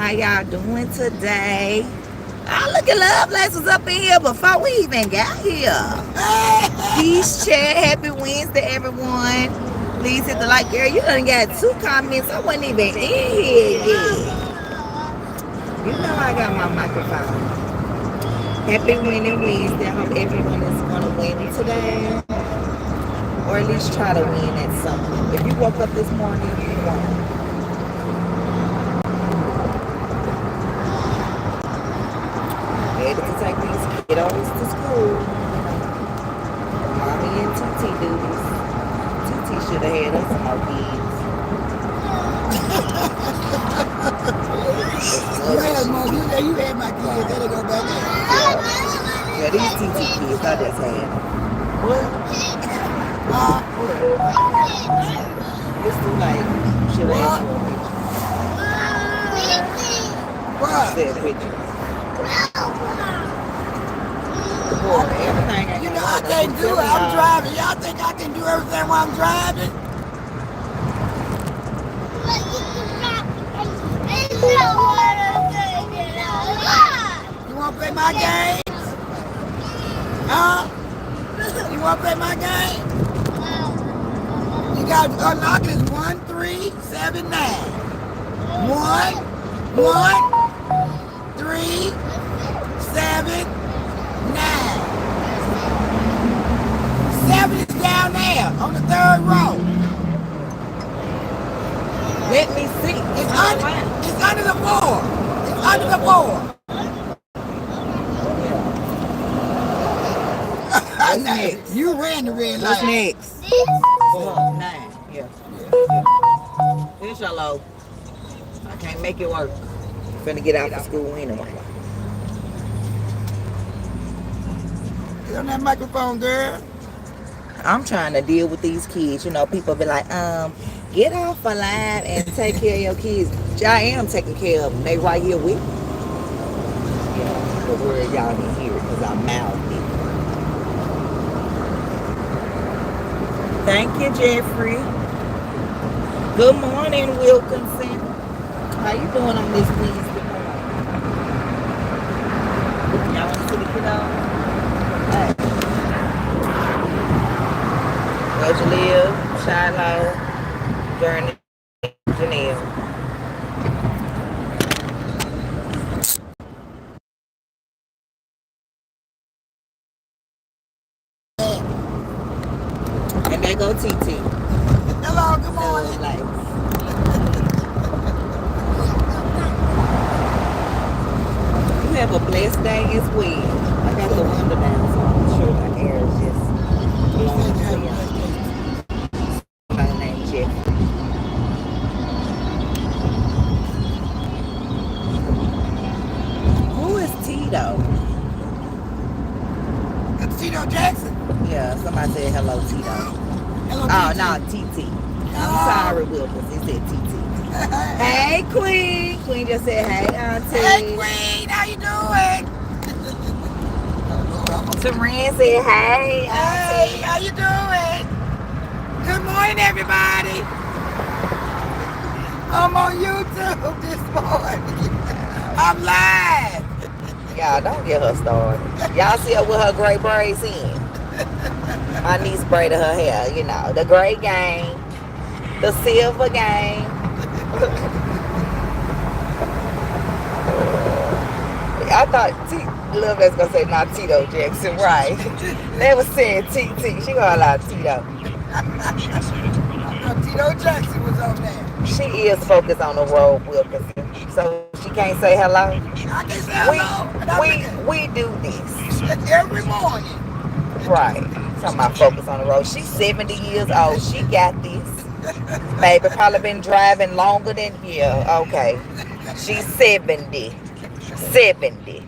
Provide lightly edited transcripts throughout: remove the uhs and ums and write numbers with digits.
How y'all doing today? I look at Lovelace was up in here before we even got here. Peace, chat. Happy Wednesday, everyone. Please hit the like, girl. You done got 2 comments. I wasn't even in here yet. You know I got my microphone. Happy winning Wednesday. I hope everyone is going to win today. Or at least try to win at something. If you woke up this morning, you won. Able to take these kiddos to school. Mommy and TT duties. TT should have had us some more kids. You had my kids. They go back there. Yeah, these TT kids I just had. What? It's too late. Should have asked for a picture. Said picture. Everything you know I can't do it. I'm driving. Y'all think I can do everything while I'm driving? You want to play my game? Huh? You want to play my game? You got to unlock this 1, 3, 7, 9. 1, 3, 7, 9. 7 is down there on the 3rd row. Let me see. It's under the 4. It's under the 4. What's next? You ran the red light. What's next? 9. Yeah. Here's your low. I can't make it work. Finna get out of school anyway. Get on that microphone, girl. I'm trying to deal with these kids. You know, people be like, get off a line and take care of your kids. I am taking care of them. They right here with me. Yeah, the word y'all didn't hear it because I mouthed it. Thank you, Jeffrey. Good morning, Wilkinson. How you doing on this Wednesday morning? Y'all want to see the kiddo? Hey. Where'd you live? Shiloh, Journey, Janelle. And there go TT. Hello, good morning. You have a blessed day as well. I got the window down, so I'm sure the air is just blowing to you. My name's Jeff. Who is Tito? It's Tito Jackson. Yeah, somebody said hello, Tito. Hello, Oh, TT. no, TT. I'm sorry, Wilkins. He said TT. Hey, Queen. Queen just said, hey, Auntie. Hey, Queen. How you doing? Saran said, hey, Auntie. Hey, how you doing? Good morning, everybody. I'm on YouTube this morning. I'm live. Y'all, don't get her started. Y'all see her with her gray braids in. My niece braided her hair, you know. The gray gang. The silver gang. I thought Love that's gonna say not Tito Jackson, right? They was saying TT. She gonna allow Tito. Tito Jackson was on there. She is focused on the road, Wilkinson. So she can't say hello. I can say hello. We do this every morning. right. Talking about focus on the road. She's 70 years old. She got this. Baby probably been driving longer than okay. She's 70. 70.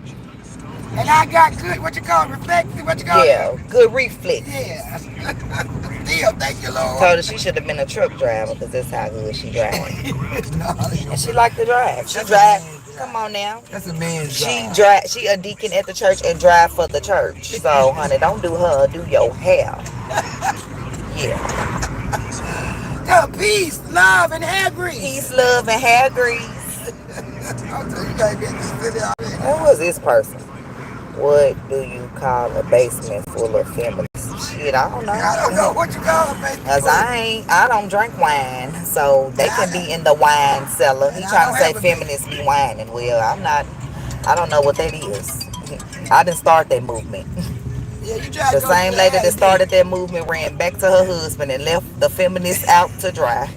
And I got good, what you call it, reflective, what you call it? Good reflex. Yeah. Still, thank you, Lord. Told her she should have been a truck driver because that's how good she drives. And she like to drive. She drive. Come on now. That's a man's job. She a deacon at the church and drive for the church. So, honey, don't do her. Do your hair. Yeah. Peace, love, and hair grease. Peace, love, and hair grease. Who was this person? What do you call a basement full of feminists? Shit, I don't know. I don't know what you call a basement. Cause I don't drink wine, so they can be in the wine cellar. He trying to say feminists be whining. Well, I don't know what that is. I didn't start that movement. Yeah, the same lady that started that movement ran back to her husband and left the feminists out to dry.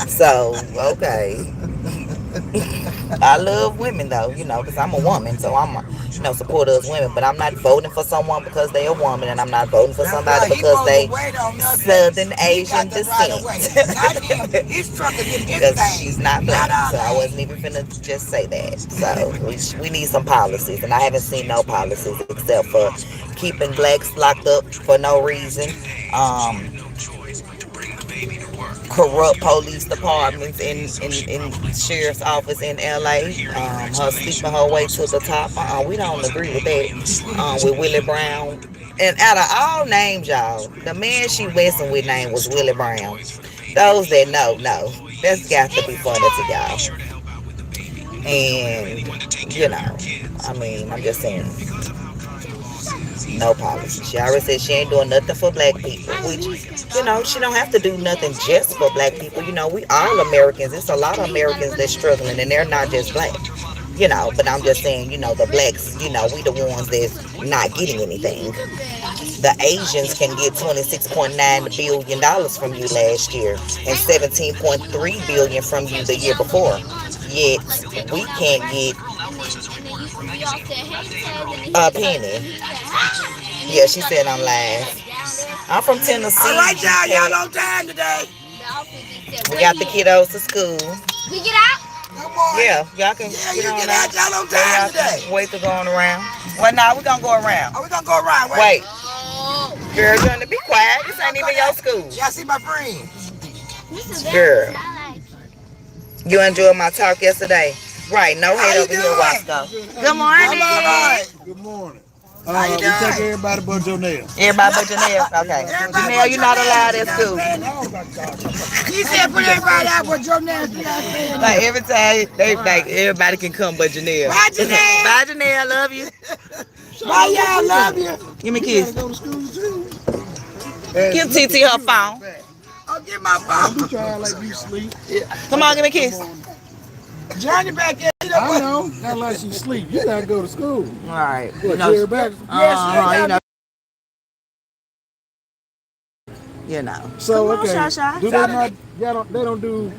So, okay. I love women though, because I'm a woman, so I'm a supporter of women, but I'm not voting for someone because they're a woman, and I'm not voting for somebody because they Southern Asian descent. Because she's not black, so I wasn't even finna just say that. So we need some policies, and I haven't seen no policies except for keeping blacks locked up for no reason. Corrupt police departments in sheriff's office in LA. Her sleeping her way to the top. We don't agree with that. With Willie Brown. And out of all names, y'all, the man she messing with name was Willie Brown. Those that know, that's got to be funny to y'all. And I'm just saying, no policy. She already said she ain't doing nothing for black people, which, she don't have to do nothing just for black people. We all Americans. It's a lot of Americans that's struggling, and they're not just black. But I'm just saying, the blacks, we the ones that's not getting anything. The Asians can get $26.9 billion from you last year and $17.3 billion from you the year before. Yet we can't get a penny. Yeah, she said I'm live. I'm from Tennessee. All right, y'all on time today. We got the kiddos to school. We get out? Yeah, y'all can get out. Y'all on time today. Wait to going around. Well, no, we're going to go around. Oh, we're going to go around. Wait. Girl, you're going to be quiet. This ain't even your school. Y'all see my friends. Girl. You enjoyed my talk yesterday? Right, no hate over here, Wasco. Good morning. Good morning. We take everybody but Jonelle. Everybody but Jonelle? Okay. Janelle, you're not allowed at school. He said put everybody out but Jonelle. Like every time, they like everybody can come but Janelle. Bye, Janelle. Bye, Janelle. Love you. Bye, y'all. Love you. Give me a kiss. Give TT her phone. Oh, give my phone. You trying like you sleep. Come on, give me a kiss. Johnny back there. I know. Not like she sleep. You gotta go to school. All right. What, Jerry back? So come on, okay. Shasha. Do they not? They don't do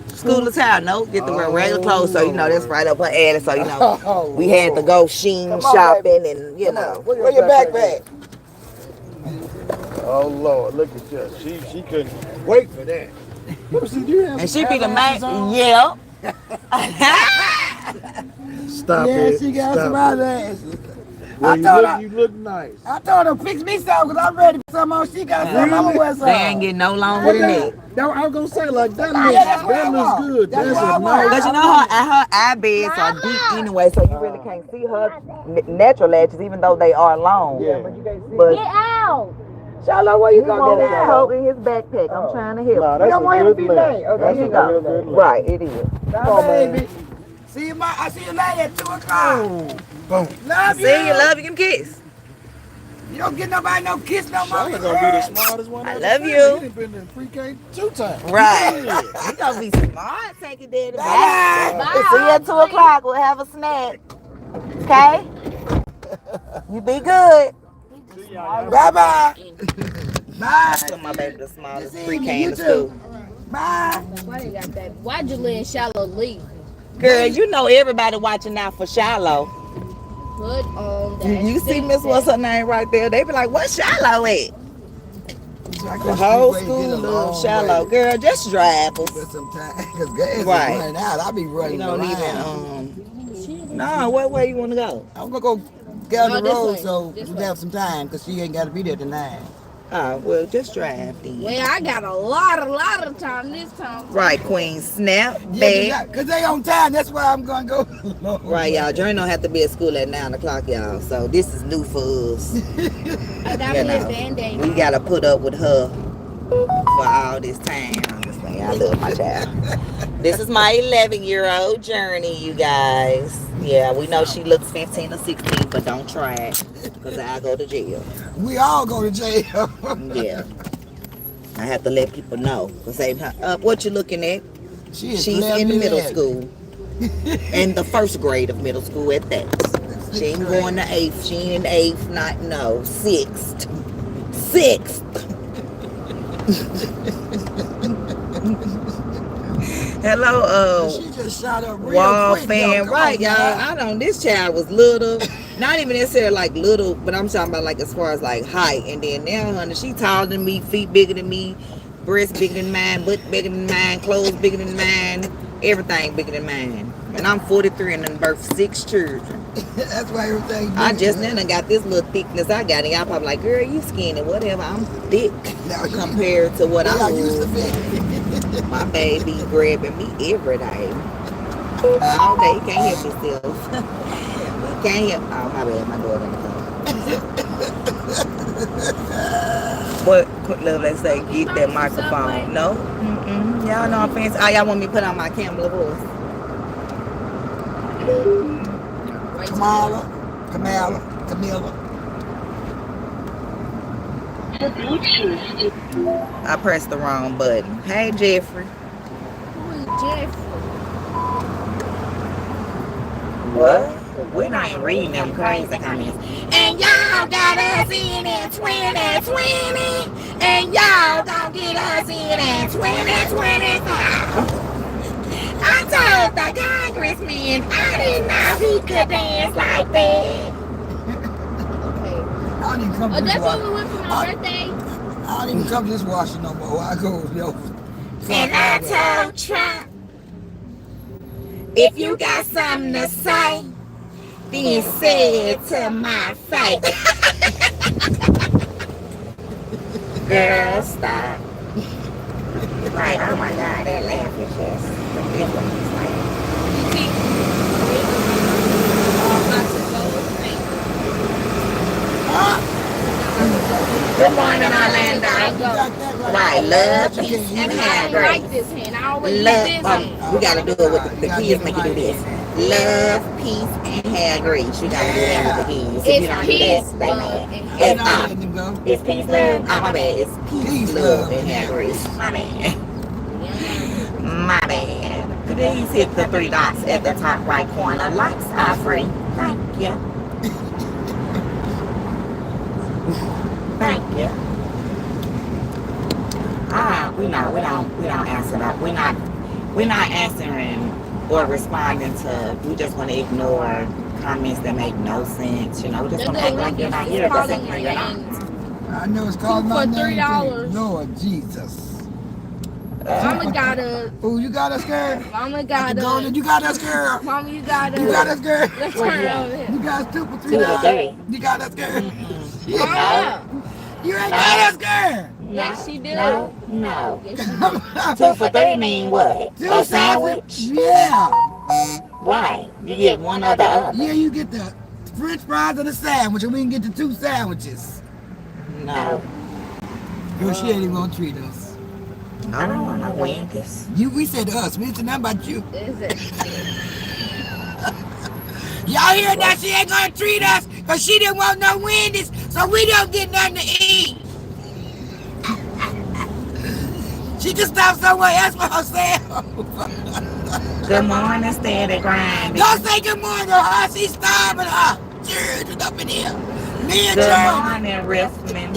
school attire. No, get to wear regular clothes. So that's right up her alley. So we had to go sheen shopping and Where your backpack? Oh Lord, look at you. She couldn't wait for that. And she be the man. Yeah. Stop yeah, it. she got Stop some eyelashes. Well, you look nice. I told her fix me some because I'm ready for some more. She got some. I'm gonna wear some. They ain't getting no longer than that. No, I was gonna say like that looks good. That's a nice. But her eye beds are deep anyway, so you really can't see her natural lashes, even though they are long. Yeah. But Get out! Charlotte, where you gonna get get his out? coat in his backpack. I'm trying to help. Nah, You that's don't a want him to good be leg. late. Okay, here you go. Right, it is. Now, baby. I see you later at 2 o'clock. Boom. Love you. See you, love you, give him a kiss. You don't get nobody no kiss no more. Charlotte gonna be the smartest one. I love you. He been in pre-K 2 times. Right. He gonna be smart. Take it there to Bye. See you at 2 o'clock. We'll have a snack. Okay? You be good. Bye-bye. Bye. So my baby the smallest pre-K in the school. Bye. Why'd you let Shallow leave? Girl, you know everybody watching out for Shiloh. Put on that. You see Miss what's her name right there? They be like, what's Shiloh at? The whole school loves Shiloh. Girl, just drive us. Because gas is Right. running out. I be running You don't even, no, what way you want to go? I'm going to go down No, the this road way. so This we way. have some time because she ain't got to be there tonight. Oh, well, just drive then. Well, I got a lot of time this time. Right, Queen. Snap Yeah, back. because they on time. That's why I'm going to go. Right, y'all. Journey don't have to be at school at 9 o'clock, y'all. So this is new for us. I got me a Band-Aid. We got to put up with her for all this time. I'm just like, man. I love my child. This is my 11-year-old journey, you guys. Yeah, we know she looks 15 or 16, but don't try it, because I go to jail. We all go to jail. Yeah. I have to let people know. Because what you looking at? She's in the middle school. In the first grade of middle school at that. She ain't going to 8th. She ain't in 8th, not, no, 6th. 6th. Hello, she just shot up real Wall quick, fan, though. right, y'all? This child was little, not even necessarily like little, but I'm talking about like as far as like height. And then now, honey, she taller than me, feet bigger than me, breasts bigger than mine, butt bigger than mine, clothes bigger than mine, everything bigger than mine. And I'm 43 and then birthed 6 children. That's why everything. I just now done got this little thickness I got, and y'all probably like, girl, you skinny, whatever. I'm thick compared to what I used to was. be. My baby grabbing me every day. All day, he can't help himself. He can't help. Oh, my bad, my daughter in the car. What love they say? Get that microphone. No, y'all know I'm fancy. Oh, y'all want me to put on my Kamala voice? Camila. I pressed the wrong button. Hey, Jeffrey. Who is Jeffrey? What? We're not reading them crazy comments. And y'all got us in 2020. And y'all don't get us in 2025. I told the congressman I didn't know he could dance like that. Okay. I don't even come to this That's what Washington. we went for my birthday. I don't even come to this Washington no more. I go, yo. And I told Trump, if you got something to say, then say it to my face. Girl, stop. Right, oh my God, that laugh is just ridiculous. Good morning, Orlando. Right, love, peace, and I hair don't like grace. this hand. I always use Love, this hand. we gotta do it with the kids. Make you do this. Love, peace, and hair grace. You gotta do that with the kids. If you It's don't do peace, that, they love, mad. and hair. It's it's peace, love. Oh, my bad. It's peace, love, and hair grease. My bad. My bad. Please hit the 3 dots at the top right corner. Likes are free. Thank you. Thank you. We don't answer that. We're not answering or responding to. We just want to ignore comments that make no sense. You know, we just want to act like you're not here. That's it. You're not. I know it's called my for name $3. too. Lord Jesus. Mama got a. Oh, you got us, girl? Mama got a. You got us, girl? Mama, you got a. You got us, girl? Let's turn it over here. You got us 2 for $2 or $3. $3. You got us, girl? Mama. You ain't got us, girl? Yes, she did. No. Yes, she did. 2 for $3 mean what? A sandwich? Yeah. Why? You get one or the other. Yeah, you get the French fries and a sandwich, and we can get the 2 sandwiches. No. Girl, she ain't even gonna treat us. I don't want to win this. We said us. We didn't say nothing about you. Is it? Y'all hear that? She ain't gonna treat us because she didn't want no Wendy's, so we don't get nothing to eat. She just stopped somewhere else for herself. Good morning, steady grinding. Don't say good morning to her. She's starving her. Children up in here. Me and Good children. morning, Riffman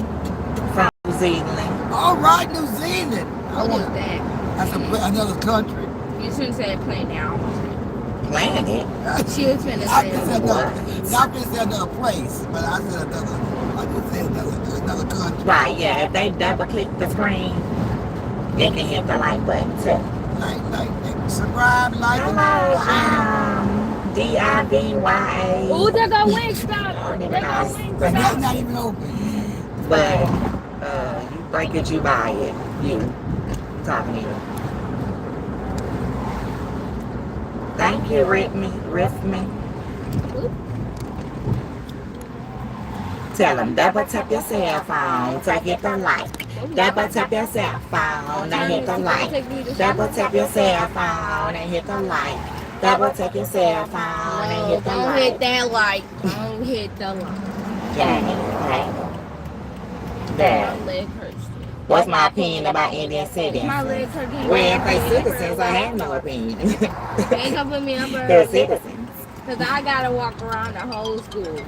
from New Zealand. All right, New Zealand. What is that? That's another country. You shouldn't say it plain now. Planet. She was finna I say just it. said another place, but I said another country. Right, yeah. If they double click the screen, they can hit the like button too. Like, subscribe, like, Hello, DIVYA. Ooh, there go Wingstop. There go That's Wingstop. not even open. But you break it, you buy it. You talking to you. Thank you, Riffman. Tell them double tap your cell phone to hit the like. Double tap your cell phone and hit the like. Double tap your cell phone and hit the like. Double tap your cell phone and hit the Don't like. hit that like. Don't hit the like. Johnny, right? My There. leg hurts. What's my opinion about Indian citizens? My leg hurts. Well, if they citizens, I have no opinion. They ain't gonna put me up They're citizens. because I gotta walk around the whole school.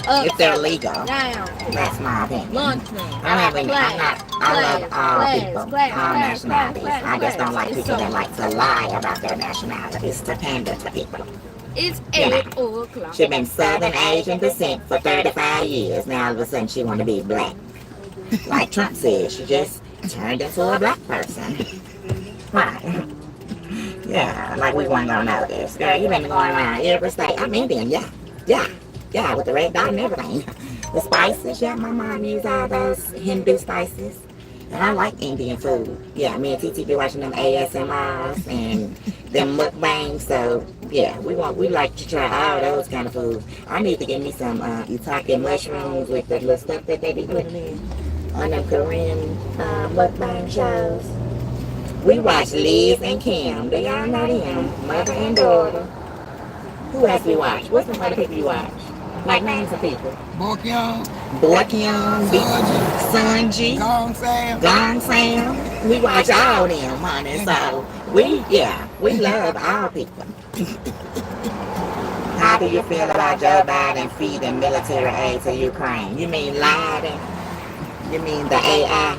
If they're legal. Down. That's my opinion. Lunchroom. I love all people, all nationalities. I just don't like people that like to lie about their nationalities to pander to people. It's You know. 8 o'clock. She's been Southern Asian descent for 35 years. Now all of a sudden she want to be black. Like Trump said, she just turned into a black person. Right. Yeah, like we weren't gonna know this. Girl, you been going around every state. I'm Indian, yeah, with the red dot and everything. The spices, yeah, my mom used all those Hindu spices. And I like Indian food. Yeah, me and TT be watching them ASMRs and them mukbangs. So yeah, we like to try all those kind of foods. I need to get me some Italian mushrooms with the little stuff that they be putting in on them Korean mukbang shows. We watch Liz and Kim. Do y'all know them? Mother and daughter. Who else we watch? What's some other people you watch? Like names of people. Bokyung, Sunji, Gong Sam. Gong Sam. We watch all them, honey. So we love all people. How do you feel about Joe Biden feeding military aid to Ukraine? You mean Biden? You mean the AI,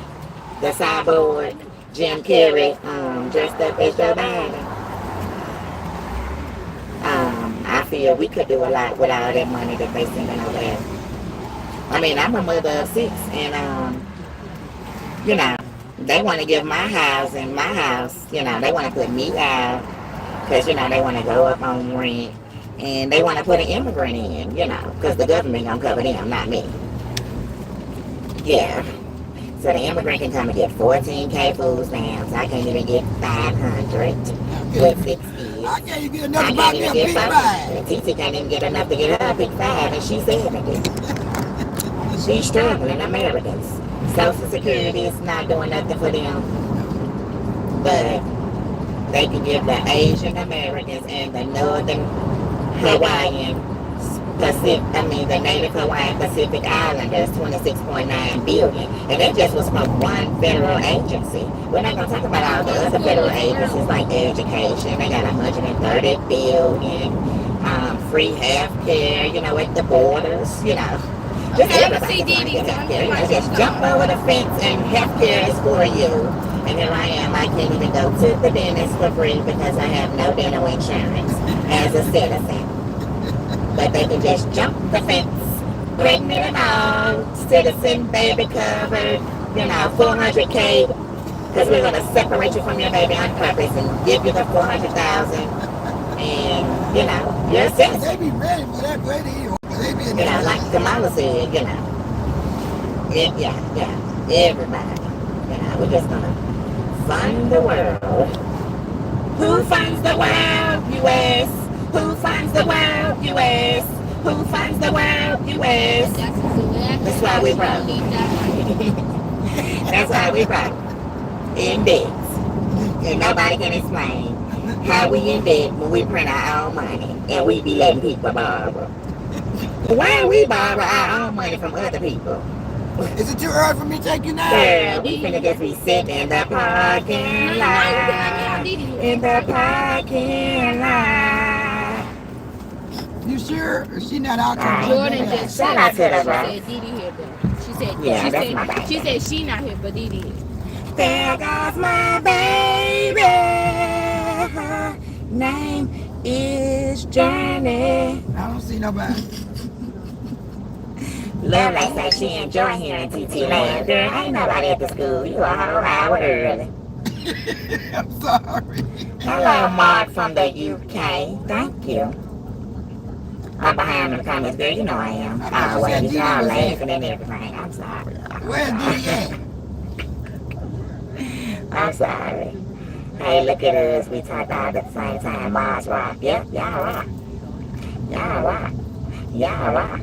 the cyborg, Jim Carrey, dressed up as Joe Biden? I feel we could do a lot with all that money that they sending over there. I mean, I'm a mother of 6, and you know, they want to give my house, you know, they want to put me out, because, you know, they want to go up on rent, and they want to put an immigrant in, you know, because the government gonna cover them, not me. Yeah. So the immigrant can come and get 14K food stamps. I can't even get 500 with 6 kids. I can't even get enough to buy me a big bag. TT can't even get enough to get her a big 5, and she's 70. She's struggling, Americans. Social Security is not doing nothing for them. But they can give the Asian Americans and the Northern Hawaiian the Native Hawaiian Pacific Islanders, $26.9 billion. And that just was from one federal agency. We're not going to talk about all the other federal agencies like education. They got $130 billion, free health care, you know, at the borders, you know. Just just jump over the fence and healthcare is for you. And here I am, I can't even go to the dentist for free because I have no dental insurance as a citizen. But they can just jump the fence, pregnant and all, citizen, baby covered, you know, 400K, because we're going to separate you from your baby on purpose and give you the 400,000, and, you know, you're a citizen. They be ready for that lady. They be You know, like Kamala said, you know, everybody, you know, we're just going to fund the world. Who funds the world, U.S.? Who funds the world, U.S.? Who funds the world, U.S.? That's why we broke. That's why we broke. In debt. And nobody can explain how we in debt when we print our own money and we be letting people borrow. Why we borrow our own money from other people? Is it too early for me to take you now? Girl, we finna just be sitting in the parking lot. In the parking lot. You sure? Or she not out Right. there? Jordan just Shout out to the she bro. said Didi here, but she said Yeah, that's my baby. she said she not here, but Didi here. There goes my baby. Her name is Journey. I don't see nobody. Lily say she enjoy hearing TT Land. Girl, ain't nobody at the school. You a whole hour early. I'm sorry. Hello, Mark from the UK. Thank you. I'm behind the comments, girl. You know I am. Always. Y'all laughing and everything. I'm sorry. Where's Didi at? I'm sorry. Hey, look at us. We type out at the same time. Mars rock. Yep, y'all rock. Y'all rock. Y'all rock.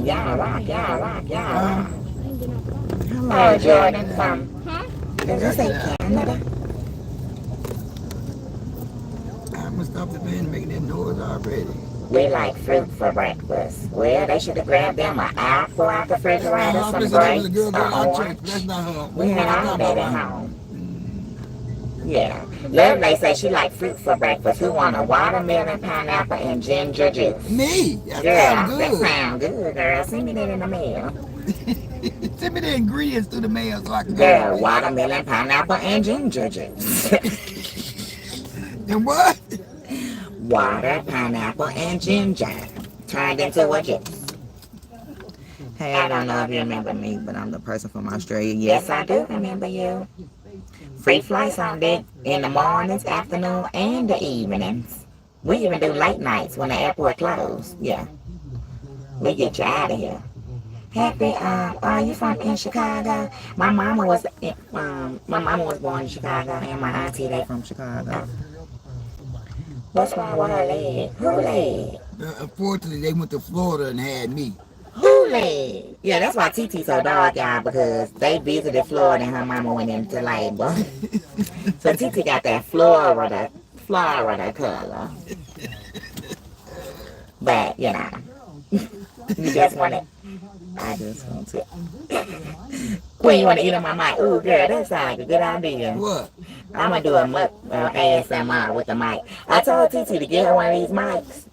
Y'all rock. Y'all rock. Y'all rock. don't get no phone. Hello, Jordan from. Huh? Did you say Canada? I'm gonna stop the band making that noise already. We like fruit for breakfast. Well, they should have grabbed them an apple out the refrigerator, some grapes, an orange. That's not her. We had all that at home. Yeah. Lovely says she like fruit for breakfast. Who want a watermelon, pineapple, and ginger juice? Me? That Girl, sounds that good. sound good, girl. Send me that in the mail. Send me the ingredients through the mail so I can Girl, watermelon, pineapple, and ginger juice. And what? Water, pineapple, and ginger. Turned into a juice. Hey, I don't know if you remember me, but I'm the person from Australia. Yes, I do remember you. Free flights on deck in the mornings, afternoon, and the evenings. We even do late nights when the airport closed. Yeah. We get you out of here. Happy, are you from in Chicago? My mama was born in Chicago, and my auntie, they from Chicago. What's wrong with her leg? Who leg? Unfortunately, they went to Florida and had me. Who leg? Yeah, that's why TT so dark, y'all, because they visited Florida and her mama went into labor. So TT got that Florida color. But, you know, you just want to. I just want to. Queen, you want to eat on my mic? Ooh, girl, that sounds like a good idea. What? I'm going to do a ASMR with the mic. I told TT to get her one of these mics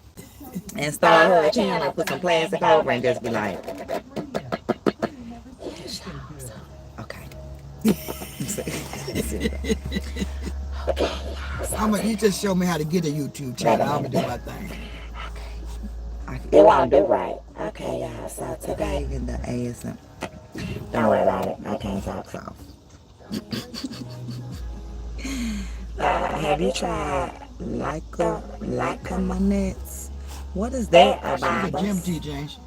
and start her channel, put some plastic over and just be like, okay. You just show me how to get a YouTube channel. I'm going to do my thing. It won't do right. Okay, y'all. So today in the ASM. Don't worry about it. I can't talk soft. Have you tried Lycomonets? What is that about? She's a gym teacher, ain't she?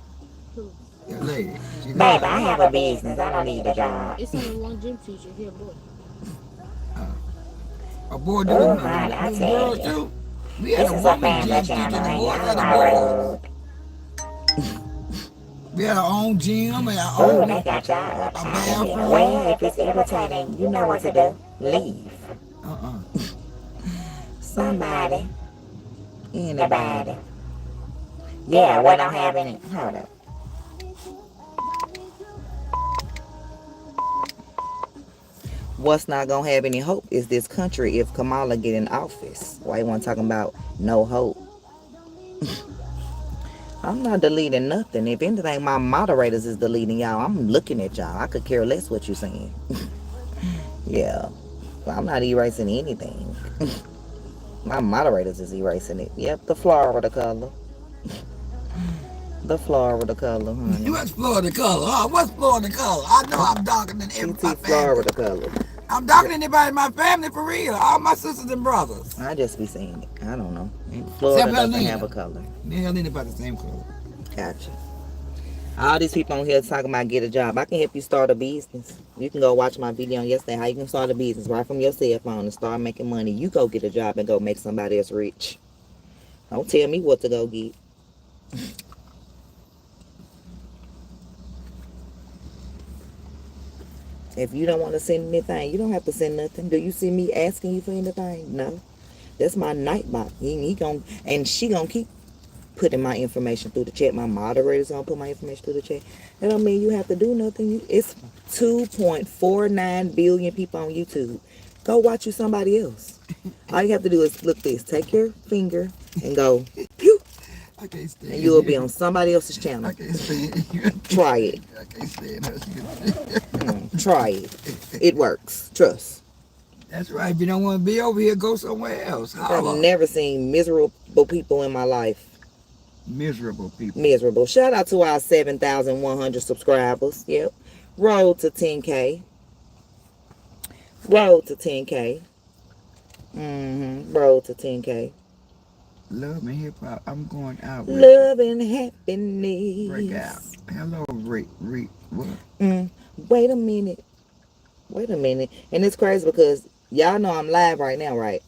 Yeah, lady. Babe, I have a business. I don't need a job. It's only one gym teacher here, boy. A boy do Oh, it. fine, I Girls tell you. too. We This had a is a woman family gym teacher channel. and the Ain't boys y'all had a my boy. road. We had our own gym and our Oh, own. they got y'all upside here. bathroom. Well, if it's irritating, you know what to do. Leave. Somebody. Anybody. Yeah, we don't have any. Hold up. What's not gonna have any hope is this country if Kamala get in office. Why you want talking about no hope? I'm not deleting nothing. If anything, my moderators is deleting y'all. I'm looking at y'all. I could care less what you saying. Yeah. I'm not erasing anything. My moderators is erasing it. Yep, the Florida color. The Florida color, honey. What's Florida color? What's Florida color? I know I'm darker than everybody. Florida color. I'm darker than anybody in my family for real. All my sisters and brothers. I just be saying it. I don't know. Florida doesn't have a color. Me and Helena about the same color. Gotcha. All these people on here talking about get a job. I can help you start a business. You can go watch my video on yesterday how you can start a business right from your cell phone and start making money. You go get a job and go make somebody else rich. Don't tell me what to go get. If you don't want to send anything, you don't have to send nothing. Do you see me asking you for anything? No. That's my night bot. He gon' and she gonna keep putting my information through the chat. My moderator's gonna put my information through the chat. That don't mean you have to do nothing. It's 2.49 billion people on YouTube. Go watch you somebody else. All you have to do is look this. Take your finger and go pew. I can't stand And you will be on somebody else's channel. I can't stand you. Try it. I can't stand her. Try it. It works. Trust. That's right. If you don't want to be over here, go somewhere else. I've never seen miserable people in my life. Miserable people. Miserable. Shout out to our 7,100 subscribers. Yep. Road to 10K. Road to 10K. Road to 10K. Love and hip hop. I'm going out. Love and happiness. Break out. Hello, Rick. What? Wait a minute. Wait a minute. And it's crazy because y'all know I'm live right now, right?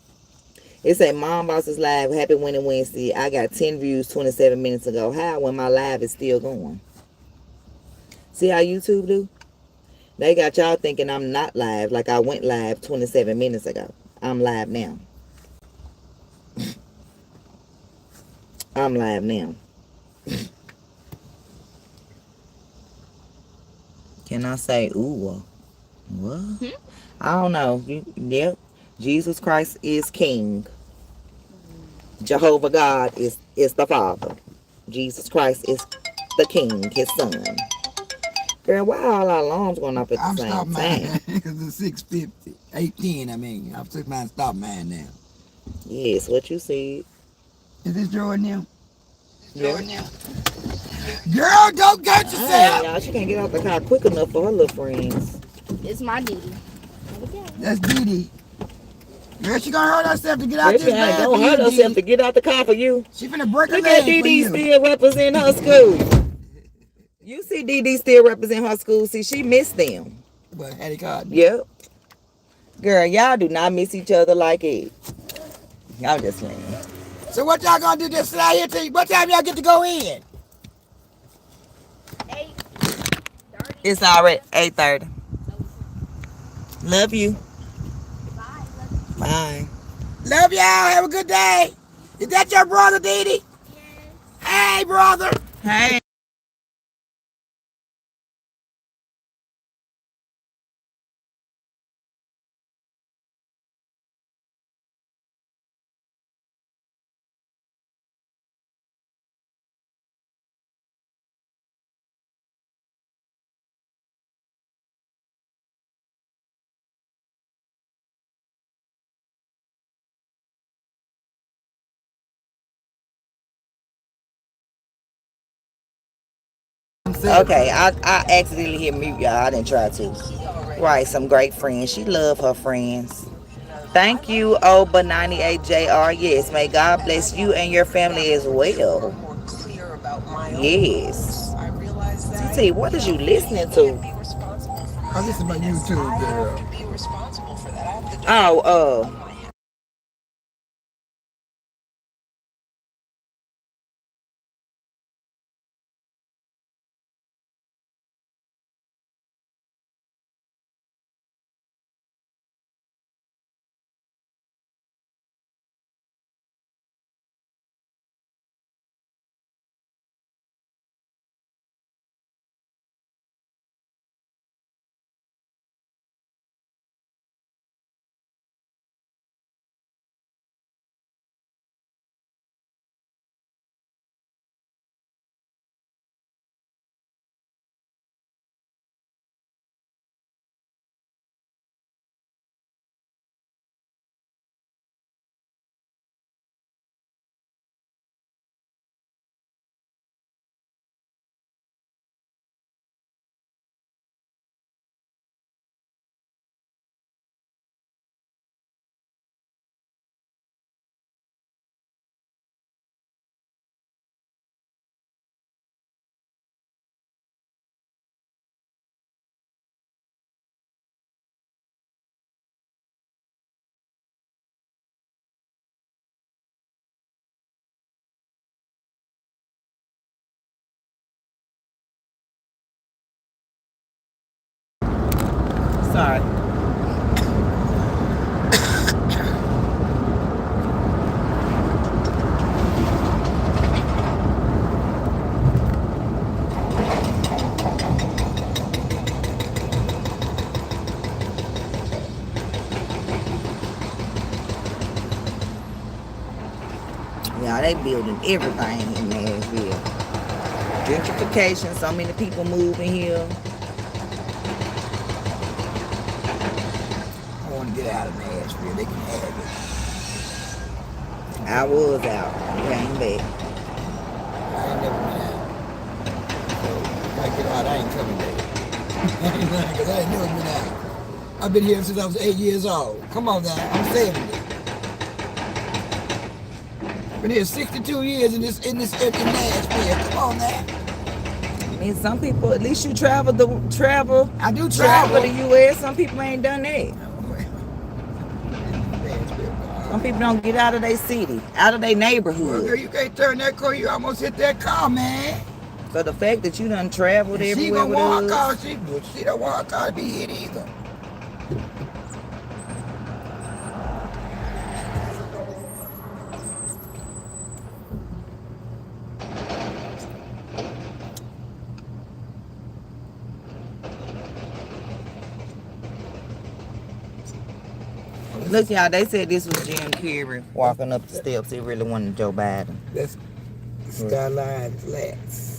It say MomBoss is live. Happy Winning Wednesday. I got 10 views 27 minutes ago. How when my live is still going? See how YouTube do? They got y'all thinking I'm not live, like I went live 27 minutes ago. I'm live now. I'm live now. Can I say ooh? What? I don't know. Yep. Jesus Christ is King. Jehovah God is the Father. Jesus Christ is the King, his son. Girl, why all our alarms going off at the same stopping time? mine because it's 6:50. 18, I mean. I'm took mine stop mine now. Yes, what you said. Is this Jordan now? Yeah. Girl, don't get Dang, yourself. y'all, she can't get out the car quick enough for her little friends. It's my duty. That's Dee Dee. Girl, she gonna hurt herself to get out Girl, this she ain't bag gonna for hurt you, herself Dee to get out the car for you. She finna break her Look at leg Dee for Dee you. still represent her school. You see Dee Dee still represent her school. See, she missed them. But had it caught. Yep. Girl, y'all do not miss each other like it. Y'all just playing. So what y'all gonna do? Just sit out here till what time y'all get to go in? 8:30. It's already 8:30. Love you. Bye. Love y'all. Have a good day. Is that your brother, Dee Dee? Yes. Hey, brother. Hey. Okay, I accidentally hit mute, y'all. I didn't try to. Right, some great friends. She love her friends. Thank you, Oba98JR. Yes, may God bless you and your family as well. Yes. TT, what is you listening to? I listen to my YouTube, girl. Oh, sorry. Yeah, they building everything in Nashville. Gentrification, so many people moving here. I want to get out of Nashville. They can have it. I was out. Came back. I ain't never been out. So if I get out, I ain't coming back. Because I ain't never been out. I've been here since I was 8 years old. Come on now, I'm 70. Been here 62 years in Nashville. Come on now. I mean, some people, at least you travel. I do Travel travel. the U.S. Some people ain't done that. Some people don't get out of their city, out of their Well, neighborhood. girl, you can't turn that car. You almost hit that car, man. So the fact that you done traveled She everywhere gonna with want her us. car. She don't want her car to be hit either. Look, y'all, they said this was Jim Carrey walking up the steps. He really wanted Joe Biden. That's Skyline Flats.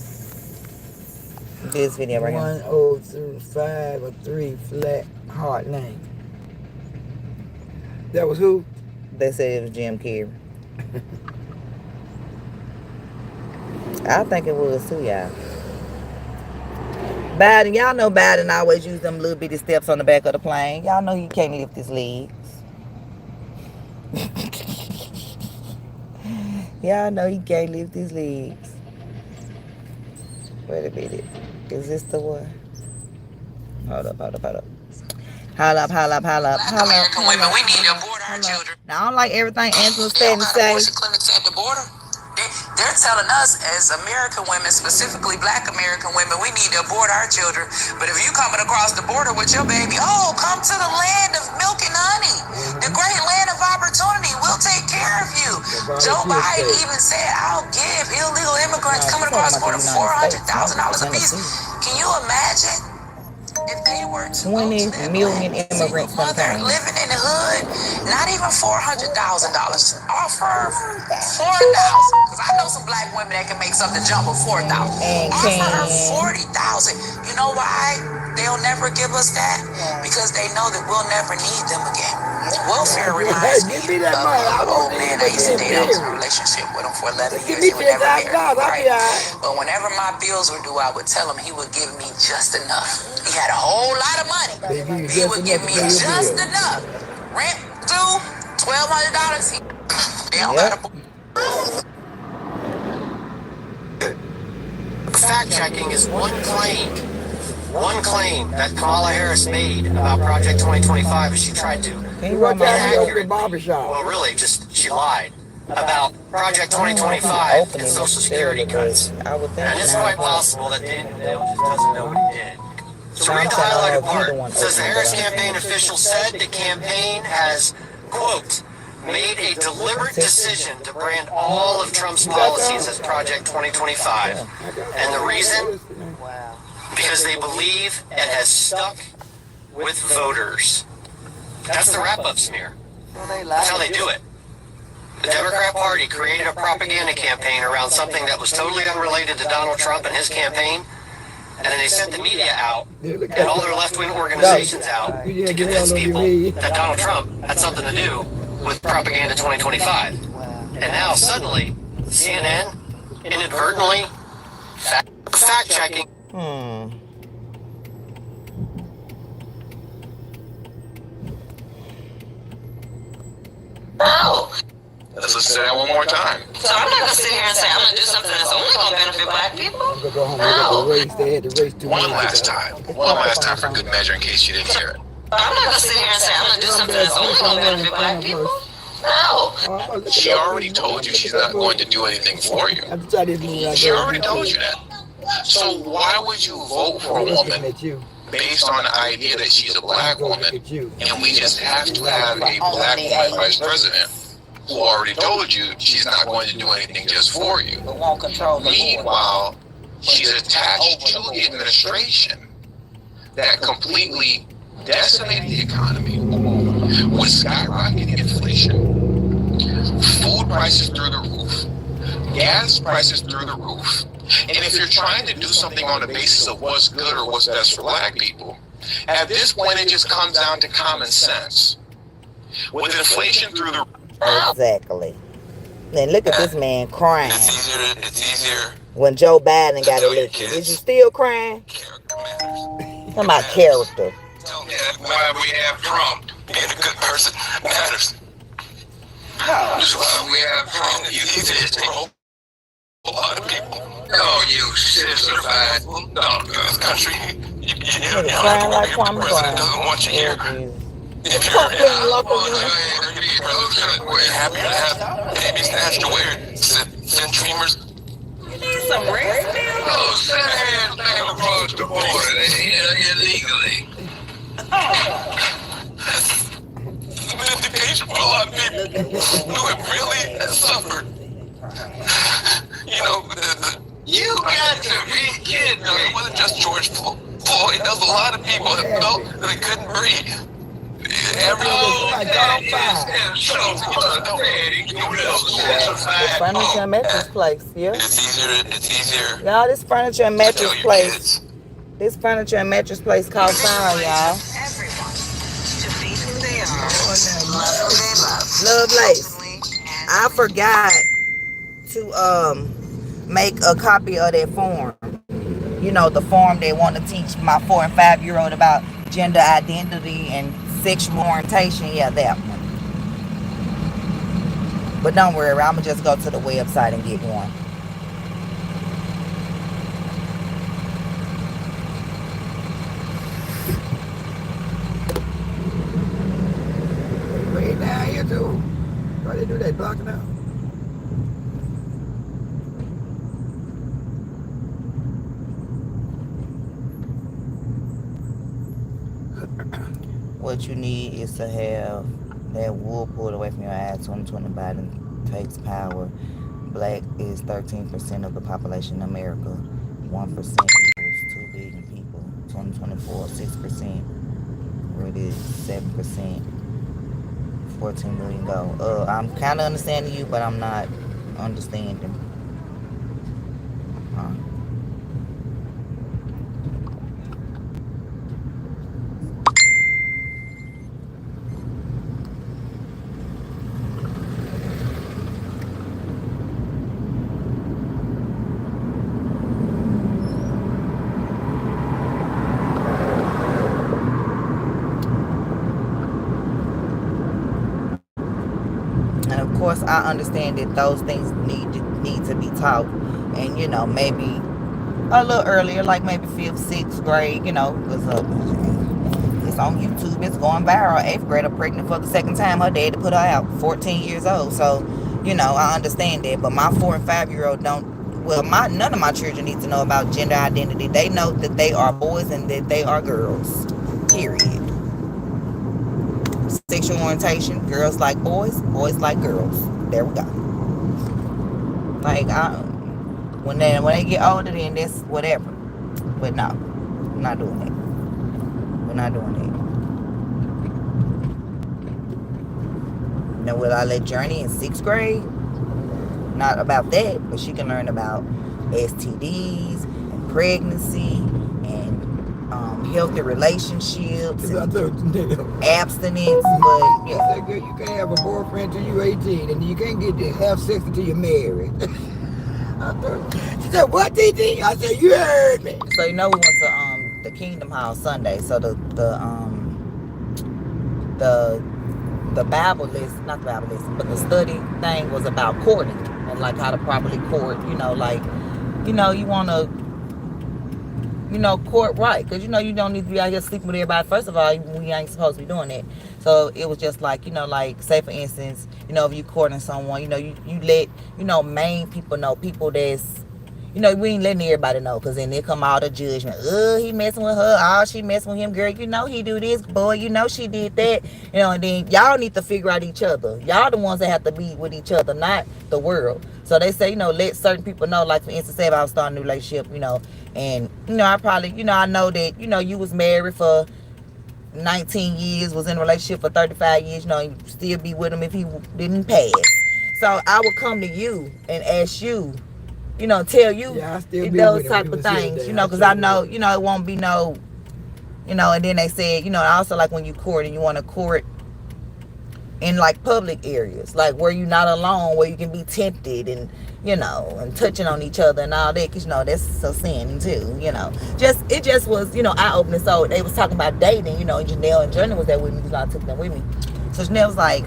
This video right here. 1025 flat hard name. That was who? They said it was Jim Carrey. I think it was too, y'all. Biden, y'all know Biden always use them little bitty steps on the back of the plane. Y'all know he can't lift his legs. Y'all know he can't lift his legs. Wait a minute. Is this the one? Hold up. Hold up. American women, we need to abort our children. Now, I don't like everything Angela said and say. Abortion clinics at the border. They're telling us as American women, specifically black American women, we need to abort our children. But if you coming across the border with your baby, oh, come to the land of milk and honey, the great land of opportunity. We'll take care of you. Joe Biden even said, I'll give illegal immigrants coming across the border $400,000 a piece. Can you imagine? If they were 20 million immigrants mother living in the hood, not even $400,000. Offer $4,000. Because I know some black women that can make something jump with $4,000. Offer her $40,000. You know why they'll never give us that? Because they know that we'll never need them again. Welfare reminds me of an old man I used to date. I was in a relationship with him for 11 years. He would never marry me, right? But whenever my bills were due, I would tell him he would give me just enough. He had a whole lot of money. He would give me just enough. Rent due, $1,200. They don't got a... Fact checking is one claim that Kamala Harris made about Project 2025 as she tried to. What time you open the barbershop? Well, really, just she lied about Project 2025 and Social Security cuts. And it's quite possible that Daniel Dale just doesn't know what he did. So read the highlighted part. It says the Harris campaign official said the campaign has, quote, made a deliberate decision to brand all of Trump's policies as Project 2025. And the reason? Because they believe it has stuck with voters. That's the wrap-up smear. That's how they do it. The Democrat Party created a propaganda campaign around something that was totally unrelated to Donald Trump and his campaign. And then they sent the media out and all their left-wing organizations out to convince people that Donald Trump had something to do with Propaganda 2025. And now suddenly, CNN inadvertently fact-checking. Oh. Let's listen to that one more time. So I'm not going to sit here and say I'm going to do something that's only going to benefit black people. One last time for good measure in case you didn't hear it. I'm not going to sit here and say I'm going to do something that's only going to benefit black people. No. She already told you she's not going to do anything for you. She already told you that. So why would you vote for a woman based on the idea that she's a black woman and we just have to have a black woman vice president who already told you she's not going to do anything just for you? Meanwhile, she's attached to the administration that completely decimated the economy with skyrocketing inflation, food prices through the roof, gas prices through the roof. And if you're trying to do something on the basis of what's good or what's best for black people, at this point it just comes down to common sense. With inflation through the Exactly. And look at this man crying. It's easier when Joe Biden got elected. Is he still crying? Talking about character. Yeah, why we have Trump. Being a good person matters. That's why we have Trump. He's a lot of people. Oh, you certified this country. You crying like Kwame president doesn't want you here. If you're we're happy to have babies snatched away, send dreamers. need some rest milk. Oh, send hands back across the border illegally. That's the case for a lot of people who have really suffered. You know, you got to be kidding. It wasn't just George Floyd. There was a lot of people that felt that they couldn't breathe. This furniture and mattress place, yeah. It's easier. Y'all, this furniture and mattress place. This furniture and mattress place called Fire, y'all. Everyone to be who they are. Love Lace. I forgot to make a copy of that form. You know, the form they want to teach my 4- and 5-year-old about gender identity and sexual orientation. Yeah, that one. But don't worry, I'm gonna just go to the website and get one. Way down here too. Why they do that blocking out? What you need is to have that wool pulled away from your eyes. 2020 Biden takes power. Black is 13% of the population in America. 1% equals 2 billion people. 2024, 6%. Where it is 7%. 14 million go. I'm kind of understanding you, but I'm not understanding. And of course, I understand that those things need to be taught, and you know, maybe a little earlier, like maybe 5th, 6th grade. You know, because it's on YouTube. It's going viral. 8th grader pregnant for the 2nd time. Her dad put her out. 14 years old. So, you know, I understand that. But my 4- and 5-year-old don't. Well, none of my children need to know about gender identity. They know that they are boys and that they are girls. Period. Sexual orientation, girls like boys, boys like girls. There we go. Like, when they get older, then that's whatever. But no, we're not doing that. We're not doing that. Now, will I let Journey in 6th grade? Not about that, but she can learn about STDs and pregnancy and healthy relationships and abstinence. But yeah, girl, you can't have a boyfriend till you're 18, and you can't get to have sex until you're married. She said, "What, DD?" I said, "You heard me." So you know, we went to the Kingdom House Sunday. So the Bible lesson, not the Bible lesson, but the study thing was about courting and like how to properly court. You know, like, you know, you want to, you know, court right, because you know you don't need to be out here sleeping with everybody. First of all, we ain't supposed to be doing that. So it was just like, you know, like, say for instance, you know, if you courting someone, you know, you let, you know, main people know, people that's, you know, we ain't letting everybody know, because then they come all the judgment. He messing with her. Oh, she messing with him. Girl, you know he do this. Boy, you know she did that. You know, and then y'all need to figure out each other. Y'all the ones that have to be with each other, not the world. So they say, you know, let certain people know. Like, for instance, say if I was starting a new relationship, you know, and, you know, I probably, you know, I know that, you know, you was married for 19 years, was in a relationship for 35 years, you know, you still be with him if he didn't pass. So I would come to you and ask you, you know, tell you those type of things, you know, because I know, you know, it won't be no, you know. And then they said, you know, also like when you court and you want to court in like public areas, like where you're not alone, where you can be tempted and, you know, and touching on each other and all that, because, you know, that's a sin too, you know. It just was, you know, eye-opening. So they was talking about dating, you know, and Janelle and Journey was there with me because I took them with me. So Janelle was like,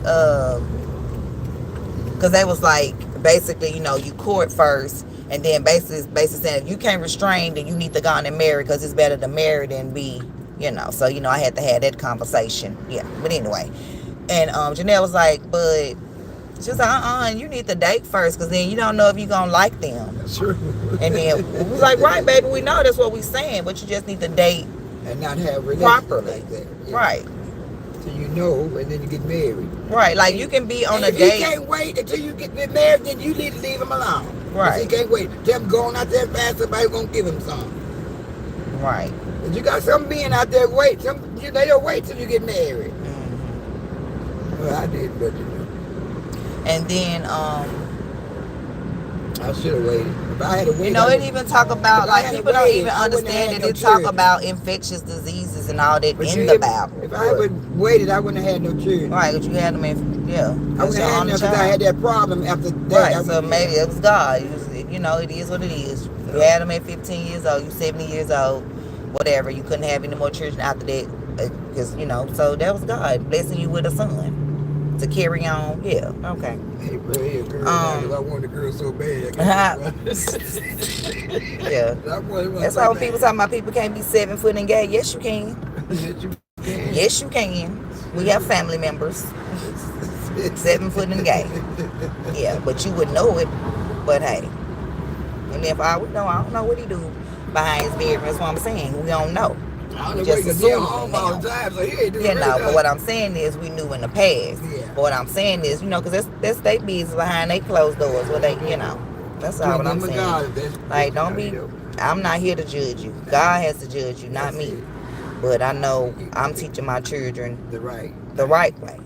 because they was like, basically, you know, you court first, and then basically saying if you can't restrain, then you need to go on and marry, because it's better to marry than be, you know. So, you know, I had to have that conversation. Yeah, but anyway. And Janelle was like, but She was like, you need to date first, because then you don't know if you're going to like them. That's true. And then we was like, right, baby, we know that's what we saying, but you just need to date and not have relations properly. like that. Yeah. Right. So you know, and then you get married. Right, like you can be on a if date. If he can't wait until you get married, then you need to leave him alone. Right. If he can't wait, tell him going out there fast, somebody's going to give him some. Right. But you got some being out there wait. They don't wait till you get married. Mm-hmm. Well, I did, but you know. And then, I should have waited. If I had to wait, you know, it even talk about, like, people don't even understand that it talk about infectious diseases and all that in the Bible. If I would waited, I wouldn't have had no children. Right, but you had them in, yeah. I wouldn't have had them because I had that problem after that. Right, so maybe it was God. You know, it is what it is. You had them at 15 years old, you 70 years old, whatever. You couldn't have any more children after that, because, you know, so that was God blessing you with a son to carry on. Yeah, okay. Hey, bro, hey, girl, I wanted a girl so bad. Yeah. That's why when people talking about people can't be 7 foot and gay. Yes, you can. Yes, you can. Yes, you can. We have family members 7 foot and gay. Yeah, but you would know it. But hey, and if I would know, I don't know what he do behind his beard. That's what I'm saying. We don't know. We just assume now. You know, but what I'm saying is we knew in the past. Yeah. But what I'm saying is, you know, because that's their business behind they closed doors. Where they, you know, that's all what I'm saying. Like, don't be. I'm not here to judge you. God has to judge you, not me. But I know I'm teaching my children the right way.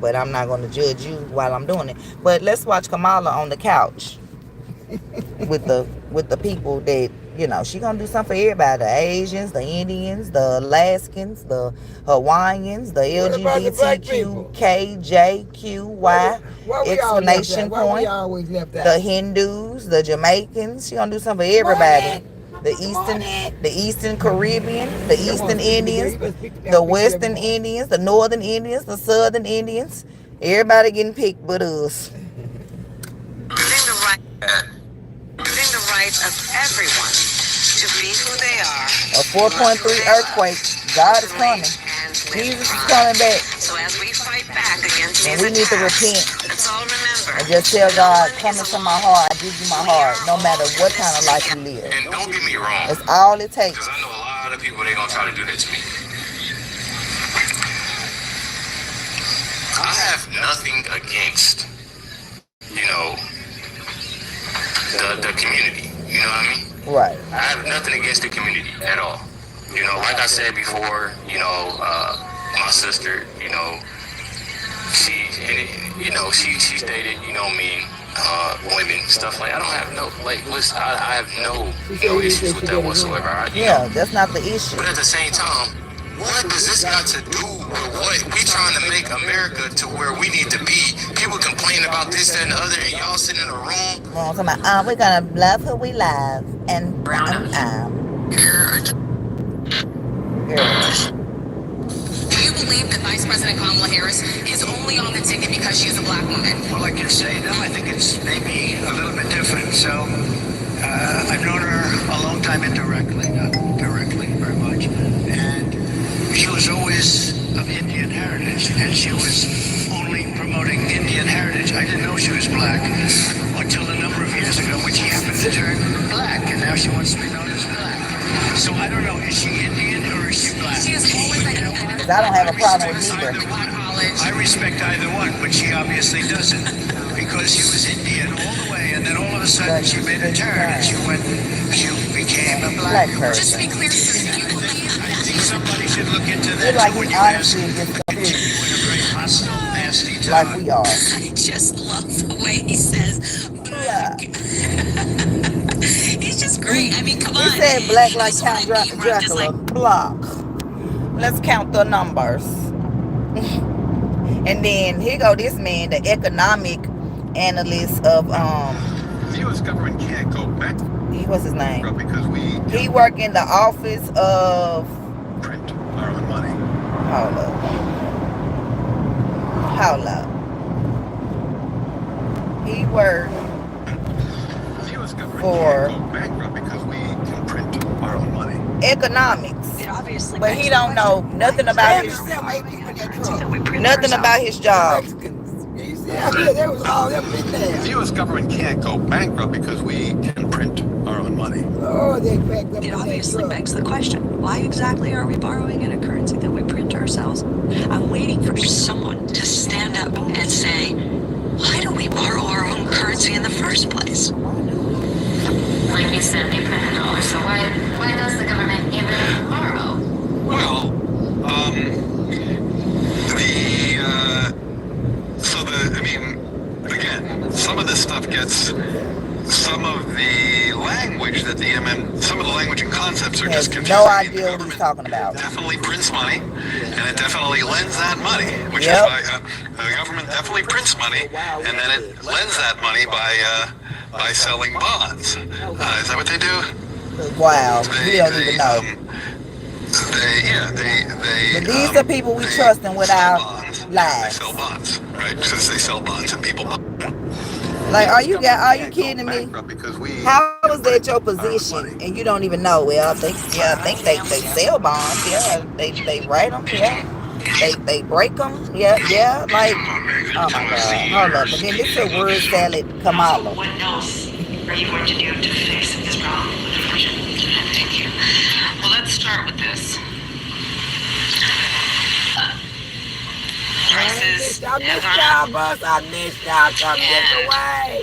But I'm not going to judge you while I'm doing it. But let's watch Kamala on the couch with the people that, you know, she going to do something for everybody. The Asians, the Indians, the Alaskans, the Hawaiians, the LGBTQKJQY explanation point, the Hindus, the Jamaicans. She going to do something for everybody. The Eastern Caribbean, the Eastern Indians, the Western Indians, the Northern Indians, the Southern Indians. Everybody getting picked but us. Giving the right of everyone to be who they are. A 4.3 earthquake. God is coming. Jesus is coming back. So as we fight back against and these we need to attacks, repent. let's all remember. And just tell God, come into my heart. I give you my heart. No matter what kind of life you live. And don't get me wrong. That's all it takes. Because I know a lot of people, they going to try to do that to me. I have nothing against, you know, the community. You know what I mean? Right. I have nothing against the community at all. You know, like I said before, you know, my sister, you know, she dated, you know, me, women, stuff like. I don't have no, like, listen, I have no issues with that whatsoever. Yeah, that's not the issue. But at the same time, what does this got to do with what we trying to make America to where we need to be? People complain about this, that, and the other, and y'all sitting in a room. Well, we're gonna love who we love, and Do you believe that Vice President Kamala Harris is only on the ticket because she is a black woman? Well, I can say no. I think it's maybe a little bit different. So I've known her a long time indirectly, not directly very much. And she was always of Indian heritage, and she was only promoting Indian heritage. I didn't know she was black until a number of years ago when she happened to turn black, and now she wants to be known as black. So I don't know, is she Indian or is she black? She is always identified. I don't have a problem with either. I respect either one, but she obviously doesn't, because she was Indian all the way, and then all of a sudden she made a turn and she became a black person. Just to be clear, do you believe I think somebody should look into that. Like When he you ask honestly gets in a very hostile, nasty tone. like we are. I just love the way he says black. He's just great. I mean, come on. He said black like Count Dracula. Block. Let's count the numbers. And then here go this man, the economic analyst of The U.S. government can't go back. What's his name? Because He work in the office of. Print our own money. Hold up. He worked The U.S. government for can't go bankrupt because we can print our own money. economics. But he don't know nothing about his job. That was all that been there. The U.S. government can't go bankrupt because we can print our own money. Oh, they cracked up. It obviously begs the question, why exactly are we borrowing in a currency that we print ourselves? I'm waiting for someone to stand up and say, why do we borrow our own currency in the first place? Like you said, they print a dollar, so why does the government even borrow? Well, again, some of this stuff gets, some of the language that some of the language and concepts are just confusing. No idea what he's talking about. Definitely prints money, and it definitely lends that money, which is why the government definitely prints money, and then it lends that money by selling bonds. Is that what they do? Wow, we don't even know. But these are people we trust and without lies. They sell bonds, right? Because they sell bonds and people buy. Like, are you kidding me? How is that your position and you don't even know? Well, I think they sell bonds. Yeah, they write them. Yeah, they break them. Yeah. Like, oh my God, hold up. But then this is a word salad, Kamala. What else are you going to do to fix this problem with inflation? Thank you. Well, let's start with this. Prices have gone up, and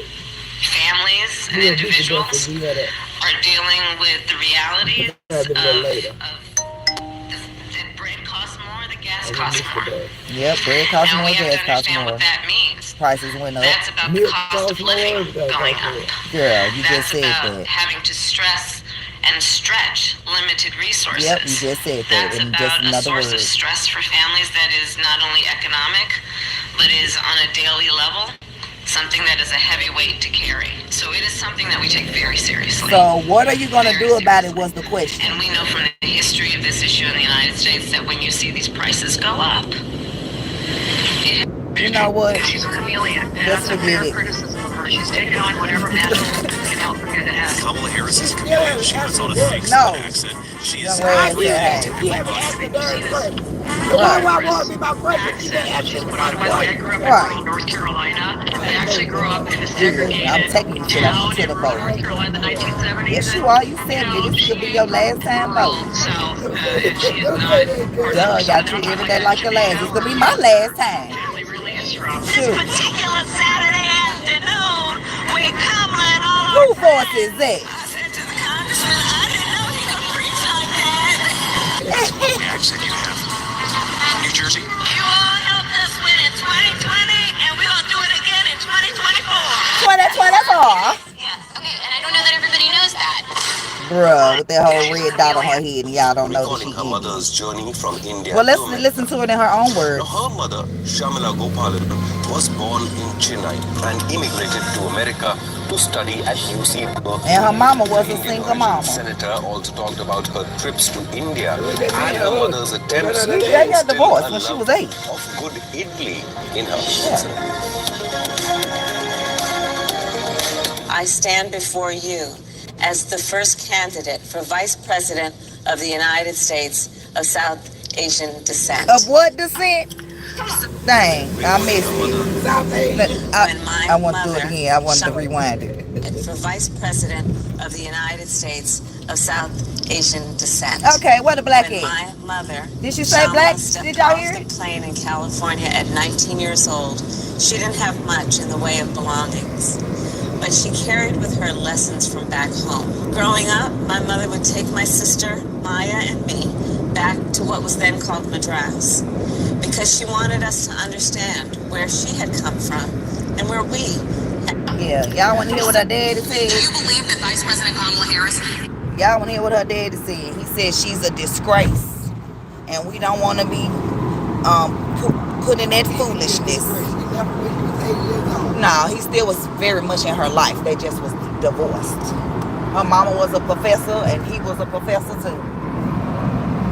families and individuals are dealing with the realities of bread costs more, the gas costs more. Yep, bread costs more, gas costs more. What that means. Prices went up. That's about the cost of living going up. Girl, you just said that. Having to stress and stretch limited resources. Yep, you just said that. That's in about just another a source word. of stress for families that is not only economic, but is on a daily level, something that is a heavy weight to carry. So it is something that we take very seriously. So what are you going to do about it was the question. And we know from the history of this issue in the United States that when you see these prices go up, you know what? She's a chameleon. Let's forget it. She's taking on whatever magic can help her get ahead. Kamala Harris's campaign, she was on a fake Southern accent. She is Why want me my president? I grew up in rural North Carolina. I actually grew up in a segregated I'm taking you town to the in vote. North Carolina in the 1970s. Yes, you are. You said it. This could be your last time vote. So, she is not... Duh, y'all treat every day like the last. It's going to be my last time. This particular Saturday afternoon, with Kamala and all who voice is that? accent you have. New Jersey? You all helped us win in 2020, and we're going to do it again in 2024. 2024? Yeah, okay, and I don't know that everybody knows that. Bruh, with that whole red dot on her head, and y'all don't know that she her mother's journey from India. Well, let's listen to it in her own words. Now, her mother, Shamila Gopalan, was born in Chennai and immigrated to America to study at UC Berkeley. And her mama was a single mama. Senator also talked about her trips to India and her mother's attempts to they got divorced when she was 8. Of good idli in her. I stand before you as the first candidate for Vice President of the United States of South Asian descent. Of what descent? Dang, I missed it. I want to do it again. I want to rewind it. For Vice President of the United States of South Asian descent. Okay, what a black is? My mother. Did she say black? Did y'all hear it? Plane in California at 19 years old. She didn't have much in the way of belongings, but she carried with her lessons from back home. Growing up, my mother would take my sister, Maya, and me back to what was then called Madras, because she wanted us to understand where she had come from and where we had. Yeah, y'all want to hear what her daddy said? Do you believe that Vice President Kamala Harris... Y'all want to hear what her daddy said? He said she's a disgrace, and we don't want to be put in that foolishness. No, he still was very much in her life. They just was divorced. Her mama was a professor, and he was a professor too.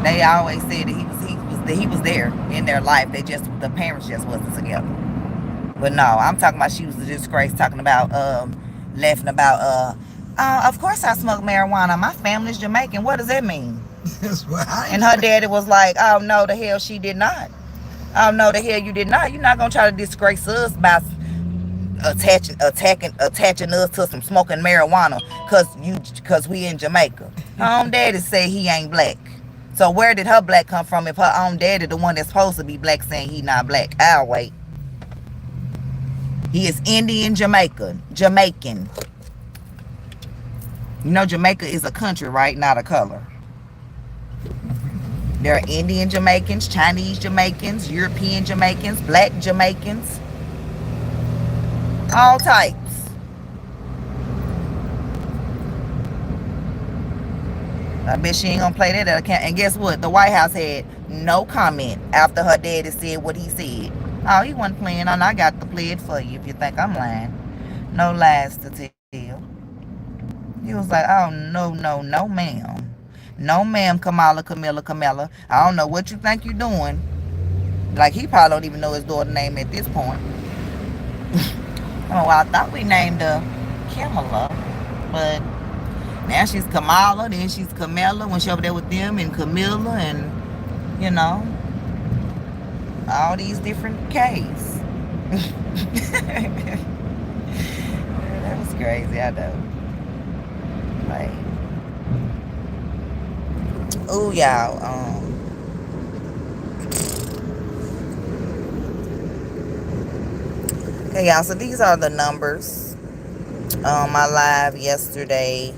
They always said that he was there in their life. The parents just wasn't together. But no, I'm talking about she was a disgrace. Talking about laughing about of course I smoke marijuana. My family's Jamaican. What does that mean? And her daddy was like, oh no, the hell she did not. Oh no, the hell you did not. You're not gonna try to disgrace us by attaching us to some smoking marijuana cause we in Jamaica. Her own daddy say he ain't black. So where did her black come from if her own daddy, the one that's supposed to be black, saying he not black? I'll wait. He is Indian Jamaican. You know Jamaica is a country, right? Not a color. There are Indian Jamaicans, Chinese Jamaicans, European Jamaicans, black Jamaicans. All types. I bet she ain't gonna play that at a camp. And guess what? The White House had no comment after her daddy said what he said. Oh, he wasn't playing on. I got to play it for you if you think I'm lying. No lies to tell. He was like, oh, no, ma'am. No, ma'am, Kamala. I don't know what you think you're doing. Like, he probably don't even know his daughter's name at this point. Oh, well, I thought we named her Kamala. But now she's Kamala, then she's Camilla when she over there with them, and Camilla, and, you know, all these different K's. That was crazy, I know. Like, oh, y'all, okay, y'all, so these are the numbers. My live yesterday,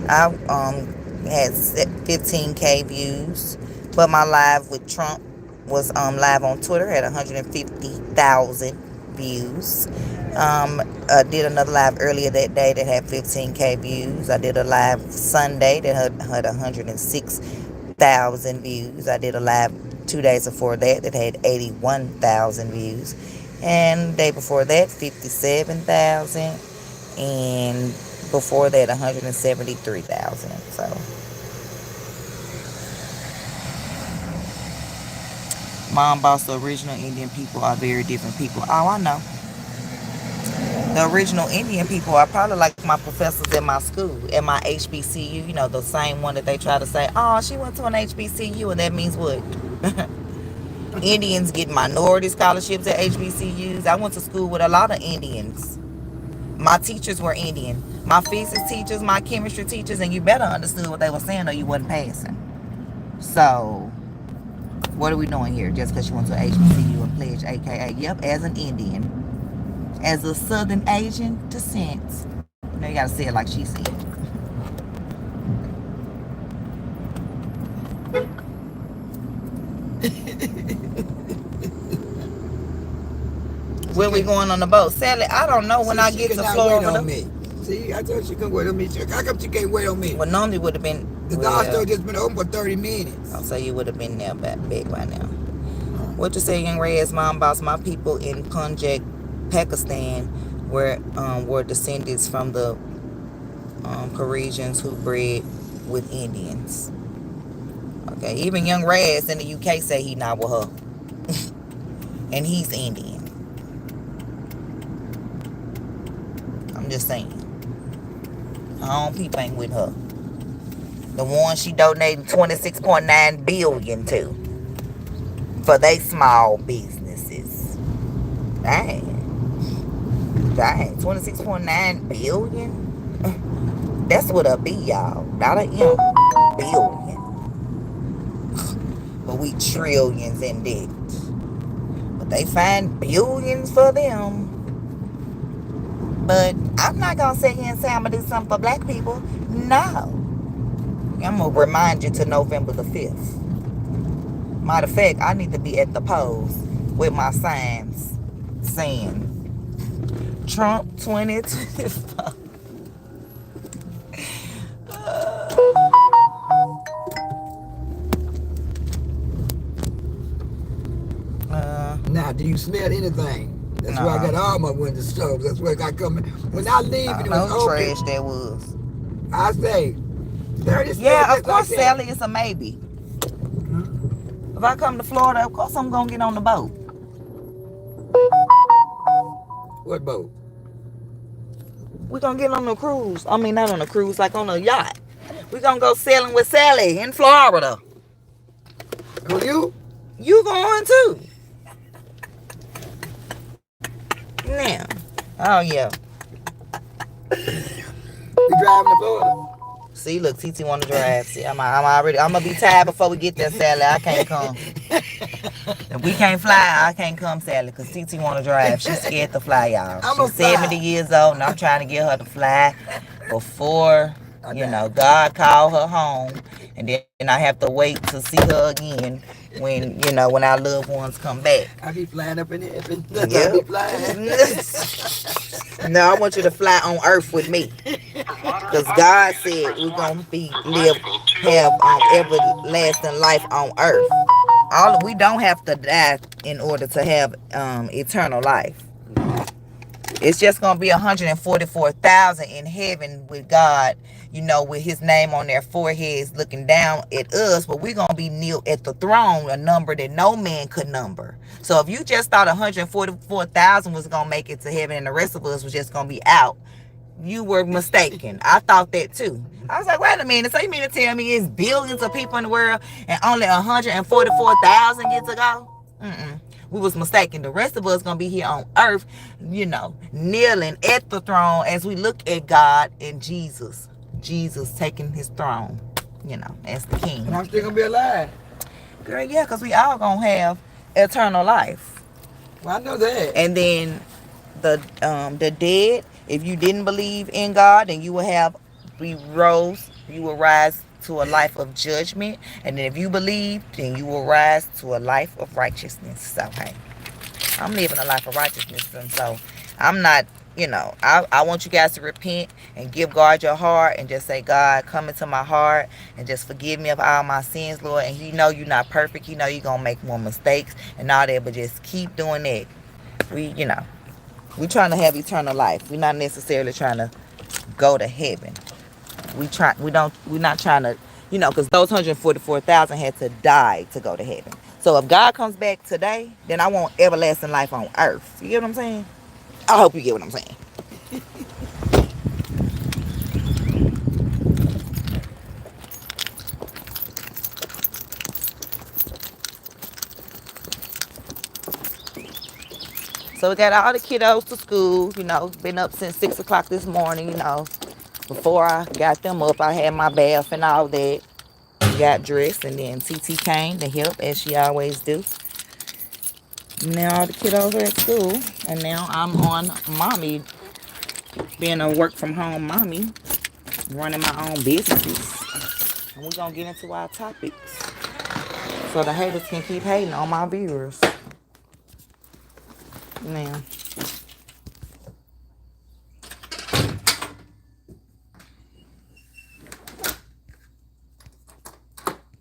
I had 15K views, but my live with Trump was live on Twitter, had 150,000 views. I did another live earlier that day that had 15K views. I did a live Sunday that had 106,000 views. I did a live 2 days before that had 81,000 views. And the day before that, 57,000. And before that, 173,000. So MomBoss, the original Indian people are very different people. Oh, I know. The original Indian people are probably like my professors in my school, at my HBCU. You know, the same one that they try to say, oh, she went to an HBCU, and that means what? Indians get minority scholarships at HBCUs. I went to school with a lot of Indians. My teachers were Indian. My physics teachers, my chemistry teachers, and you better understood what they were saying or you wasn't passing. So, what are we doing here? Just because you went to HBCU and pledge, aka, yep, as an Indian. As a Southern Asian descent. You know, you gotta say it like she said. Where we going on the boat? Sally, I don't know when I get to Florida. Me. See, I told she couldn't wait on me. How come she can't wait on me? Well, normally would have been. The door store just been open for 30 minutes. I'll say you would have been there back by now. What you say, Young Reyes, MomBoss? My people in Punjab, Pakistan, were descendants from the Parisians who bred with Indians. Okay, even Young Reyes in the UK say he not with her, and he's Indian. I'm just saying. Her own people ain't with her. The one she donating $26.9 billion to for they small businesses. Dang, $26.9 billion. That's what a B, y'all. Not a M. Billion. But we trillions in debt. But they find billions for them. But I'm not going to sit here and say I'm going to do something for black people. No. I'm going to remind you to November the 5th. Matter of fact, I need to be at the polls with my signs saying Trump 2025. Now, do you smell anything? That's why I got all my window stoves. That's where I got coming. When I leave, it was open. Trash that was. I say, 30 yeah, of course, like Sally, it's a maybe. If I come to Florida, of course I'm gonna get on the boat. What boat? We're gonna get on a cruise. I mean, not on a cruise, like on a yacht. We're gonna go sailing with Sally in Florida. Who you? You going too. Now, Oh yeah. We driving to Florida. See, look, TT want to drive. See, I'm gonna be tired before we get there, Sally. I can't come. If we can't fly, I can't come, Sally, because TT want to drive. She's scared to fly, y'all. She's 70 years old, and I'm trying to get her to fly before, God call her home. And then I have to wait to see her again when our loved ones come back. I be flying up in the heaven. Yeah. I be flying. No, I want you to fly on earth with me. Because God said we're going to have everlasting life on earth. We don't have to die in order to have eternal life. It's just going to be 144,000 in heaven with God, with his name on their foreheads looking down at us. But we're going to be kneel at the throne, a number that no man could number. So if you just thought 144,000 was going to make it to heaven and the rest of us was just going to be out, you were mistaken. I thought that too. I was like, wait a minute. So you mean to tell me it's billions of people in the world and only 144,000 get to go? We was mistaken. The rest of us gonna be here on earth, kneeling at the throne as we look at God and Jesus. Jesus taking his throne, as the king. And I'm still gonna be alive. Girl, yeah, because we all gonna have eternal life. Well, I know that. And then the dead, if you didn't believe in God, then you will rise to a life of judgment. And then if you believe, then you will rise to a life of righteousness. So hey, I'm living a life of righteousness, and so I'm not, I want you guys to repent and give God your heart and just say, God, come into my heart and just forgive me of all my sins, Lord. And you're not perfect. You're going to make more mistakes and all that, but just keep doing that. We're trying to have eternal life. We're not necessarily trying to go to heaven. We're not trying to, because those 144,000 had to die to go to heaven. So if God comes back today, then I want everlasting life on earth. You get what I'm saying? I hope you get what I'm saying. So we got all the kiddos to school, been up since 6 o'clock this morning, Before I got them up, I had my bath and all that. Got dressed, and then TT came to help, as she always do. Now all the kiddos are at school, and now I'm on mommy, being a work from home mommy, running my own businesses. And we're going to get into our topics so the haters can keep hating on my viewers. Now,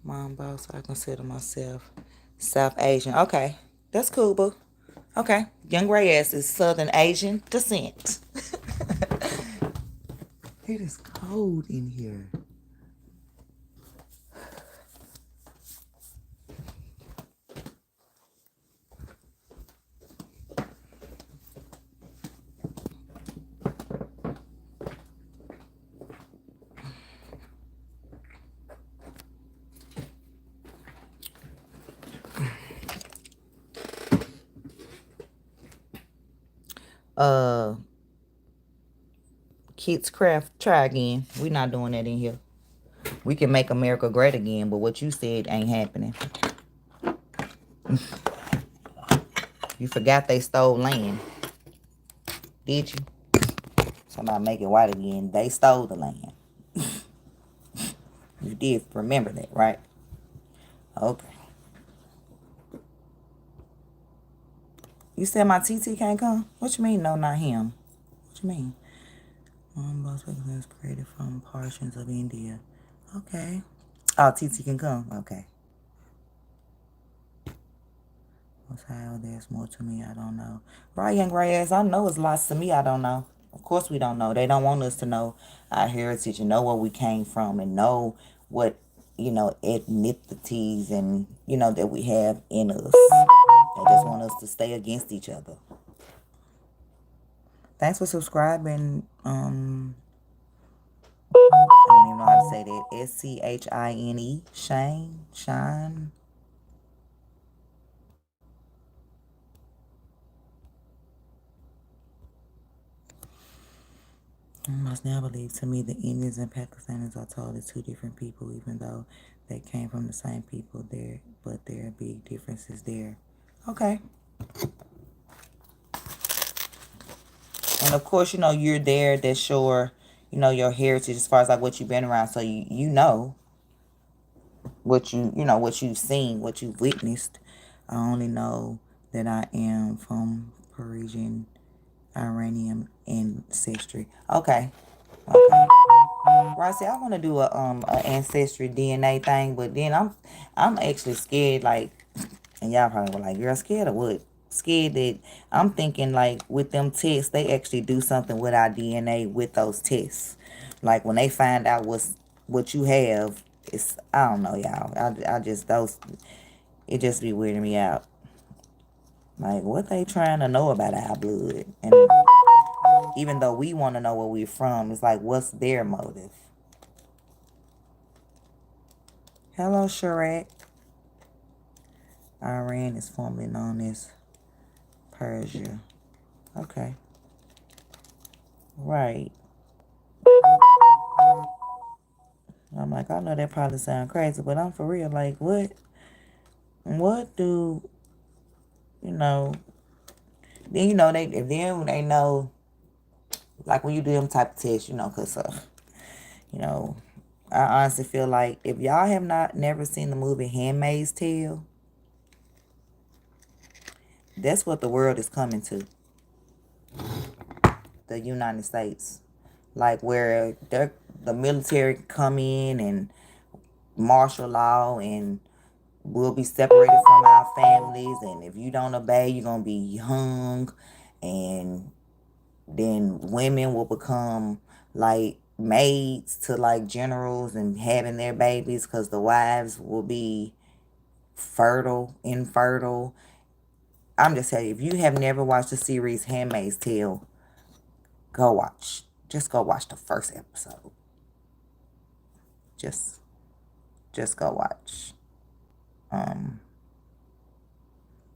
mom boss, I consider myself South Asian. Okay, that's cool, boo. Okay, young gray ass is Southern Asian descent. It is cold in here. Kids craft, try again. We're not doing that in here. We can make America great again, but what you said ain't happening. You forgot they stole land. Did you? Somebody make it white again. They stole the land. You did remember that, right? Okay. You said my TT can't come? What you mean, no, not him? What you mean? MOMBOSS was created from portions of India. Okay. Oh, TT can come. Okay. What's how there's more to me, I don't know. Right, young gray ass, I know it's lots to me I don't know. Of course we don't know. They don't want us to know our heritage and know where we came from and know what, ethnicities and, that we have in us. They just want us to stay against each other. Thanks for subscribing. I don't even know how to say that. SCHINE. Shine. You must now believe to me the Indians and Pakistanis are totally two different people, even though they came from the same people there, but there are big differences there. Okay. And of course, you're there, that's your heritage as far as like what you've been around. So you know what what you've seen, what you've witnessed. I only know that I am from Parisian Iranian ancestry. Okay. Okay. Right, see, I want to do a ancestry DNA thing, but then I'm actually scared, like, and y'all probably were like, girl, scared of what? Scared that I'm thinking like with them tests, they actually do something with our DNA with those tests. Like when they find out what you have, it's, I don't know, y'all. I just those it just be weirding me out. Like what they trying to know about our blood, and even though we want to know where we're from, it's like what's their motive? Hello, Shrek. Iran is formerly known as Persia. Okay. Right. I'm like, I know that probably sound crazy, but I'm for real. Like, what do, you know, then, they know, like when you do them type of tests, because, you know, I honestly feel like if y'all have never seen the movie Handmaid's Tale, that's what the world is coming to. The United States. Like where the military come in and martial law, and we'll be separated from our families, and if you don't obey, you're going to be hung, and then women will become like maids to like generals and having their babies because the wives will be infertile. I'm just telling you, if you have never watched the series Handmaid's Tale, just go watch the first episode. Just go watch.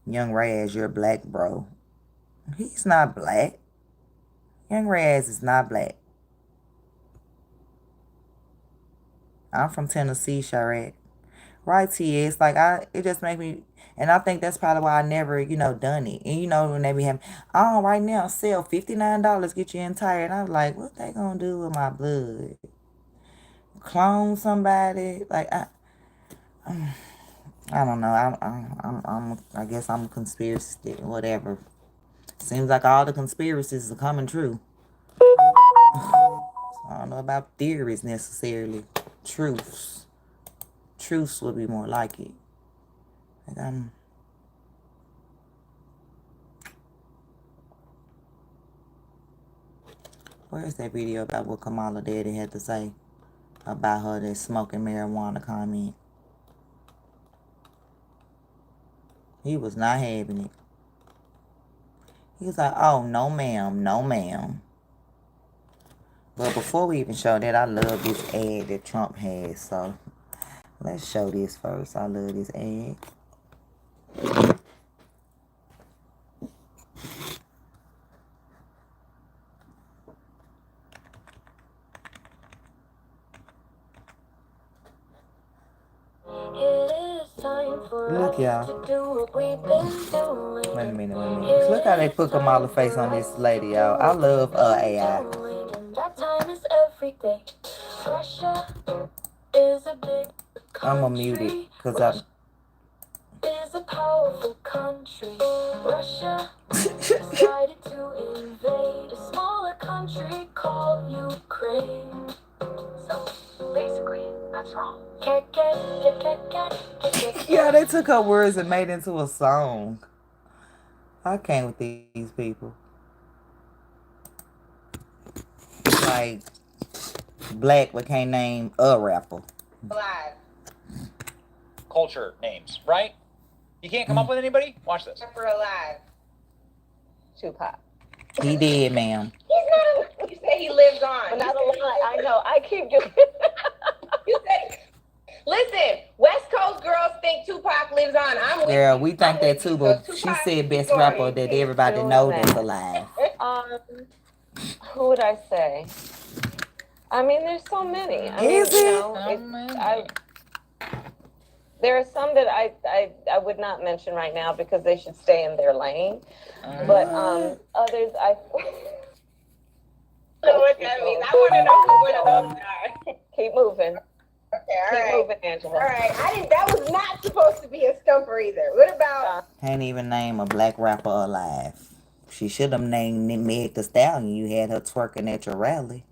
Young Raz, you're black, bro. He's not black. Young Raz is not black. I'm from Tennessee, Charette. Right, T.S. Like, it just make me, and I think that's probably why I never, done it. And when they be having, right now, sell $59, get you entire. And I'm like, what they gonna do with my blood? Clone somebody? Like, I don't know. I guess I'm a conspiracy, whatever. Seems like all the conspiracies are coming true. I don't know about theories necessarily. Truths would be more like it. Like where's that video about what Kamala Daddy had to say about her that smoking marijuana comment? He was not having it. He was like, oh, no ma'am, no ma'am. But before we even show that, I love this ad that Trump has. So let's show this first. I love this ad. Look, y'all. Wait a minute. Look how they put Kamala face on this lady, y'all. I love AI. I'm gonna mute it because I'm. Is a powerful country. Russia decided to invade a smaller country called Ukraine. So basically, that's wrong. Yeah, they took her words and made it into a song. I can't with these people. Like Black but can't name a rapper. Alive. Culture names, right? You can't come up with anybody? Watch this. Rapper alive. Tupac. He did, ma'am. He's not. You say he lives on. But not a lot. I know. I keep doing. You say. Listen, West Coast girls think Tupac lives on. I'm with Girl, you. we think that too, but she said best rapper that everybody know that's alive. Who would I say? I mean, there's so many. I Is mean, you it? know, there are some that I would not mention right now because they should stay in their lane. But others, I know what that means. I want to know who one of those are. Keep moving. Okay, Keep moving, Angela. All right, that was not supposed to be a stumper either. What about? Can't even name a black rapper alive. She should have named Meg Thee Stallion. You had her twerking at your rally.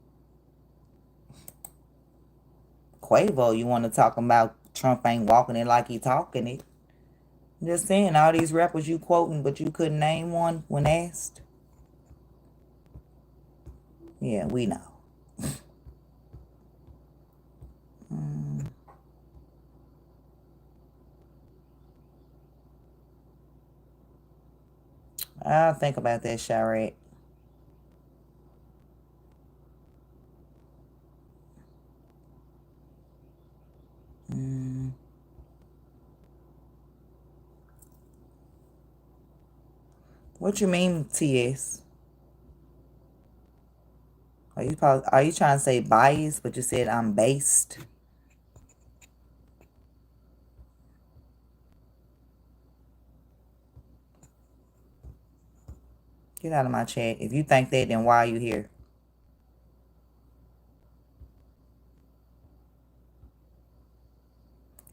Quavo, you want to talk about Trump ain't walking it like he talking it. Just saying, all these rappers you quoting, but you couldn't name one when asked. Yeah, we know. I'll think about that, Charette. What you mean, TS? Are you trying to say biased, but you said I'm based? Get out of my chat. If you think that, then why are you here?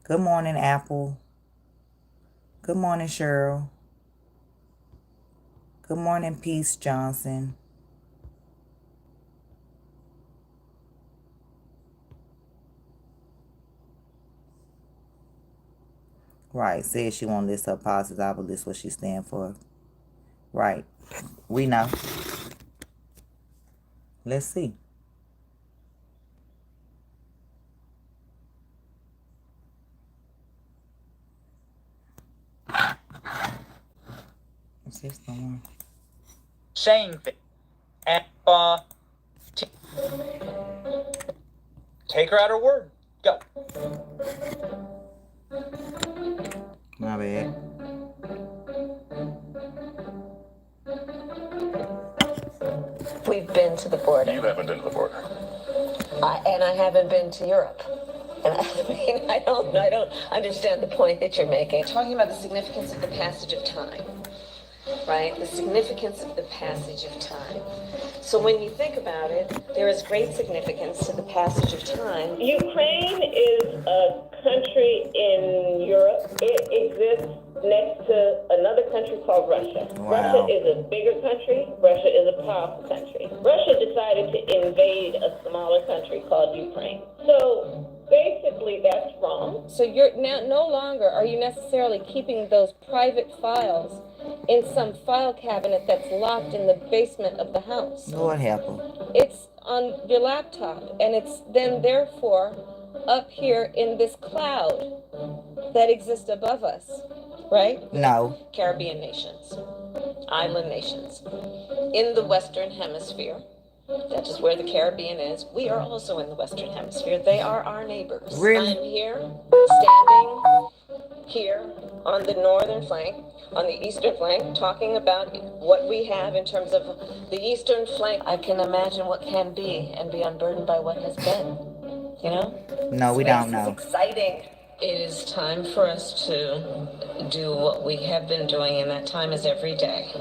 Good morning, Apple. Good morning, Cheryl. Good morning, Peace Johnson. Right, says she won't list her policies. I will list what she stand for. Right, we know. Let's see. What's this one? Saying things. Take her at her word. Go. My bad. We've been to the border. You haven't been to the border. And I haven't been to Europe. And I mean, I don't understand the point that you're making. Talking about the significance of the passage of time, right? The significance of the passage of time. So when you think about it, there is great significance to the passage of time. Ukraine is a country in Europe. It exists next to another country called Russia. Wow. Russia is a bigger country. Russia is a powerful country. Russia decided to invade a smaller country called Ukraine. So basically that's wrong. So you're now no longer are you necessarily keeping those private files in some file cabinet that's locked in the basement of the house. Lord help her. It's on your laptop, and it's then therefore up here in this cloud that exists above us, right? No. Caribbean nations, island nations, in the Western Hemisphere. That is where the Caribbean is. We are also in the Western Hemisphere. They are our neighbors. Really? I'm here, standing here on the northern flank, on the eastern flank, talking about what we have in terms of the eastern flank. I can imagine what can be and be unburdened by what has been, you know? No, we don't know. It's exciting. It is time for us to do what we have been doing, and that time is every day.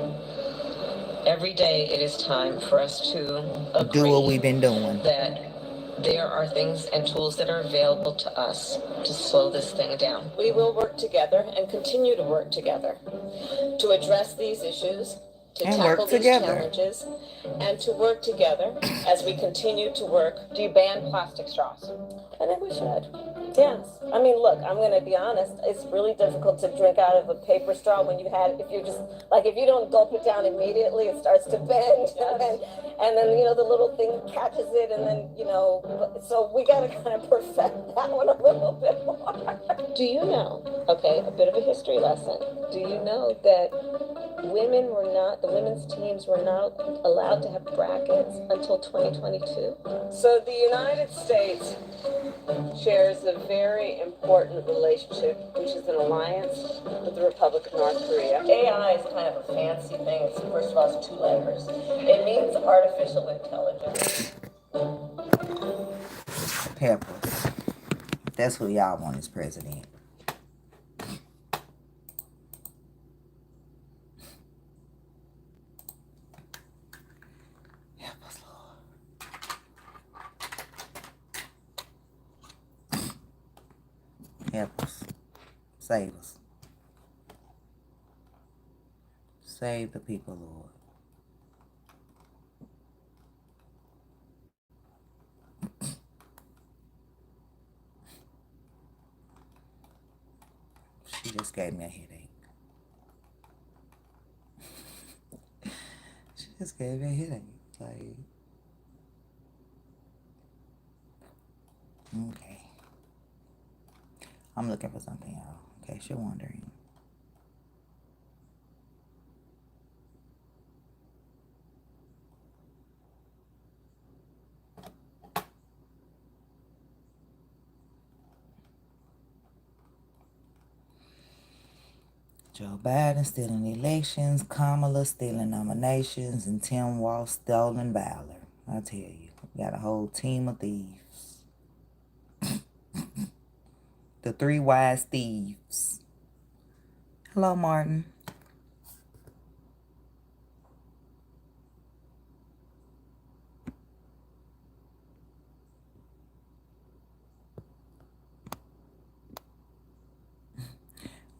Every day it is time for us to agree do what we've been doing. That there are things and tools that are available to us to slow this thing down. We will work together and continue to work together to address these isures, to and tackle work these together. Challenges, and to work together as we continue to work. Do you ban plastic straws? I think we should. Yes. I mean, look, I'm going to be honest. It's really difficult to drink out of a paper straw when if you're just, like, if you don't gulp it down immediately, it starts to bend. And then, you know, the little thing catches it. And then, you know, so we got to kind of perfect that one a little bit more. Do you know, okay, a bit of a history lesson. Do you know that the women's teams were not allowed to have brackets until 2022? So the United States shares a very important relationship, which is an alliance with the Republic of North Korea. AI is kind of a fancy thing. First of all, it's 2 letters. It means artificial intelligence. Help us. That's who y'all want as president. Help us, Lord. Help us. Save us. Save the people, Lord. She just gave me a headache. She just gave me a headache. Like, okay. I'm looking for something, y'all, in case you're wondering. Joe Biden stealing elections, Kamala stealing nominations, and Tim Walz stolen valor. I tell you, we got a whole team of thieves. The three wise thieves. Hello, Martin.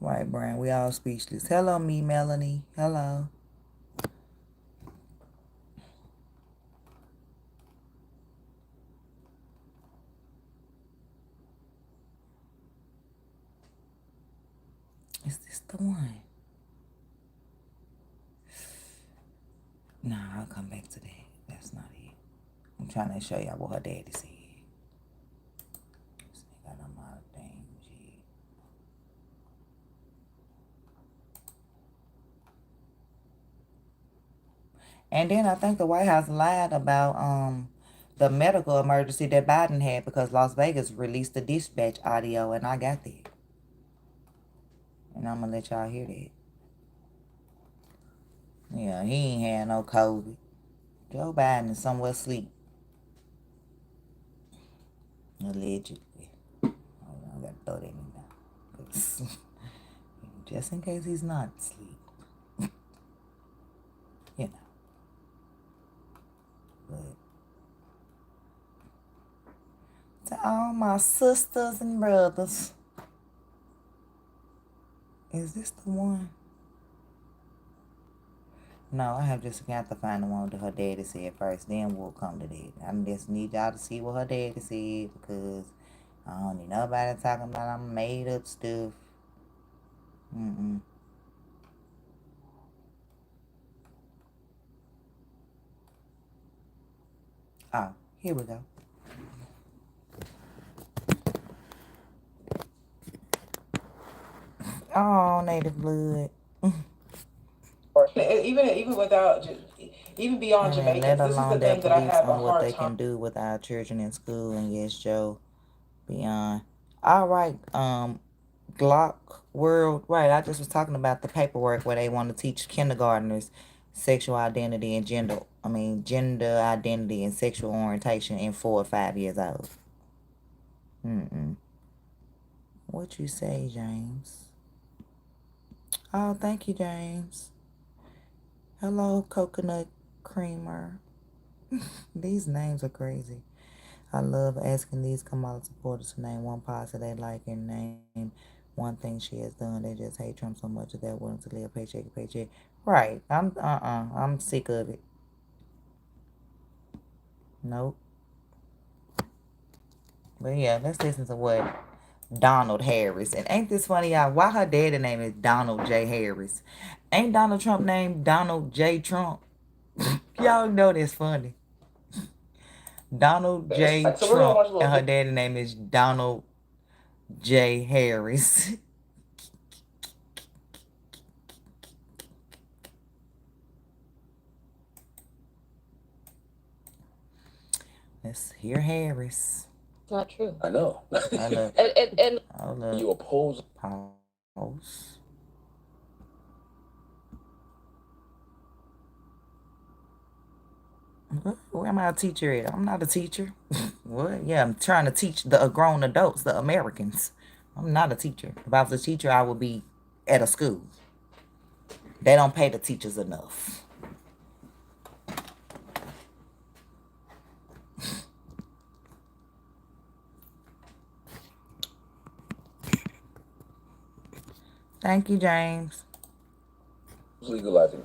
Right, Brian. We all speechless. Hello, me, Melanie. Hello. Is this the one? Nah, I'll come back to that. That's not it. I'm trying to show y'all what her daddy said. This nigga got a lot of things. And then I think the White House lied about the medical emergency that Biden had because Las Vegas released the dispatch audio, and I got that. And I'm going to let y'all hear that. Yeah, he ain't had no COVID. Joe Biden is somewhere asleep. Allegedly. Hold on, I got to throw that in there. Just in case he's not asleep. You know. But to all my sisters and brothers. Is this the one? No, I have just got to find the one that her daddy said first. Then we'll come to that. I just need y'all to see what her daddy said because I don't need nobody talking about I'm made up stuff. Oh, here we go. Oh, native blood. Even without, even beyond Jamaicans, this is the thing that I have a What hard they time. can do with our children in school. And yes, Joe, beyond. All right, Glock World. Right, I just was talking about the paperwork where they want to teach kindergartners sexual identity and gender identity and sexual orientation in 4 or 5 years old. What you say, James? Oh, thank you, James. Hello, Coconut Creamer. These names are crazy. I love asking these KAMALA supporters to name one positive they like and name one thing she has done. They just hate Trump so much that they're willing to live paycheck to paycheck. Right. I'm sick of it. Nope. But yeah, let's listen to what Donald Harris. And ain't this funny, y'all? Why her daddy name is Donald J. Harris? Ain't Donald Trump named Donald J. Trump? Y'all know that's funny. Donald J. Trump. And her daddy name is Donald J. Harris. Let's hear Harris. It's not true. I know. And You oppose. Pause. Where am I a teacher at? I'm not a teacher. What? Yeah, I'm trying to teach the grown adults, the Americans. I'm not a teacher. If I was a teacher, I would be at a school. They don't pay the teachers enough. Thank you, James. Legalizing.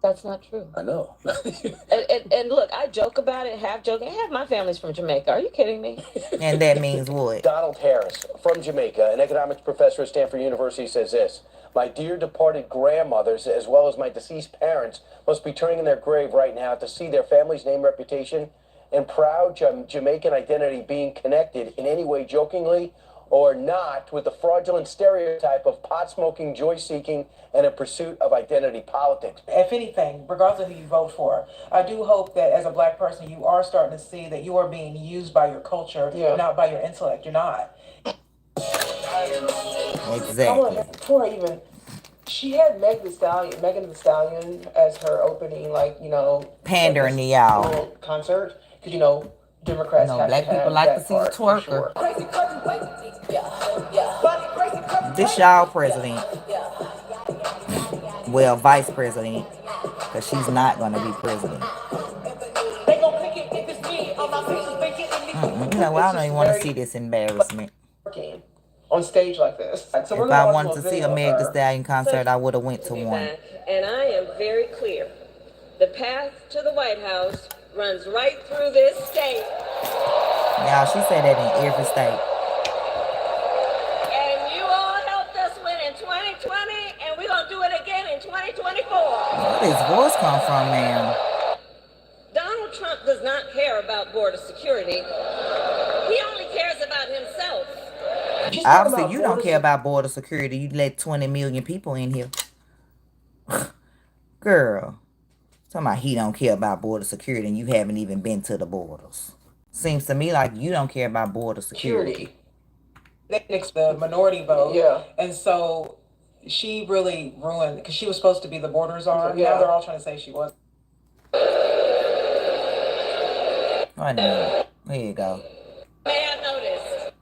That's not true. I know. and look, I joke about it, half joking. Half my family's from Jamaica. Are you kidding me? And that means what? Donald Harris from Jamaica, an economics professor at Stanford University, says this: "My dear departed grandmothers, as well as my deceased parents, must be turning in their grave right now to see their family's name, reputation, and proud Jamaican identity being connected in any way, jokingly or not, with the fraudulent stereotype of pot-smoking, joy-seeking, and a pursuit of identity politics." If anything, regardless of who you vote for, I do hope that as a black person, you are starting to see that you are being used by your culture, not by your intellect. You're not. Exactly. Before even, she had Megan Thee Stallion as her opening, Pandering to y'all. Concert, because Democrats have black to have people like that to see the part, twerker. Sure. This y'all president. Well, vice president. Because she's not going to be president. I don't even want to see this embarrassment. On stage like this. So if I wanted to see a Meg Thee Stallion concert, I would have went to one. And I am very clear. The path to the White House runs right through this state. Y'all, she said that in every state. And you all helped us win in 2020, and we're going to do it again in 2024. Where does his voice come from now? Donald Trump does not care about border security. He only cares about himself. Obviously, you don't care about border security. You let 20 million people in here. Girl. Talking about he don't care about border security and you haven't even been to the borders. Seems to me like you don't care about border security. They mixed the minority vote. Yeah. And so she really ruined, because she was supposed to be the border czar. Yeah. Now they're all trying to say she was. Wait a minute. Here you go. May I notice?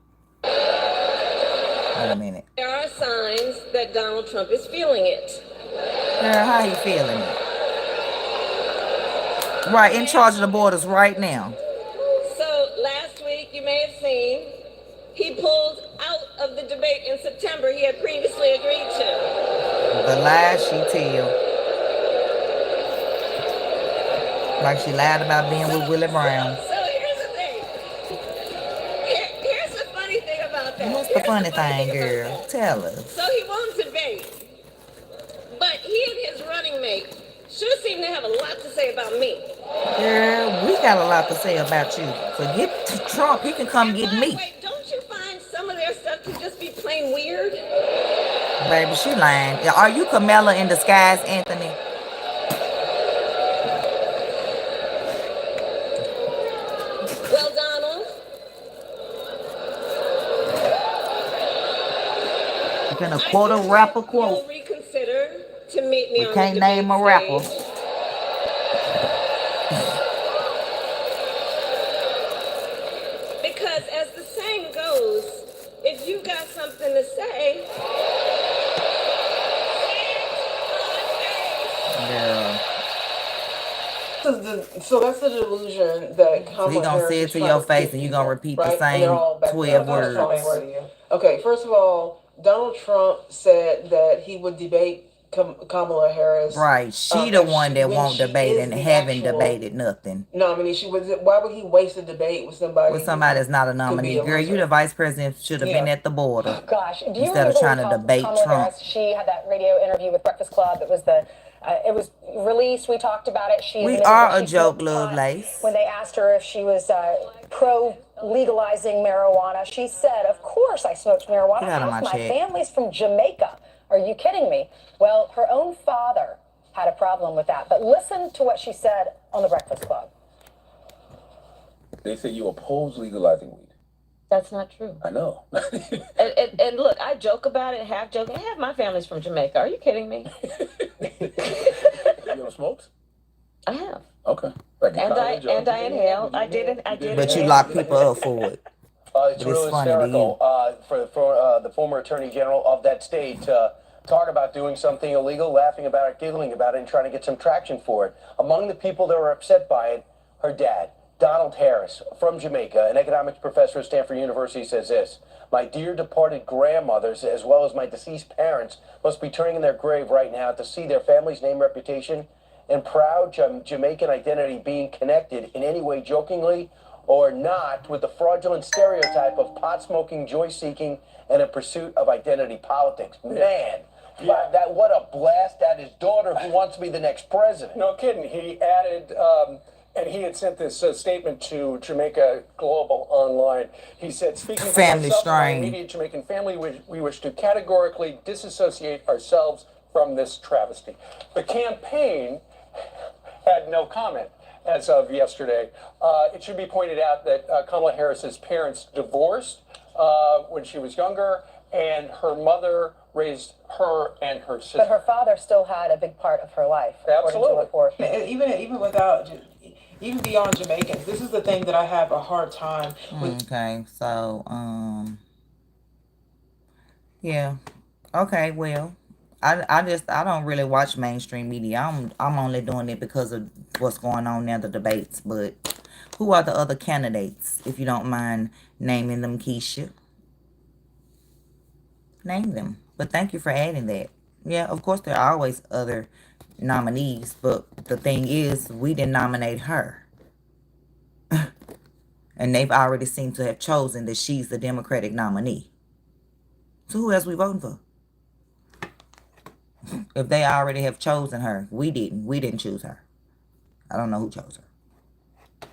Wait a minute. There are signs that Donald Trump is feeling it. Girl, how you feeling it? Right, in charge of the borders right now. So last week, you may have seen, he pulled out of the debate in September he had previously agreed to. The lies she tell. Like she lied about being with Willie Brown. So here's the thing. Here's the funny thing about that. What's the funny thing, girl? Tell us. So he won't debate. But he and his running mate sure seem to have a lot to say about me. Girl, we got a lot to say about you. So get to Trump, he can come get me. Wait, don't you find some of their stuff to just be plain weird? Baby, she lying. Are you Kamala in disguise, Anthony? Well, Donald. You're gonna quote a rapper quote. You'll reconsider to meet me on the can't name a rapper. Because as the saying goes, if you got something to say, Girl. So that's the delusion that So he gonna say it to your face and you gonna repeat the same 12 words. Okay, first of all, Donald Trump said that he would debate Kamala Harris. Right, she the one that won't debate and haven't debated nothing. Nominee. Why would he waste a debate with somebody? With somebody that's not a nominee. Girl, you the vice president should have been at the border. Gosh, do you instead of trying to debate Kamala Trump. Harris? She had that radio interview with Breakfast Club. It was released. We talked about it. We are a joke, Lovelace. When they asked her if she was pro legalizing marijuana, she said, "Of course I smoked marijuana. Half my family's from Jamaica. Are you kidding me?" Well, her own father had a problem with that. But listen to what she said on the Breakfast Club. They say you oppose legalizing weed. That's not true. I know. and look, I joke about it, half joking. Half my family's from Jamaica. Are you kidding me? You ever smoked? I have. Okay. And I inhaled. I did. But you lock people up for it. It's really hysterical for the former attorney general of that state to talk about doing something illegal, laughing about it, giggling about it, and trying to get some traction for it. Among the people that were upset by it, her dad, Donald Harris, from Jamaica, an economics professor at Stanford University, says this: "My dear departed grandmothers, as well as my deceased parents, must be turning in their grave right now to see their family's name, reputation, and proud Jamaican identity being connected in any way, jokingly or not, with the fraudulent stereotype of pot-smoking, joy-seeking, and a pursuit of identity politics." Man, what a blast at his daughter who wants to be the next president. No kidding. He added, and he had sent this statement to Jamaica Global Online. He said, "Speaking for myself and my immediate Jamaican family, we wish to categorically disassociate ourselves from this travesty." The campaign had no comment as of yesterday. It should be pointed out that Kamala Harris's parents divorced when she was younger, and her mother raised her and her sister. But her father still had a big part of her life. Absolutely. Even beyond Jamaicans, this is the thing that I have a hard time with. Okay, so yeah. Okay, well, I don't really watch mainstream media. I'm only doing it because of what's going on now, the debates. But who are the other candidates, if you don't mind naming them, Keisha? Name them. But thank you for adding that. Yeah, of course there are always other nominees, but the thing is, we didn't nominate her. And they've already seemed to have chosen that she's the Democratic nominee. So who else we voting for? If they already have chosen her, we didn't. We didn't choose her. I don't know who chose her.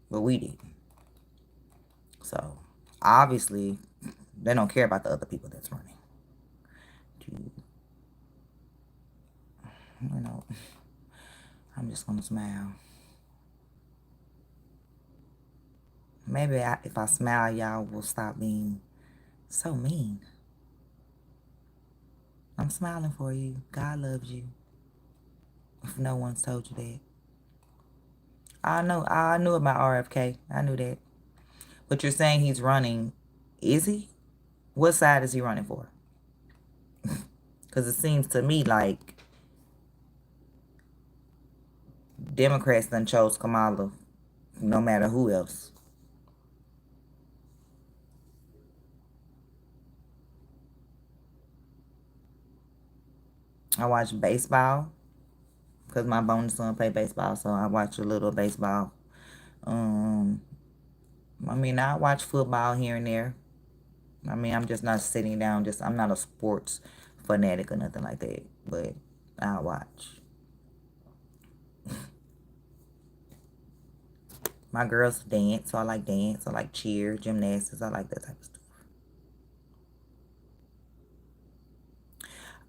But we didn't. So, obviously, they don't care about the other people that's running. You know, I'm just going to smile. Maybe if I smile, y'all will stop being so mean. I'm smiling for you. God loves you. If no one's told you that. I knew about RFK. I knew that. But you're saying he's running. Is he? What side is he running for? Because it seems to me like Democrats done chose Kamala no matter who else. I watch baseball because my bonus son play baseball, so I watch a little baseball. I mean, I watch football here and there. I mean, I'm just not sitting down. I'm not a sports fanatic or nothing like that, but I watch. My girls dance, so I like dance. I like cheer, gymnastics. I like that type of stuff.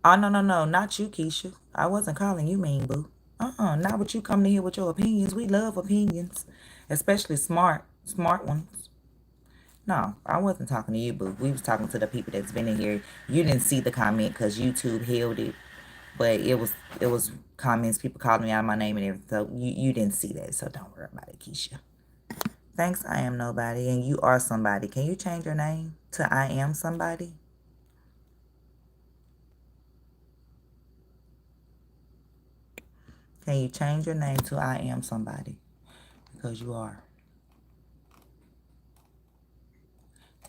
Oh, no, not you, Keisha. I wasn't calling you mean, boo. Not with you coming here with your opinions. We love opinions, especially smart ones. No, I wasn't talking to you, boo. We was talking to the people that's been in here. You didn't see the comment because YouTube held it, but it was comments, people calling me out my name and everything. So you didn't see that, so don't worry about it, Keisha. Thanks, I am nobody, and you are somebody. Can you change your name to I am somebody? Can you change your name to I am somebody? Because you are.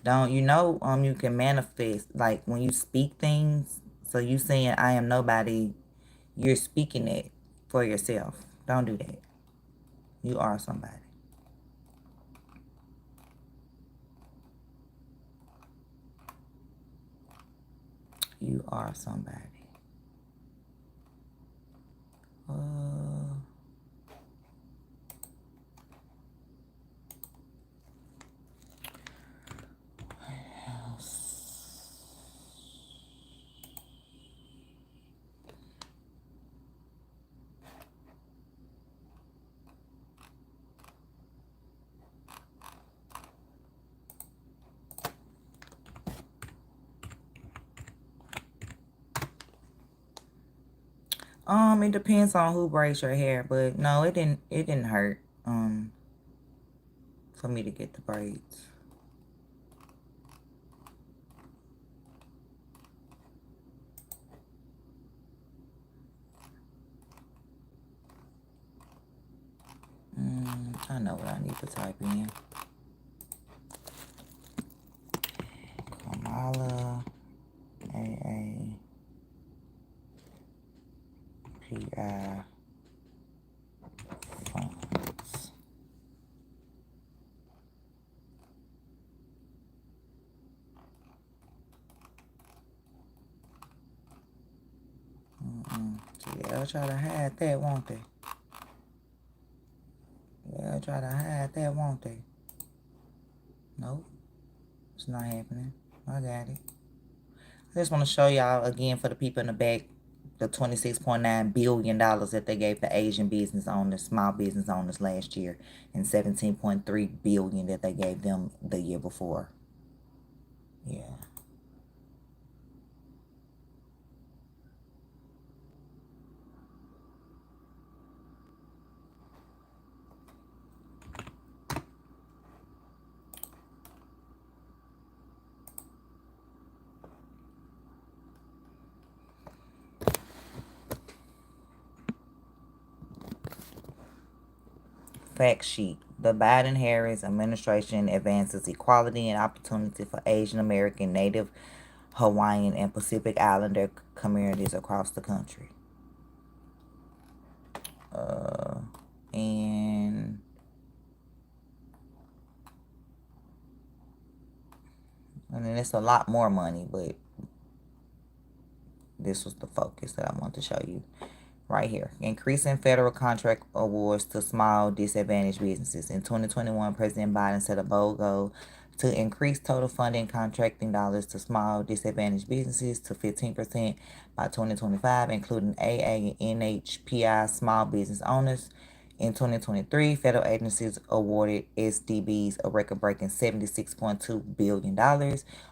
You can manifest, like when you speak things. So you saying I am nobody, you're speaking it for yourself. Don't do that. You are somebody. You are somebody. It depends on who braids your hair, but no, it didn't hurt, for me to get the braids. I know what I need to type in. Kamala, AAPI funds. See, they'll try to hide that, won't they? They'll try to hide that, won't they? Nope, it's not happening. I got it. I just want to show y'all again for the people in the back, the $26.9 billion that they gave the Asian business owners, small business owners last year, and $17.3 billion that they gave them the year before. Yeah. Fact sheet. The Biden-Harris administration advances equality and opportunity for Asian American, Native, Hawaiian, and Pacific Islander communities across the country. And then it's a lot more money, but this was the focus that I want to show you. Right here. Increasing federal contract awards to small disadvantaged businesses. In 2021, President Biden set a bold goal to increase total funding contracting dollars to small disadvantaged businesses to 15% by 2025, including AA and NHPI small business owners. In 2023, federal agencies awarded SDBs a record-breaking $76.2 billion,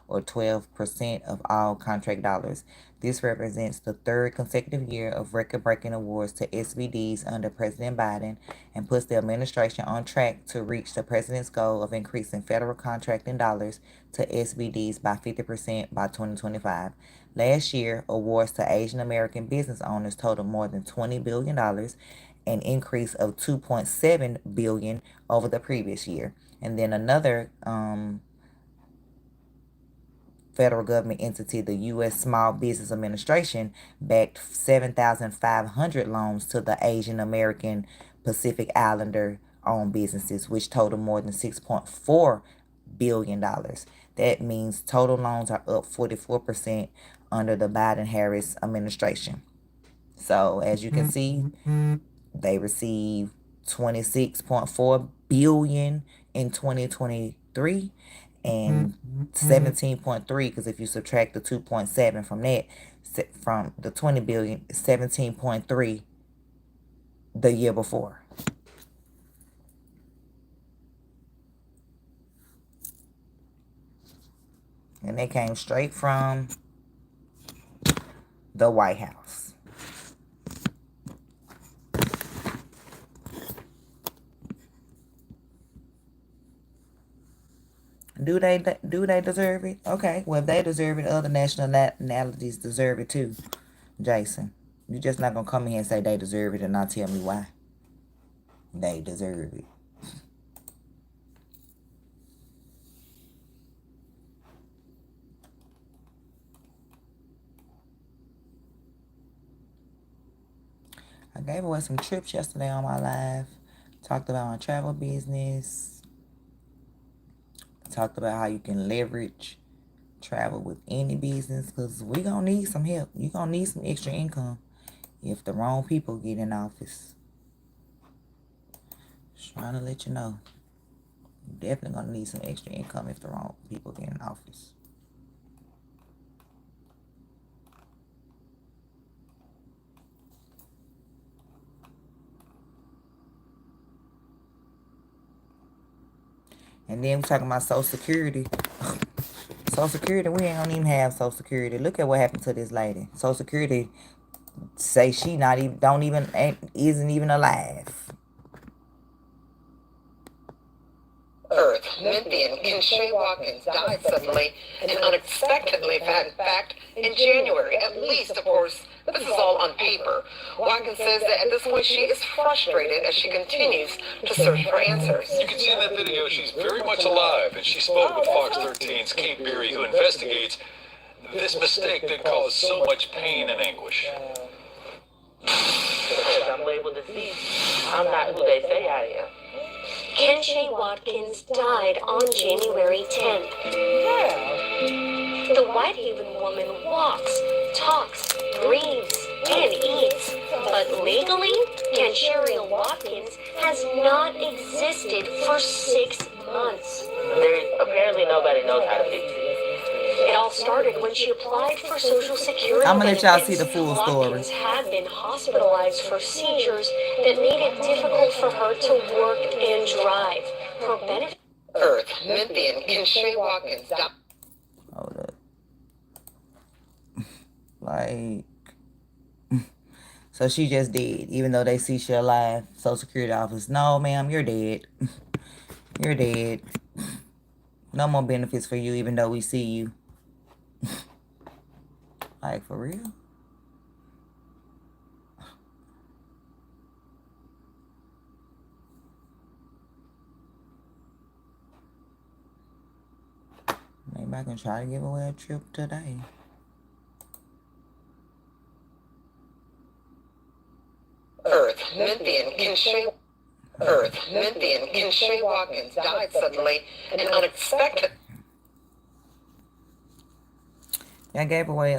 or 12% of all contract dollars. This represents the third consecutive year of record-breaking awards to SBDs under President Biden and puts the administration on track to reach the president's goal of increasing federal contracting dollars to SBDs by 50% by 2025. Last year, awards to Asian American business owners totaled more than $20 billion, an increase of $2.7 billion over the previous year. And then another federal government entity, the U.S. Small Business Administration, backed 7,500 loans to the Asian American Pacific Islander owned businesses, which total more than $6.4 billion. That means total loans are up 44% under the Biden-Harris administration. So as you can see, they received $26.4 billion in 2023 and 17.3, because if you subtract the 2.7 from that, from the 20 billion, 17.3 the year before. And they came straight from the White House. Do they deserve it? Okay, well, if they deserve it, other nationalities deserve it too, Jason. You're just not going to come in here and say they deserve it and not tell me why. They deserve it. I gave away some trips yesterday on my live. Talked about my travel business. Talked about how you can leverage travel with any business, because we're going to need some help. You're going to need some extra income if the wrong people get in office. Just trying to let you know. You're definitely going to need some extra income if the wrong people get in office. And then we're talking about Social Security. Social Security, we ain't gonna even have Social Security. Look at what happened to this lady. Social Security say she not even, isn't even alive. Earth, Memphian Kinshay Watkins died suddenly and unexpectedly. In fact, in January, at least, of course, this is all on paper. Watkins says that at this point she is frustrated as she continues to search for answers. You can see in that video she's very much alive, and she spoke with Fox 13's Kate Beery, who investigates this mistake that caused so much pain and anguish. Because I'm labeled deceased, I'm not who they say I am. Kinshay Watkins died on January 10th. The Whitehaven woman walks, talks, breathes, and eats. But legally, Kinshay Watkins has not existed for 6 months. Apparently nobody knows how to fix it. It all started when she applied for Social Security. I'm gonna let y'all see the full story. Watkins had been hospitalized for seizures that made it difficult for her to work and drive. Her benefit. Earth, Memphian Kinshay Watkins died. Hold up. Like, so she just dead, even though they see she alive. Social Security office, no, ma'am, you're dead. You're dead. No more benefits for you, even though we see you. Like, for real? Maybe I can try to give away a trip today. Earth, Memphian Kinshay. Earth, Memphian Kinshay Watkins died suddenly and unexpected. I gave away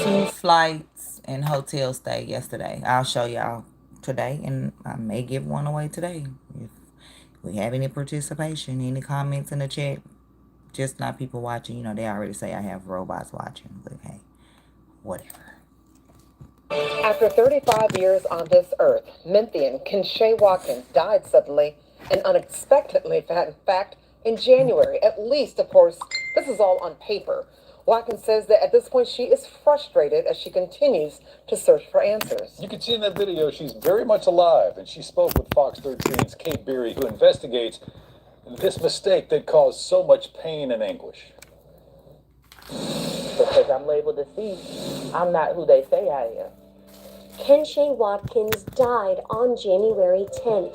2 flights and hotel stay yesterday. I'll show y'all today, and I may give one away today. If we have any participation, any comments in the chat, just not people watching. You know, they already say I have robots watching, but hey, whatever. After 35 years on this earth, Memphian Kinshay Watkins died suddenly and unexpectedly. In fact, in January, at least, of course, this is all on paper. Watkins says that at this point she is frustrated as she continues to search for answers. You can see in that video she's very much alive, and she spoke with Fox 13's Kate Beery, who investigates this mistake that caused so much pain and anguish. Because I'm labeled deceased, I'm not who they say I am. Kinshay Watkins died on January 10th.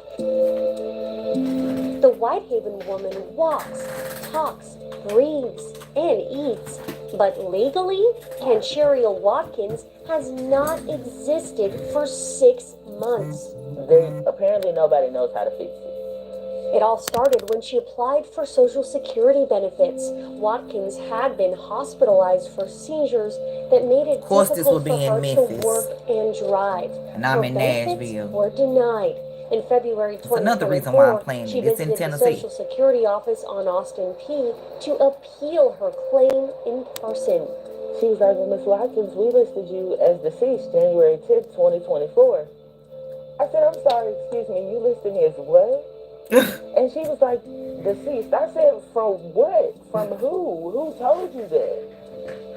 The Whitehaven woman walks, talks, breathes, and eats. But legally, Kinshay Watkins has not existed for 6 months. Apparently nobody knows how to fix it. It all started when she applied for Social Security benefits. Watkins had been hospitalized for seizures that made it difficult for her to work and drive. And I'm in benefits Nashville. were denied. In February 2024, another reason why I'm playing she it. It's in visited the Tennessee. Social Security office on Austin P to appeal her claim in person. She was like, well, Ms. Watkins, we listed you as deceased January 10th, 2024. I said, I'm sorry, excuse me, you listed me as what? And she was like, deceased. I said, from what? From who? Who told you that?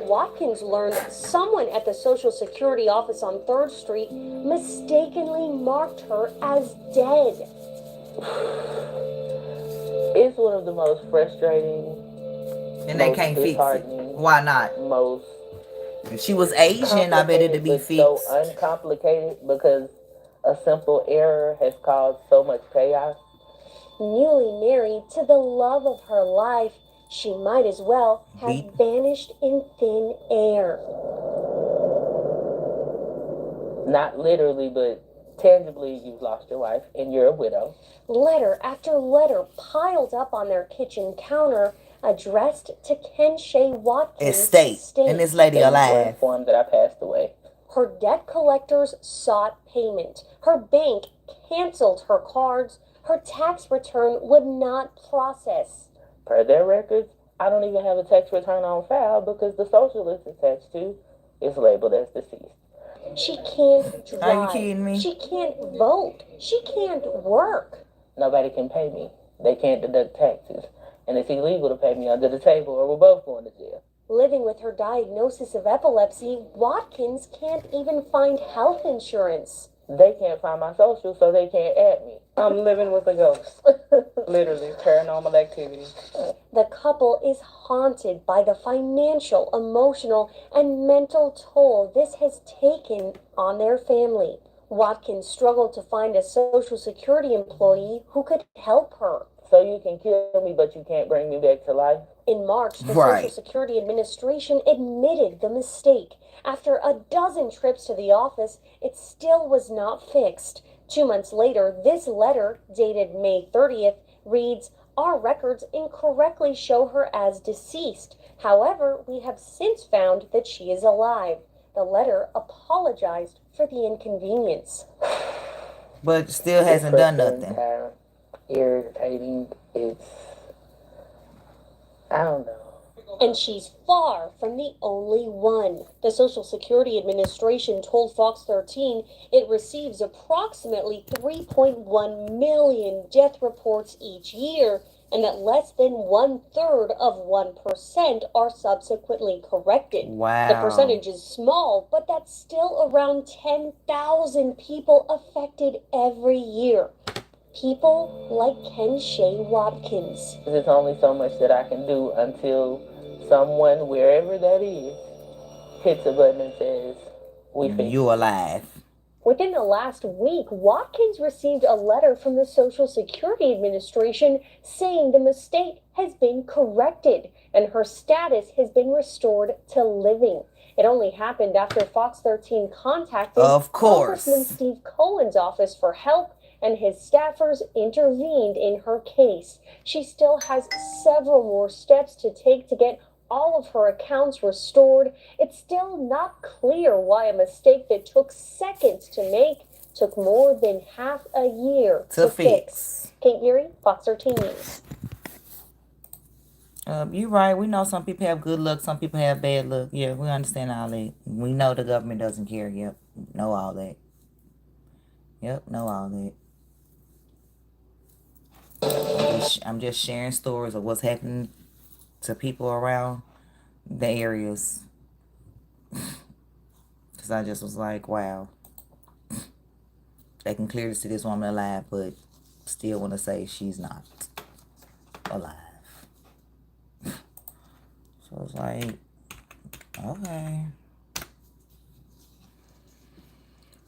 Watkins learned someone at the Social Security office on 3rd Street mistakenly marked her as dead. It's one of the most frustrating, and they can't fix it. Why not? If she was Asian, I bet it'd be fixed. So uncomplicated because a simple error has caused so much chaos. Newly married to the love of her life, she might as well have vanished in thin air. Not literally, but tangibly, you've lost your wife and you're a widow. Letter after letter piled up on their kitchen counter, addressed to Kinshay Watkins' estate. And this lady alive. Informed that I passed away. Her debt collectors sought payment. Her bank canceled her cards. Her tax return would not process. Per their records, I don't even have a tax return on file because the social it's attached to is labeled as deceased. She can't drive. Are you kidding me? She can't vote. She can't work. Nobody can pay me. They can't deduct taxes. And it's illegal to pay me under the table or we're both going to jail. Living with her diagnosis of epilepsy, Watkins can't even find health insurance. They can't find my social, so they can't add me. I'm living with a ghost. Literally, paranormal activity. The couple is haunted by the financial, emotional, and mental toll this has taken on their family. Watkins struggled to find a Social Security employee who could help her. So you can kill me, but you can't bring me back to life? In March, the Social Security Administration admitted the mistake. After a dozen trips to the office, it still was not fixed. 2 months later, this letter, dated May 30th, reads, "Our records incorrectly show her as deceased. However, we have since found that she is alive." The letter apologized for the inconvenience. But still hasn't done nothing. Irritating. I don't know. And she's far from the only one. The Social Security Administration told Fox 13 it receives approximately 3.1 million death reports each year, and that less than 1/3 of 1% are subsequently corrected. Wow. The percentage is small, but that's still around 10,000 people affected every year. People like Ken Shea Watkins. There's only so much that I can do until someone, wherever that is, hits a button and says, "We fixed You alive." Within the last week, Watkins received a letter from the Social Security Administration saying the mistake has been corrected and her status has been restored to living. It only happened after Fox 13 contacted Congressman Steve Cohen's office for help, and his staffers intervened in her case. She still has several more steps to take to get all of her accounts restored. It's still not clear why a mistake that took seconds to make took more than half a year to fix. Kate Geary, Fox 13 News. You're right. We know some people have good luck, some people have bad luck. Yeah, we understand all that. We know the government doesn't care. Yep, know all that. Yep, know all that. I'm just sharing stories of what's happening to people around the areas. Because I just was like, wow. They can clearly see this woman alive, but still want to say she's not alive. So it's like, okay.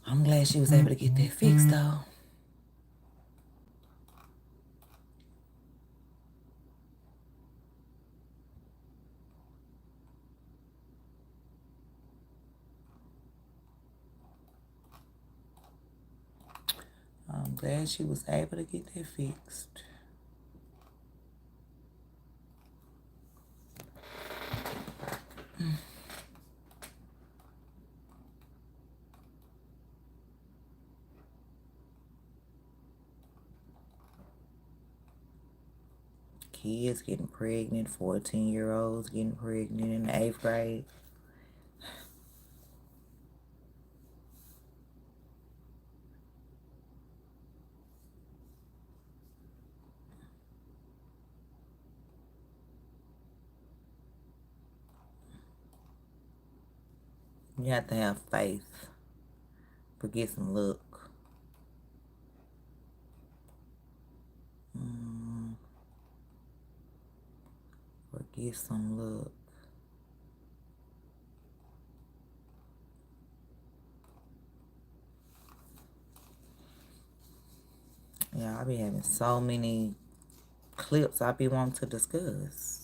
I'm glad she was able to get that fixed, though. I'm glad she was able to get that fixed. Kids getting pregnant, 14-year-olds getting pregnant in the 8th grade. You have to have faith. Forget some luck. Forget some luck. Yeah, I be having so many clips I be wanting to discuss.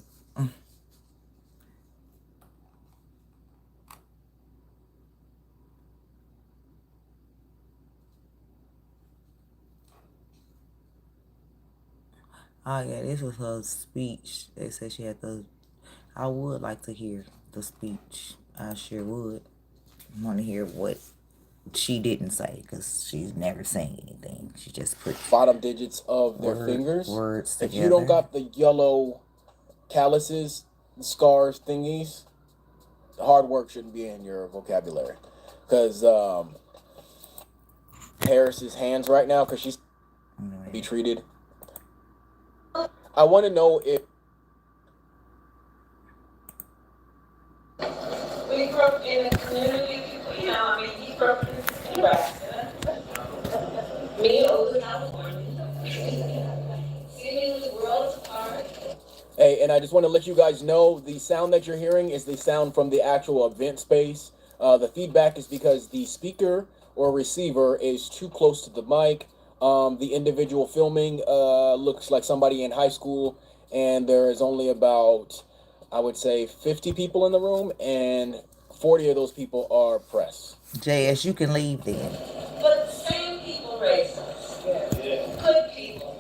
Oh yeah, this was her speech. They said she had the... I would like to hear the speech. I sure would. I want to hear what she didn't say, because she's never saying anything. She just put bottom digits of their fingers. Words together. If you don't got the yellow calluses, scars, thingies, hard work shouldn't be in your vocabulary. Because Harris's hands right now, because she's be treated. I want to know if Hey, and I just want to let you guys know the sound that you're hearing is the sound from the actual event space. The feedback is because the speaker or receiver is too close to the mic. The individual filming looks like somebody in high school, and there is only about, I would say, 50 people in the room, and 40 of those people are press. JS, you can leave then. But the same people raised us. Good people,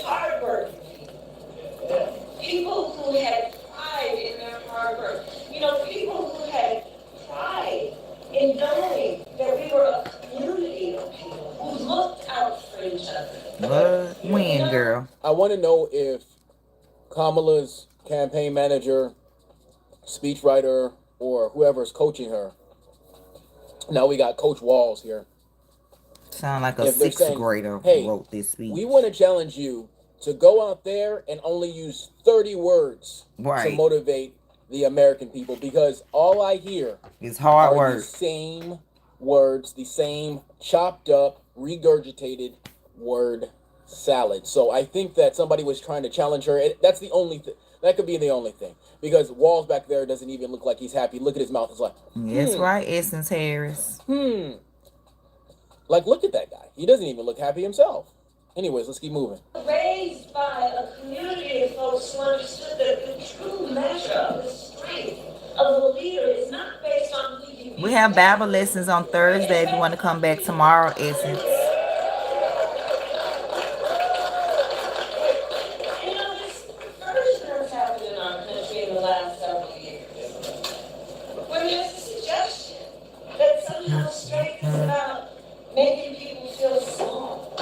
hardworking people, people who had pride in their hard work. You know, people who had pride in knowing that we were a community of people who looked out for each other. What? When, girl? I want to know if Kamala's campaign manager, speechwriter, or whoever's coaching her. Now we got Coach Walls here. Sound like a sixth grader wrote this speech. We want to challenge you to go out there and only use 30 words to motivate the American people, because all I hear is hard are words. The same words, the same chopped up, regurgitated word salad. So I think that somebody was trying to challenge her. That's the only thing. That could be the only thing, because Walls back there doesn't even look like he's happy. Look at his mouth. It's like, That's right, Essence Harris. Like, look at that guy. He doesn't even look happy himself. Anyways, let's keep moving. Raised by a community of folks who understood that the true measure of the strength of a leader is not based on who you We have Bible lessons on Thursday if you want to come back tomorrow, Essence. You know, this version that's happened in our country in the last several years, where there's a suggestion that somehow strength is about making people feel small.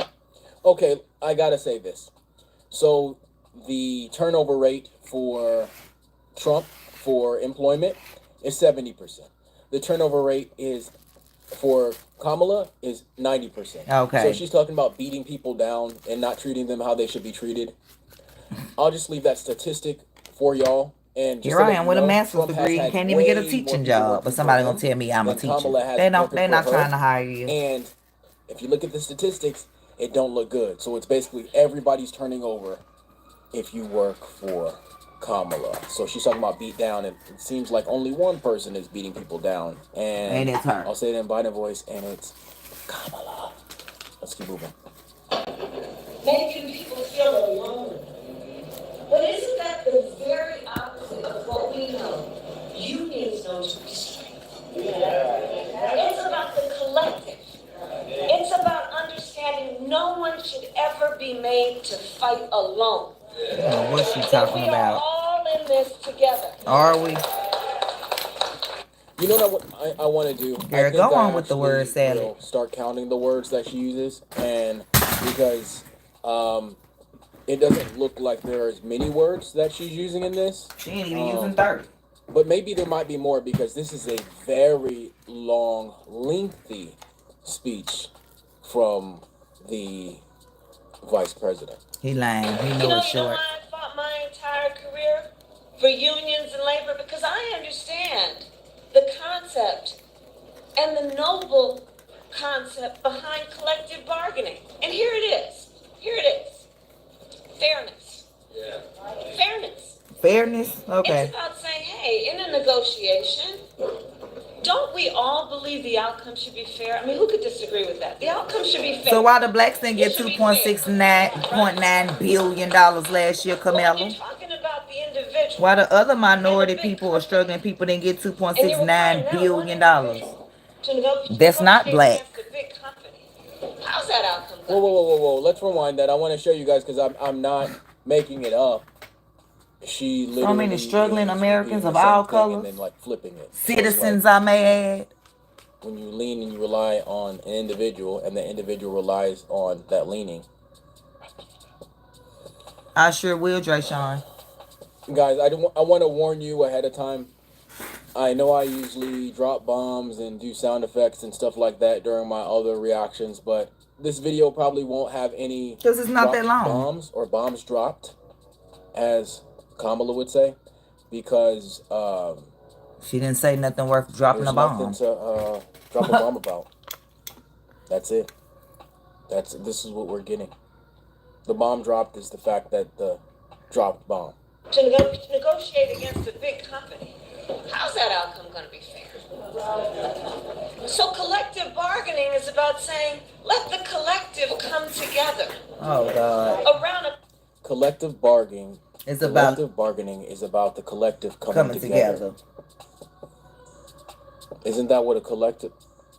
Okay, I gotta say this. So the turnover rate for Trump for employment is 70%. The turnover rate is for Kamala is 90%. Okay. So she's talking about beating people down and not treating them how they should be treated. I'll just leave that statistic for y'all. And just here I am with a master's degree. You can't even get a teaching job, but somebody gonna tell me I'm a teacher. They're not trying to hire you. And if you look at the statistics, it don't look good. So it's basically everybody's turning over if you work for Kamala. So she's talking about beat down, and it seems like only one person is beating people down. And it's her. I'll say it in Biden voice, and it's Kamala. Let's keep moving. Making people feel alone. But isn't that the very opposite of what we know? Unions know to be strength. It's about the collective. It's about understanding no one should ever be made to fight alone. What's she talking we about? Are all in this together. Are we? You know what I want to do? Girl, go on with the word salad. Start counting the words that she uses, and because it doesn't look like there are as many words that she's using in this. She ain't even using 30. But maybe there might be more, because this is a very long, lengthy speech from the vice president. He lying. He know it's short. I fought my entire career for unions and labor, because I understand the concept and the noble concept behind collective bargaining. And here it is. Here it is. Fairness. Yeah. Fairness. Fairness? Okay. It's about saying, hey, in a negotiation, don't we all believe the outcome should be fair? I mean, who could disagree with that? The outcome should be fair. So why the blacks didn't get $2.9 billion last year, Kamala? You're talking about the individual. Why the other minority people or struggling people didn't get $2.69 billion? That's not black. How's that outcome? Whoa. Let's rewind that. I want to show you guys, because I'm not making it up. She literally so many struggling Americans of all colors, and then, like, flipping it. citizens, so, like, I may add. When you lean and you rely on an individual, and the individual relies on that leaning. I sure will, Drayshawn. Guys, I want to warn you ahead of time. I know I usually drop bombs and do sound effects and stuff like that during my other reactions, but this video probably won't have any because it's not that long bombs or bombs dropped, as Kamala would say, because she didn't say nothing worth dropping a bomb. There's nothing to drop a bomb about. That's it. This is what we're getting. The bomb dropped is the fact that the dropped bomb. to negotiate against a big company. How's that outcome going to be fair? So collective bargaining is about saying, let the collective come together. Oh God. Around a Collective bargaining. It's about bargaining is about the collective coming together. Isn't that what a collective?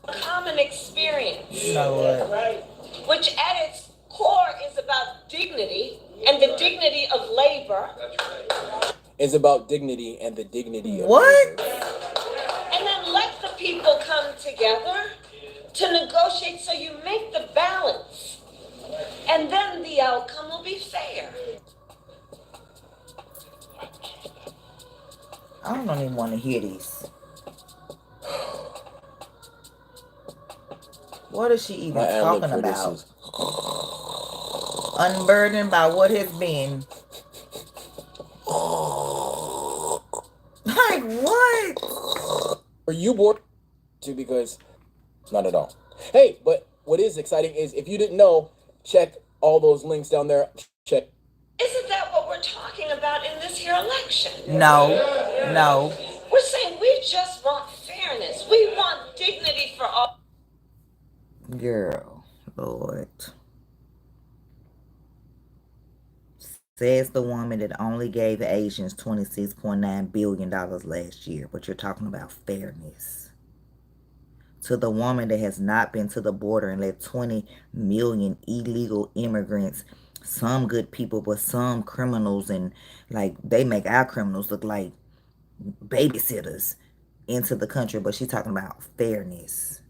Common experience. You know what? Right. Which at its core is about dignity and the dignity of labor. It's about dignity and the dignity of what? labor. And then let the people come together to negotiate so you make the balance. And then the outcome will be fair. I don't even want to hear this. What is she even talking about? Unburdened by what has been. Like what? Are you bored? Too, because not at all. Hey, but what is exciting is if you didn't know, check all those links down there. Check. Isn't that what we're talking about in this here election? No, no. We're saying we just want fairness. We want dignity for all. Girl, Lord. Says the woman that only gave Asians $26.9 billion last year. But you're talking about fairness. To the woman that has not been to the border and let 20 million illegal immigrants, some good people, but some criminals, and like they make our criminals look like babysitters into the country. But she's talking about fairness.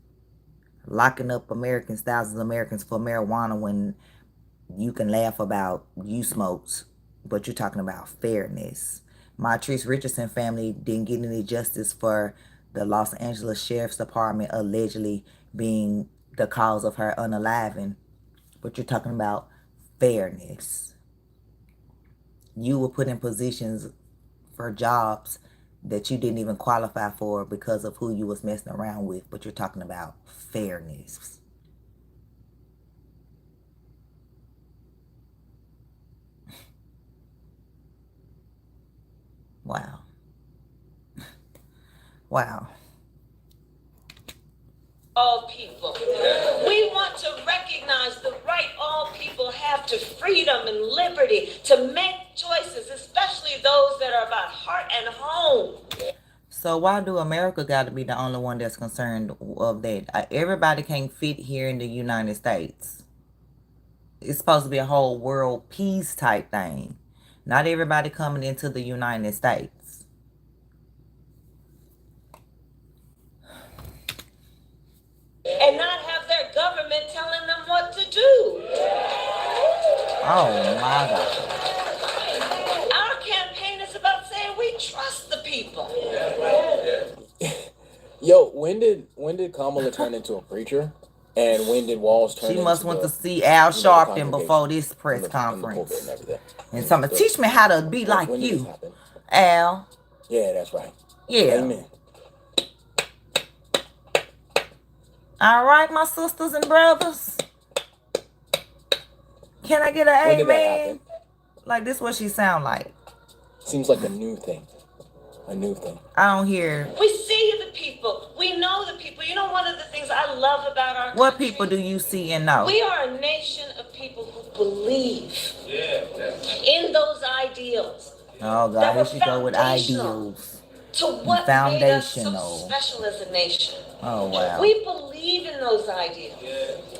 Locking up Americans, thousands of Americans for marijuana when you can laugh about you smokes, but you're talking about fairness. Matrice Richardson family didn't get any justice for the Los Angeles Sheriff's Department allegedly being the cause of her unaliving, but you're talking about fairness. You were put in positions for jobs that you didn't even qualify for because of who you was messing around with, but you're talking about fairness. Wow. Wow. All people. We want to recognize the right all people have to freedom and liberty to make choices, especially those that are about heart and home. So why do America got to be the only one that's concerned of that? Everybody can't fit here in the United States. It's supposed to be a whole world peace type thing. Not everybody coming into the United States. And not have their government telling them what to do. Oh my God. Our campaign is about saying we trust the people. Yo, when did Kamala turn into a preacher? And when did Walls turn into She must want to see Al Sharpton before this press conference. And somebody teach me how to be like you, Al. Yeah, that's right. Yeah. Amen. All right, my sisters and brothers. Can I get an amen? Like this what she sound like. Seems like a new thing. A new thing. I don't hear. We see the people. We know the people. You know, one of the things I love about our country, what people do you see and know? We are a nation of people who believe in those ideals. Oh God, here she go with ideals. To what made us so special as a nation. Oh wow. We believe in those ideals.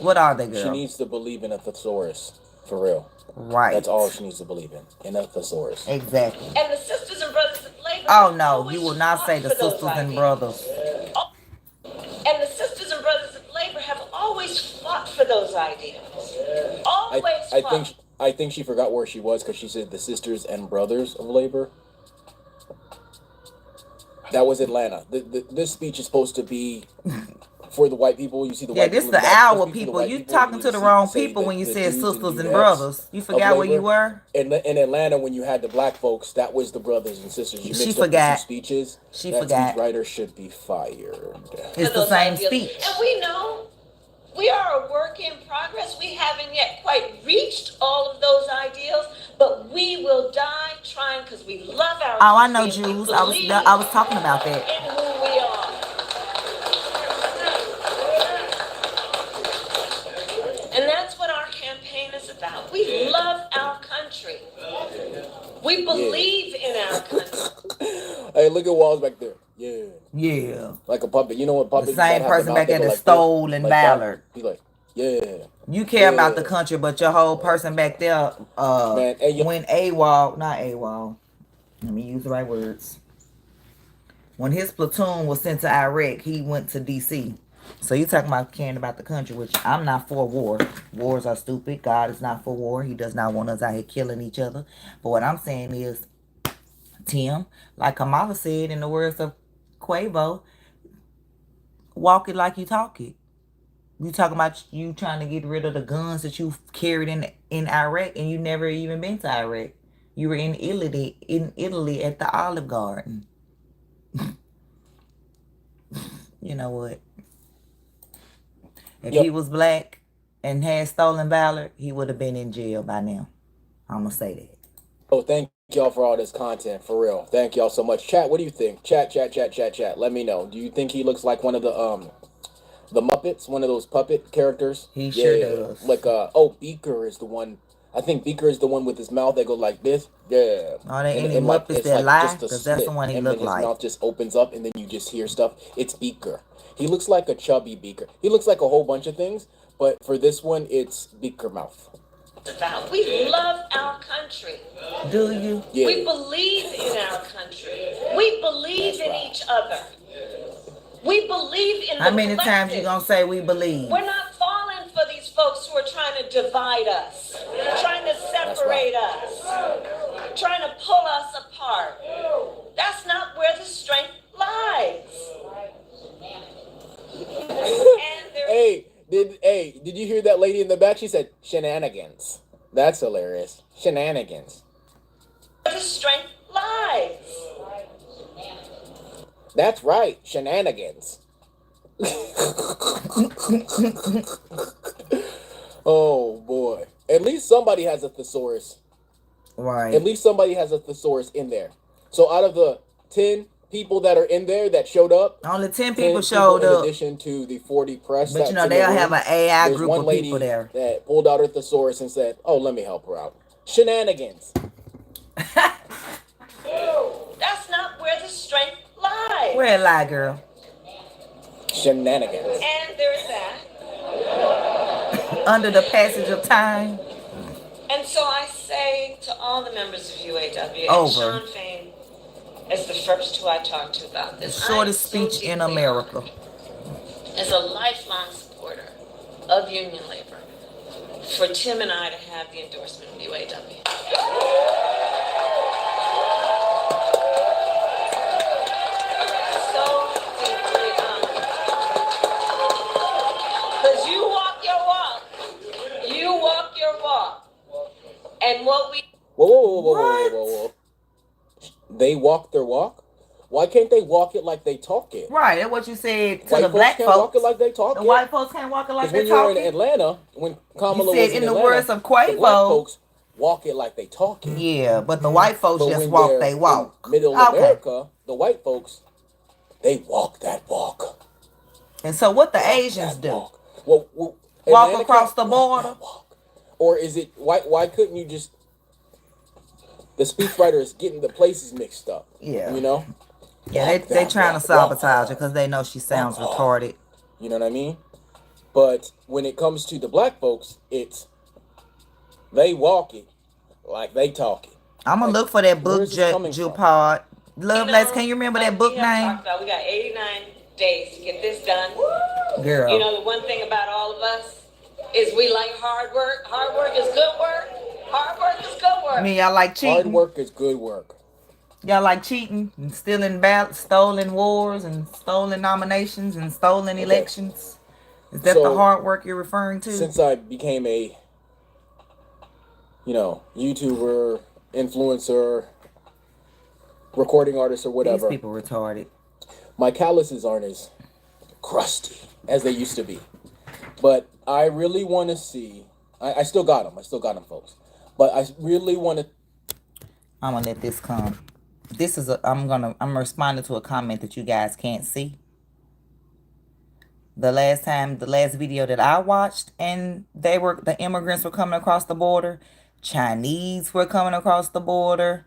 What are they, girl? She needs to believe in a thesaurus. For real. Right. That's all she needs to believe in a thesaurus. Exactly. And the sisters and brothers of labor. Oh no, you will not say the sisters and brothers. And the sisters and brothers of labor have always fought for those ideals. Always fought. I think she forgot where she was because she said the sisters and brothers of labor. That was Atlanta. This speech is supposed to be for the white people. You see the white people. Yeah, this the our people. You talking to the wrong people when you said sisters and brothers. You forgot where you were? In Atlanta, when you had the black folks, that was the brothers and sisters. You mixed up the two speeches. She that forgot. Speechwriter should be fired. It's the same speech. And we know We are a work in progress. We haven't yet quite reached all of those ideals, but we will die trying because we love our Oh, I know, country and we Jules. believe I was talking about that. in who we are. And that's what our campaign is about. We love our country. We believe in our country. Hey, look at Walls back there. Yeah. Yeah. Like a puppet. You know what puppet? The same person back there that stole and Ballard. He's like, yeah. You care about the country, but your whole person back there went AWOL. Not AWOL. Let me use the right words. When his platoon was sent to Iraq, he went to D.C. So you talking about caring about the country, which I'm not for war. Wars are stupid. God is not for war. He does not want us out here killing each other. But what I'm saying is, Tim, like Kamala said in the words of Quavo, walk it like you talk it. You talking about you trying to get rid of the guns that you carried in Iraq, and you never even been to Iraq. You were in Italy at the Olive Garden. You know what? If he was black and had stolen valor, he would have been in jail by now. I'm gonna say that. Oh, thank y'all for all this content, for real. Thank y'all so much. Chat, what do you think? Chat. Let me know. Do you think he looks like one of the Muppets, one of those puppet characters? He sure does. Like Beaker is the one. I think Beaker is the one with his mouth that goes like this. Yeah. Are there any Muppets that lie? Because that's the one he looked like. His mouth just opens up and then you just hear stuff. It's Beaker. He looks like a chubby Beaker. He looks like a whole bunch of things, but for this one, it's Beaker mouth. We love our country. Do you? Yeah. We believe in our country. We believe in each other. We believe in How many times you gonna say we believe? We're not falling for these folks who are trying to divide us, trying to separate us, trying to pull us apart. That's not where the strength lies. Did you hear that lady in the back? She said shenanigans. That's hilarious. Shenanigans. Where the strength lies. That's right, shenanigans. Oh boy. At least somebody has a thesaurus. Right. At least somebody has a thesaurus in there. So out of the 10 people that are in there that showed up, only 10 people showed up. In addition to the 40 press. But you know, they'll have an AI group of people there. That pulled out her thesaurus and said, oh, let me help her out. Shenanigans. That's not where the strength lies. Where it lie, girl? Shenanigans. And there's that. Under the passage of time. And so I say to all the members of UAW, and Sean Fain is the first who I talked to about this. The shortest speech in America. As a lifelong supporter of union labor, for Tim and I to have the endorsement of UAW. So deeply honored. Because you walk your walk. You walk your walk. And what we... Whoa. They walk their walk? Why can't they walk it like they talk it? Right, that's what you said to white the black folks. Walk it like they talk the it. White folks can't walk it like they talk it. When you're in Atlanta, when Kamala was in the Atlanta, words of Quavo, the black folks walk it like they talk it. Yeah, but the white folks just walk they walk. In Middle America, the white folks, they walk that walk. And so what the Asians do? Well, walk across the border? Or is it, why couldn't you just, the speechwriter is getting the places mixed up. Yeah. You know? Yeah, they trying to sabotage her because they know she sounds retarded. You know what I mean? But when it comes to the black folks, it's they walk it like they talk it. I'm going to look for that book, Jupard. Lovelace, can you remember that book name? We got 89 days to get this done. Girl. You know, the one thing about all of us is we like hard work. Hard work is good work. Hard work is good work. I mean, y'all like cheating. Hard work is good work. Y'all like cheating and stealing stolen wars and stolen nominations and stolen elections. Is that the hard work you're referring to? Since I became a, YouTuber, influencer, recording artist or whatever. These people retarded. My calluses aren't as crusty as they used to be. But I really want to see. I still got them. I still got them, folks. But I really want to. I'm gonna let this come. This is I'm responding to a comment that you guys can't see. The last video that I watched, and the immigrants were coming across the border. Chinese were coming across the border.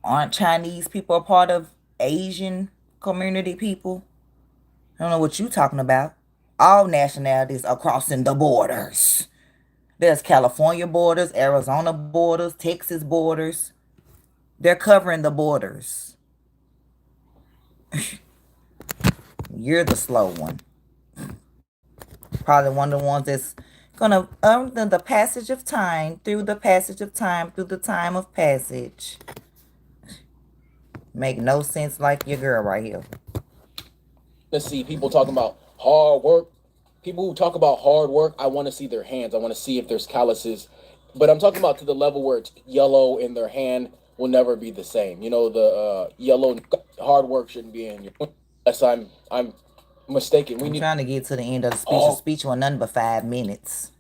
Aren't Chinese people a part of Asian community people? I don't know what you talking about. All nationalities are crossing the borders. There's California borders, Arizona borders, Texas borders. They're covering the borders. You're the slow one. Probably one of the ones that's gonna the passage of time, through the time of passage. Make no sense like your girl right here. Let's see, people talking about hard work. People who talk about hard work, I want to see their hands. I want to see if there's calluses. But I'm talking about to the level where it's yellow in their hand will never be the same. You know, the yellow hard work shouldn't be in your. Unless I'm mistaken. I'm trying to get to the end of the speech. The speech was nothing but 5 minutes.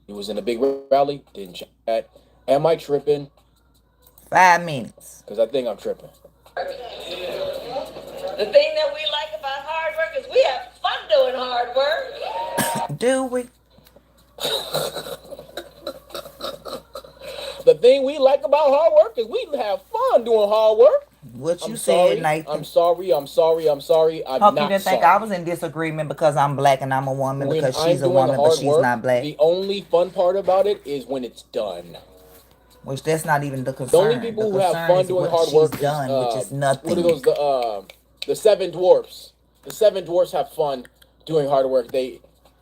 He was in a big rally. Didn't check that. Am I tripping? 5 minutes. Because I think I'm tripping. The thing that we like about hard work is we have fun doing hard work. Do we? The thing we like about hard work is we have fun doing hard work. What you said, Nathan. I'm sorry. I'm not sorry. Hope you didn't think I was in disagreement because I'm black and I'm a woman, because she's a woman but she's not black. The only fun part about it is when it's done. Which that's not even the concern. The only people who have fun doing hard work is done, which is nothing. What are those? The 7 dwarfs. The 7 dwarfs have fun doing hard work. They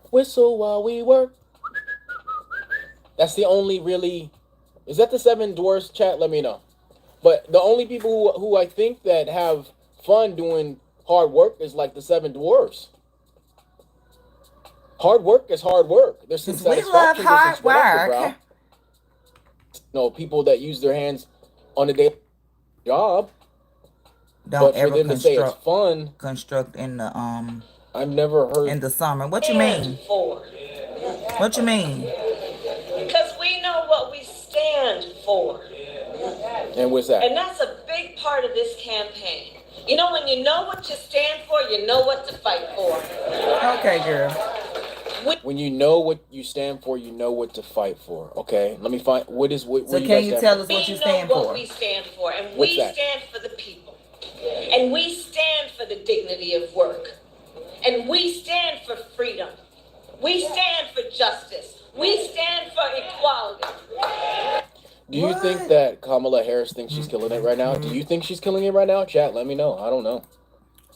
whistle while we work. That's the only really. Is that the 7 dwarfs? Chat, let me know. But the only people who I think that have fun doing hard work is like the 7 dwarfs. Hard work is hard work. There's some satisfaction. We love hard work. No, people that use their hands on a daily job. Don't but for them to say it's fun. Construct in the I've never heard in the summer. What you mean? What you mean? Because we know what we stand for. And what's that? And that's a big part of this campaign. You know, when you know what you stand for, you know what to fight for. Okay, girl. When you know what you stand for, you know what to fight for. Okay, let me find what is what. So can you tell us what you stand for? We know what we stand for, and we stand for the people, and we stand for the dignity of work, and we stand for freedom. We stand for justice. We stand for equality. Do you think that Kamala Harris thinks she's killing it right now? Do you think she's killing it right now? Chat, let me know. I don't know.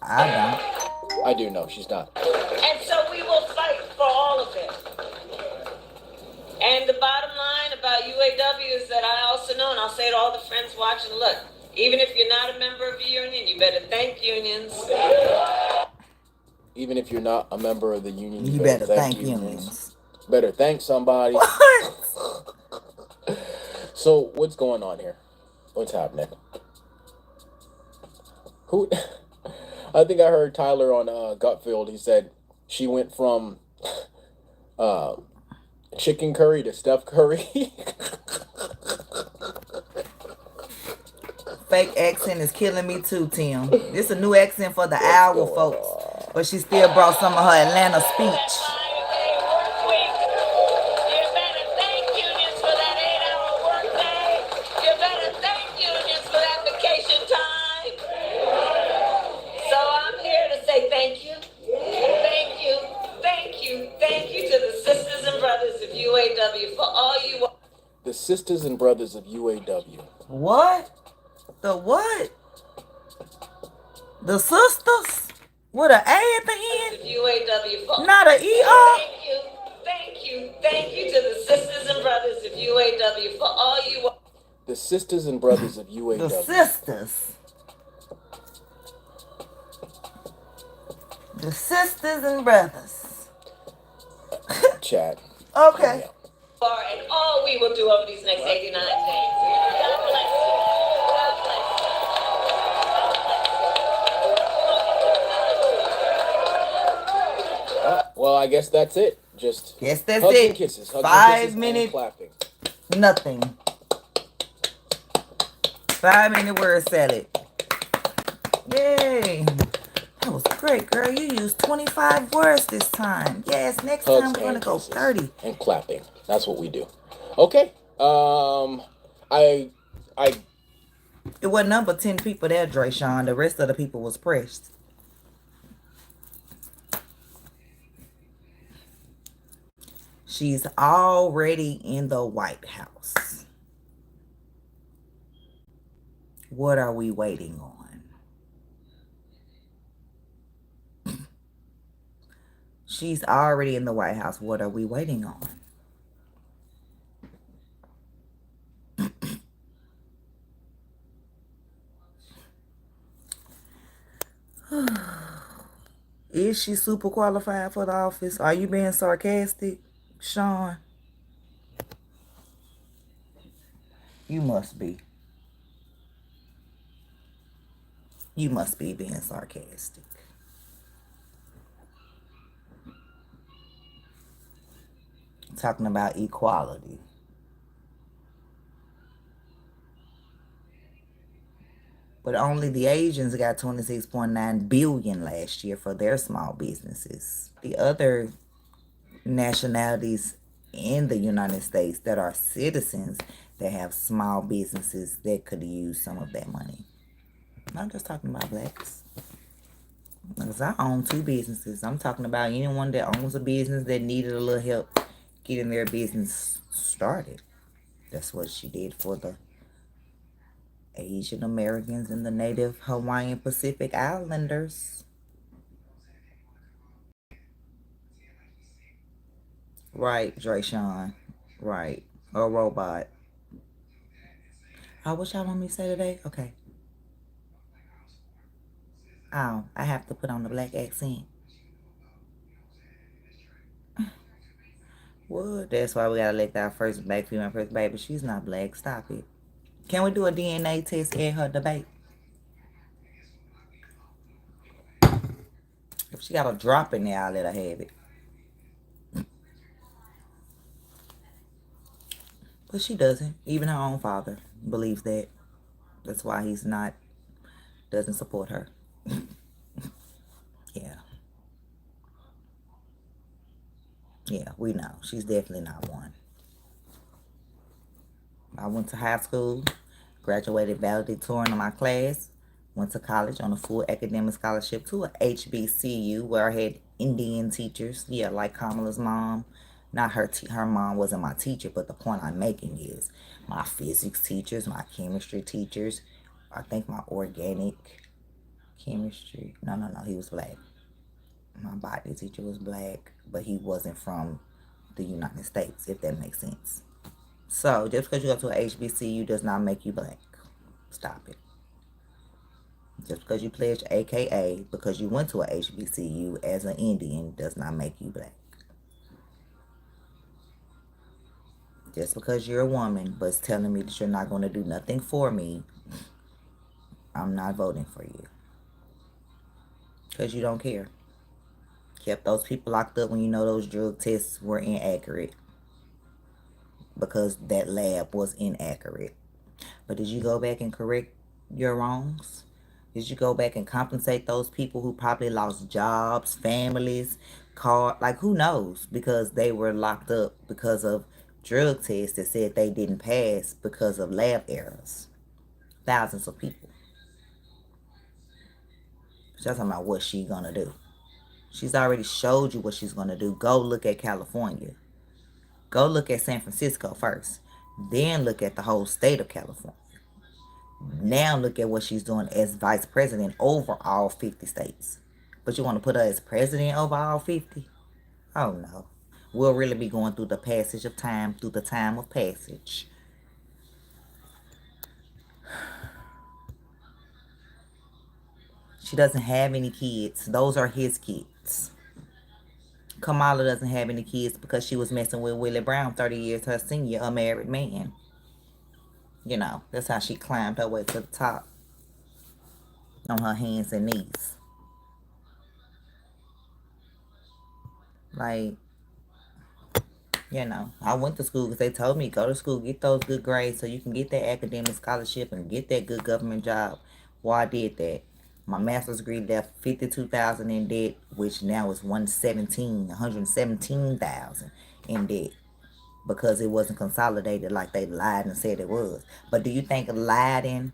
I don't. I do know she's not. And so we will fight for all of it. And the bottom line about UAW is that I also know, and I'll say to all the friends watching, look, even if you're not a member of a union, you better thank unions. Even if you're not a member of the union, you better thank unions. Better thank somebody. What? So what's going on here? What's happening? Who? I think I heard Tyler on Gutfield. He said she went from chicken curry to stuffed curry. Fake accent is killing me too, Tim. This is a new accent for the hour, folks. But she still brought some of her Atlanta speech. UAW for all you. The sisters and brothers of UAW. What? The what? The sisters? With an A at the end? UAW for not an ER? Thank you to the sisters and brothers of UAW for all you. The sisters and brothers of UAW. The sisters. The sisters and brothers. Chat. Okay. And all we will do over these next 89 days. God bless you. God bless you. Well, I guess that's it. Just Yes, that's hugs it. and kisses. Hugs 5 and kisses minutes. and clapping. Nothing. 5-minute word salad. Yay. That was great, girl. You used 25 words this time. Yes, next Hugs time we're going to go 30. And clapping. That's what we do. Okay. It wasn't number 10 people there, Drayshawn. The rest of the people was pressed. She's already in the White House. What are we waiting on? She's already in the White House. What are we waiting on? Is she super qualified for the office? Are you being sarcastic, Sean? You must be. You must be being sarcastic. Talking about equality. But only the Asians got $26.9 billion last year for their small businesses. The other nationalities in the United States that are citizens that have small businesses that could use some of that money. I'm not just talking about blacks. Because I own 2 businesses. I'm talking about anyone that owns a business that needed a little help getting their business started. That's what she did for the Asian Americans and the Native Hawaiian Pacific Islanders. Right, Drayshawn. Right. A robot. Oh, what y'all want me to say today? Okay. Oh, I have to put on the black accent. What? That's why we gotta elect our first black female first baby. She's not black. Stop it. Can we do a DNA test in her debate? If she got a drop in there, I'll let her have it. But she doesn't. Even her own father believes that. That's why he's not, doesn't support her. Yeah. Yeah, we know. She's definitely not one. I went to high school, graduated valedictorian of my class, went to college on a full academic scholarship to a HBCU where I had Indian teachers. Yeah, like Kamala's mom. Not her, her mom wasn't my teacher, but the point I'm making is my physics teachers, my chemistry teachers, I think my organic chemistry, no, he was black. My botany teacher was black, but he wasn't from the United States, if that makes sense. So, just because you go to a HBCU does not make you black. Stop it. Just because you pledge AKA, because you went to a HBCU as an Indian, does not make you black. Just because you're a woman, but it's telling me that you're not going to do nothing for me, I'm not voting for you. Because you don't care. Kept those people locked up when you know those drug tests were inaccurate. Because that lab was inaccurate. But did you go back and correct your wrongs? Did you go back and compensate those people who probably lost jobs, families, like who knows? Because they were locked up because of drug tests that said they didn't pass because of lab errors. Thousands of people. She's talking about what she's going to do. She's already showed you what she's going to do. Go look at California. Go look at San Francisco first. Then look at the whole state of California. Now look at what she's doing as vice president over all 50 states. But you want to put her as president over all 50? Oh no. We'll really be going through the passage of time, through the time of passage. She doesn't have any kids. Those are his kids. Kamala doesn't have any kids because she was messing with Willie Brown, 30 years her senior, a married man. You know, that's how she climbed her way to the top. On her hands and knees. Like, you know, I went to school because they told me, go to school, get those good grades so you can get that academic scholarship and get that good government job. Well, I did that. My master's degree left $52,000 in debt, which now is 117,000 in debt because it wasn't consolidated like they lied and said it was. But do you think lying,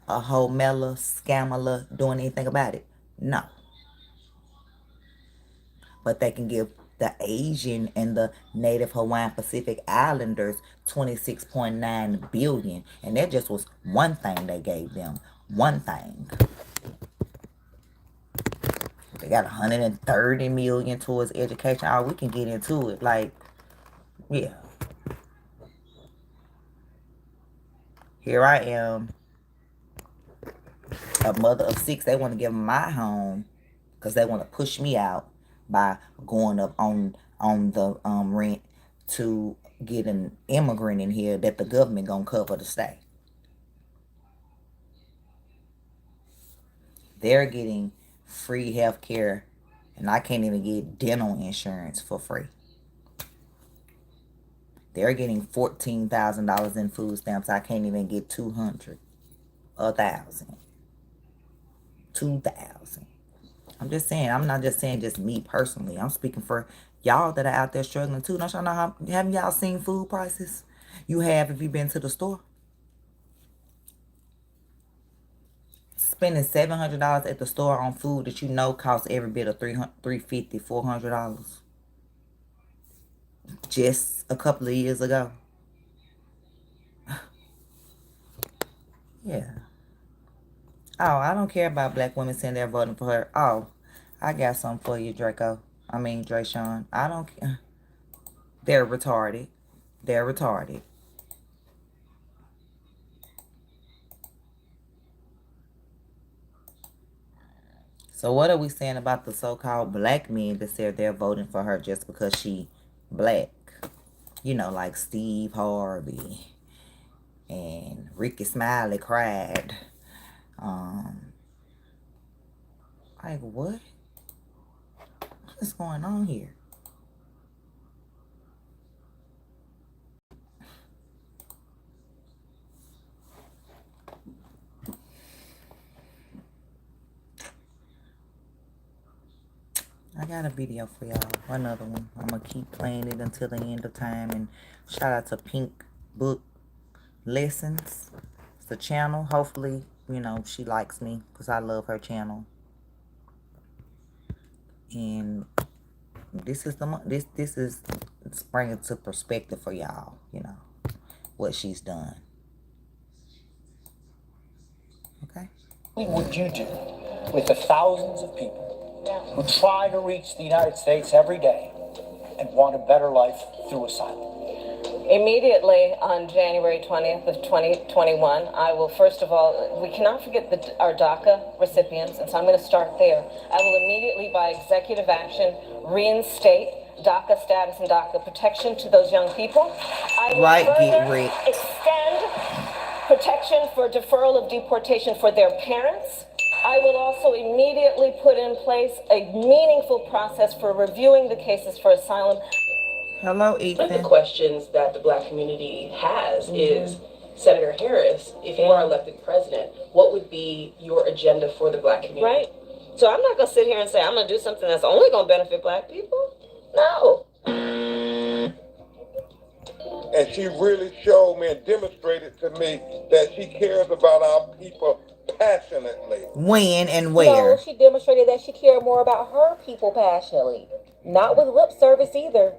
a whole Mela, scamala, doing anything about it? No. But they can give the Asian and the Native Hawaiian Pacific Islanders $26.9 billion, and that just was one thing they gave them. One thing. They got $130 million towards education. Oh, we can get into it. Like, yeah. Here I am, a mother of 6. They want to give my home because they want to push me out by going up on the rent to get an immigrant in here that the government gonna cover to stay. They're getting free health care, and I can't even get dental insurance for free. They're getting $14,000 in food stamps. I can't even get 200, 1,000, 2,000. I'm just saying, I'm not just saying just me personally. I'm speaking for y'all that are out there struggling too. Don't y'all know how, haven't y'all seen food prices? You have if you've been to the store. Spending $700 at the store on food that you know costs every bit of $350, $400 just a couple of years ago. Yeah. Oh, I don't care about black women sitting there voting for her. Oh, I got something for you, Drayshawn. I don't care. They're retarded. They're retarded. So what are we saying about the so-called black men that said they're voting for her just because she black? You know, like Steve Harvey and Ricky Smiley cried. Like, what? What is going on here? I got a video for y'all. Another one. I'm going to keep playing it until the end of time. And shout out to Pink Book Lessons. It's the channel. Hopefully, you know, she likes me because I love her channel. And this is this is bringing to perspective for y'all, you know, what she's done. Okay? What would you do with the thousands of people who try to reach the United States every day and want a better life through asylum? Immediately on January 20th of 2021, I will, first of all, we cannot forget our DACA recipients, and so I'm going to start there. I will immediately, by executive action, reinstate DACA status and DACA protection to those young people. I will further extend protection for deferral of deportation for their parents. I will also immediately put in place a meaningful process for reviewing the cases for asylum. Hello, Ethan. One of the questions that the black community has is, Senator Harris, if you are elected president, what would be your agenda for the black community? Right. So I'm not going to sit here and say I'm going to do something that's only going to benefit black people. No. And she really showed me and demonstrated to me that she cares about our people passionately. When and where? No, she demonstrated that she cared more about her people passionately. Not with lip service either.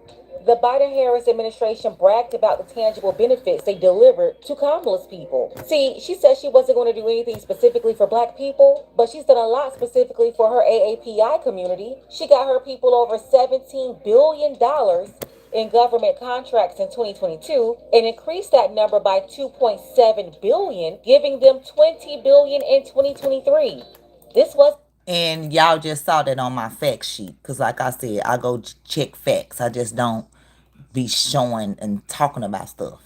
The Biden-Harris administration bragged about the tangible benefits they delivered to Kamala's people. See, she said she wasn't going to do anything specifically for black people, but she's done a lot specifically for her AAPI community. She got her people over $17 billion in government contracts in 2022 and increased that number by $2.7 billion, giving them $20 billion in 2023. This was... And y'all just saw that on my fact sheet. Because like I said, I go check facts. I just don't be showing and talking about stuff.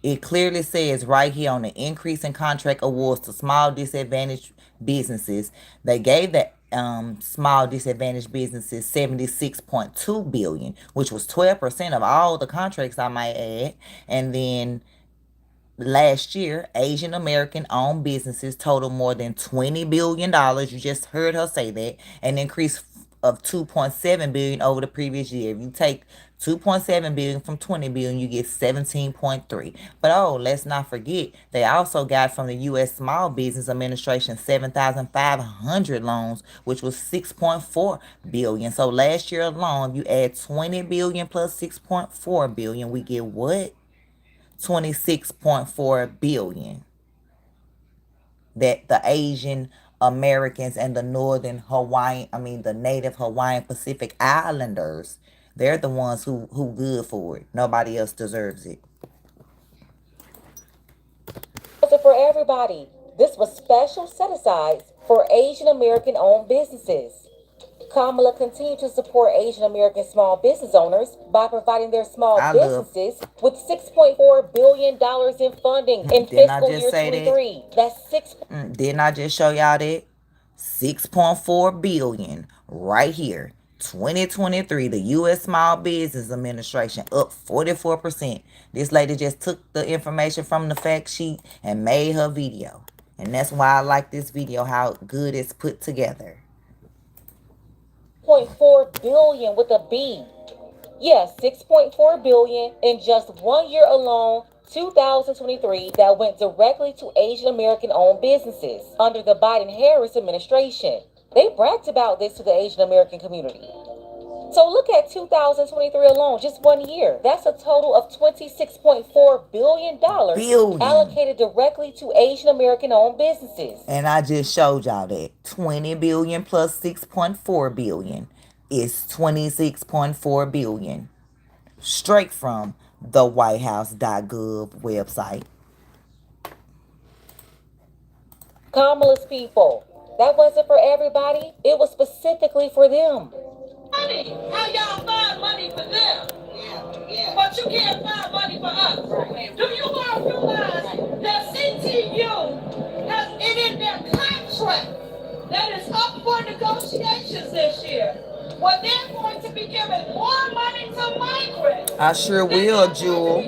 It clearly says right here on the increase in contract awards to small disadvantaged businesses. They gave the small disadvantaged businesses 76.2 billion, which was 12% of all the contracts, I might add. And then last year, Asian American owned businesses totaled more than $20 billion. You just heard her say that. An increase of 2.7 billion over the previous year. If you take 2.7 billion from 20 billion, you get 17.3. But let's not forget, they also got from the U.S. Small Business Administration 7,500 loans, which was 6.4 billion. So last year alone, if you add 20 billion plus 6.4 billion, we get what? 26.4 billion that the Asian Americans and the the Native Hawaiian Pacific Islanders, they're the ones who good for it. Nobody else deserves it. For everybody, this was special set-asides for Asian American owned businesses. Kamala continued to support Asian American small business owners by providing their small businesses with $6.4 billion in funding in fiscal year 23. Didn't I just show y'all that? 6.4 billion right here. 2023, the U.S. Small Business Administration up 44%. This lady just took the information from the fact sheet and made her video. And that's why I like this video, how good it's put together. 6.4 billion with a B. Yes, 6.4 billion in just 1 year alone, 2023, that went directly to Asian American owned businesses under the Biden-Harris administration. They bragged about this to the Asian American community. So look at 2023 alone, just 1 year. That's a total of $26.4 billion allocated directly to Asian American owned businesses. And I just showed y'all that 20 billion plus 6.4 billion is 26.4 billion. Straight from the WhiteHouse.gov website. Kamala's people. That wasn't for everybody. It was specifically for them. Money. How y'all find money for them? But you can't find money for us. Do you all realize that CTU has it in their contract that is up for negotiations this year? Well, they're going to be giving more money to migrants. I sure will, Jewel.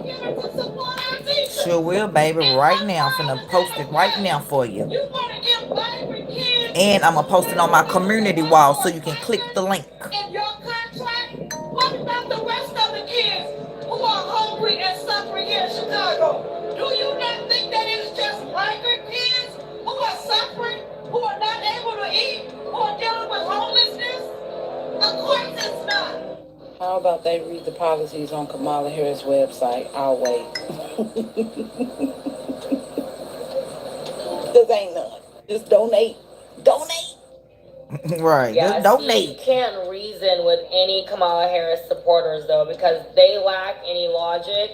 Sure will, baby. Right now. I'm finna post it right now for you. And I'm gonna post it on my community wall so you can click the link. In your contract, what about the rest of the kids who are hungry and suffering here in Chicago? Do you not think that it's just migrant kids who are suffering, who are not able to eat, who are dealing with homelessness? Of course it's not. How about they read the policies on Kamala Harris' website? I'll wait. This ain't none. Just donate. Donate. Right. Yeah, Just donate. You can't reason with any Kamala Harris supporters, though, because they lack any logic.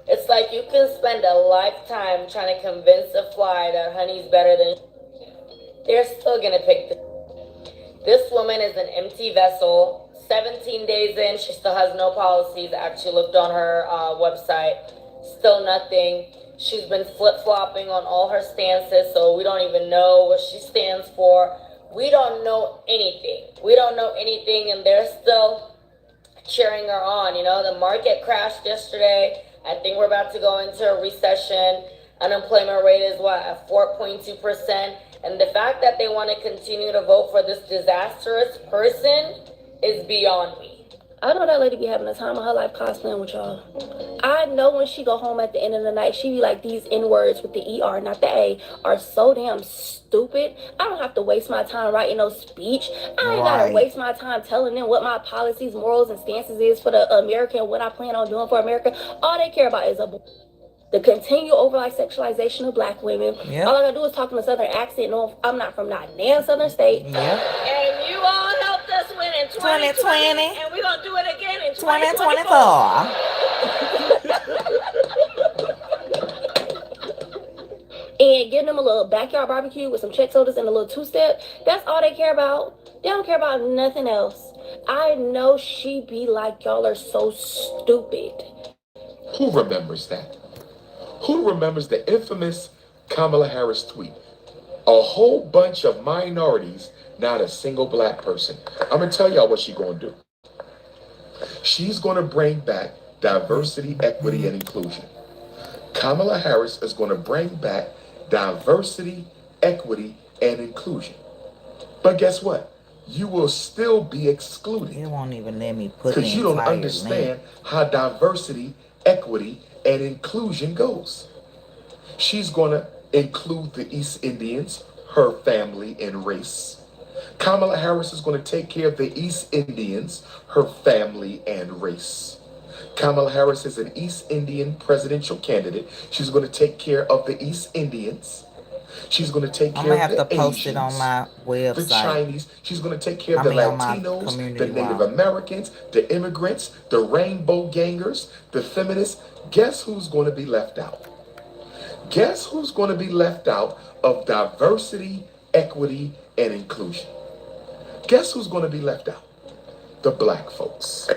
It's like you can spend a lifetime trying to convince a fly that honey's better than... They're still going to pick This woman is an empty vessel. 17 days in, she still has no policies. I actually looked on her website. Still nothing. She's been flip-flopping on all her stances, so we don't even know what she stands for. We don't know anything. We don't know anything, and they're still cheering her on. You know, the market crashed yesterday. I think we're about to go into a recession. Unemployment rate is what, at 4.2%. And the fact that they want to continue to vote for this disastrous person is beyond me. I know that lady be having the time of her life cosplaying with y'all. I know when she go home at the end of the night, she be like, these N-words with the E-R, not the A, are so damn stupid. I don't have to waste my time writing no speech. I ain't gotta waste my time telling them what my policies, morals, and stances is for the America and what I plan on doing for America. All they care about is the continued overall sexualization of black women. Yep. All I gotta do is talk in a southern accent. No, I'm not from not damn southern state. Yep. And you all helped us win in 2020, and we're gonna do it again in 2024. And give them a little backyard barbecue with some check sodas and a little two-step. That's all they care about. They don't care about nothing else. I know she be like, y'all are so stupid. Who remembers that? Who remembers the infamous Kamala Harris tweet? A whole bunch of minorities, not a single black person. I'm going to tell y'all what she's going to do. She's going to bring back diversity, equity, and inclusion. Kamala Harris is going to bring back diversity, equity, and inclusion. But guess what? You will still be excluded. It won't even let me put the because you don't understand how diversity, equity, and inclusion goes. She's going to include the East Indians, her family and race. Kamala Harris is going to take care of the East Indians, her family and race. Kamala Harris is an East Indian presidential candidate. She's going to take care of the East Indians. She's going to take care of the Asians. I'm going to have to post it on my website. The Chinese. She's going to take care of the Latinos, the Native Americans, the immigrants, the rainbow gangers, the feminists. Guess who's going to be left out? Guess who's going to be left out of diversity, equity, and inclusion? Guess who's going to be left out? The black folks.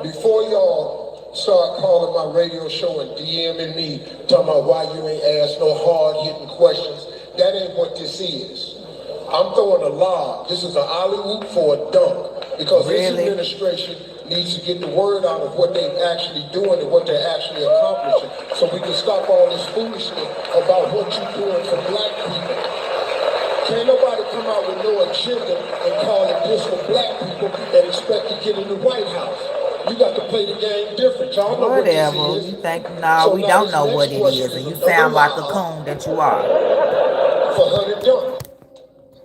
Before y'all start calling my radio show and DMing me, talking about why you ain't asked no hard-hitting questions, that ain't what this is. I'm throwing a lob. This is an alley-oop for a dunk. Because this administration needs to get the word out of what they're actually doing and what they're actually accomplishing, so we can stop all this foolishness about what you're doing for black people. Can't nobody come out with no agenda and call it this for black people and expect to get in the White House. You got to play the game different. Y'all know what this is. You think, no, we don't know what it is, and you sound like a coon that you are. For her to done.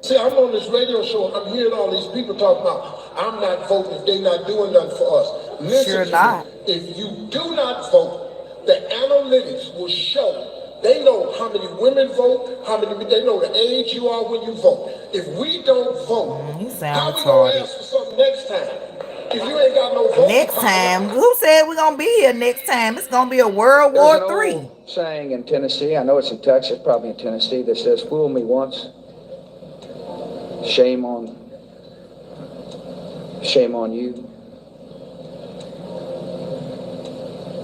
See, I'm on this radio show, and I'm hearing all these people talking about, I'm not voting if they're not doing nothing for us. Listen sure not. If you do not vote, the analytics will show. They know how many women vote, they know the age you are when you vote. If we don't vote, how we going to ask for something next time? If you ain't got no vote. Next time? Who said we're going to be here next time? It's going to be a World War III. There's an old saying in Tennessee, I know it's in Texas, probably in Tennessee, that says, fool me once, shame on you.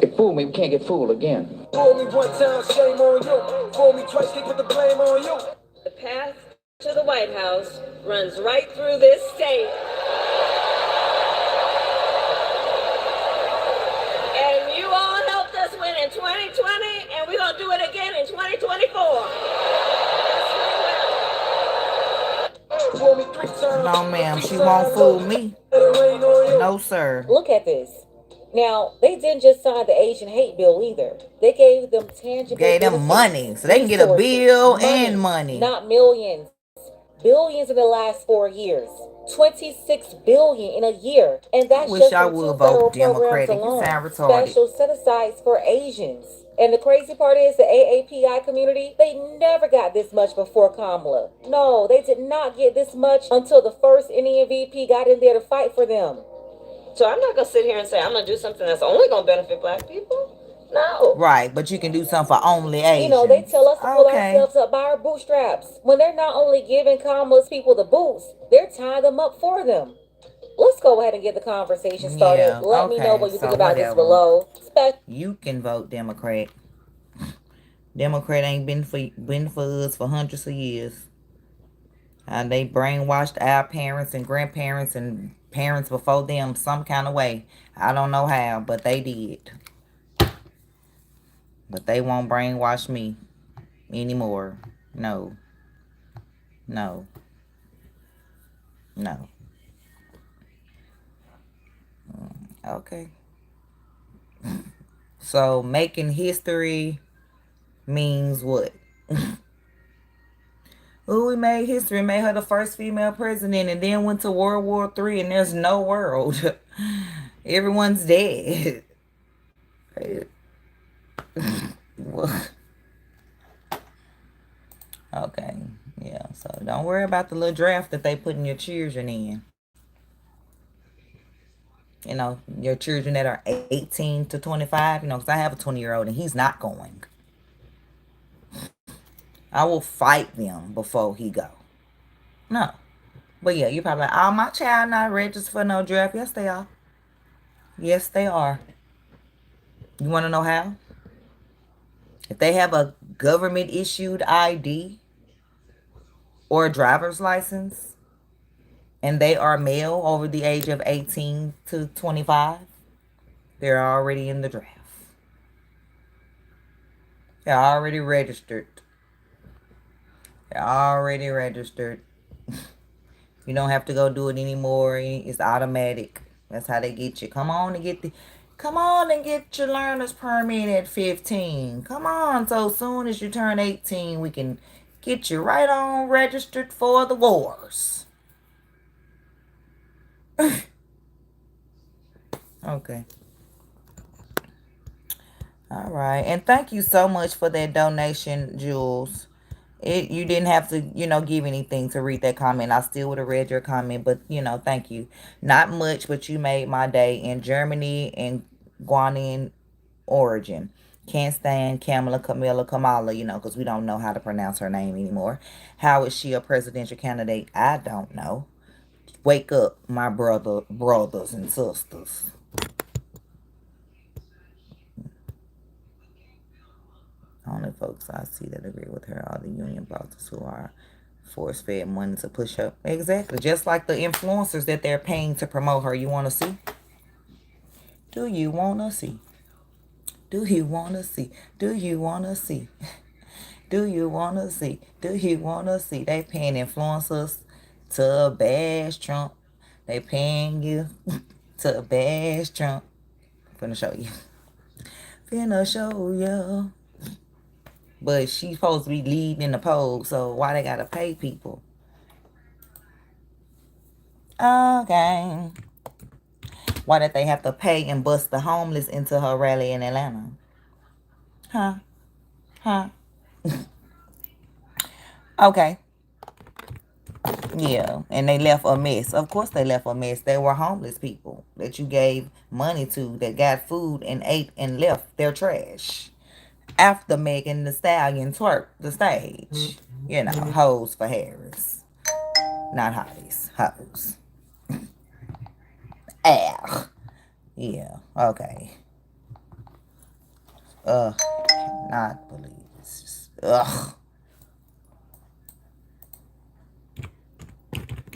If fool me, we can't get fooled again. Fool me one time, shame on you. Fool me twice, they put the blame on you. The path to the White House runs right through this state. And you all helped us win in 2020, and we're going to do it again in 2024. No, ma'am, she won't fool me. No, sir. Look at this. Now, they didn't just sign the Asian hate bill either. They gave them tangible Gave them money, so they can get a bill and money. Not millions. Billions in the last 4 years. 26 billion in a year. And that's just I would vote Democratic. You sound retarded. Special set-asides for Asians. And the crazy part is the AAPI community, they never got this much before Kamala. No, they did not get this much until the first Indian VP got in there to fight for them. So I'm not going to sit here and say I'm going to do something that's only going to benefit black people. No. Right, but you can do something for only Asians. You know, they tell us to pull ourselves up by our bootstraps. When they're not only giving Kamala's people the boots, they're tying them up for them. Let's go ahead and get the conversation started. Yeah, Let me know what you think about this below. You can vote Democrat. Democrat ain't been for us for hundreds of years. They brainwashed our parents and grandparents and parents before them some kind of way. I don't know how, but they did. But they won't brainwash me anymore. No. No. No. Okay. So making history means what? Oh, we made history, made her the first female president, and then went to World War III, and there's no world. Everyone's dead. Okay, yeah, so don't worry about the little draft that they putting your children in. You know, your children that are 18 to 25, you know, because I have a 20-year-old and he's not going. I will fight them before he go. No. But yeah, you're probably like, oh, my child not registered for no draft. Yes, they are. Yes, they are. You want to know how? If they have a government-issued ID, or a driver's license, and they are male over the age of 18 to 25, they're already in the draft. They're already registered. They're already registered. You don't have to go do it anymore. It's automatic. That's how they get you. Come on and get your learner's permit at 15. Come on. So soon as you turn 18, we can get you right on registered for the wars. Okay. All right. And thank you so much for that donation, Jules. You didn't have to, give anything to read that comment. I still would have read your comment, but, thank you. Not much, but you made my day. In Germany and Guanin origin. Can't stand Kamala, because we don't know how to pronounce her name anymore. How is she a presidential candidate? I don't know. Wake up, my brothers and sisters. Only folks I see that agree with her are the union bosses who are force-fed money to push up. Exactly. Just like the influencers that they're paying to promote her. You want to see? Do you want to see? Do you want to see? Do you want to see? Do you want to see? Do you want to see? They paying influencers to bash Trump. They paying you to bash Trump. Finna show you. Finna show you. But she's supposed to be leading in the poll, so why they gotta pay people? Okay. Why did they have to pay and bust the homeless into her rally in Atlanta? Huh? Okay. Yeah, and they left a mess. Of course they left a mess. They were homeless people that you gave money to that got food and ate and left their trash. After Megan Thee Stallion twerked the stage. Hoes for Harris. Not hotties. Hoes. Yeah, okay. Cannot believe this. Just,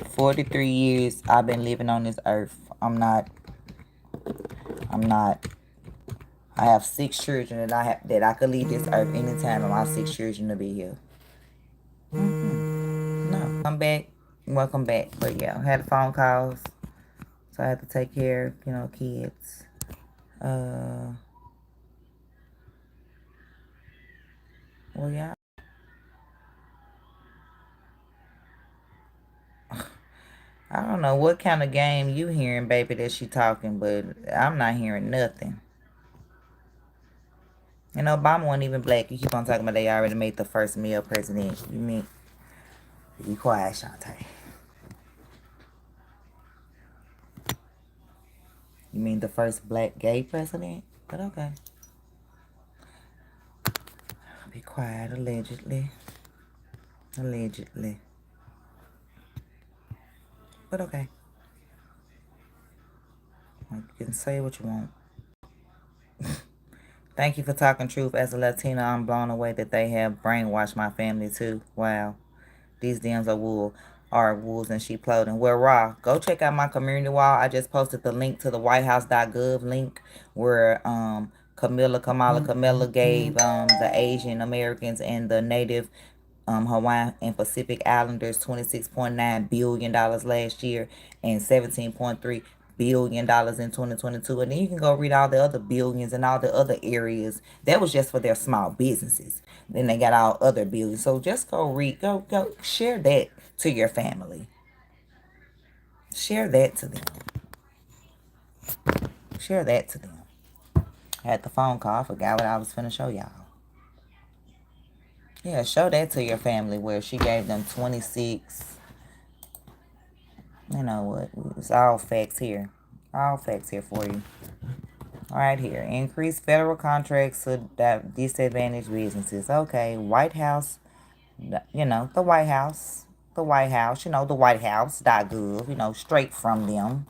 43 years I've been living on this earth. I'm not. I have 6 children that I could leave this earth anytime, and my 6 children to be here. No, I'm back. Welcome back. But yeah, I had phone calls, so I had to take care of, kids. Well, yeah. I don't know what kind of game you hearing, baby, that she talking, but I'm not hearing nothing. And Obama wasn't even black. You keep on talking about they already made the first male president. You mean, be quiet, Shantae. You mean the first black gay president? But okay. Be quiet, allegedly. Allegedly. But okay. You can say what you want. Thank you for talking truth. As a Latina, I'm blown away that they have brainwashed my family too. Wow. These DMs are wolves in sheep clothing. Well, Raw, go check out my community wall. I just posted the link to the whitehouse.gov link where Kamala gave the Asian Americans and the Native Hawaiian and Pacific Islanders $26.9 billion last year and $17.3 billion in 2022. And then you can go read all the other billions and all the other areas. That was just for their small businesses. Then they got all other billions. So just go read, go share that to your family. Share that to them. Share that to them. I had the phone call. I forgot what I was finna show y'all. Yeah, show that to your family where she gave them 26. You know what? It's all facts here. All facts here for you. Right here. Increase federal contracts to disadvantaged businesses. Okay. White House. The White House. The White House. The whitehouse.gov. Straight from them.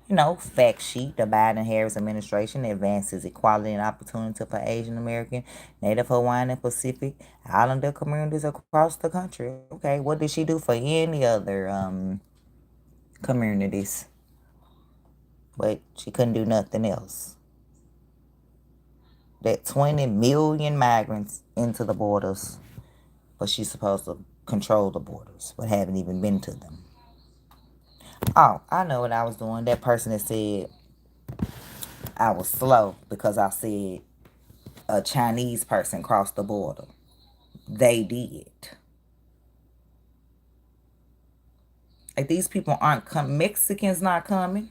fact sheet. The Biden-Harris administration advances equality and opportunity for Asian American, Native Hawaiian, and Pacific Islander communities across the country. Okay, what did she do for any other communities? But she couldn't do nothing else. That 20 million migrants into the borders, but she's supposed to control the borders, but haven't even been to them. Oh, I know what I was doing. That person that said I was slow because I said a Chinese person crossed the border. They did. Like, these people aren't coming. Mexicans not coming.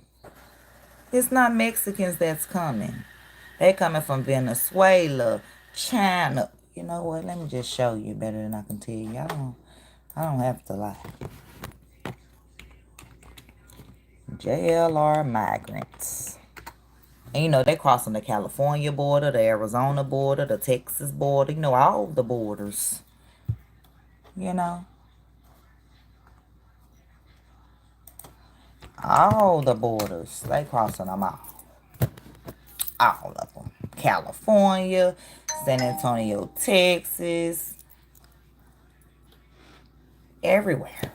It's not Mexicans that's coming. They coming from Venezuela, China. You know what? Let me just show you better than I can tell you. I don't have to lie. JLR migrants. And they crossing the California border, the Arizona border, the Texas border. All the borders. All the borders. They crossing them all. All of them. California, San Antonio, Texas. Everywhere.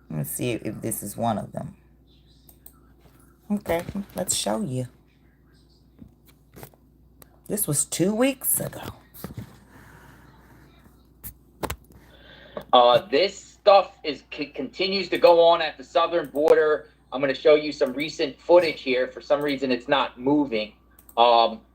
Let me see if this is one of them. Okay, let's show you. This was 2 weeks ago. This stuff continues to go on at the southern border. I'm going to show you some recent footage here. For some reason, it's not moving.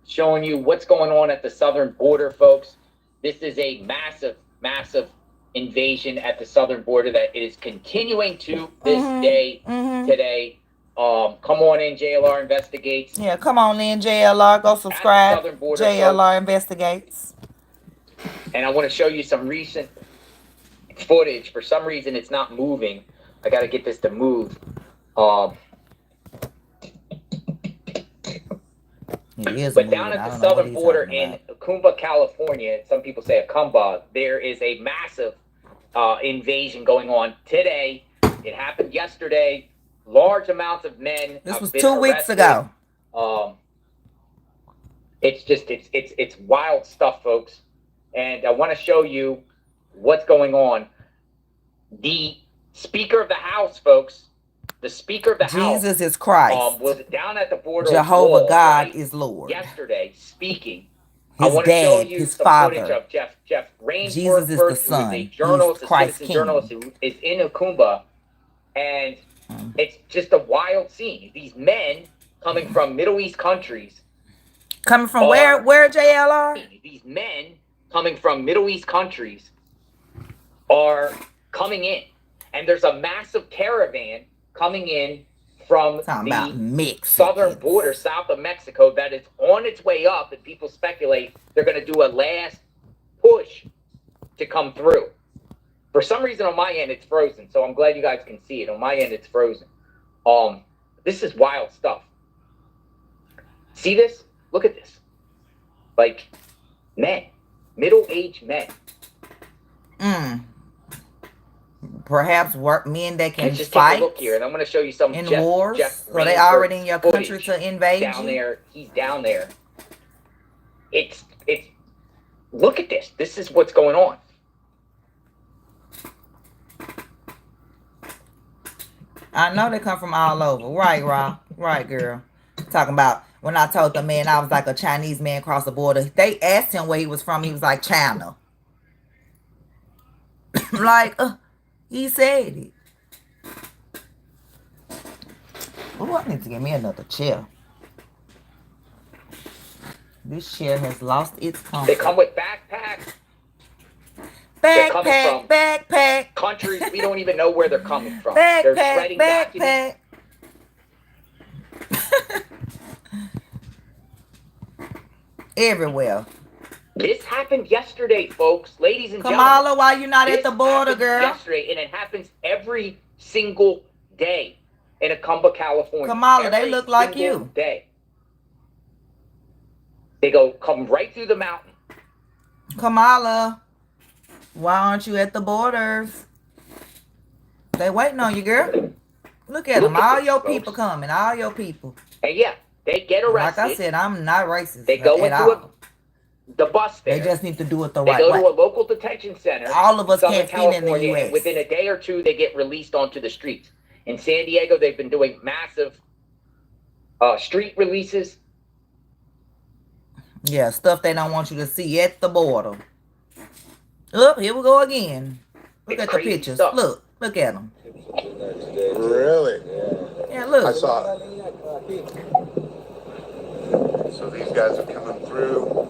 Showing you what's going on at the southern border, folks. This is a massive, massive invasion at the southern border that is continuing to this day today. Come on in, JLR Investigates. Yeah, come on in, JLR. Go subscribe. Border, JLR folks. Investigates. And I want to show you some recent footage. For some reason, it's not moving. I got to get this to move. But down at the southern border in Akumba, California, some people say Akumba, there is a massive invasion going on today. It happened yesterday. Large amounts of men. This was 2 weeks ago. It's just it's wild stuff, folks. And I want to show you what's going on. The Speaker of the House, folks. The Speaker of the House. Jesus is Christ. Was down at the border. Jehovah God is Lord. Yesterday, speaking. His dad, his father. Of Jeff Rainsford, Jesus is the son. Who is a journalist, He's Christ's a journalist who is in Akumba, and it's just a wild scene. These men coming from Middle East countries. Coming from where JLR? These men coming from Middle East countries are coming in, and there's a massive caravan coming in from the southern border, south of Mexico, that is on its way up, and people speculate they're going to do a last push to come through. For some reason, on my end, it's frozen, so I'm glad you guys can see it. On my end, it's frozen. This is wild stuff. See this? Look at this. Like, men, middle-aged men. Perhaps men that can just fight. Take a look here, and I'm going to show you some in wars. So they already in your country to invade down there. He's down there. It's. Look at this. This is what's going on. I know they come from all over. Right, Rob. Right, girl. Talking about when I told the man I was like a Chinese man across the border. They asked him where he was from. He was like, China. Like, he said it. Oh, I need to get me another chair. This chair has lost its comfort. They come with backpacks. Backpack. Countries we don't even know where they're coming from. They're shredding backpack. Everywhere. This happened yesterday, folks. Ladies and gentlemen. Kamala, why you not at the border, girl? Yesterday, and it happens every single day in Akumba, California. Kamala, they look like you. Day. They come right through the mountain. Kamala, why aren't you at the borders? They waiting on you, girl. Look at them. All your people coming. All your people. And yeah, they get arrested. Like I said, I'm not racist. They go into the bus there. They just need to do it the right way. way. They go to a local detention center. All of us Southern can't fit in the California, U.S. and within a day or two, they get released onto the streets. In San Diego, they've been doing massive street releases. Yeah, stuff they don't want you to see at the border. Look, here we go again. Look at the pictures. Stuff. Look at them. Really? Yeah, look. I saw it. So these guys are coming through.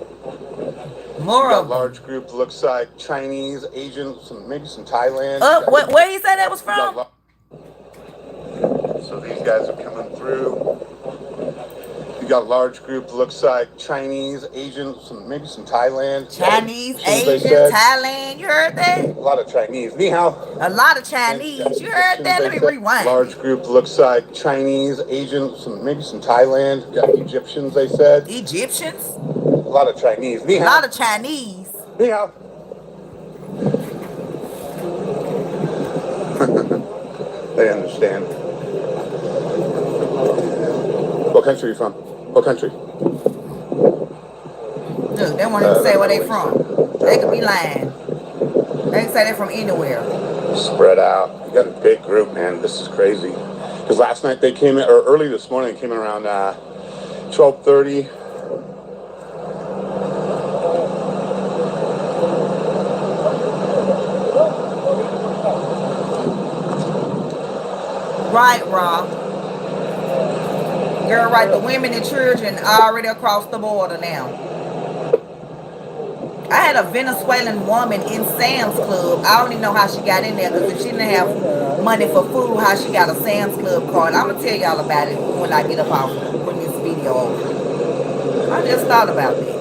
More of large group, looks like Chinese, Asian, maybe some Thailand. Where you say that was from? So these guys are coming through. You got a large group, looks like Chinese, Asian, maybe some Thailand. Chinese, Asian, Thailand. You heard that? A lot of Chinese. Ni hao. A lot of Chinese. You heard that? Let me rewind. Large group, looks like Chinese, Asian, maybe some Thailand. Got Egyptians, they said. Egyptians? A lot of Chinese. Ni hao. A lot of Chinese. Ni hao. They understand. What country are you from? What country? Look, they won't even say where they from. They could be lying. They can say they're from anywhere. Spread out. You got a big group, man. This is crazy. Because last night they came in, or early this morning, they came in around 12:30. Right, Rob. Girl, right, the women and children are already across the border now. I had a Venezuelan woman in Sam's Club. I don't even know how she got in there, because if she didn't have money for food, how she got a Sam's Club card. I'm going to tell y'all about it when I get up off when this video over. I just thought about that.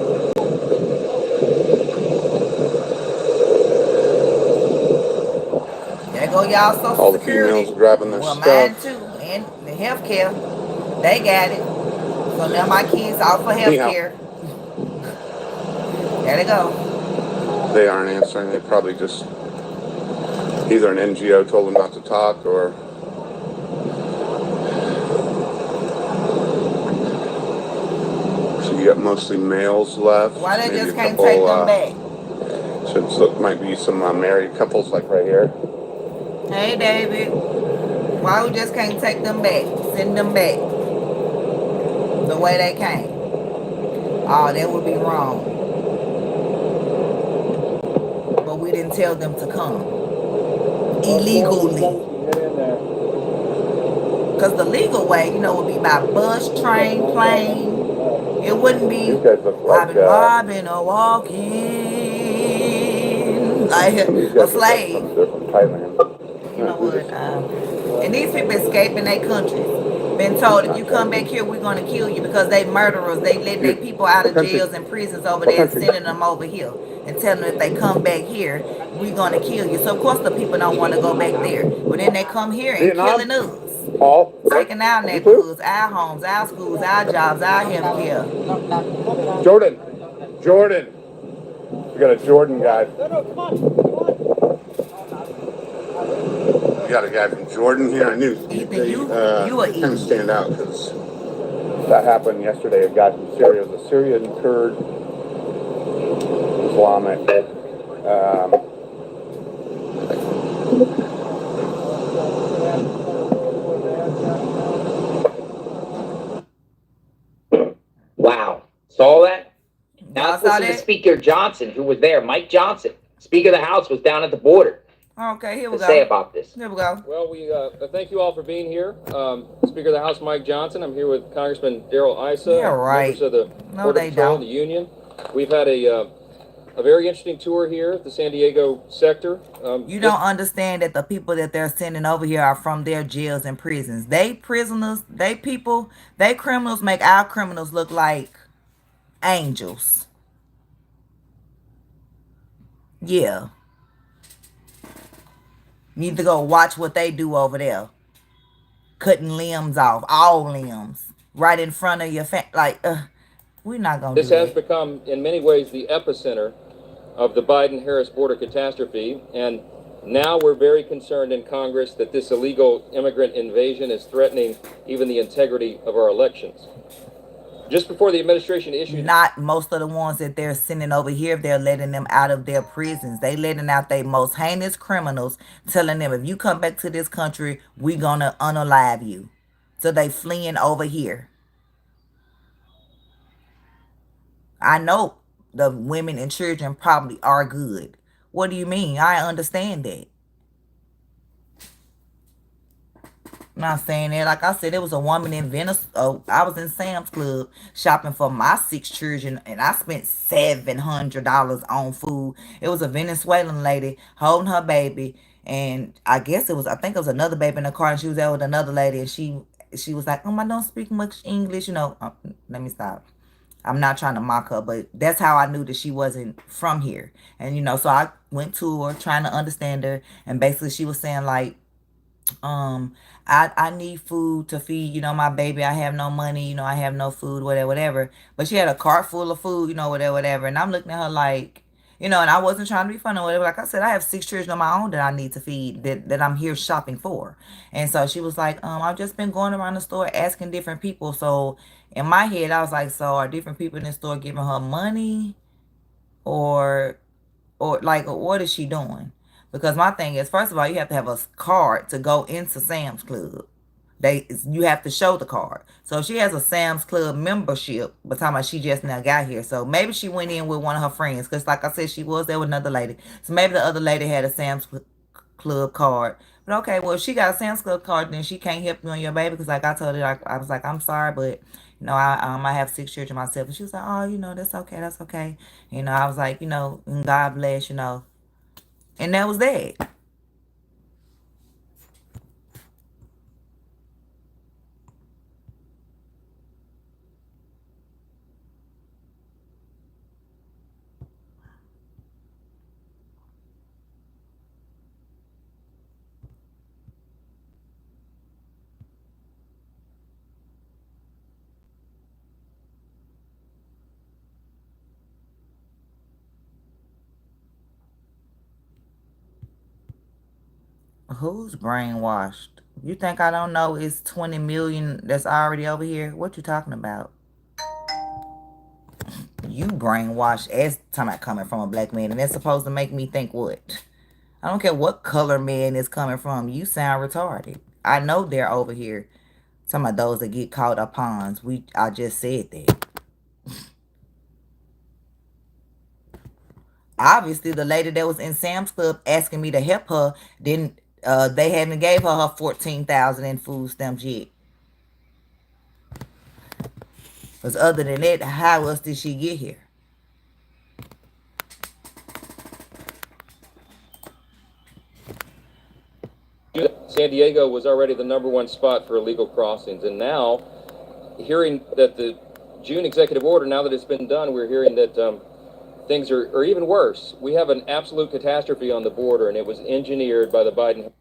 There go y'all Social All the Security. females grabbing their stuff. Mine too. And the healthcare. They got it. So now my kids out for healthcare. There they go. They aren't answering. They probably just either an NGO told them not to talk, or so you got mostly males left. Why they maybe just a can't couple, take them back? Should look, might be some married couples like right here. Hey David, why we just can't take them back? Send them back the way they came. Oh, that would be wrong. But we didn't tell them to come illegally. Because the legal way, you know, would be by bus, train, plane. It wouldn't be robbing or walking like a slave. You know what? And these people escaping their countries. Been told if you come back here, we're going to kill you, because they murderers. They let their people out of jails and prisons over there and sending them over here and telling them if they come back here, we're going to kill you. So of course the people don't want to go back there. But then they come here and killing us. Taking our neighborhoods, our homes, our schools, our jobs, our health care. Jordan. We got a Jordan guy. We got a guy from Jordan here. I knew they kind of stand out, because that happened yesterday. A guy from Syria, it was a Syrian Kurd Islamic. Wow. Saw that? Now let's listen to Speaker Johnson, who was there. Mike Johnson, Speaker of the House, was down at the border. Okay, here we go. Say about this. Here we go. Well, we thank you all for being here. Speaker of the House, Mike Johnson. I'm here with Congressman Darrell Issa. Yeah, right. Members of the Border Patrol, the Union. We've had a very interesting tour here at the San Diego sector. You don't understand that the people that they're sending over here are from their jails and prisons. They prisoners, they criminals make our criminals look like angels. Yeah. Need to go watch what they do over there. Cutting limbs off, all limbs, right in front of your we're not gonna do that. This has become, in many ways, the epicenter of the Biden-Harris border catastrophe, and Now we're very concerned in Congress that this illegal immigrant invasion is threatening even the integrity of our elections. Just before the administration issued... Not most of the ones that they're sending over here, they're letting them out of their prisons. They letting out their most heinous criminals, telling them, if you come back to this country, we're going to unalive you. So they fleeing over here. I know the women and children probably are good. What do you mean? I understand that. I'm not saying that. Like I said, there was a woman in Venice. I was in Sam's Club shopping for my 6 children, and I spent $700 on food. It was a Venezuelan lady holding her baby, and I think it was another baby in the car, and she was there with another lady, and she was like, I don't speak much English, let me stop. I'm not trying to mock her, but that's how I knew that she wasn't from here. And, so I went to her trying to understand her, and basically she was saying, like, I need food to feed, my baby. I have no money, I have no food, whatever. But she had a cart full of food, whatever. And I'm looking at her like, and I wasn't trying to be funny or whatever. Like I said, I have 6 children of my own that I need to feed, that I'm here shopping for. And so she was like, I've just been going around the store asking different people. So in my head, I was like, so are different people in the store giving her money? Or like, what is she doing? Because my thing is, first of all, you have to have a card to go into Sam's Club. You have to show the card. So she has a Sam's Club membership, but talking about she just now got here. So maybe she went in with one of her friends, because like I said, she was there with another lady. So maybe the other lady had a Sam's Club card. But okay, well, if she got a Sam's Club card, then she can't help you on your baby. Because like I told her, I was like, I'm sorry, but I have 6 children myself. And she was like, oh, that's okay, that's okay. I was like, God bless, and that was that. Who's brainwashed? You think I don't know it's 20 million that's already over here? What you talking about? You brainwashed as talking about coming from a black man, and that's supposed to make me think what? I don't care what color man is coming from. You sound retarded. I know they're over here. Some of those that get caught up pawns. I just said that. Obviously, the lady that was in Sam's Club asking me to help her didn't. They haven't gave her $14,000 in food stamps yet. Because other than that, how else did she get here? San Diego was already the #1 spot for illegal crossings, and now, hearing that the June executive order, now that it's been done, we're hearing that things are even worse. We have an absolute catastrophe on the border, and it was engineered by the Biden.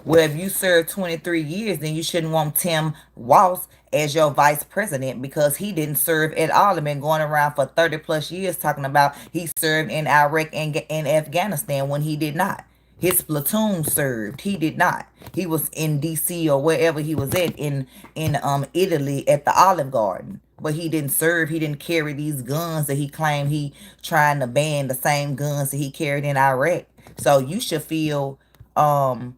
Well, if you served 23 years, then you shouldn't want Tim Walz as your vice president, because he didn't serve at all and been going around for 30 plus years talking about he served in Iraq and in Afghanistan when he did not. His platoon served. He did not. He was in D.C. or wherever he was at in Italy at the Olive Garden. But he didn't serve. He didn't carry these guns that he claimed he trying to ban, the same guns that he carried in Iraq. So you should feel that,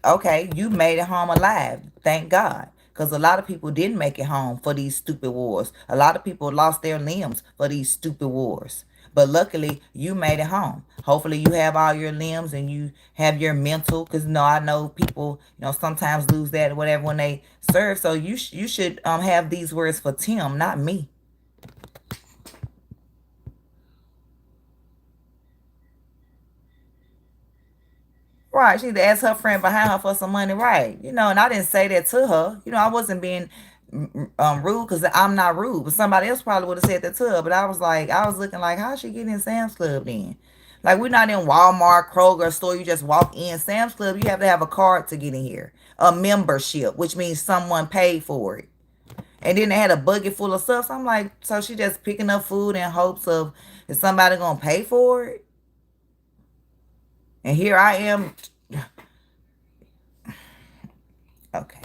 okay, you made it home alive. Thank God. Because a lot of people didn't make it home for these stupid wars. A lot of people lost their limbs for these stupid wars. But luckily, you made it home. Hopefully, you have all your limbs and you have your mental. Because, I know people, sometimes lose that or whatever when they serve. So you should have these words for Tim, not me. Right, she asked her friend behind her for some money, right? And I didn't say that to her. I wasn't being rude, because I'm not rude. But somebody else probably would have said that to her. But I was looking like, how's she getting in Sam's Club then? Like, we're not in Walmart, Kroger store. You just walk in. Sam's Club, you have to have a card to get in here. A membership, which means someone paid for it. And then they had a bucket full of stuff. So I'm like, so she just picking up food in hopes of, is somebody going to pay for it? And here I am. Okay.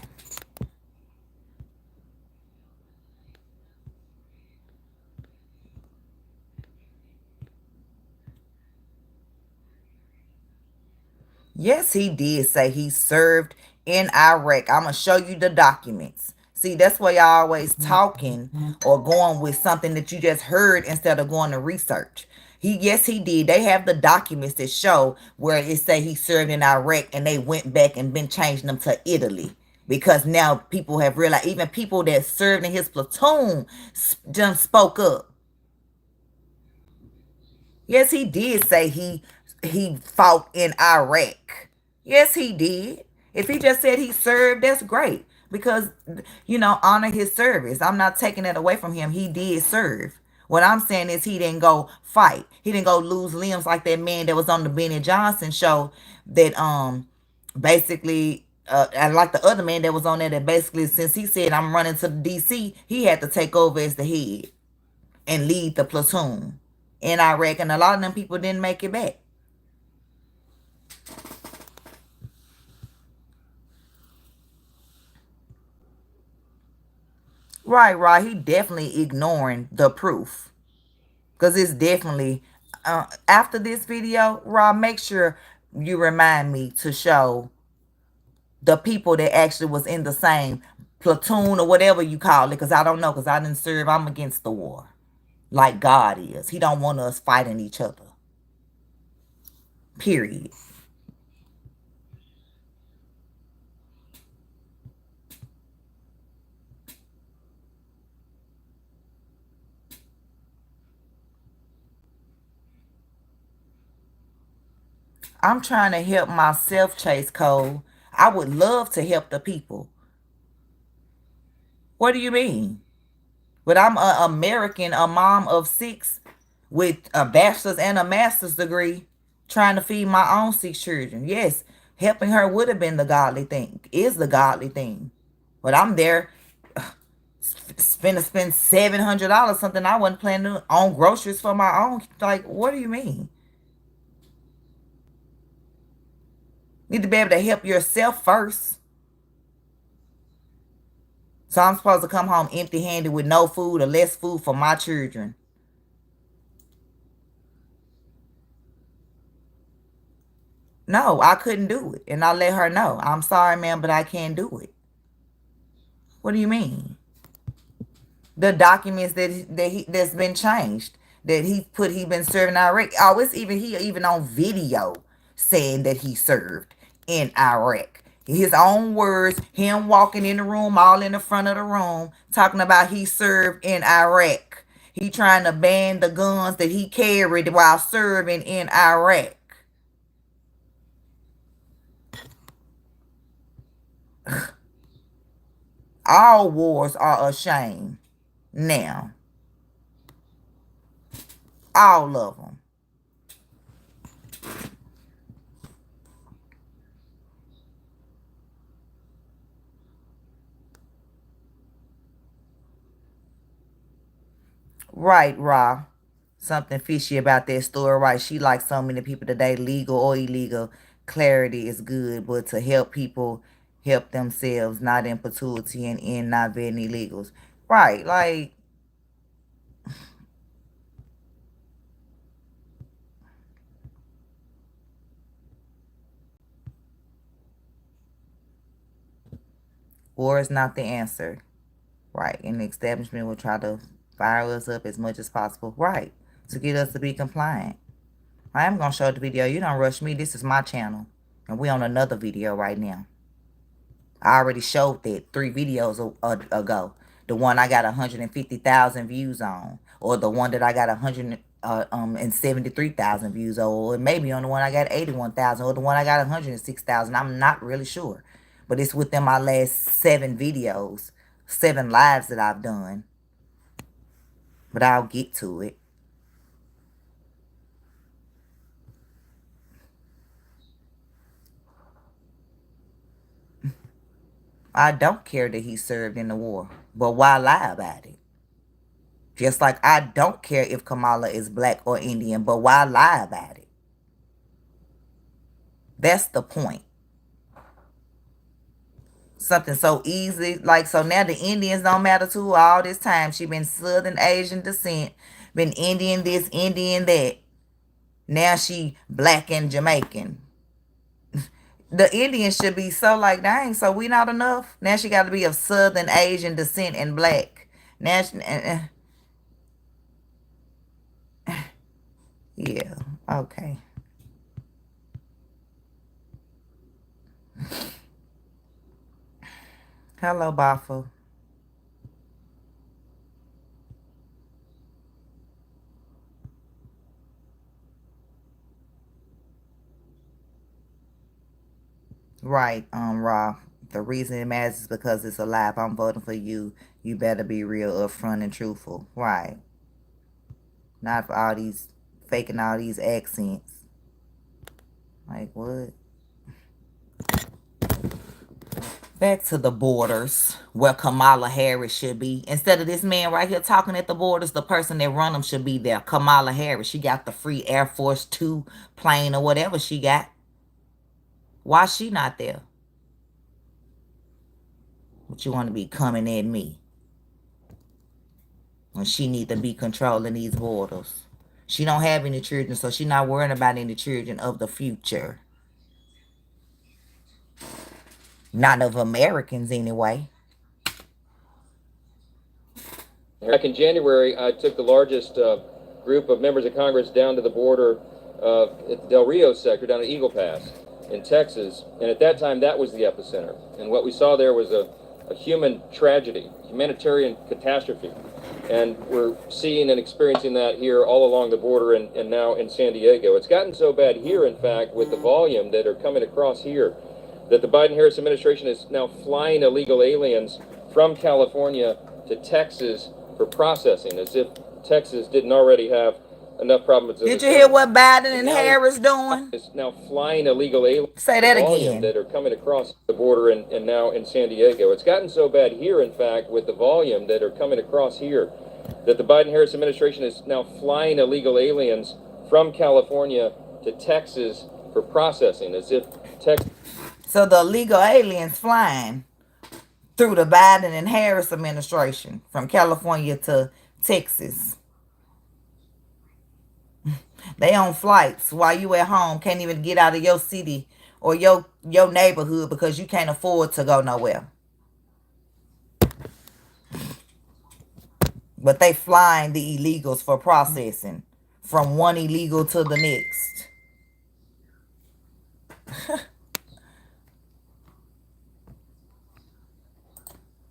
Yes, he did say he served in Iraq. I'm going to show you the documents. See, that's why y'all always talking or going with something that you just heard instead of going to research. Yes, he did. They have the documents that show where it say he served in Iraq and they went back and been changing them to Italy. Because now people have realized, even people that served in his platoon done spoke up. Yes, he did say he fought in Iraq. Yes, he did. If he just said he served, that's great. Because, honor his service. I'm not taking that away from him. He did serve. What I'm saying is he didn't go fight. He didn't go lose limbs like that man that was on the Benny Johnson show that basically and like the other man that was on there that basically, since he said I'm running to the DC, he had to take over as the head and lead the platoon in Iraq, and a lot of them people didn't make it back. Right. He definitely ignoring the proof. Because it's definitely, after this video, Rob, make sure you remind me to show the people that actually was in the same platoon or whatever you call it. Because I don't know, because I didn't serve. I'm against the war. Like God is. He don't want us fighting each other. Period. I'm trying to help myself, Chase Cole. I would love to help the people. What do you mean? But I'm an American, a mom of 6 with a bachelor's and a master's degree, trying to feed my own 6 children. Yes, helping her would have been the godly thing, is the godly thing. But I'm there spend $700, something I wasn't planning on groceries for my own. Like, what do you mean? Need to be able to help yourself first. So I'm supposed to come home empty-handed with no food or less food for my children. No, I couldn't do it. And I let her know. I'm sorry, ma'am, but I can't do it. What do you mean? The documents that's been changed. That he been serving Iraq. Oh, it's even on video saying that he served in Iraq. His own words, him walking in the room, all in the front of the room, talking about he served in Iraq. He trying to ban the guns that he carried while serving in Iraq. All wars are a shame now. All of them. Right, Ra. Something fishy about that story, right? She like so many people today, legal or illegal. Clarity is good, but to help people help themselves, not in perpetuity and in not being illegals. Right, like, war is not the answer. Right, and the establishment will try to fire us up as much as possible. Right, to get us to be compliant. I am going to show the video. You don't rush me. This is my channel. And we on another video right now. I already showed that 3 videos ago. The one I got 150,000 views on. Or the one that I got 173,000 views on. Or maybe on the one I got 81,000. Or the one I got 106,000. I'm not really sure. But it's within my last 7 videos. 7 lives that I've done. But I'll get to it. I don't care that he served in the war. But why lie about it? Just like I don't care if Kamala is black or Indian. But why lie about it? That's the point. Something so easy. Like, so now the Indians don't matter to her all this time. She been Southern Asian descent. Been Indian this, Indian that. Now she black and Jamaican. The Indians should be so like, dang, so we not enough? Now she got to be of Southern Asian descent and black. Now she, yeah, okay. Hello, Bafa. Right, Raw. The reason it matters is because it's alive. I'm voting for you. You better be real, upfront, and truthful. Right. Not for all these faking all these accents. Like what? Back to the borders, where Kamala Harris should be. Instead of this man right here talking at the borders, the person that run them should be there. Kamala Harris. She got the free Air Force 2 plane or whatever she got. Why she not there? But you want to be coming at me when she need to be controlling these borders. She don't have any children, so she not worrying about any children of the future. Not of Americans, anyway. Back in January, I took the largest group of members of Congress down to the border at the Del Rio sector, down at Eagle Pass in Texas. And at that time, that was the epicenter. And what we saw there was a human tragedy, humanitarian catastrophe. And we're seeing and experiencing that here all along the border and now in San Diego. It's gotten so bad here, in fact, with the volume that are coming across here, that the Biden-Harris administration is now flying illegal aliens from California to Texas for processing, as if Texas didn't already have enough problems. Did you hear what Biden and Harris doing? Is now flying illegal aliens. Say that again. That are coming across the border and now in San Diego. It's gotten so bad here, in fact, with the volume that are coming across here, that the Biden-Harris administration is now flying illegal aliens from California to Texas for processing, as if Texas. So the illegal aliens flying through the Biden and Harris administration from California to Texas. They on flights while you at home can't even get out of your city or your neighborhood because you can't afford to go nowhere. But they flying the illegals for processing from one illegal to the next.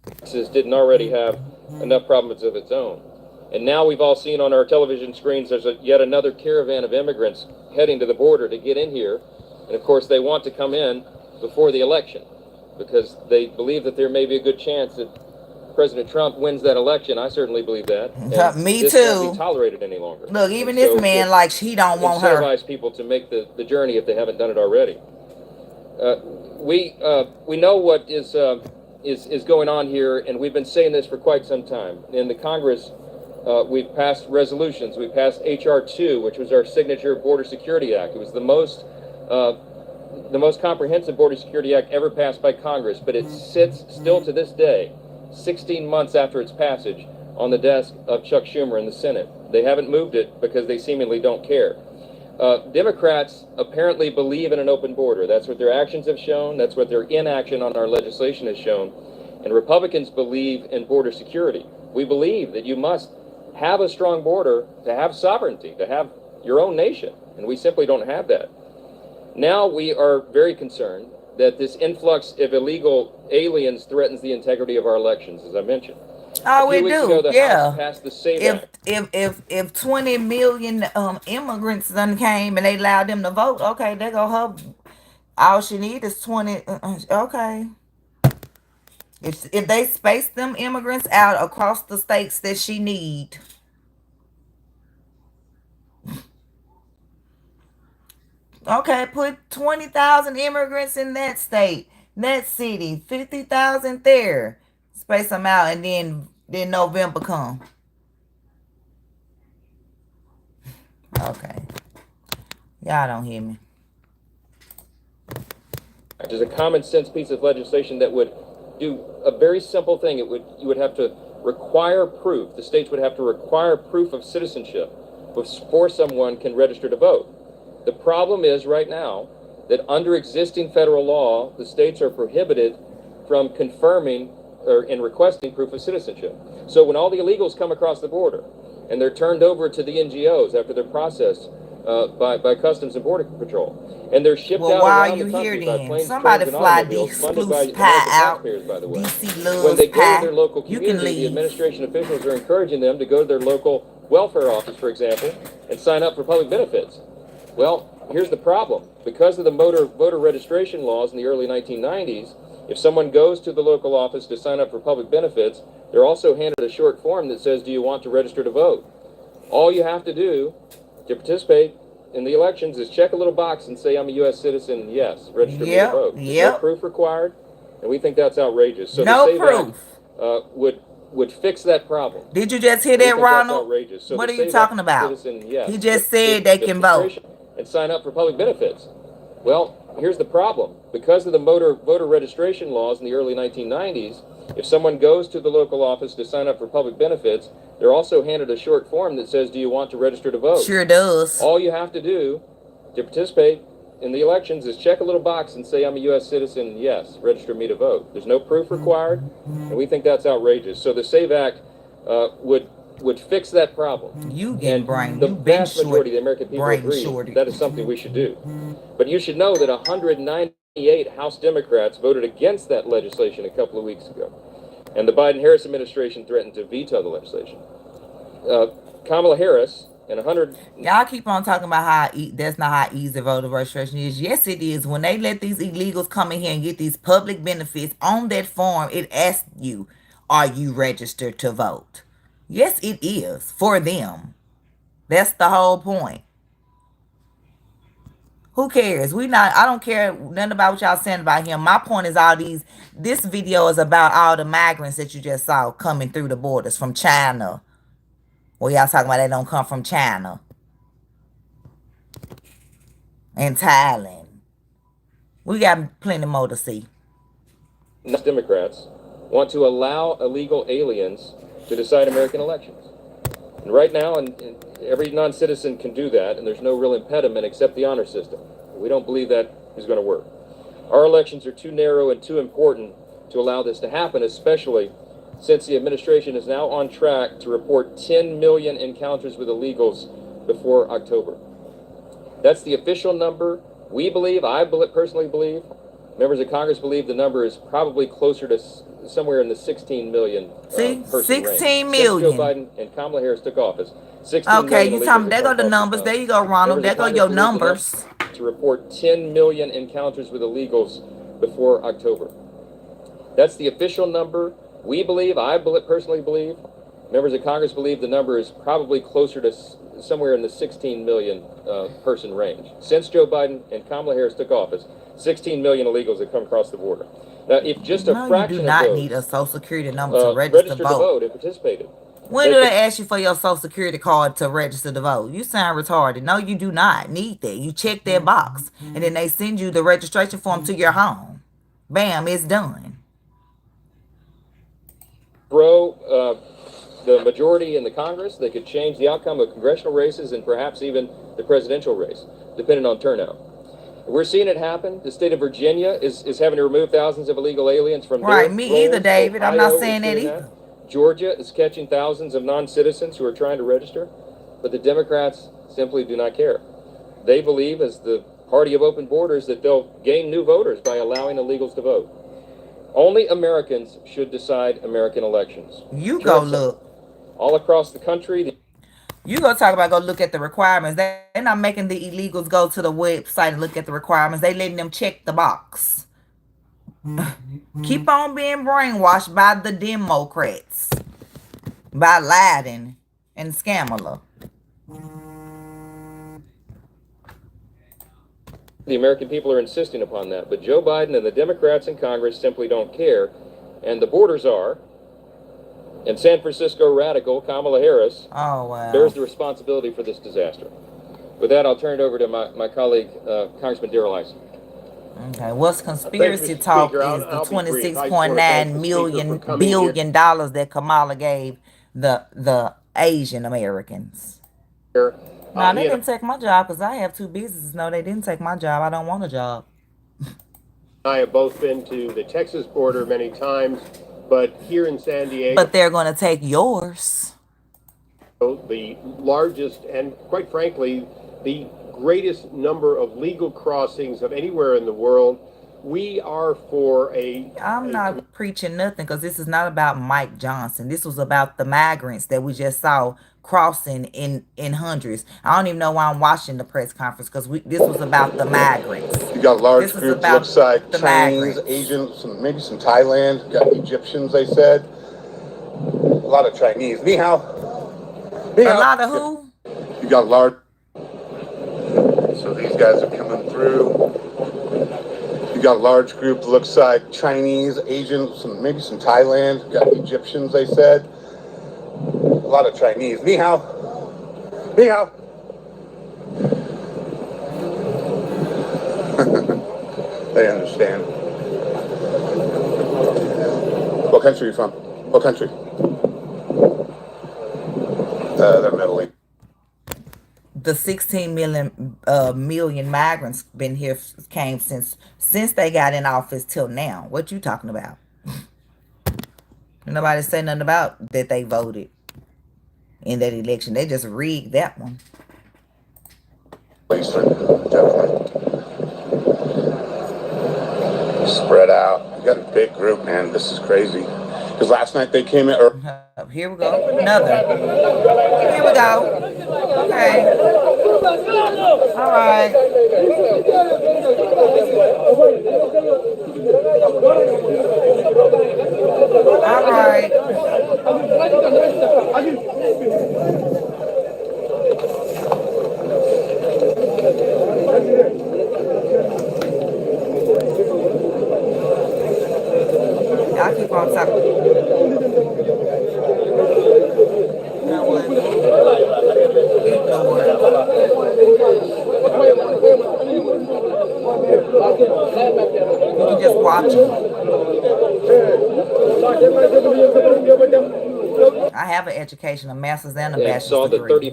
Texas didn't already have enough problems of its own. And now we've all seen on our television screens there's yet another caravan of immigrants heading to the border to get in here. And of course they want to come in before the election because they believe that there may be a good chance that President Trump wins that election. I certainly believe that. And me this too. Can't be tolerated any longer. Look, even this man, like, he don't want her. Incentivize people to make the journey if they haven't done it already. We know what is going on here, and we've been saying this for quite some time. In the Congress, we've passed resolutions. We passed H.R. 2, which was our signature Border Security Act. It was the most comprehensive Border Security Act ever passed by Congress, but it sits still to this day, 16 months after its passage, on the desk of Chuck Schumer in the Senate. They haven't moved it because they seemingly don't care. Democrats apparently believe in an open border. That's what their actions have shown. That's what their inaction on our legislation has shown. And Republicans believe in border security. We believe that you must have a strong border to have sovereignty, to have your own nation. And we simply don't have that. Now we are very concerned that this influx of illegal aliens threatens the integrity of our elections, as I mentioned. Oh, we do. Yeah. Passed the SAVE Act. If 20 million immigrants done came and they allowed them to vote, okay, they go her. All she need is 20. Okay. If they space them immigrants out across the states that she need. Okay, put 20,000 immigrants in that state, that city, 50,000 there. Space them out, and then November come. Okay. Y'all don't hear me. is a common sense piece of legislation that would do a very simple thing. You would have to require proof. The states would have to require proof of citizenship before someone can register to vote. The problem is right now that under existing federal law, the states are prohibited from confirming and requesting proof of citizenship. So when all the illegals come across the border and they're turned over to the NGOs after they're processed by Customs and Border Patrol, and they're shipped out around the country by planes, somebody trains, and fly automobiles, these funded by exclusive pie American out. taxpayers, by the way. DC loves When they go pie. to their local community, the administration officials are encouraging them to go to their local welfare office, for example, and sign up for public benefits. Well, here's the problem. Because of the voter registration laws in the early 1990s, if someone goes to the local office to sign up for public benefits, they're also handed a short form that says, do you want to register to vote? All you have to do to participate in the elections is check a little box and say, I'm a U.S. citizen, yes, register me to vote. There's no proof required, and we think that's outrageous. So no the SAVE proof. Act would fix that problem. Did you just hear that, Ronald? So what are you talking about? Citizen, yes, he just said they can vote. And sign up for public benefits. Well, here's the problem. Because of the voter registration laws in the early 1990s, if someone goes to the local office to sign up for public benefits, they're also handed a short form that says, do you want to register to vote? Sure does. All you have to do to participate in the elections is check a little box and say, I'm a U.S. citizen, yes, register me to vote. There's no proof required, and we think that's outrageous. So the SAVE Act would fix that problem. You get brain. The vast majority of the American people agree that is something we should do. But you should know that 198 House Democrats voted against that legislation a couple of weeks ago. And the Biden-Harris administration threatened to veto the legislation. Kamala Harris and 100... Y'all keep on talking about how that's not how easy voter registration is. Yes, it is. When they let these illegals come in here and get these public benefits, on that form, it asks you, are you registered to vote? Yes, it is for them. That's the whole point. Who cares? I don't care nothing about what y'all saying about him. My point is this video is about all the migrants that you just saw coming through the borders from China. Well, y'all talking about they don't come from China and Thailand. We got plenty more to see. Democrats want to allow illegal aliens to decide American elections. And right now, and every non-citizen can do that, and there's no real impediment except the honor system. We don't believe that is going to work. Our elections are too narrow and too important to allow this to happen, especially since the administration is now on track to report 10 million encounters with illegals before October. That's the official number. We believe, I personally believe, members of Congress believe the number is probably closer to somewhere in the 16 million person 16 range. million. Since Joe Biden and Kamala Harris took office. 16 okay, million you talking? There go the numbers. There you go, Ronald. There go your numbers. To report 10 million encounters with illegals before October. That's the official number. We believe, I personally believe, members of Congress believe the number is probably closer to somewhere in the 16 million person range. Since Joe Biden and Kamala Harris took office, 16 million illegals have come across the border. Now, if just a fraction you do not of those need a social security number to register to vote and participated. When do they ask you for your social security card to register to vote? You sound retarded. No, you do not need that. You check that box, and then they send you the registration form to your home. Bam, it's done. The majority in the Congress, they could change the outcome of congressional races and perhaps even the presidential race, depending on turnout. We're seeing it happen. The state of Virginia is having to remove thousands of illegal aliens from right. Me either, David. I'm not saying that either. Georgia is catching thousands of non-citizens who are trying to register, but the Democrats simply do not care. They believe, as the party of open borders, that they'll gain new voters by allowing illegals to vote. Only Americans should decide American elections. You go look. All across the country. You go talk about go look at the requirements. They're not making the illegals go to the website and look at the requirements. They letting them check the box. Keep on being brainwashed by the Democrats, by Ladin and Kamala. The American people are insisting upon that, but Joe Biden and the Democrats in Congress simply don't care, and the borders are. And San Francisco radical Kamala Harris bears the responsibility for this disaster. With that, I'll turn it over to my colleague, Congressman Darrell Ison. Okay, what's conspiracy talk is the $26.9 billion that Kamala gave the Asian Americans. No, they didn't take my job because I have 2 businesses. No, they didn't take my job. I don't want a job. I have both been to the Texas border many times, but here in San Diego... But they're going to take yours. The largest and, quite frankly, the greatest number of legal crossings of anywhere in the world. We are for a... I'm not preaching nothing because this is not about Mike Johnson. This was about the migrants that we just saw crossing in hundreds. I don't even know why I'm watching the press conference because this was about the migrants. You got large groups, looks like Chinese, Asians, maybe some Thailand. You got Egyptians, they said. A lot of Chinese. Ni hao. A lot of who? You got large. So these guys are coming through. You got a large group, looks like Chinese, Asians, maybe some Thailand. You got Egyptians, they said. A lot of Chinese. Ni hao. Ni hao. They understand. What country are you from? What country? They're Middle East. The 16 million migrants been here came since they got in office till now. What you talking about? Nobody say nothing about that they voted in that election. They just rigged that one. Definitely. Spread out. You got a big group, man. This is crazy. Because last night they came in. Here we go. Another. Here we go. Okay. All right. All right. Y'all keep on talking. You can just watch them. I have an education, a master's and a bachelor's degree.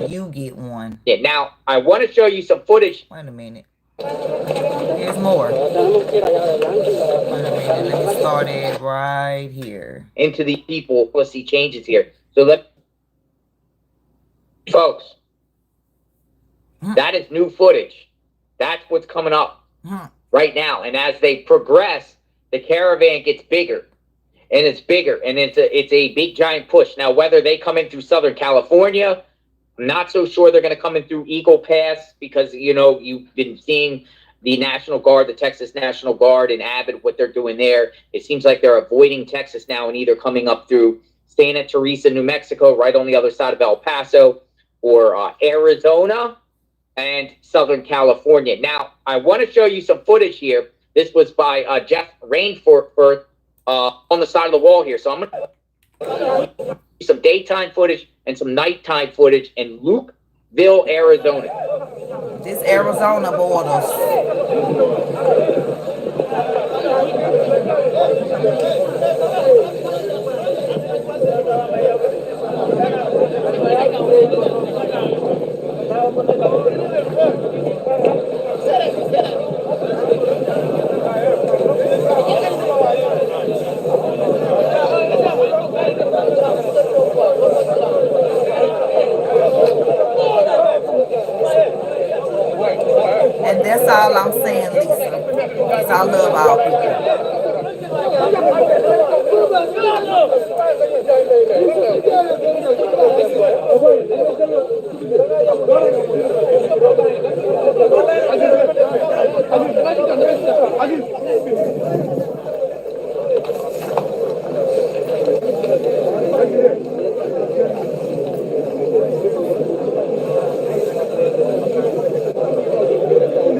You get one. Yeah, now I want to show you some footage. Wait a minute. Here's more. Wait a minute. Let me start it right here. Into the people, we'll see changes here. So folks, that is new footage. That's what's coming up right now. And as they progress, the caravan gets bigger. And it's bigger. And it's a big, giant push. Now, whether they come in through Southern California, I'm not so sure they're going to come in through Eagle Pass because, you know, you've been seeing the National Guard, the Texas National Guard and Abbott, what they're doing there. It seems like they're avoiding Texas now and either coming up through Santa Teresa, New Mexico, right on the other side of El Paso, or Arizona and Southern California. Now, I want to show you some footage here. This was by Jeff Rainforth on the side of the wall here. So I'm going to some daytime footage and some nighttime footage in Lukeville, Arizona. This Arizona borders. And that's all I'm saying, Lisa. Because I love all people.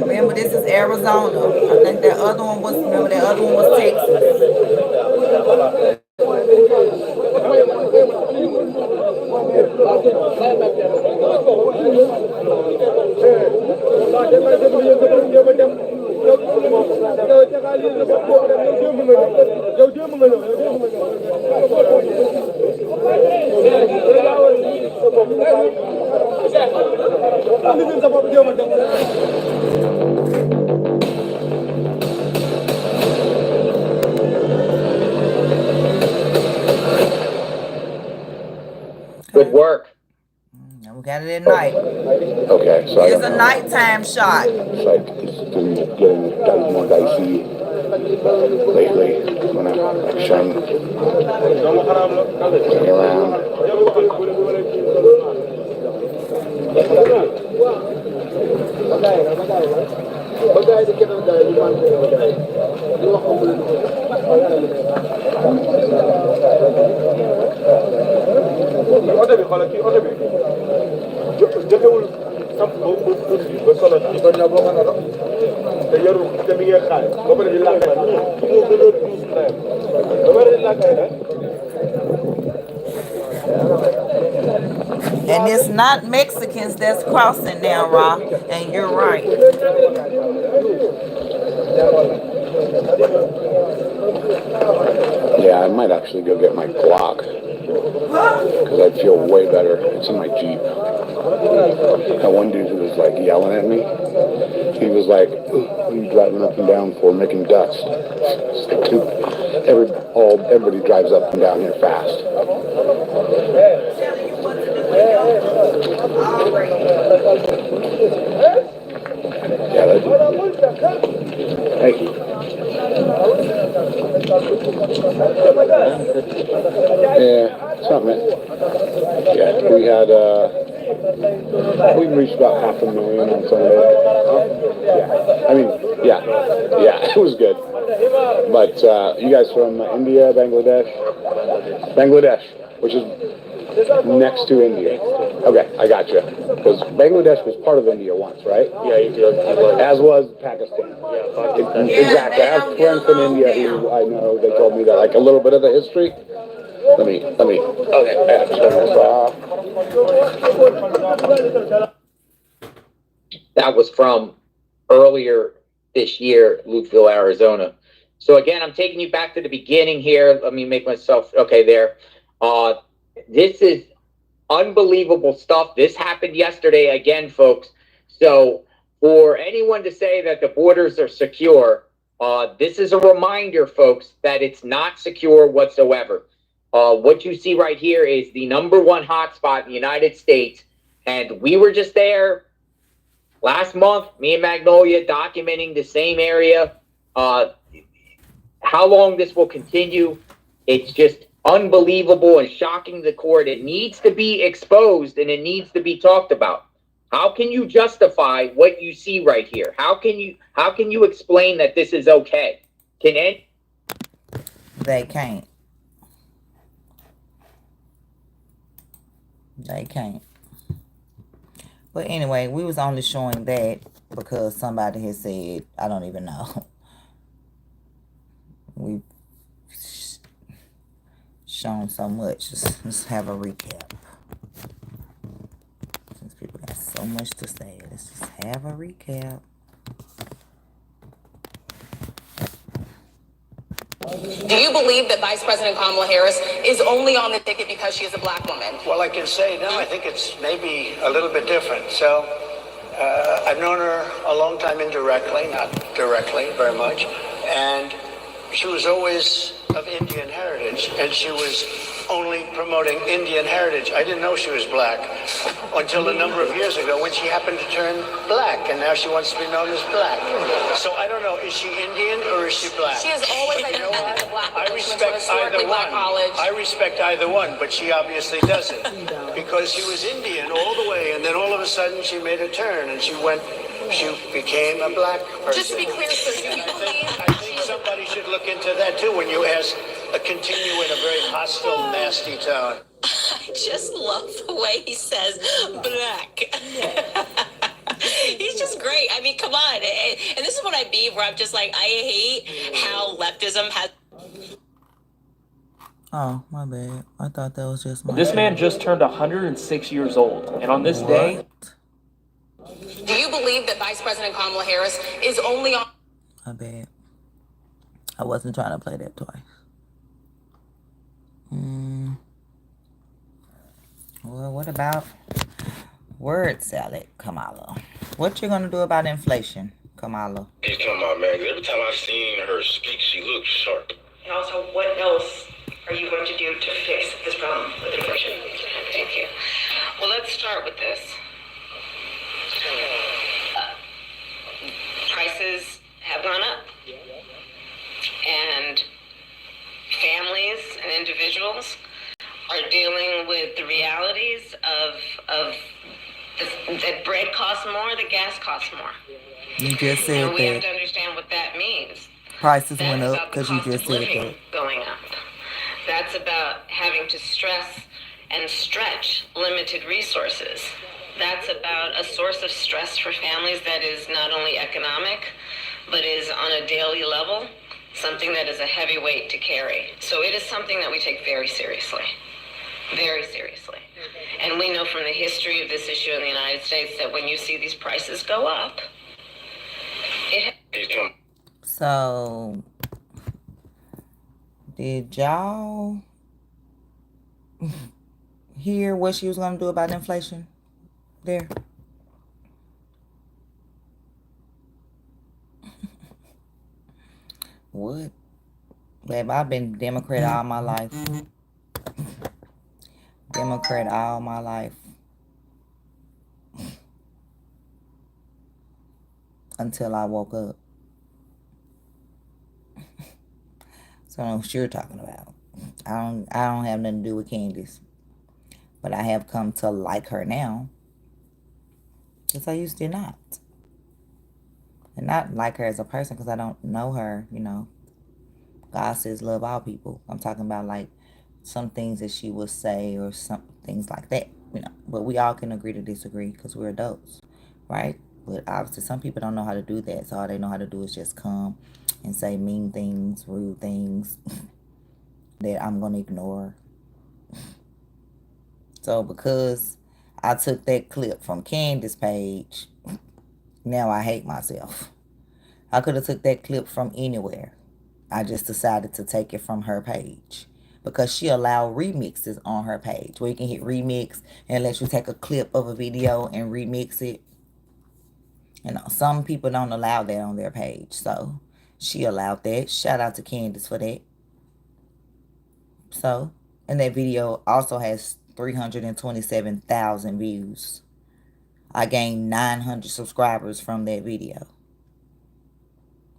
Remember, this is Arizona. I think that other one was, remember that other one was Texas. Good work. We got it at night. Okay, so It's a nighttime shot. It's like it's been getting more dicey lately when I'm showing around. And it's not Mexicans that's crossing now, Ra. And you're right. Yeah, I might actually go get my Glock because I'd feel way better. It's in my Jeep. That one dude who was like yelling at me, he was like, "What are you driving up and down for, making dust?" It's like, dude, everybody drives up and down here fast. Yeah, that's hey. Yeah, something. Yeah, we reached about 500,000 on Sunday. Yeah, I mean, yeah, it was good. But you guys from India, Bangladesh, which is next to India. Okay, I got you. Because Bangladesh was part of India once, right? Yeah, as was Pakistan. Exactly. I have friends from India who I know, they told me that, like, a little bit of the history. Let me. Okay, I have to turn this off. That was from earlier this year, Lukeville, Arizona. So again, I'm taking you back to the beginning here. Let me make myself, okay, there. This is unbelievable stuff. This happened yesterday again, folks. So for anyone to say that the borders are secure, this is a reminder, folks, that it's not secure whatsoever. What you see right here is the #1 hotspot in the United States. And we were just there last month, me and Magnolia, documenting the same area. How long this will continue, it's just unbelievable and shocking to the court. It needs to be exposed and it needs to be talked about. How can you justify what you see right here? How can you explain that this is okay? Can it? They can't. They can't. But anyway, we was only showing that because somebody had said, I don't even know. We've shown so much. Let's have a recap. Since people got so much to say, let's just have a recap. Do you believe that Vice President Kamala Harris is only on the ticket because she is a black woman? Well, I can say no. I think it's maybe a little bit different. So I've known her a long time indirectly, not directly very much. And she was always of Indian heritage, and she was only promoting Indian heritage. I didn't know she was black until a number of years ago when she happened to turn black, and now she wants to be known as black. So I don't know, is she Indian or is she black? She has always identified as a black woman. I respect either one. I respect either one, but she obviously doesn't, because she was Indian all the way, and then all of a sudden she made a turn, and she became a black person. Just to be clear, sir, do you believe? I think somebody should look into that too when you continue in a very hostile, nasty tone. I just love the way he says black. He's just great. I mean, come on. And this is what I mean, where I'm just like, I hate how leftism has... Oh, my bad. I thought that was just my This man just turned 106 years old, and on this day... Do you believe that Vice President Kamala Harris is only on... My bad. I wasn't trying to play that twice. Well, what about word salad, Kamala? What you gonna do about inflation, Kamala? He's talking about, man, every time I've seen her speak, she looks sharp. And also, what else are you going to do to fix this problem with inflation? Thank you. Well, let's start with this. Prices have gone up. And families and individuals are dealing with the realities of that bread costs more, that gas costs more. You just said and we have to that understand what that means. prices That's went up about the because you cost just of said living that. going up. That's about having to stress and stretch limited resources. That's about a source of stress for families that is not only economic, but is on a daily level, something that is a heavy weight to carry. So it is something that we take very seriously. Very seriously. And we know from the history of this issue in the United States that when you see these prices go up, So, did y'all hear what she was gonna do about inflation there? What? Babe, I've been Democrat all my life. Democrat all my life. Until I woke up. So I know what you're talking about. I don't have nothing to do with Candace. But I have come to like her now. Because I used to not. And not like her as a person because I don't know her, you know. God says love all people. I'm talking about like some things that she would say or some things like that, you know. But we all can agree to disagree because we're adults, right? But obviously some people don't know how to do that. So all they know how to do is just come and say mean things, rude things that I'm going to ignore. So because I took that clip from Candace's page, now I hate myself. I could have took that clip from anywhere. I just decided to take it from her page because she allowed remixes on her page where you can hit remix and let you take a clip of a video and remix it. You know, some people don't allow that on their page, so she allowed that. Shout out to Candace for that. So, and that video also has 327,000 views. I gained 900 subscribers from that video.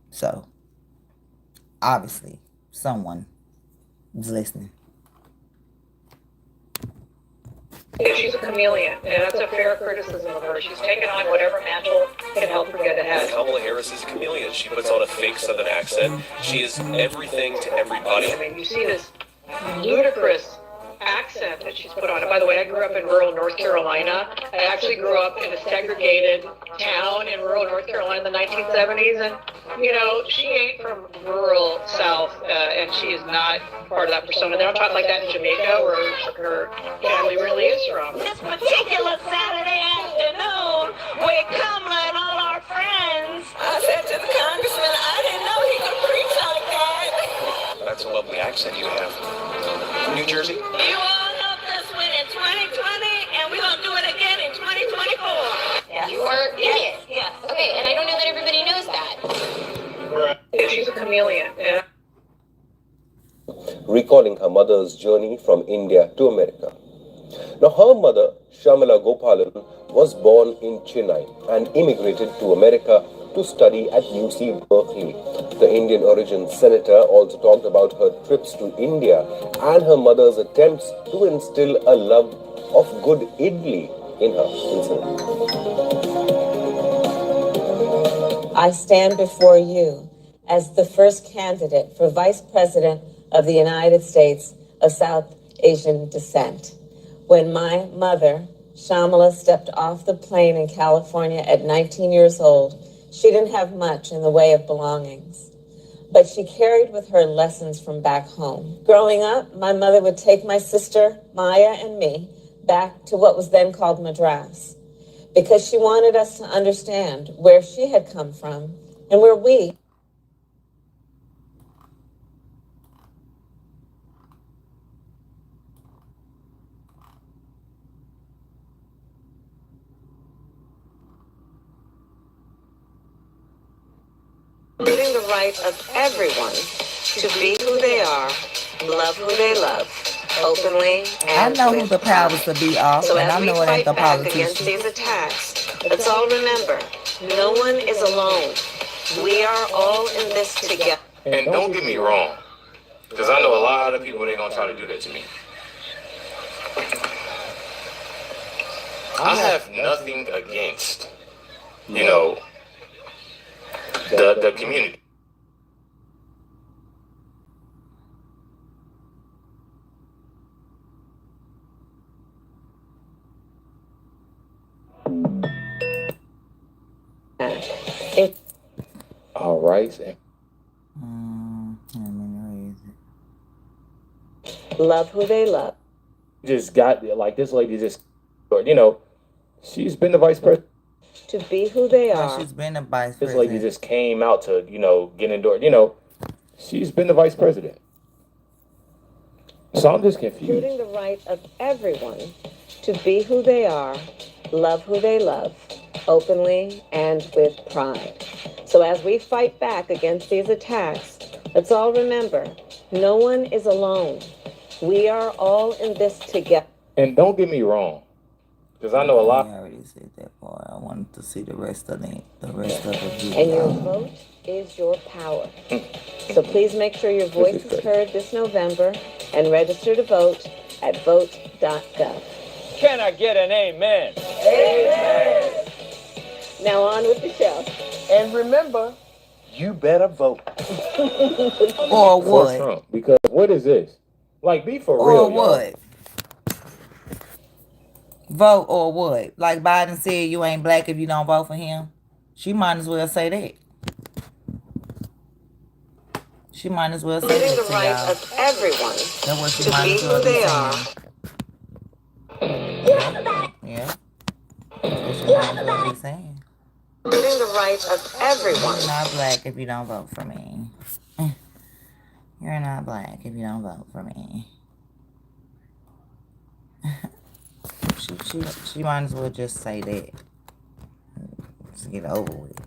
So, obviously, someone is listening. She's a chameleon, and that's a fair criticism of her. She's taken on whatever mantle can help her get ahead. Kamala Harris is a chameleon. She puts on a fake Southern accent. She is everything to everybody. I mean, you see this ludicrous accent that she's put on it. By the way, I grew up in rural North Carolina. I actually grew up in a segregated town in rural North Carolina in the 1970s, and you know, she ain't from rural South, and she is not part of that persona. They don't talk like that in Jamaica, where her family really is from. This particular Saturday afternoon, with Kamala and all our friends, I said to the congressman, I didn't know he could preach like that. That's a lovely accent you have. New Jersey? You all helped us win in 2020, and we're going to do it again in 2024. Yeah. You are idiots. Yeah. Okay, and I don't know that everybody knows that. She's a chameleon. Yeah. Recalling her mother's journey from India to America. Now, her mother, Shamala Gopalan, was born in Chennai and immigrated to America to study at UC Berkeley. The Indian origin senator also talked about her trips to India and her mother's attempts to instill a love of good idli in her. I stand before you as the first candidate for Vice President of the United States of South Asian descent. When my mother, Shamala, stepped off the plane in California at 19 years old, she didn't have much in the way of belongings. but she carried with her lessons from back home. Growing up, my mother would take my sister, Maya, and me back to what was then called Madras, because she wanted us to understand where she had come from and where we. Including the right of everyone to be who they are, love who they love, openly and I know who with the powers pride. to be are, So and as I we know it ain't fight the back against politician. these attacks, let's all remember, no one is alone. We are all in this together. And don't get me wrong, because I know a lot of people ain't gonna try to do that to me. I have nothing against, you know, the community. All right. Love who they love. Just got like this lady just, you know, she's been the vice president. To be who they are. She's been a vice This president. lady just came out to, you know, get endorsed. You know, she's been the vice president. So I'm just confused. Including the right of everyone to be who they are, love who they love, openly and with pride. So as we fight back against these attacks, let's all remember, no one is alone. We are all in this together. And don't get me wrong, because I know a lot. I already said that part. I wanted to see the rest of the video. And your vote is your power. So please make sure your voice is heard this November and register to vote at vote.gov. Can I get an amen? Amen. Now on with the show. And remember, you better vote. Or what? For Trump, because what is this? Like, be for or real, Or what? Vote or what? Like Biden said, you ain't black if you don't vote for him. She might as well say that. She might as well say that the to right y'all. of everyone That's what she to might be as well who they be are. saying. Yeah. That's what she might as well be saying. Including the right of everyone. You're not black if you don't vote for me. You're not black if you don't vote for me. She might as well just say that. Just get it over with.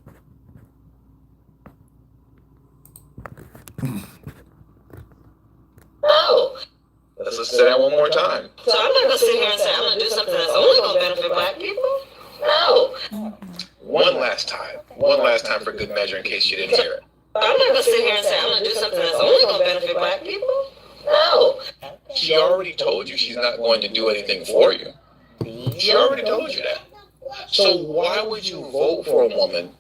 No. Let's just say that one more time. So I'm not going to sit here and say I'm going to do something that's only going to benefit black people? No. One last time. One last time for good measure in case you didn't hear it. I'm not going to sit here and say I'm going to do something that's only going to benefit black people? No. She already told you she's not going to do anything for you. She already told you that. So why would you vote for a woman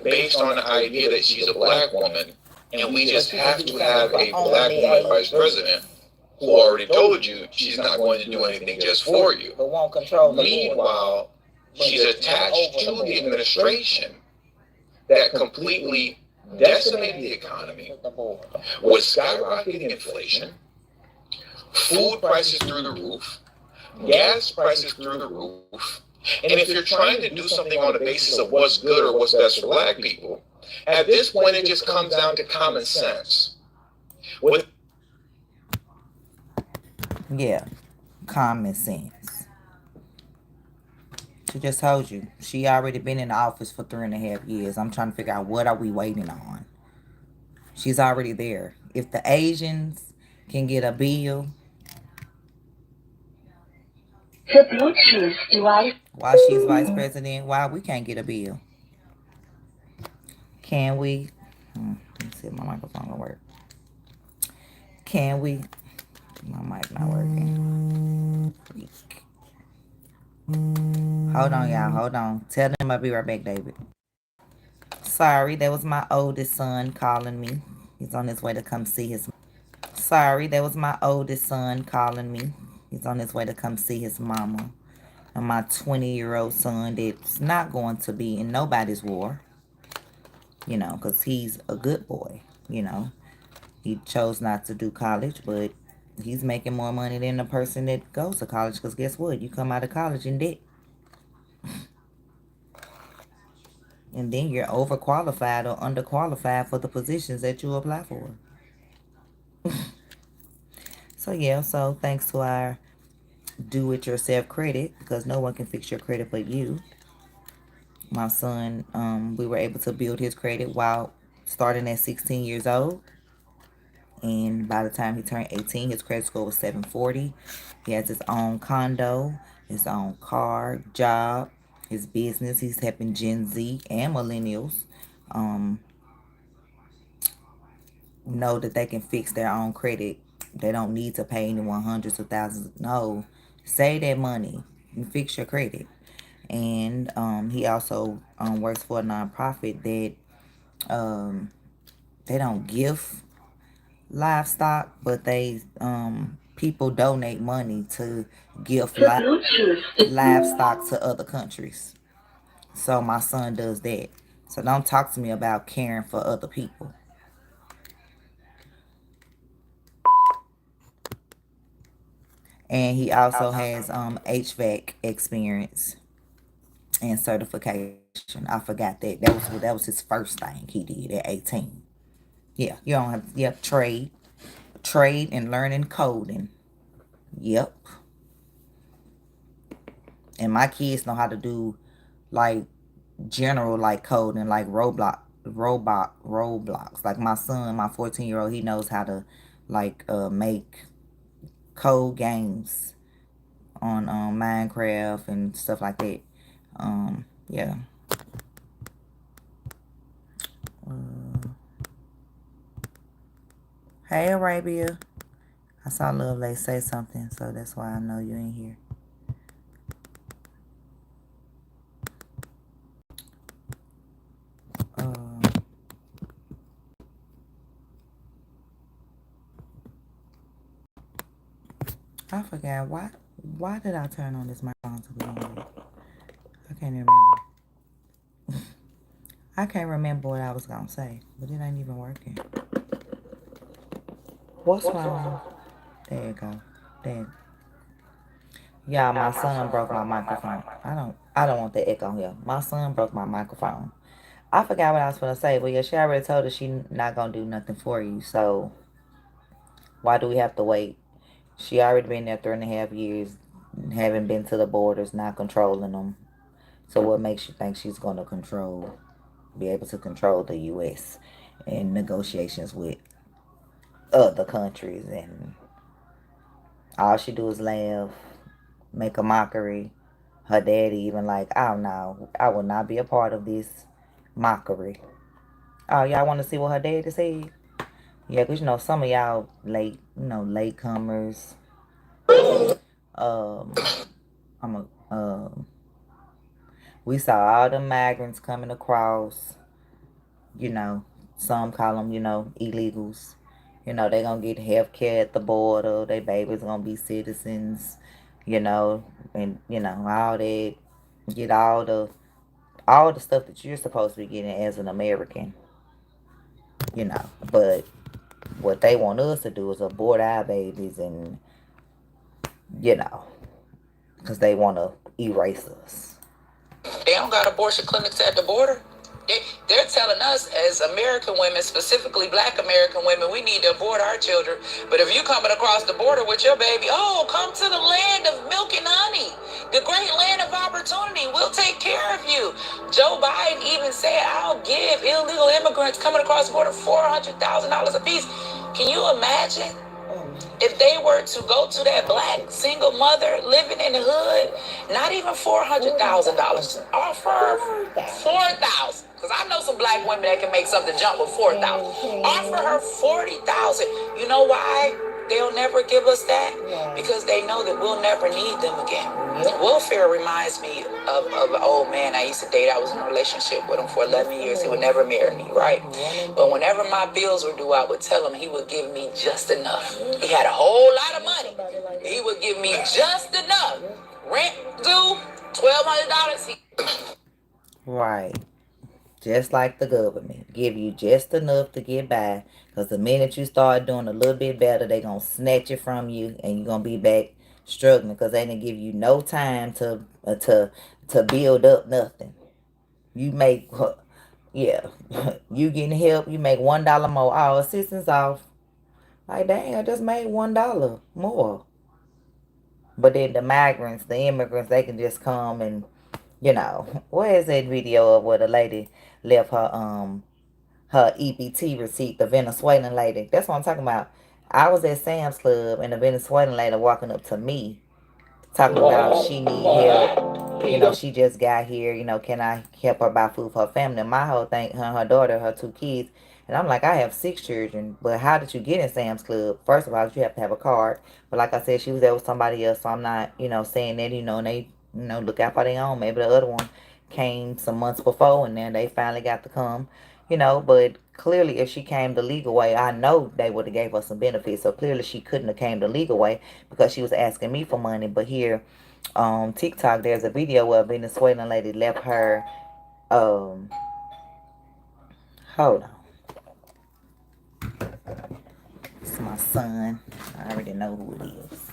based on the idea that she's a black woman and we just have to have a black woman vice president who already told you she's not going to do anything just for you? But won't control the Meanwhile, she's attached to the administration that completely decimated the economy with skyrocketing inflation, food prices through the roof, gas prices through the roof. And if you're trying to do something on the basis of what's good or what's best for black people, at this point it just comes down to common sense. Yeah, common sense. She just told you. She already been in the office for 3.5 years. I'm trying to figure out what are we waiting on. She's already there. If the Asians can get a bill. The Bluetooth device. While she's vice president, why we can't get a bill? Can we? Let me see if my microphone gonna work. Can we? My mic not working. Hold on, y'all. Hold on. Tell them I'll be right back, David. Sorry, that was my oldest son calling me. He's on his way to come see his. Sorry, that was my oldest son calling me. He's on his way to come see his mama. And my 20-year-old son that's not going to be in nobody's war. You know, because he's a good boy. You know, he chose not to do college, but he's making more money than the person that goes to college. Because guess what? You come out of college in debt. And then you're overqualified or underqualified for the positions that you apply for. So yeah, so thanks to our do-it-yourself credit, because no one can fix your credit but you. My son, we were able to build his credit while starting at 16 years old. And by the time he turned 18, his credit score was 740. He has his own condo, his own car, job, his business. He's helping Gen Z and millennials know that they can fix their own credit. They don't need to pay anyone hundreds of thousands. No, save that money and fix your credit. And he also works for a nonprofit that they don't give livestock, but they people donate money to give livestock to other countries. So my son does that. So don't talk to me about caring for other people. And he also has HVAC experience and certification. I forgot that. That was his first thing he did at 18. Yeah, you don't have, yep, trade and learning coding. Yep. And my kids know how to do like general like coding, like Roblox. Like my son, my 14-year-old, he knows how to like make code games on Minecraft and stuff like that. Yeah. Hey Arabia. I saw Lovelace say something, so that's why I know you ain't here. I forgot why did I turn on this microphone to begin with? I can't remember. I can't remember what I was gonna say, but it ain't even working. What's wrong? There you go. There. Yeah, my son broke my microphone. I don't want the echo here. My son broke my microphone. I forgot what I was gonna say, but yeah, she already told us she not gonna do nothing for you. So why do we have to wait? She already been there 3.5 years, haven't been to the borders, not controlling them. So what makes you think she's gonna be able to control the U.S. in negotiations with other countries? And all she do is laugh, make a mockery. Her daddy even like, oh no, I will not be a part of this mockery. Oh, y'all want to see what her daddy said? Yeah, because, some of y'all latecomers. We saw all the migrants coming across, you know, some call them, illegals. They're going to get health care at the border. Their babies going to be citizens, and, all that. Get all the stuff that you're supposed to be getting as an American, But what they want us to do is abort our babies and, because they want to erase us. They don't got abortion clinics at the border. They're telling us as American women, specifically Black American women, we need to abort our children. But if you coming across the border with your baby, come to the land of milk and honey, the great land of opportunity. We'll take care of you. Joe Biden even said, I'll give illegal immigrants coming across the border $400,000 a piece. Can you imagine? If they were to go to that Black single mother living in the hood, not even $400,000, offer $4,000. Because I know some Black women that can make something jump with $4,000. Offer her $40,000. You know why they'll never give us that? Because they know that we'll never need them again. Welfare reminds me of an old man I used to date. I was in a relationship with him for 11 years. He would never marry me, right? But whenever my bills were due, I would tell him he would give me just enough. He had a whole lot of money. He would give me just enough. Rent due, $1,200. Right. Just like the government. Give you just enough to get by. Because the minute you start doing a little bit better, they're going to snatch it from you. And you're going to be back struggling. Because they didn't give you no time to build up nothing. You make, yeah, you getting help. You make $1 more. Oh, assistance off. Like, dang, I just made $1 more. But then the migrants, the immigrants, they can just come and, you know, where is that video of where the lady left her EBT receipt, the Venezuelan lady? That's what I'm talking about. I was at Sam's Club and the Venezuelan lady walking up to me talking about she need help. You know, she just got here. You know, can I help her buy food for her family? My whole thing, her daughter, her 2 kids. And I'm like, I have 6 children, but how did you get in Sam's Club? First of all, you have to have a card. But like I said, she was there with somebody else, so I'm not, you know, saying that, you know, and they, you know, look out for their own. Maybe the other one came some months before, and then they finally got to come, you know. But clearly, if she came the legal way, I know they would have gave her some benefits. So clearly, she couldn't have came the legal way because she was asking me for money. But here on TikTok, there's a video where a Venezuelan lady left her, hold on. It's my son. I already know who it is.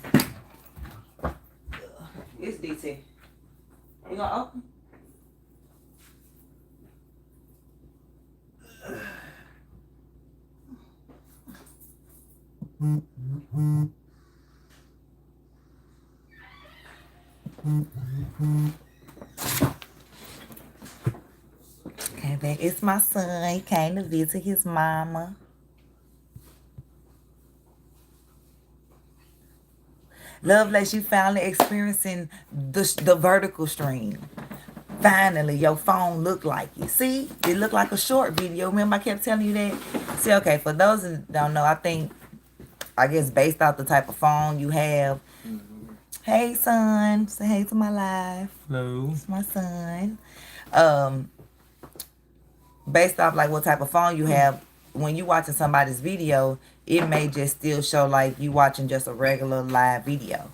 It's DT. You gonna open? Okay, back. It's my son. He came to visit his mama. Love like you finally experiencing the vertical stream. Finally, your phone look like it. See? It looked like a short video. Remember I kept telling you that? See, okay, for those who don't know, I guess based off the type of phone you have. Hey, son. Say hey to my live. Hello. It's my son. Based off like what type of phone you have, when you watching somebody's video, it may just still show like you watching just a regular live video.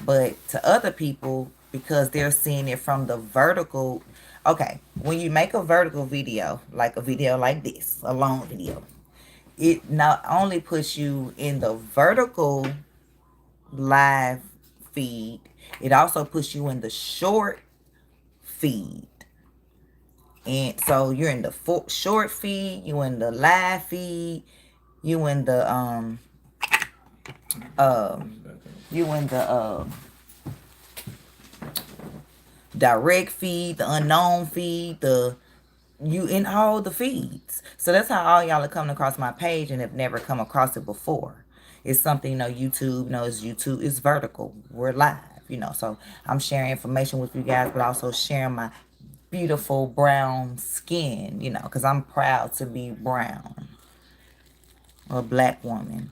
But to other people, because they're seeing it from the vertical, okay, when you make a vertical video, like a video like this, a long video, it not only puts you in the vertical live feed, it also puts you in the short feed. And so you're in the short feed, you in the live feed, you in the direct feed, the unknown feed, you in all the feeds. So that's how all y'all are coming across my page and have never come across it before. It's something, you know, YouTube, you know, YouTube is vertical. We're live, you know. So I'm sharing information with you guys, but also sharing my beautiful brown skin, you know, because I'm proud to be brown. A black woman.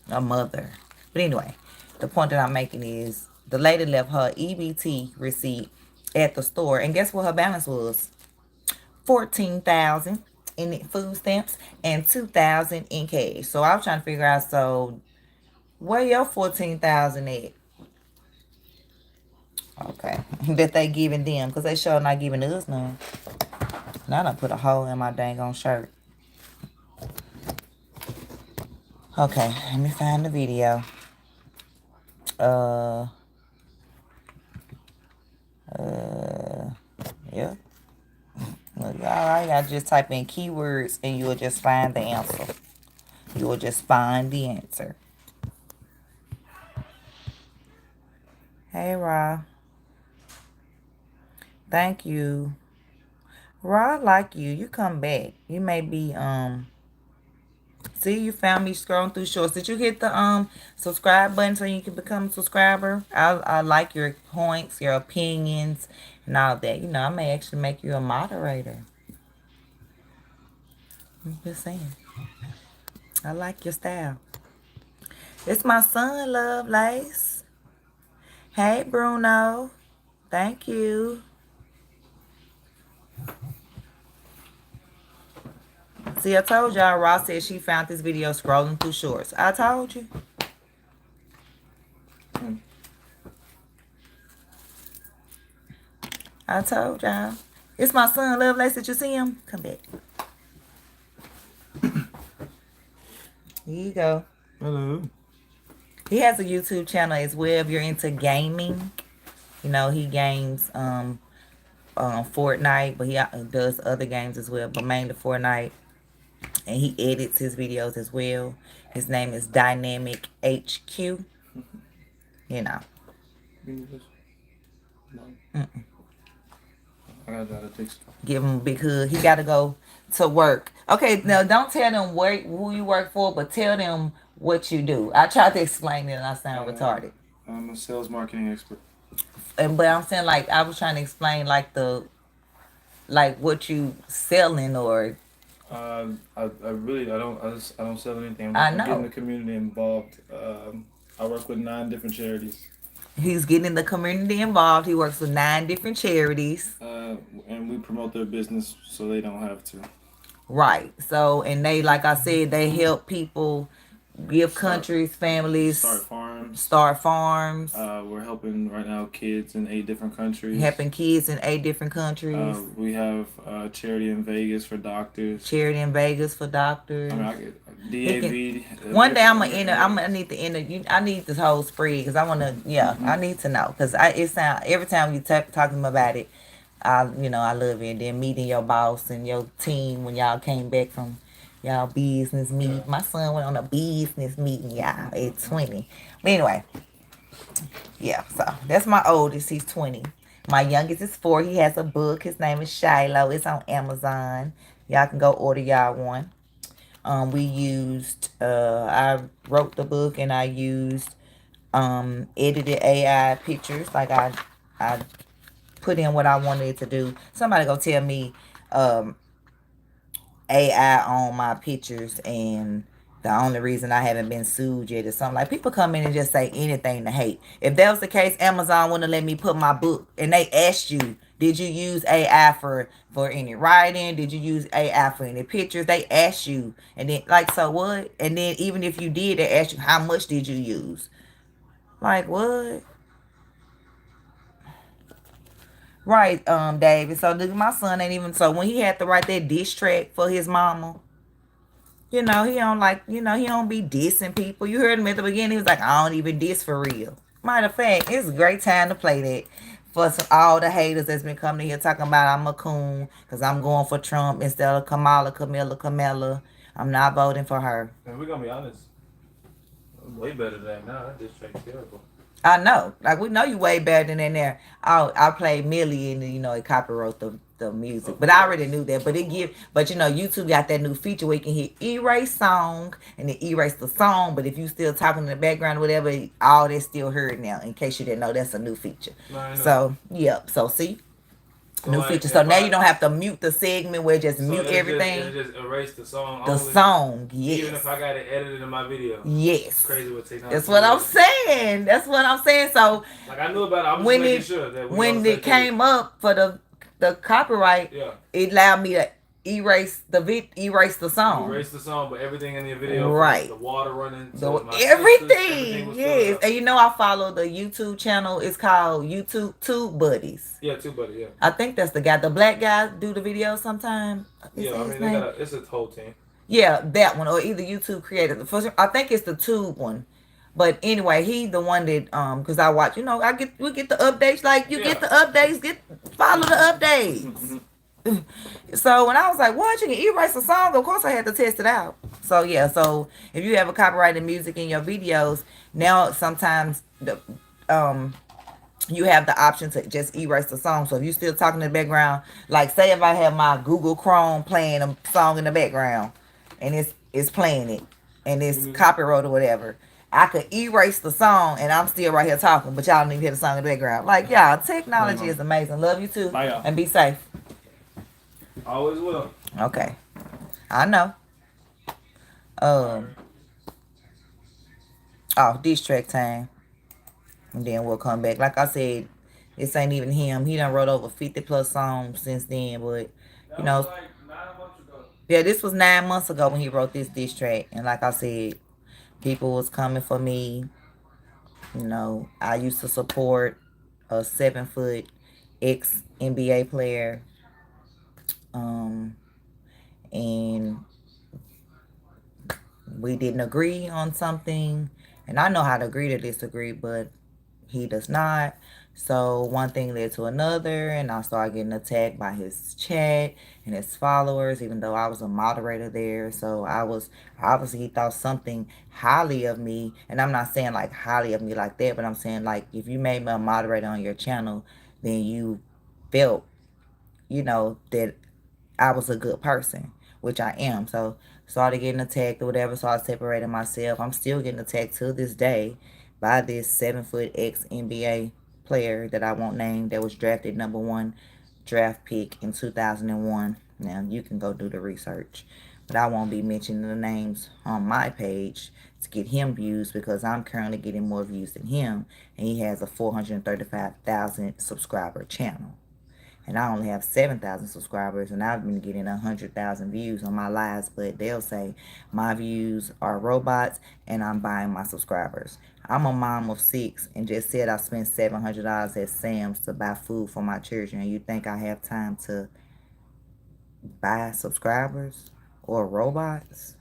A mother. But anyway, the point that I'm making is the lady left her EBT receipt at the store. And guess what her balance was? $14,000 in food stamps and $2,000 in cash. So I was trying to figure out, so where your $14,000 at? Okay, that they giving them, because they sure not giving us none. Now I done put a hole in my dang on shirt. Okay, let me find the video. Yeah. Alright, y'all just type in keywords and you will just find the answer. You will just find the answer. Hey, Ra. Thank you. Ra, I like you. You come back. You may be, see, you found me scrolling through shorts. Did you hit the, subscribe button so you can become a subscriber? I like your points, your opinions, and all that. You know, I may actually make you a moderator. I'm just saying. I like your style. It's my son, Lovelace. Hey, Bruno. Thank you. See, I told y'all, Ross said she found this video scrolling through shorts. I told you. I told y'all. It's my son, Lovelace. Did you see him? Come back. Here you go. Hello. He has a YouTube channel as well if you're into gaming. You know, he games Fortnite, but he does other games as well, but mainly Fortnite. And he edits his videos as well. His name is Dynamic HQ. You know. I gotta text. Give him a big hug. He gotta go to work. Okay, now don't tell them who you work for, but tell them what you do. I tried to explain it and I sound retarded. I'm a sales marketing expert. But I'm saying, like, I was trying to explain like what you selling or. I don't sell anything. I I'm know. getting the community involved. I work with 9 different charities. He's getting the community involved. He works with 9 different charities. And we promote their business so they don't have to. Right. So, and they, like I said, they help people, give countries, families. Start farms. We're helping right now kids in 8 different countries. Helping kids in 8 different countries. We have charity in Vegas for doctors. Charity in Vegas for doctors. I mean, DAV. One day I need to enter. I need this whole spread because I want to. Yeah, I need to know because it sound every time you talking about it, I love it. And then meeting your boss and your team when y'all came back from y'all business meeting. My son went on a business meeting, y'all, at 20. But anyway, yeah. So that's my oldest. He's 20. My youngest is 4. He has a book. His name is Shiloh. It's on Amazon. Y'all can go order y'all one. We used, I wrote the book and I used edited AI pictures. Like I put in what I wanted it to do. Somebody go tell me AI on my pictures, and the only reason I haven't been sued yet is something like people come in and just say anything to hate. If that was the case, Amazon wouldn't let me put my book, and they asked you, did you use AI for any writing? Did you use AI for any pictures? They asked you, and then like, so what? And then even if you did, they asked you, how much did you use? Like, what? Right, David. So my son ain't even, so when he had to write that diss track for his mama, he don't be dissing people. You heard him at the beginning. He was like, I don't even diss for real. Matter of fact, it's a great time to play that for all the haters that's been coming here talking about I'm a coon because I'm going for Trump instead of Kamala. I'm not voting for her. And we're going to be honest. I'm way better than that now. That diss track's terrible. I know. Like, we know you way better than in there. I played Millie and, it copyright the music. But I already knew that. But YouTube got that new feature where you can hit erase song and then erase the song. But if you still talking in the background or whatever, all that's still heard now. In case you didn't know, that's a new feature. No, so, yep. So, see? New feature. So now you don't have to mute the segment where just mute everything. Just erase the song. The song, yes. Even if I got it edited in my video. Yes. It's crazy what technology. That's what I'm saying. So like I knew about it. I'm just making sure that when it came up for the copyright, it allowed me to erase the song. Erase the song, but everything in the video, right? The water running, everything. Yes, and I follow the YouTube channel. It's called YouTube Tube Buddies. Yeah, Tube Buddies. Yeah. I think that's the guy. The black guy do the video sometime. Yeah, I mean it's a whole team. Yeah, that one or either YouTube creator. The first, I think it's the Tube one. But anyway, he the one that because I watch. We get the updates like you get the updates. Follow the updates. So when I was like, what, you can erase a song? Of course I had to test it out. So yeah, so if you have a copyrighted music in your videos, now sometimes you have the option to just erase the song. So if you're still talking in the background, like say if I have my Google Chrome playing a song in the background and it's playing it and it's copyright or whatever, I could erase the song and I'm still right here talking, but y'all don't even hear the song in the background. Like, y'all, technology is amazing. Love you too. Bye, y'all. And be safe. Always will. Okay. I know. Diss track time. And then we'll come back. Like I said, this ain't even him. He done wrote over 50 plus songs since then, but That was like 9 months ago. Yeah, this was 9 months ago when he wrote this diss track. And like I said, people was coming for me. I used to support a 7-foot ex-NBA player And we didn't agree on something, and I know how to agree to disagree, but he does not. So one thing led to another, and I started getting attacked by his chat and his followers, even though I was a moderator there. So I was, obviously he thought something highly of me, and I'm not saying like highly of me like that, but I'm saying like if you made me a moderator on your channel, then you felt, you know, that I was a good person, which I am. So started getting attacked or whatever, so I separated myself. I'm still getting attacked to this day by this 7-foot ex-NBA player that I won't name, that was drafted #1 draft pick in 2001. Now, you can go do the research, but I won't be mentioning the names on my page to get him views, because I'm currently getting more views than him, and he has a 435,000 subscriber channel. And I only have 7,000 subscribers, and I've been getting 100,000 views on my lives. But they'll say my views are robots and I'm buying my subscribers. I'm a mom of 6 and just said I spent $700 at Sam's to buy food for my children. And you think I have time to buy subscribers or robots?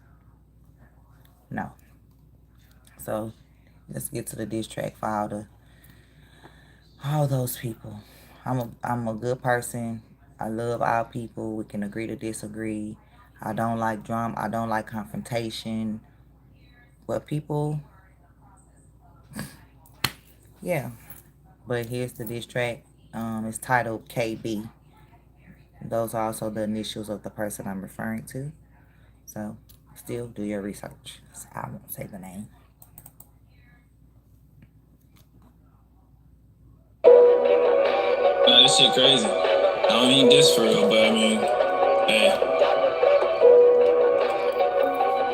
No. So let's get to the diss track for all those people. I'm a good person. I love all people. We can agree to disagree. I don't like drama. I don't like confrontation. But people, yeah. But here's the diss track. It's titled KB. Those are also the initials of the person I'm referring to. So still do your research. I won't say the name. Nah, this shit crazy. I don't mean this for real, but I mean, hey.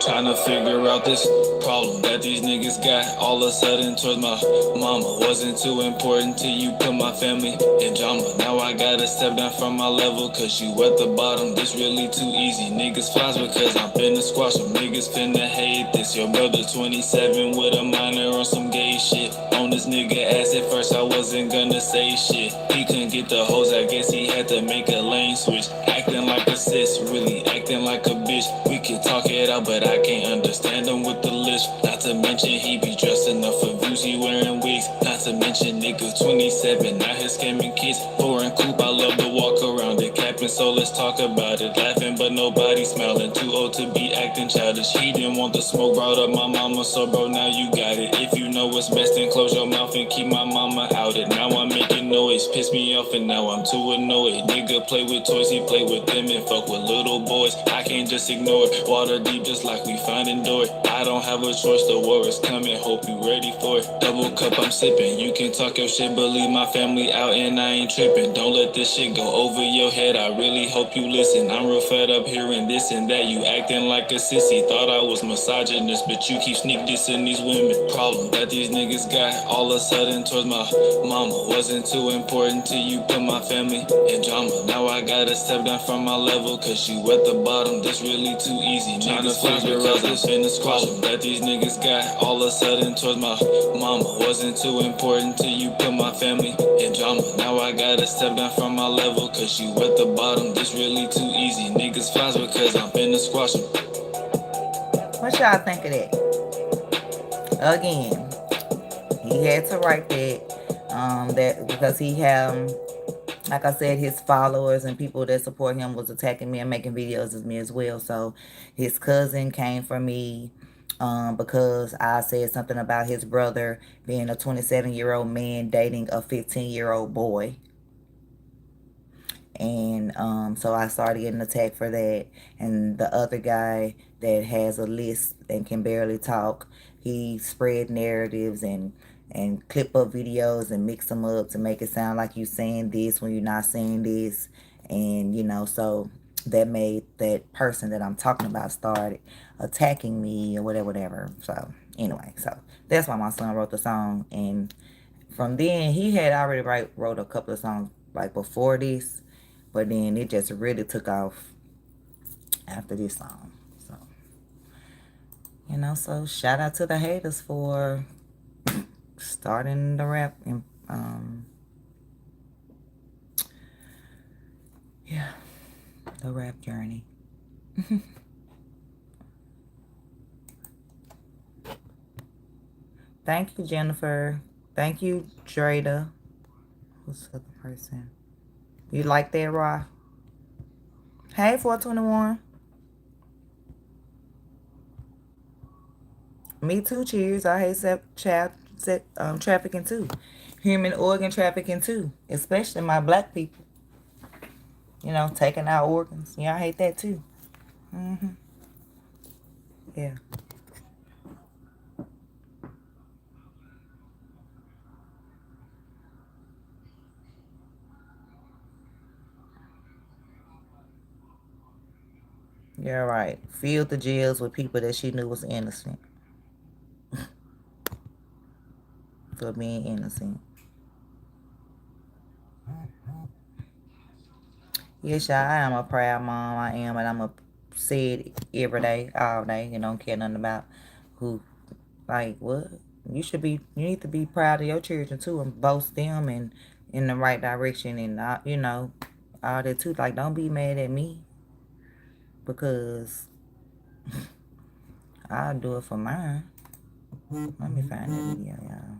Trying to figure out this problem that these niggas got all of a sudden towards my mama. Wasn't too important to you, put my family in drama. Now I gotta step down from my level, cause you at the bottom. This really too easy. Niggas flies because I'm finna squash them. Niggas finna hate this. Your brother 27 with a minor on some gay shit. On this nigga ass at first I wasn't gonna say shit. He couldn't get the hoes, I guess he had to make a lane switch. Acting like a sis, really acting like a bitch. We could talk it out, but I can't understand him with the list. Not to mention he be dressing up for views, he wearing wigs. Not to mention nigga 27, out here scamming kids. Foreign coupe, I love to walk around it, capping, so let's talk about it. Laughing, but nobody smiling. Too old to be acting childish. He didn't want the smoke, brought up my mama, so bro, now you got it. If you know what's best, then close your mouth and keep my mama out it. Now I'm making noise, piss me off, and now I'm too annoyed. Nigga play with toys, he play with them and fuck with little boys. I can't just ignore it. Water deep just like we finding Dory. I don't have a choice, the war is coming, hope you ready for it. Double cup I'm sipping, you can talk your shit, but leave my family out and I ain't tripping. Don't let this shit go over your head, I really hope you listen. I'm real fed up hearing this and that, you acting like a sissy. Thought I was misogynist, but you keep sneak dissing these women. Problem that these niggas got all of a sudden towards my mama. Wasn't too important to you, put my family in drama. Now I gotta step down from my level, cause you at the bottom, this really too easy. Niggas figure out this finna squash them. That these niggas got all of a sudden towards my mama. Wasn't too important to you, put my family in drama. Now I gotta step down from my level, cause you at the bottom, this really too easy. Niggas flies because I'm finna squash them. What y'all think of that? Again, he had to write that because he had, like I said, his followers and people that support him was attacking me and making videos of me as well. So his cousin came for me because I said something about his brother being a 27-year-old man dating a 15-year-old boy. And so I started getting attacked for that. And the other guy that has a lisp and can barely talk, he spread narratives and clip up videos and mix them up to make it sound like you saying this when you're not saying this. And, you know, so that made that person that I'm talking about started attacking me or whatever. So anyway, so that's why my son wrote the song. And from then, he had already wrote a couple of songs like before this, but then it just really took off after this song. So, you know, so shout out to the haters for starting the rap. And, yeah. The rap journey. Thank you, Jennifer. Thank you, Drada. Who's the other person? You like that, Ra? Hey, 421. Me too, cheers. I hate trafficking too. Human organ trafficking too. Especially my black people. You know, taking our organs. Yeah, I hate that too. Yeah. You're right. Filled the jails with people that she knew was innocent. For being innocent. Yes, y'all, I am a proud mom. I am, and I'm a say it every day, all day. You don't care nothing about who, like, what. You need to be proud of your children too, and boast them and in the right direction, and you know, all that too. Like, don't be mad at me because I'll do it for mine. Let me find that video, y'all.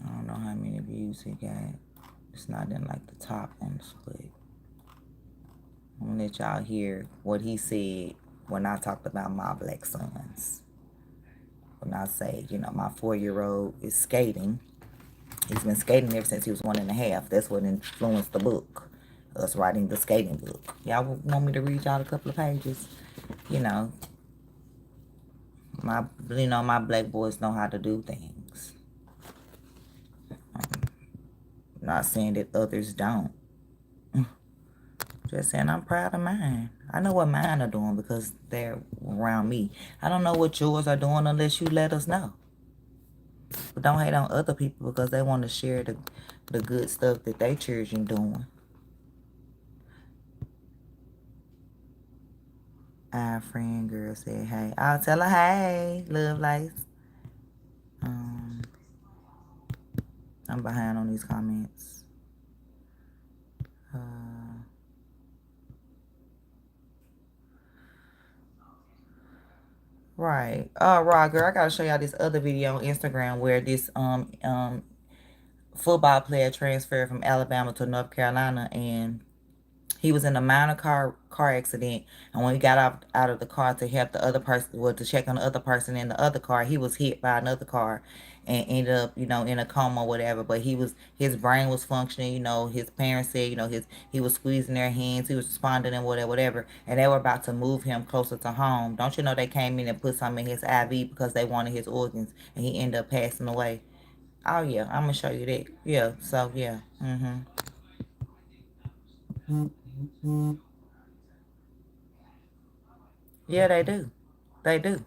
I don't know how many views he got. It's not in like the top ones, but I'm gonna let y'all hear what he said when I talked about my black sons. When I say, you know, my 4-year-old is skating. He's been skating ever since he was 1.5. That's what influenced the book. Us writing the skating book. Y'all want me to read y'all a couple of pages? You know, my black boys know how to do things. Not saying that others don't. Just saying I'm proud of mine. I know what mine are doing because they're around me. I don't know what yours are doing unless you let us know. But don't hate on other people because they want to share the good stuff that they children doing. Our friend girl said, hey. I'll tell her, hey, love life. I'm behind on these comments. Right. Roger, I gotta show y'all this other video on Instagram where this football player transferred from Alabama to North Carolina, and he was in a minor car accident, and when he got out of the car to help the other person, well, to check on the other person in the other car, he was hit by another car and ended up, you know, in a coma or whatever. But his brain was functioning, you know. His parents said, you know, he was squeezing their hands, he was responding and whatever, and they were about to move him closer to home. Don't you know they came in and put something in his IV because they wanted his organs, and he ended up passing away. Oh yeah, I'm gonna show you that. Yeah, so yeah. Yeah, they do. They do.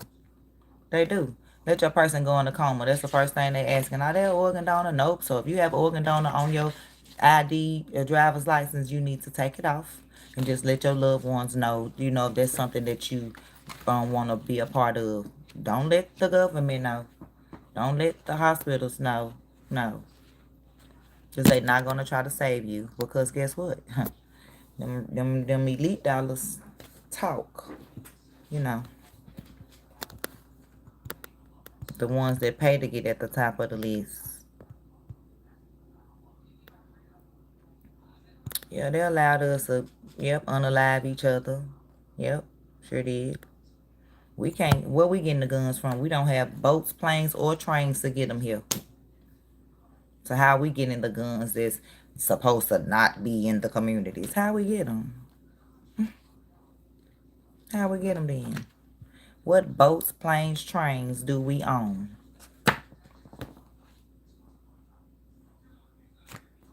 They do. Let your person go in a coma. That's the first thing they asking. Are they an organ donor? Nope. So if you have an organ donor on your ID, your driver's license, you need to take it off and just let your loved ones know. You know, if there's something that you want to be a part of. Don't let the government know. Don't let the hospitals know. No. Because they're not going to try to save you. Because guess what? them elite dollars talk. You know. The ones that pay to get at the top of the list. Yeah, they allowed us to, unalive each other. Yep, sure did. We can't, where we getting the guns from? We don't have boats, planes, or trains to get them here. So how we getting the guns that's supposed to not be in the communities? How we get them? How we get them then? What boats, planes, trains do we own?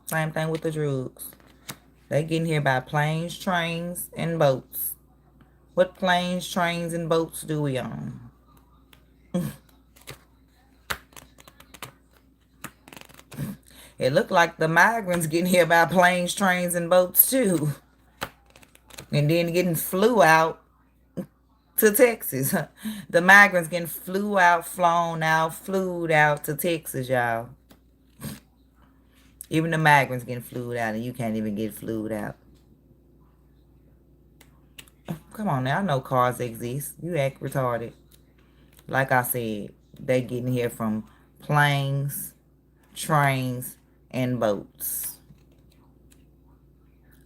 Same thing with the drugs. They getting here by planes, trains, and boats. What planes, trains, and boats do we own? It looked like the migrants getting here by planes, trains, and boats too. And then getting flew out to Texas. The migrants getting flew out, flown out, flew out to Texas, y'all. Even the migrants getting flew out, and you can't even get flew out. Come on now, I know cars exist. You act retarded. Like I said, they getting here from planes, trains, and boats.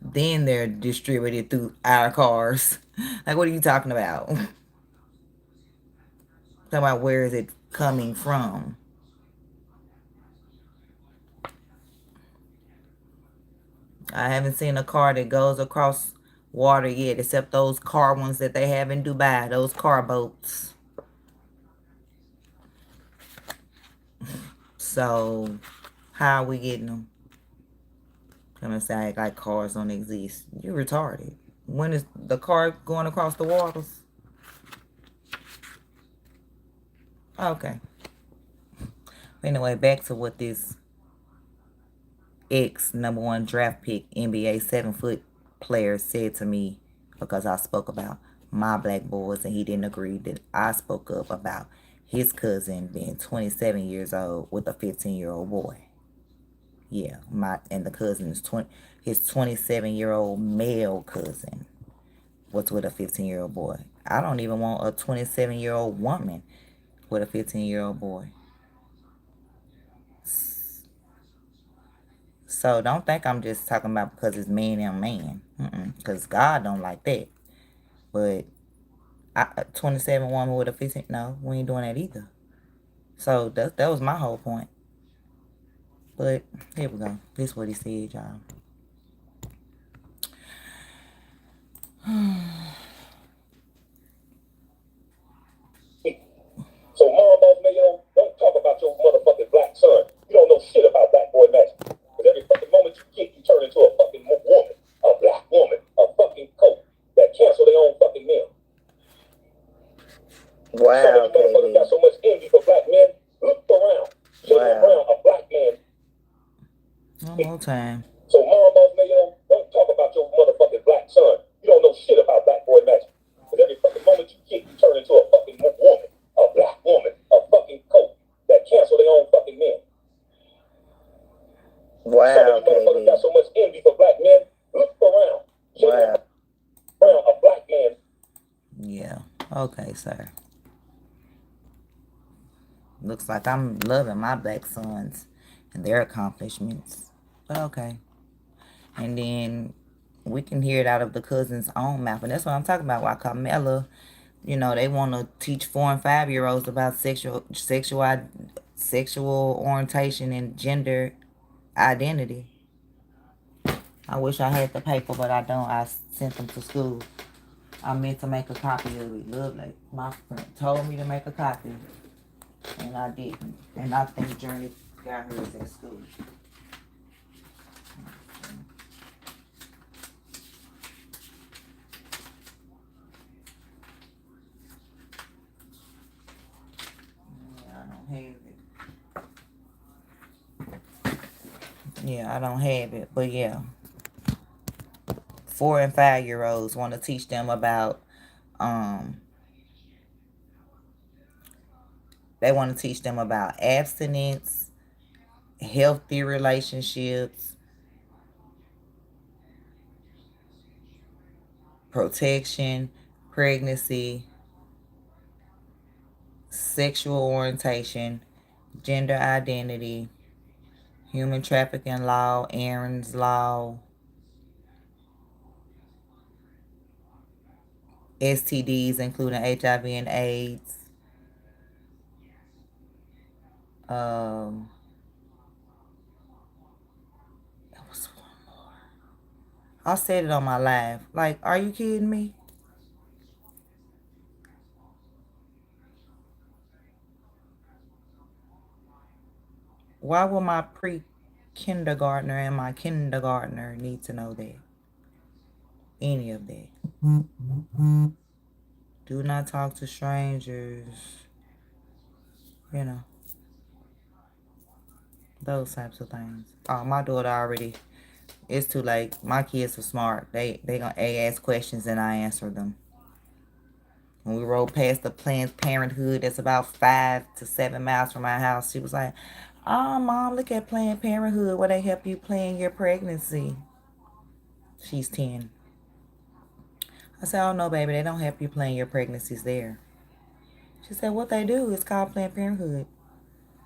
Then they're distributed through our cars. Like, what are you talking about? Talking about where is it coming from? I haven't seen a car that goes across water yet, except those car ones that they have in Dubai, those car boats. So, how are we getting them? Gonna say like cars don't exist. You retarded. When is the car going across the waters? Okay. Anyway, back to what this ex-number 1 draft pick NBA 7-foot player said to me, because I spoke about my black boys and he didn't agree that I spoke up about his cousin being 27 years old with a 15-year-old boy. Yeah, and the cousin is his 27-year-old male cousin was with a 15-year-old boy. I don't even want a 27-year-old woman with a 15-year-old boy. So don't think I'm just talking about because it's man and man. Because God don't like that. But 27 woman with a 15, no, we ain't doing that either. So that was my whole point. But here we go. This is what he said, y'all. So, MomBossMayo, don't talk about your motherfucking black son. You don't know shit about black boy magic. Because every fucking moment you get, you turn into a fucking woman, a black woman, a fucking coat that cancel their own fucking meal. Wow, so you motherfuckers got so much envy for black men. Look around. Jalen Brown, a black man. One more time. So, MomBossMayo, don't talk about your motherfucking black son. You don't know shit about black boy magic. Because every fucking moment you get, you turn into a fucking woman, a black woman, a fucking coat that cancel their own fucking men. Wow, so you motherfuckers got so much envy for black men. Look around. Jalen Brown, a black man. Yeah. Okay, sir. Looks like I'm loving my black sons and their accomplishments. But okay. And then we can hear it out of the cousin's own mouth. And that's what I'm talking about. Why KAMALA, you know, they want to teach 4 and 5-year-olds about sexual orientation and gender identity. I wish I had the paper, but I don't. I sent them to school. I meant to make a copy of it. Lovely. My friend told me to make a copy, and I didn't. And I think Journey got hers at school. Yeah, I don't have it. But yeah. 4 and 5-year-olds want to teach them about they want to teach them about abstinence, healthy relationships, protection, pregnancy, sexual orientation, gender identity, human trafficking law, Aaron's law, STDs including HIV and AIDS. There was one more. I said it on my live. Like, are you kidding me? Why would my pre-kindergartner and my kindergartner need to know that? Any of that. Do not talk to strangers. You know. Those types of things. Oh, my daughter already. It's too late. My kids are smart. They gonna ask questions and I answer them. When we rode past the Planned Parenthood that's about 5 to 7 miles from our house, she was like, "Oh, Mom, look at Planned Parenthood where they help you plan your pregnancy." She's 10. I said, oh, no, baby, they don't help you plan your pregnancies there. She said, what they do is called Planned Parenthood.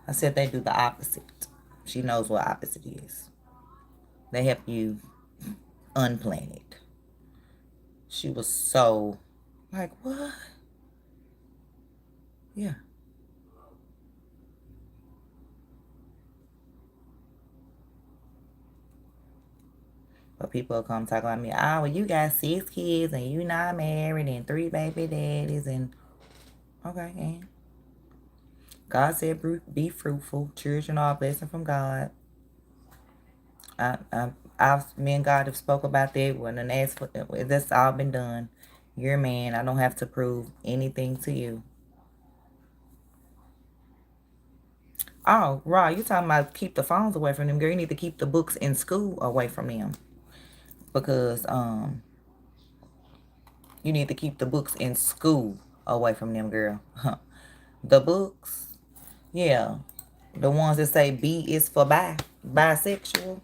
I said, they do the opposite. She knows what opposite is. They help you unplan it. She was so like, what? Yeah. But people come talk about me, oh, well, you got 6 kids and you not married and 3 baby daddies and okay, and God said be fruitful. Children are a blessing from God. Me and God have spoke about that when an asked for that's all been done. You're a man. I don't have to prove anything to you. Oh, Rod, you talking about keep the phones away from them, girl. You need to keep the books in school away from them. Because you need to keep the books in school away from them, girl. The books, yeah. The ones that say B is for bisexual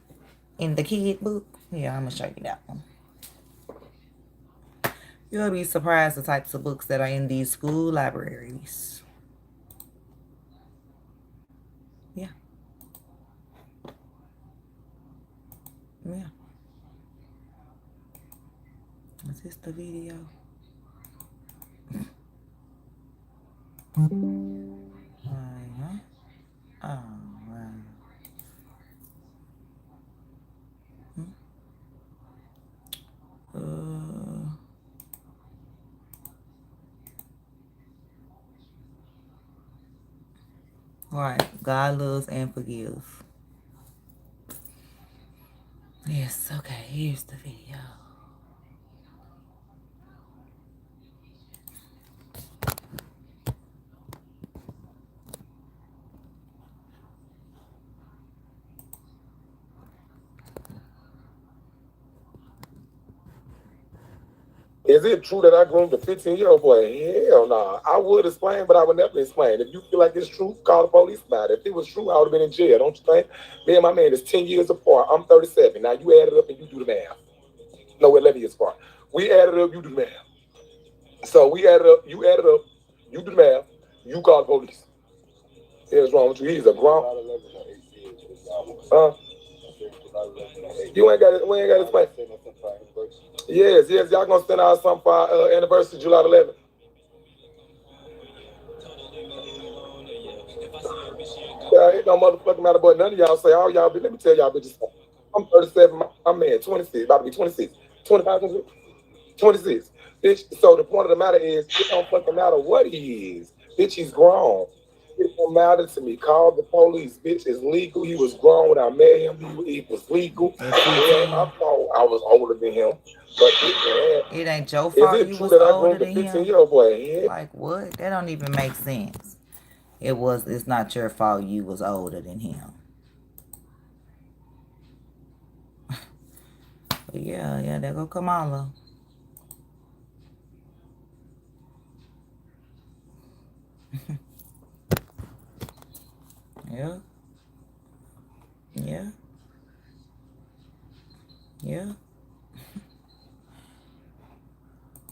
in the kid book. Yeah, I'm going to show you that one. You'll be surprised the types of books that are in these school libraries. Yeah. Yeah. Is this the video? Uh-huh. Oh, wow. Right. God loves and forgives. Yes, okay, here's the video. Is it true that I groomed a 15-year-old boy? Hell nah. I would explain, but I would never explain. If you feel like it's true, call the police about it. If it was true, I would have been in jail, don't you think? Me and my man is 10 years apart. I'm 37. Now you add it up and you do the math. No, we're 11 years apart. We added up, you do the math. So we added up, you added up, you do the math, you call the police. What's wrong with you? He's a grown. You ain't got it. We ain't got to explain. Yes, y'all gonna send out something for our anniversary, July 11th. Yeah, ain't no motherfucking matter, but none of y'all say all y'all. Let me tell y'all bitches. I'm 37. My man 26, about to be 26, 25, 26. Bitch. So the point of the matter is, it don't fucking matter what he is. Bitch, he's grown. It don't matter to me. Call the police. Bitch, it's legal. He was grown when I met him. He was legal. It ain't my fault. I was older than him. But it ain't your fault you was older than him. 15-year-old boy? Like what? That don't even make sense. It's not your fault you was older than him. But yeah, there go Kamala. Yeah. Yeah. Yeah.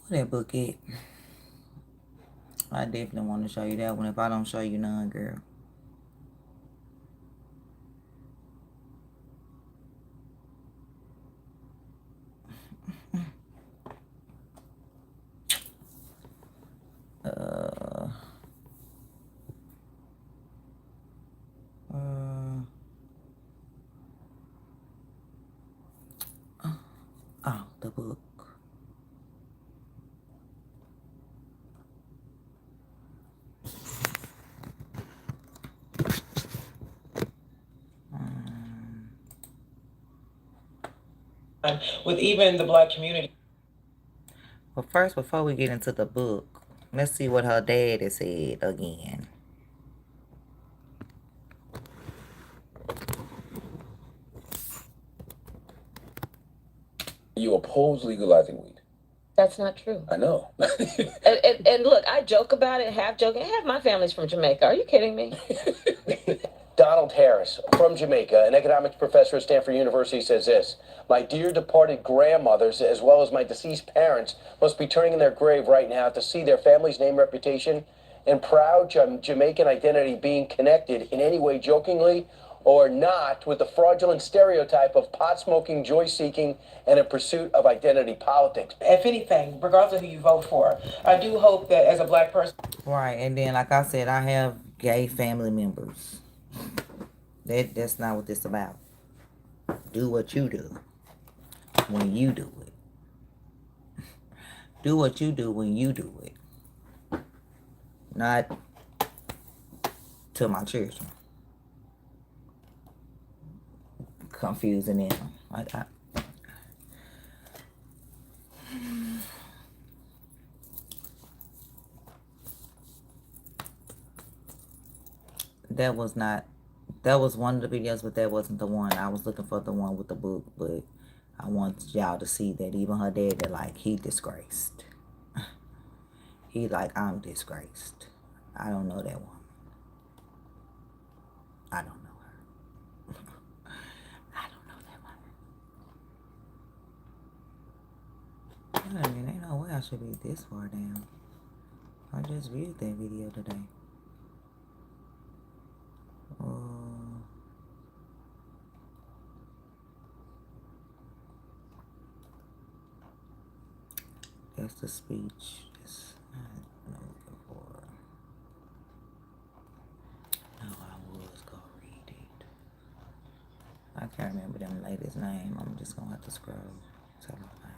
Where that book at? I definitely want to show you that one if I don't show you none, girl. Oh, the book. With even the black community. But first, before we get into the book, let's see what her daddy said again. You oppose legalizing weed. That's not true. I know. and look, I joke about it, half joking. Half my family's from Jamaica. Are you kidding me? Donald Donald Harris from Jamaica, an economics professor at Stanford University, says this: "My dear departed grandmothers, as well as my deceased parents, must be turning in their grave right now to see their family's name, reputation, and proud Jamaican identity being connected in any way, jokingly or not, with the fraudulent stereotype of pot-smoking, joy-seeking, and a pursuit of identity politics." If anything, regardless of who you vote for, I do hope that as a black person... Right, and then like I said, I have gay family members. That's not what this about. Do what you do when you do it. Do what you do when you do it. Not to my children. Confusing them. That was one of the videos, but that wasn't the one. I was looking for the one with the book, but I want y'all to see that even her dad, that like, he disgraced. He like, I'm disgraced. I don't know that woman. I don't know her. I don't know that woman. I mean, ain't no way I should be this far down. I just viewed that video today. That's the speech. That's not what I'm looking for. No, I was gonna read it. I can't remember them ladies' name. I'm just gonna have to scroll till I find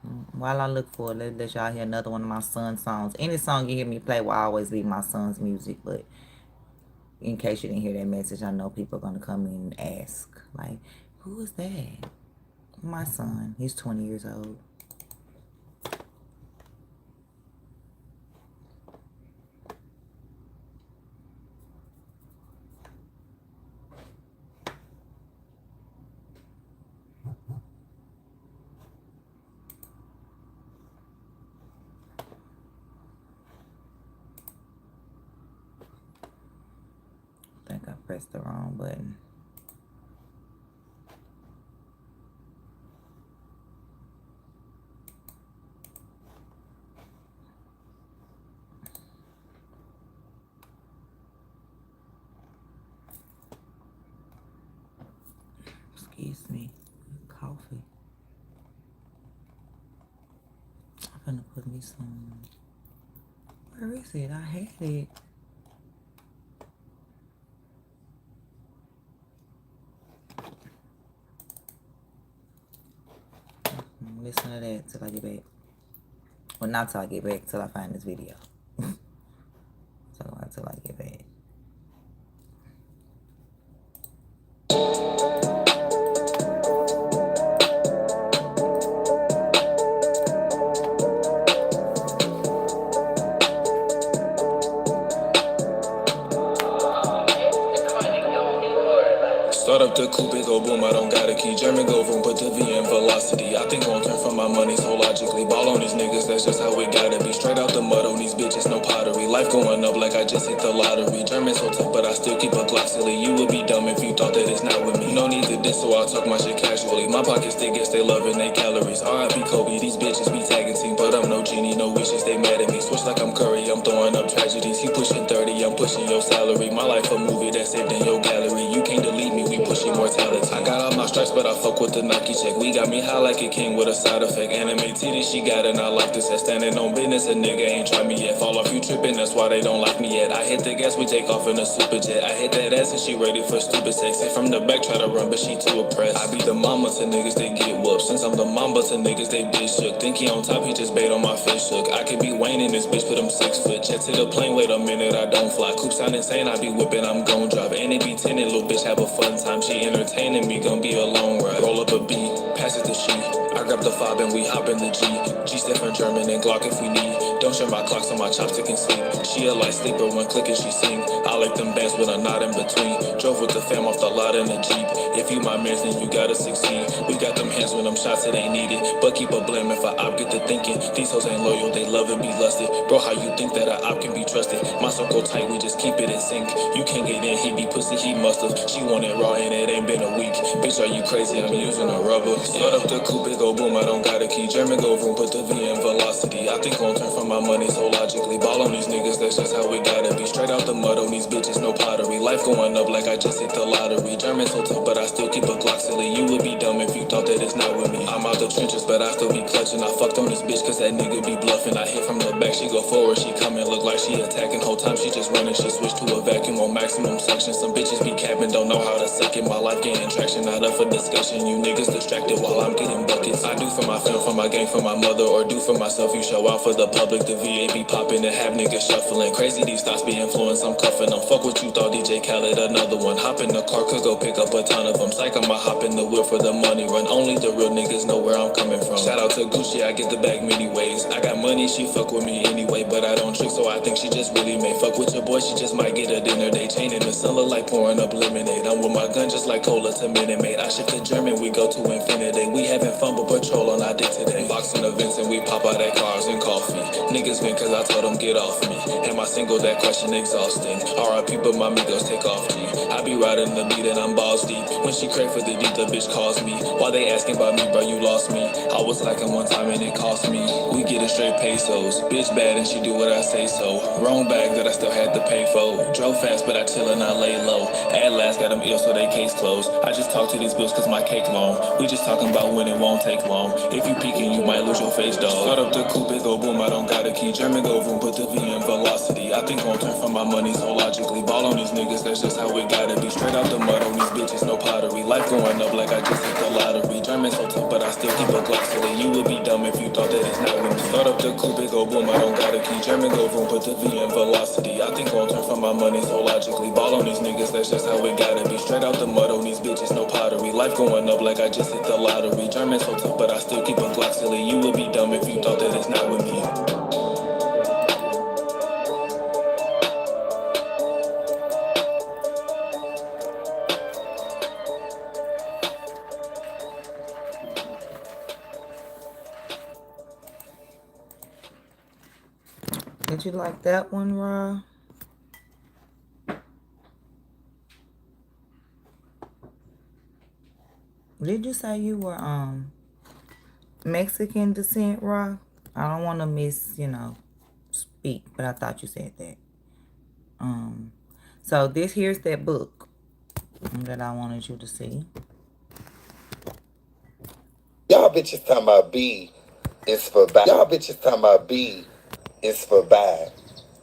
it. While I look for it, let y'all hear another one of my son's songs. Any song you hear me play will always be my son's music, but in case you didn't hear that message, I know people are gonna come in and ask, like, who is that? My son. He's 20 years old. I think I pressed the wrong button. Excuse me. Coffee. I'm gonna put me some. Where is it? I had it. Listen to that till I get back. Well, not till I get back, till I find this video. So until I get back. Start up the coupe, it go boom, I don't got a key. German go vroom, put the V in velocity. I think won't turn from my money so logically. Ball on these niggas, that's just how it gotta be. Straight out the mud on these bitches, no pottery. Life going up like I just hit the lottery. German so tough, but I still keep a Glock silly. You would be dumb if you thought that it's not with me. No need to diss, so I'll talk my shit casually. My pockets they guess they loving they calories. R.I.P. Kobe, these bitches be tagging team, but I'm no genie, no wishes, they mad at me. Switch like I'm Curry, I'm throwing up tragedies. He pushing 30, I'm pushing your salary. My life a movie that's saved in your gallery. You can't delete me, we pushing mortality. I got all my stripes, but I fuck with the Nike check. We got me high like a king with a side effect. Anime titty, she got it, and I like this. Standing on business, a nigga ain't try me yet. Fall off, you tripping, that's why they don't like me yet. I hit the gas, we take off in a super jet. I hit that ass and she ready for stupid sex. Hit from the back, try to run, but she too oppressed. I be the mama to niggas, they get whooped. Since I'm the mamba to niggas, they bitch shook. Think he on top, he just bait on my fish hook. I could be Wayne in this bitch, put him 6 foot. Jet to the plane, wait a minute, I don't fly. Coop sound insane, I be whipping, I'm gon' drive. And it be tinted, little bitch have a fun time. She entertaining me, gon' be a long ride. Roll up a beat, pass it to she. I grab the fob and we hop in the G. G7 German and Glock if we need. Don't share my clocks on my chopstick and sleep. She a light sleeper, one click and she sing. I like them bands with a knot in between. Drove with the fam off the lot in a Jeep. If you my mans, then you gotta succeed. We got them hands when them shots, it ain't needed. But keep a blame if I op get to thinking. These hoes ain't loyal, they love and be lusted. Bro, how you think that a op can be trusted? My circle tight, we just keep it in sync. You can't get in, he be pussy, he must've. She want it raw and it ain't been a week. Bitch, are you crazy? I'm using a rubber. Start up the coupe, it go boom, I don't got a key. German go room, put the V in velocity. I think long term for my money, so logically. Ball on these niggas, that's just how we gotta be. Straight out the mud on these bitches, no pottery. Life going up like I just hit the lottery. German so tough, but I still keep a Glock silly. You would be dumb if you thought that it's not with me. I'm out the trenches, but I still be clutching. I fucked on this bitch, cause that nigga be bluffing. I hit from the back, she go forward, she coming. Look like she attacking, whole time she just running. She switched to a vacuum on maximum suction. Some bitches be capping, don't know how to suck it. My life gaining traction, not up for discussion. You niggas distracted while I'm getting buckets. I do for my film, for my gang, for my mother, or do for myself. You show out for the public, the VA be popping and have niggas shuffling. Crazy these thoughts be influenced, I'm cuffing them. Fuck what you thought, DJ Khaled, another one. Hop in the car, could go pick up a ton of them. Psych, I'ma hop in the wheel for the money run. Only the real niggas know where I'm coming from. Shout out to Gucci, I get the bag many ways. I got money, she fuck with me anyway, but I don't trick, so I think she just really may fuck with your boy. She just might get a dinner date. Chain in the sun look like pouring up lemonade. I'm with my gun just like cola to Minute Maid. I shift to German, we go to infinity. We having fun, but patrol on our dick today. Boxing events and we pop out at cars and coffee. Niggas vent cause I told them get off me. And my single, that question exhausting. R.I.P. but my amigos take off G. I be riding the beat and I'm balls deep. When she crave for the deep, the bitch calls me. While they asking about me, bro, you lost me. I was like one time and it cost me. We get it straight pesos. Bitch bad and she do what I say so. Wrong bag that I still had to pay for. Drove fast but I chill and I lay low. At last got them ill so they case closed. I just talk to these bills cause my cake long. We just talking about when it won't take long. If you peeking you might lose your face dog. Start up the coupe, it go boom, I don't got a key. German go room, put the V in velocity. I think long term for my money, so logically. Ball on these niggas, that's just how we gotta be. Straight out the mud on these bitches, no pottery. Life going up like I just hit the lottery. German so tough, but I still keep a Glock silly. You would be dumb if you thought that it's not with me. Start up the coupe, it go boom, I don't got a key. German go room, put the V in velocity. I think long term for my money, so logically. Ball on these niggas, that's just how we gotta be. Straight out the mud on these bitches, no pottery. Life going up like I just hit the lottery. German so tough, but I still keep a Glock silly. You would be dumb if you thought that it's not with me. Did you like that one, Ra? Did you say you were Mexican descent, Ra? I don't want to speak, but I thought you said that. So here's that book that I wanted you to see. Y'all bitches talking about B is for bad. Y'all bitches talking about B is for bad.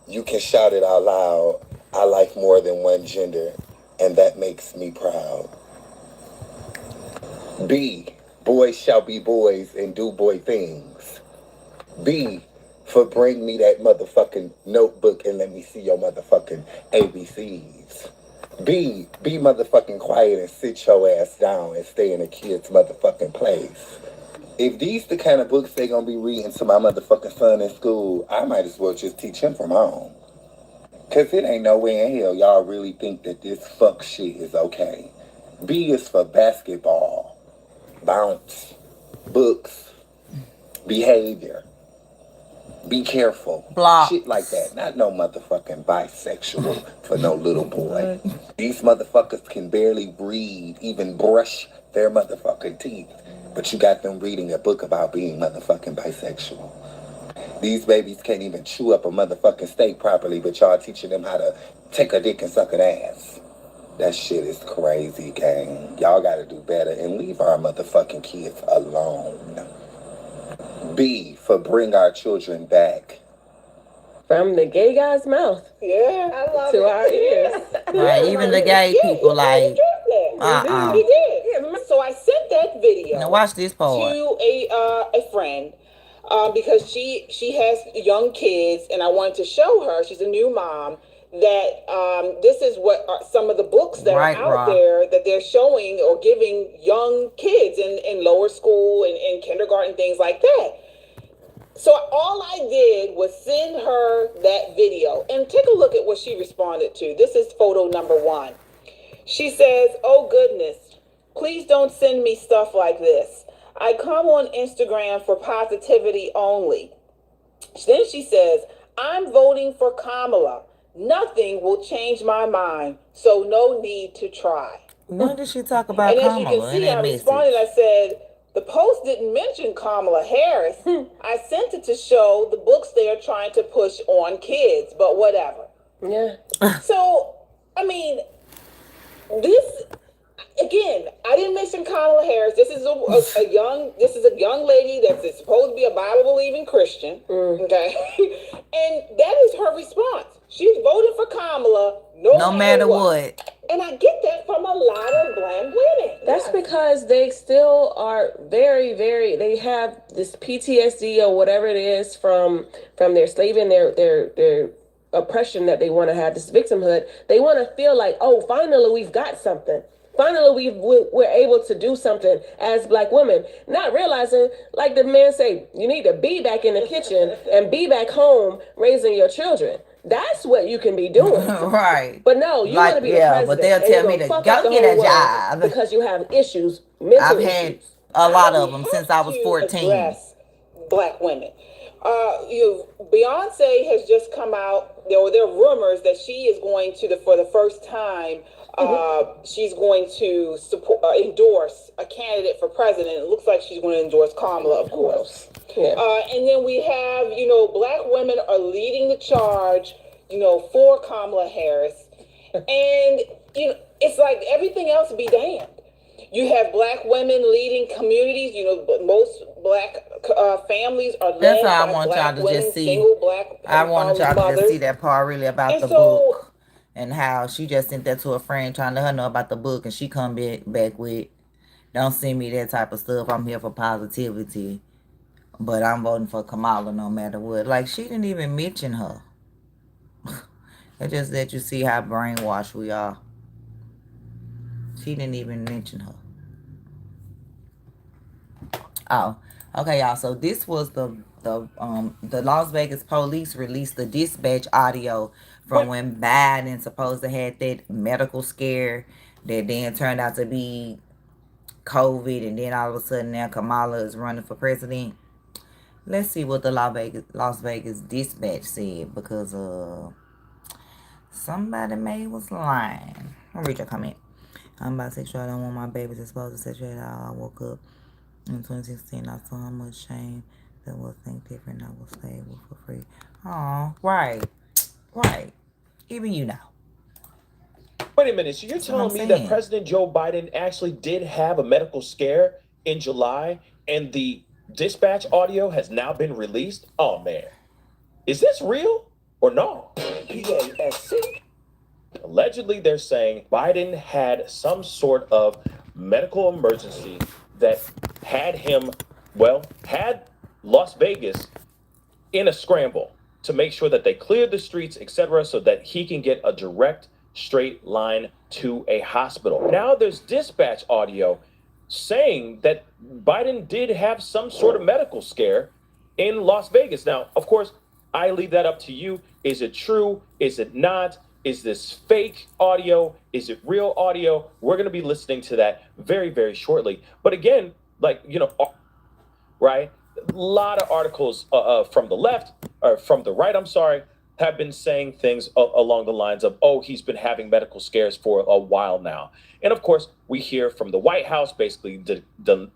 You can shout it out loud. I like more than one gender, and that makes me proud. B, boys shall be boys and do boy things. B, for bring me that motherfucking notebook and let me see your motherfucking ABCs. B, be motherfucking quiet and sit your ass down and stay in a kid's motherfucking place. If these the kind of books they gonna be reading to my motherfucking son in school, I might as well just teach him from home. Cause it ain't no way in hell y'all really think that this fuck shit is okay. B is for basketball, bounce, books, behavior, be careful, shit like that. Not no motherfucking bisexual for no little boy. These motherfuckers can barely read, even brush their motherfucking teeth. But you got them reading a book about being motherfucking bisexual. These babies can't even chew up a motherfucking steak properly, but y'all teaching them how to take a dick and suck an ass. That shit is crazy, gang. Y'all gotta do better and leave our motherfucking kids alone. B, for bring our children back. From the gay guy's mouth. Yeah, I love to our ears. Right, even the gay people like, He did. Yeah, so I sent that video. Now watch this part. To a friend because she has young kids, and I wanted to show her, she's a new mom, that this is what are some of the books that are out there that they're showing or giving young kids in lower school and in kindergarten, things like that. So all I did was send her that video and take a look at what she responded to. This is photo number 1. She says, "Oh goodness, please don't send me stuff like this. I come on Instagram for positivity only." Then she says, "I'm voting for Kamala. Nothing will change my mind, so no need to try." When did she talk about and Kamala? as you can see, I responded, I said, "The post didn't mention Kamala Harris. I sent it to show the books they are trying to push on kids, but whatever." Yeah. So, I mean, this, again, I didn't mention Kamala Harris. This is a young lady that's supposed to be a Bible-believing Christian, okay? And that is her response. She's voting for Kamala no matter what. And I get that from a lot of Black women. That's because they still are very, very, they have this PTSD or whatever it is from their slaving, their oppression that they want to have, this victimhood. They want to feel like, oh, finally we've got something. Finally, we're able to do something as Black women, not realizing, like the man say, you need to be back in the kitchen and be back home raising your children. That's what you can be doing. Right. But no, you want to be the president. But they'll tell me to go get a job. Because you have issues, mental issues. I've had a lot of them since I was 14. Black women. Beyonce has just come out. There are rumors that she is going to, for the first time, she's going to endorse a candidate for president. It looks like she's going to endorse Kamala, of course. Yeah. And then we have, Black women are leading the charge, for Kamala Harris. And, it's like everything else be damned. You have Black women leading communities. Most Black families are led That's how by I want Black y'all to women, just see. single Black I wanted y'all to mothers. just see that part really about And the book. And how she just sent that to a friend trying to let her know about the book. And she come back with, "Don't send me that type of stuff. I'm here for positivity. But I'm voting for Kamala no matter what." Like, she didn't even mention her. It just let you see how brainwashed we are. She didn't even mention her. Oh, okay, y'all. So this was the Las Vegas police released the dispatch audio from when Biden supposed to had that medical scare that then turned out to be COVID, and then all of a sudden now Kamala is running for president. Let's see what the Las Vegas dispatch said, because somebody may was lying. I'll read your comment. "I'm bisexual. I don't want my babies exposed to sexuality. I woke up in 2016. I saw how much shame that will think different. I will stay for free." Oh, right. Even you know. Wait a minute. So you're telling me that President Joe Biden actually did have a medical scare in July, and the dispatch audio has now been released? Oh man, is this real or no? Allegedly, they're saying Biden had some sort of medical emergency that had Las Vegas in a scramble to make sure that they cleared the streets, etc., so that he can get a direct, straight line to a hospital. Now there's dispatch audio saying that Biden did have some sort of medical scare in Las Vegas. Now, of course, I leave that up to you. Is it true? Is it not? Is this fake audio? Is it real audio? We're going to be listening to that very, very shortly. But again, right? A lot of articles from the left, or from the right, I'm sorry, have been saying things along the lines of, oh, he's been having medical scares for a while now. And of course, we hear from the White House basically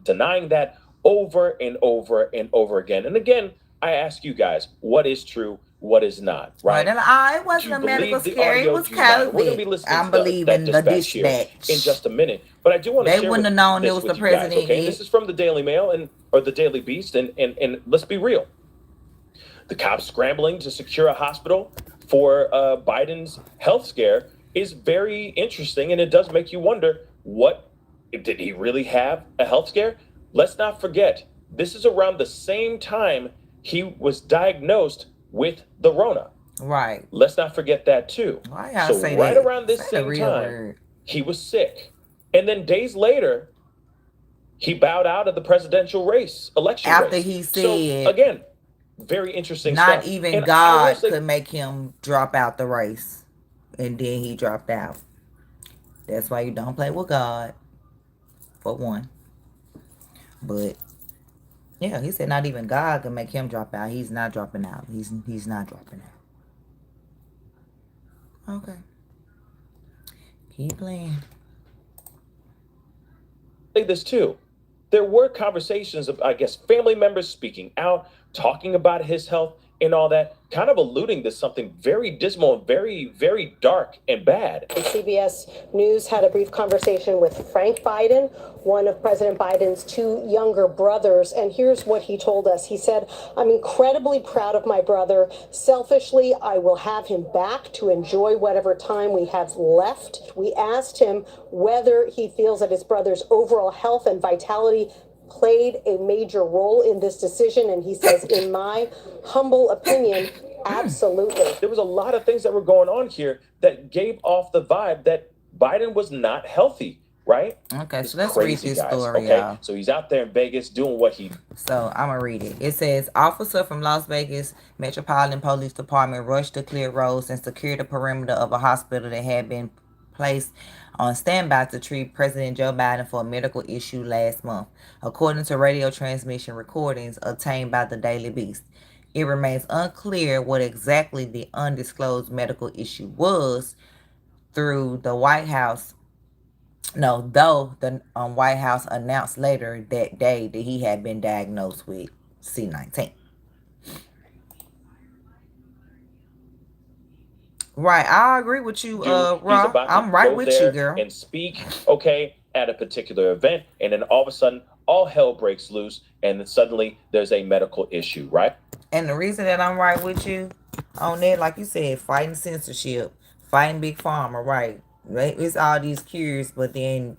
denying that over and over and over again. And again, I ask you guys, what is true? What is not, right? It wasn't a medical scare. It was COVID. We're going to be listening I'm to believing the dispatch in just a minute. But I do want to share They wouldn't have known it was the president. Guys, okay? This is from the Daily Mail or the Daily Beast. And let's be real. The cops scrambling to secure a hospital for Biden's health scare is very interesting. And it does make you wonder, did he really have a health scare? Let's not forget, this is around the same time he was diagnosed with the Rona. Right. Let's not forget that too. Why y'all So say right that? around this Say a same real time, word. he was sick. And then days later, he bowed out of the presidential election After race. he So said again, very interesting not stuff. even And I will God say, could make him drop out the race. And then he dropped out. That's why you don't play with God, for one. But yeah, he said not even God can make him drop out. He's not dropping out. He's not dropping out. Okay. Keep playing. say this too. There were conversations of, I guess, family members speaking out, talking about his health and all that, kind of alluding to something very dismal, very, very dark and bad. CBS News had a brief conversation with Frank Biden, one of President Biden's two younger brothers, and here's what he told us. He said, "I'm incredibly proud of my brother. Selfishly, I will have him back to enjoy whatever time we have left." We asked him whether he feels that his brother's overall health and vitality played a major role in this decision, and he says, "In my humble opinion, absolutely." There was a lot of things that were going on here that gave off the vibe that Biden was not healthy, right? Okay, It's so let's crazy, read this guys, story, okay? y'all. So he's out there in Vegas doing what he... So I'm going to read it. It says, officer from Las Vegas Metropolitan Police Department rushed to clear roads and secure the perimeter of a hospital that had been placed on standby to treat President Joe Biden for a medical issue last month, according to radio transmission recordings obtained by the Daily Beast. It remains unclear what exactly the undisclosed medical issue was through the White House. No, though the White House announced later that day that he had been diagnosed with C19. Right, I agree with you, He's Ra. about to I'm right go with you, there girl. and speak, okay, at a particular event, and then all of a sudden, all hell breaks loose, and then suddenly there's a medical issue, right? And the reason that I'm right with you on that, like you said, fighting censorship, fighting Big Pharma, right? It's all these cures, but then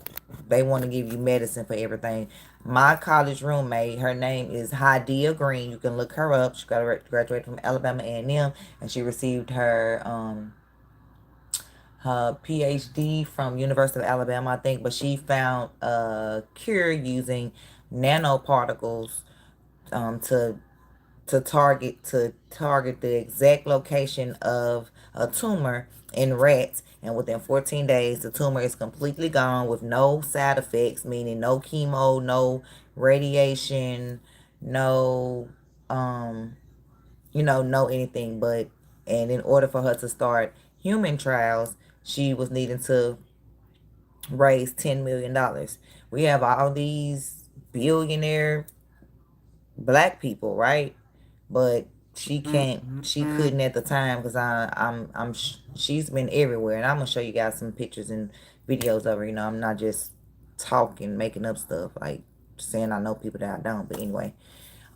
they want to give you medicine for everything. My college roommate, her name is Hadia Green. You can look her up. She graduated from Alabama A&M, and she received her PhD from University of Alabama, I think. But she found a cure using nanoparticles to target the exact location of a tumor in rats, and within 14 days the tumor is completely gone with no side effects, meaning no chemo, no radiation, no no anything. But and in order for her to start human trials, she was needing to raise $10 million. We have all these billionaire black people, right? But she couldn't at the time, because she's been everywhere, and I'm gonna show you guys some pictures and videos of her. I'm not just talking, making up stuff, like saying I know people that I don't. But anyway,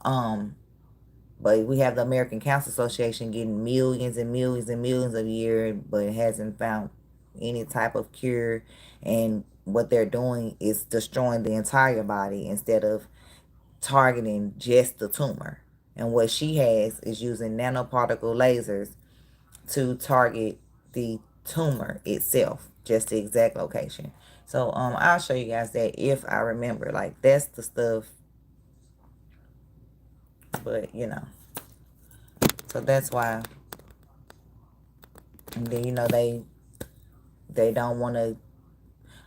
but we have the American Cancer Association getting millions and millions and millions a year, but it hasn't found any type of cure. And what they're doing is destroying the entire body instead of targeting just the tumor. And what she has is using nanoparticle lasers to target the tumor itself, just the exact location. So I'll show you guys that if I remember. Like, that's the stuff. But so that's why. And then they don't want to.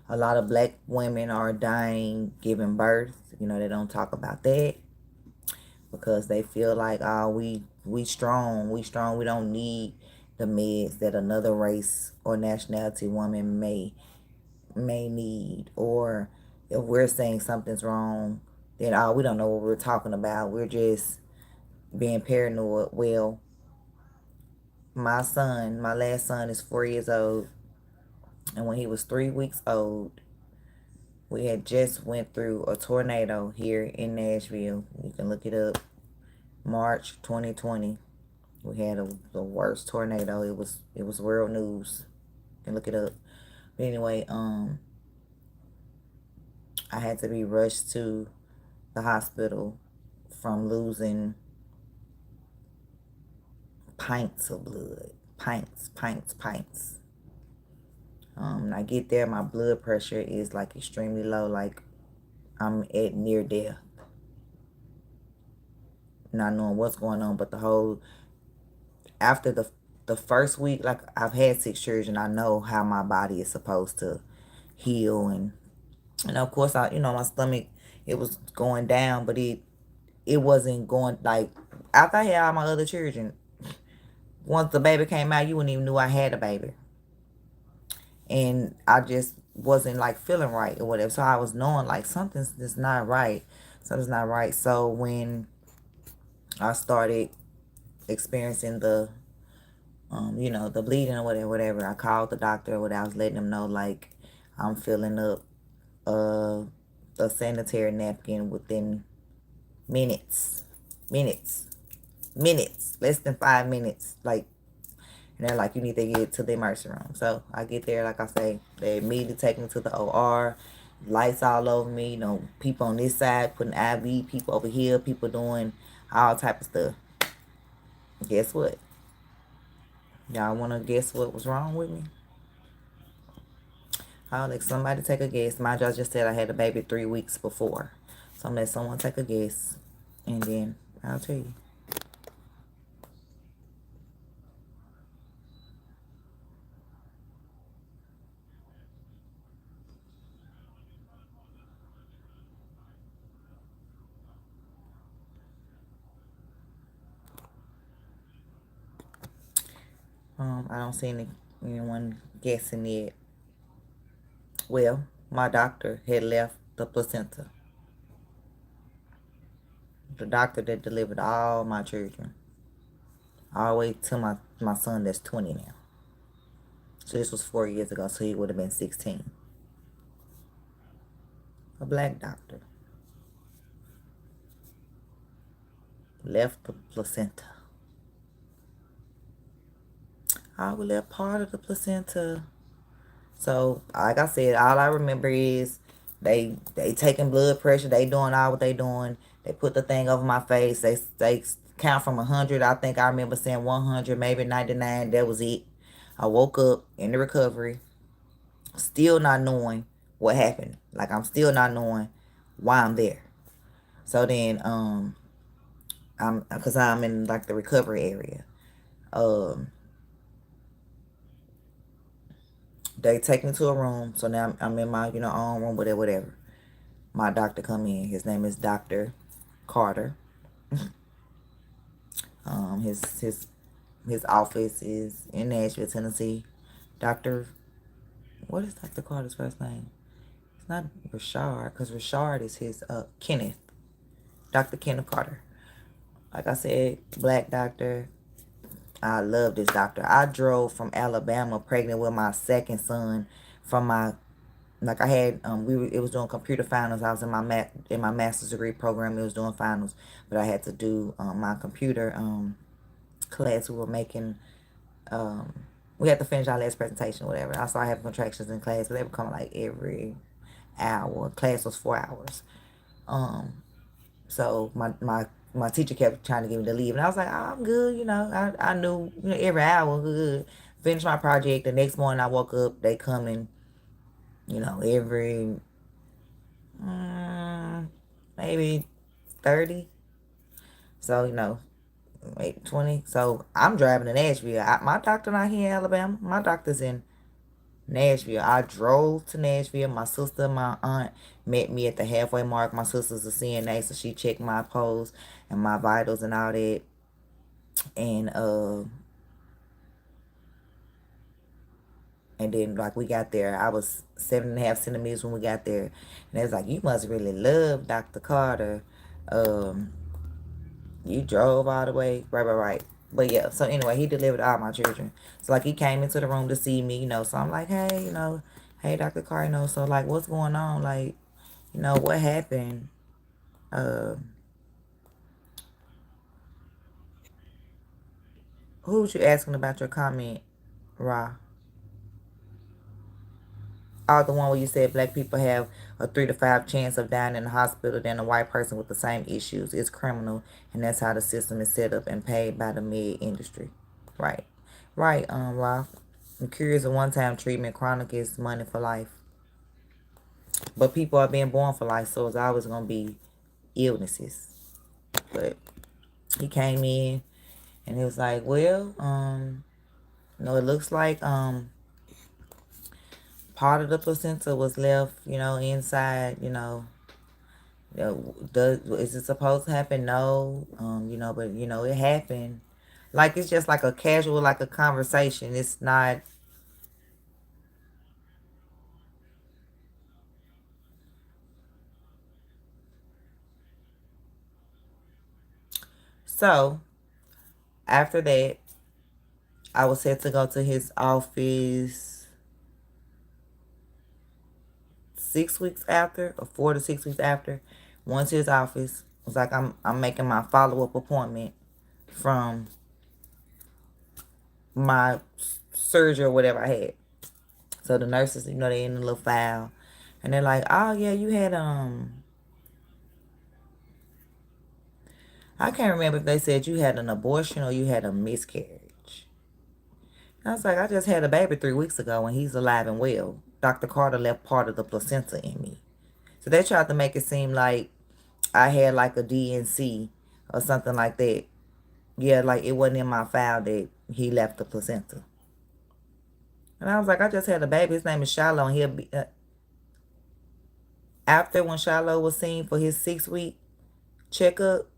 A lot of black women are dying giving birth. They don't talk about that, because they feel like, oh, we strong, we don't need the meds that another race or nationality woman may need. Or if we're saying something's wrong, then, oh, we don't know what we're talking about, we're just being paranoid. Well, my last son is 4 years old, and when he was 3 weeks old, we had just went through a tornado here in Nashville. You can look it up. March 2020, we had the worst tornado. It was world news. You can look it up. But anyway, I had to be rushed to the hospital from losing pints of blood. Pints. I get there, my blood pressure is like extremely low, like I'm at near death. Not knowing what's going on, but the whole, after the first week, like I've had 6 children, I know how my body is supposed to heal, and of course my stomach, it was going down, but it wasn't going, like, after I had all my other children, once the baby came out, you wouldn't even knew I had a baby. And I just wasn't like feeling right or whatever. So I was knowing like something's just not right. Something's not right. So when I started experiencing the the bleeding or whatever, I called the doctor or whatever. I was letting them know like I'm filling up a sanitary napkin within minutes. Less than 5 minutes. Like, and they're like, you need to get to the emergency room. So I get there, like I say, they immediately take me to the OR. Lights all over me, people on this side putting IV, people over here, people doing all type of stuff. Guess what? Y'all want to guess what was wrong with me? I'll let somebody take a guess. Mind you, I just said I had a baby 3 weeks before. So I'm going to let someone take a guess, and then I'll tell you. I don't see anyone guessing it. Well, my doctor had left the placenta. The doctor that delivered all my children. All the way to my son that's 20 now. So this was 4 years ago, so he would have been 16. A black doctor. Left the placenta. I would left part of the placenta. So, like I said, all I remember is they taking blood pressure. They doing all what they doing. They put the thing over my face. They count from 100. I think I remember saying 100, maybe 99. That was it. I woke up in the recovery, still not knowing what happened. Like, I'm still not knowing why I'm there. So then, because I'm in like the recovery area. They take me to a room. So now I'm in my, own room, whatever. My doctor come in. His name is Dr. Carter. His office is in Nashville, Tennessee. What is Dr. Carter's first name? It's not Rashard, because Rashard is his Kenneth. Dr. Kenneth Carter. Like I said, black doctor. I love this doctor. I drove from Alabama pregnant with my second son from my, like I had, it was doing computer finals. I was in my master's degree program. It was doing finals, but I had to do my computer class. We were making, we had to finish our last presentation, whatever. I started having contractions in class, but they were coming like every hour. Class was 4 hours. So my teacher kept trying to get me to leave, and I was like, oh, I'm good, I knew, every hour, good. Finished my project. The next morning I woke up, they coming, every maybe 30. So, 20. So I'm driving to Nashville. My doctor not here in Alabama. My doctor's in Nashville. I drove to Nashville. My sister and my aunt met me at the halfway mark. My sister's a CNA, so she checked my pulse and my vitals and all that. And then, like, we got there. I was 7.5 centimeters when we got there. And they was like, you must really love Dr. Carter. You drove all the way. Right. But, yeah. So, anyway, he delivered all my children. So, like, he came into the room to see me, So, I'm like, hey, hey, Dr. Carter, So, like, what's going on? Like, what happened? Who was you asking about your comment, Ra? Oh, the one where you said black people have a 3 to 5 chance of dying in the hospital than a white person with the same issues. It's criminal, and that's how the system is set up and paid by the med industry. Right. Right, Ralph. I'm curious, a one-time treatment, chronic is money for life. But people are being born for life, so it's always going to be illnesses. But he came in and he was like, well, it looks like part of the placenta was left, inside, is it supposed to happen? No. But it happened. Like, it's just like a casual, like a conversation. It's not. So after that, I was set to go to his office 6 weeks after, or 4 to 6 weeks after. Went to his office. Was like, I'm making my follow-up appointment from my surgery or whatever I had. So the nurses, they in the little file. And they're like, oh yeah, you had I can't remember if they said you had an abortion or you had a miscarriage. I was like, I just had a baby 3 weeks ago and he's alive and well. Dr. Carter left part of the placenta in me. So they tried to make it seem like I had like a DNC or something like that. Yeah, like it wasn't in my file that he left the placenta. And I was like, I just had a baby. His name is Shiloh, and he'll be after when Shiloh was seen for his 6-week checkup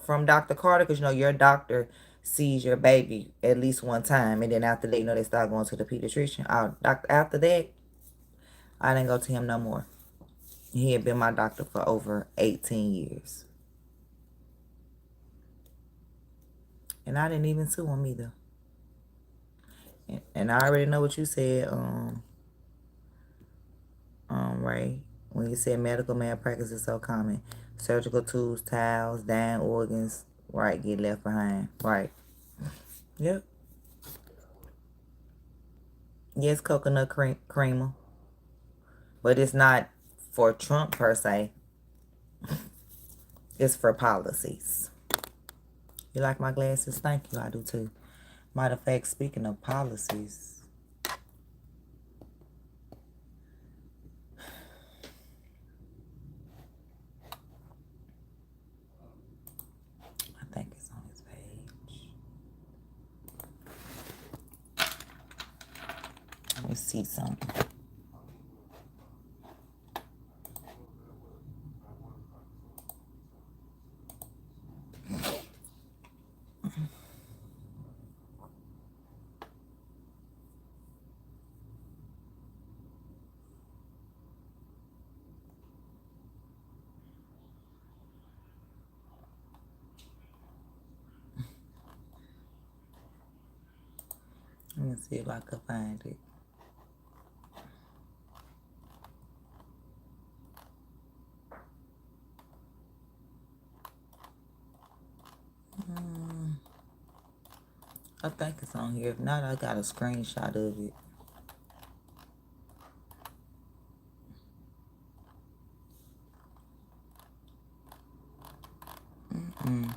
from Dr. Carter, because your doctor sees your baby at least one time, and then after that, they start going to the pediatrician. After that, I didn't go to him no more. He had been my doctor for over 18 years. And I didn't even sue him either. And I already know what you said, Ray, when you said medical malpractice is so common. Surgical tools, towels, dying organs, right, get left behind. Right. Yep. Yes, coconut creamer. But it's not for Trump per se. It's for policies. You like my glasses? Thank you. I do too. Matter of fact, speaking of policies, I think it's on his page. Let me see something. Let me see if I can find it. I think it's on here. If not, I got a screenshot of it.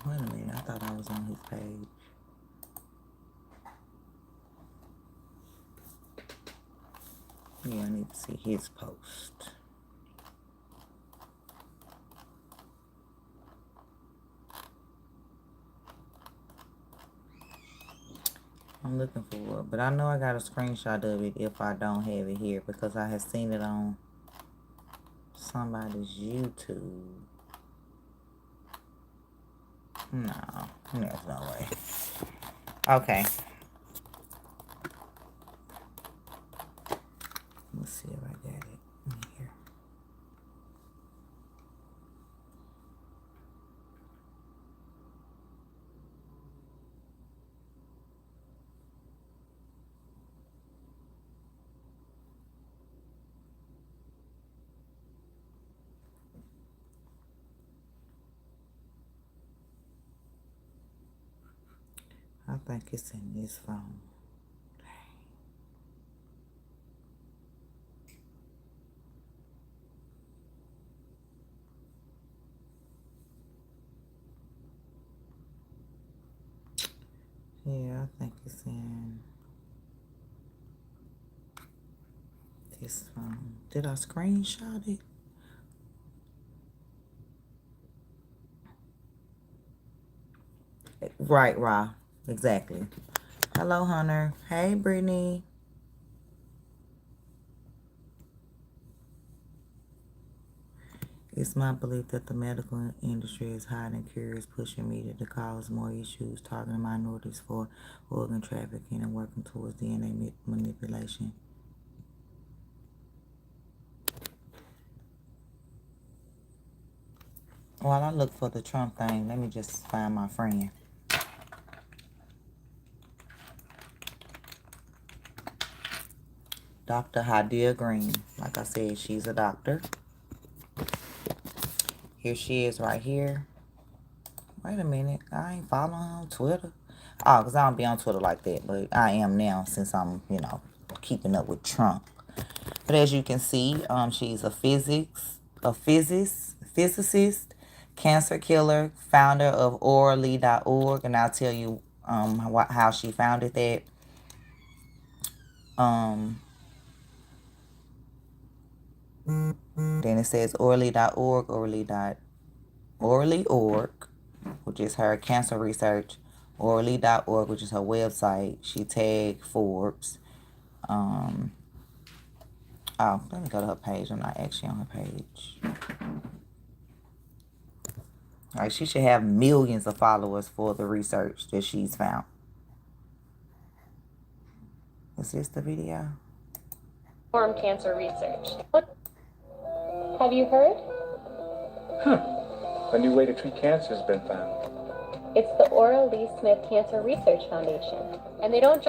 Wait a minute. I thought I was on his page. Yeah, I need to see his post. I'm looking for it, but I know I got a screenshot of it if I don't have it here, because I have seen it on somebody's YouTube. No, there's no way. Okay. Let's see if I got it in here. I think it's in this phone. Yeah, I think it's in this phone. Did I screenshot it? Right, Ra. Exactly. Hello, Hunter. Hey, Brittany. It's my belief that the medical industry is hiding cures, pushing media to cause more issues, targeting minorities for organ trafficking, and working towards DNA manipulation. While I look for the Trump thing, let me just find my friend. Dr. Hadia Green. Like I said, she's a doctor. Here she is right here. Wait a minute. I ain't following her on Twitter. Oh, because I don't be on Twitter like that. But I am now since I'm, keeping up with Trump. But as you can see, she's a physicist, cancer killer, founder of orally.org. And I'll tell you how she founded that. Then it says orally.org, orally.org, which is her cancer research, orally.org, which is her website. She tagged Forbes. Oh, let me go to her page. I'm not actually on her page. Like, she should have millions of followers for the research that she's found. Is this the video? Perform cancer research. Have you heard? A new way to treat cancer has been found. It's the Ora Lee Smith Cancer Research Foundation. And they don't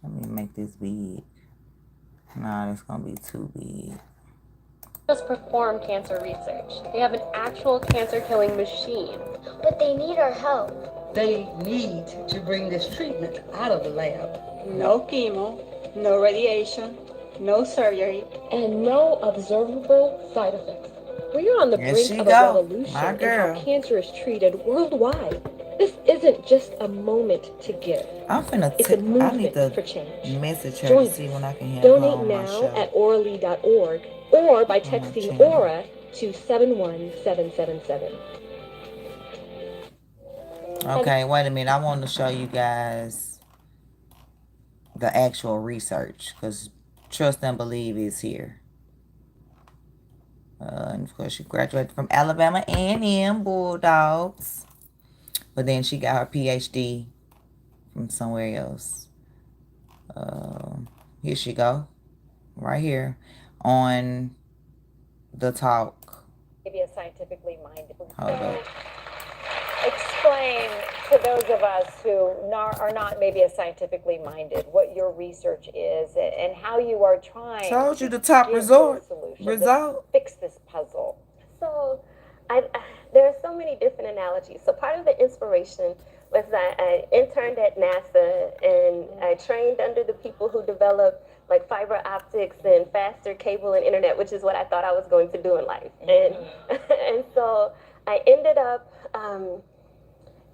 Let me make this big. Nah, it's gonna be too big. just perform cancer research. They have an actual cancer-killing machine. But they need our help. They need to bring this treatment out of the lab. No chemo, no radiation, no surgery, And no observable side effects. We are on the There brink she of go. a revolution My in girl. how cancer is treated worldwide. This isn't just a moment to give. I'm finna It's a I need movement to for change. message her Join to see when I can have Donate her on my now show. at orally.org or by my texting channel. ORA to 71777. Okay, wait a minute. I want to show you guys the actual research, because Trust and Believe is here. And of course, she graduated from Alabama A&M Bulldogs. But then she got her PhD from somewhere else. Here she go. Right here on the talk. Maybe a scientifically minded. Hold up. Explain to those of us who are not maybe as scientifically minded what your research is and how you are trying Told you the top give result. the solution, Result. fix this puzzle. So there are so many different analogies. So part of the inspiration was that I interned at NASA and I trained under the people who developed like fiber optics and faster cable and internet, which is what I thought I was going to do in life. And so I ended up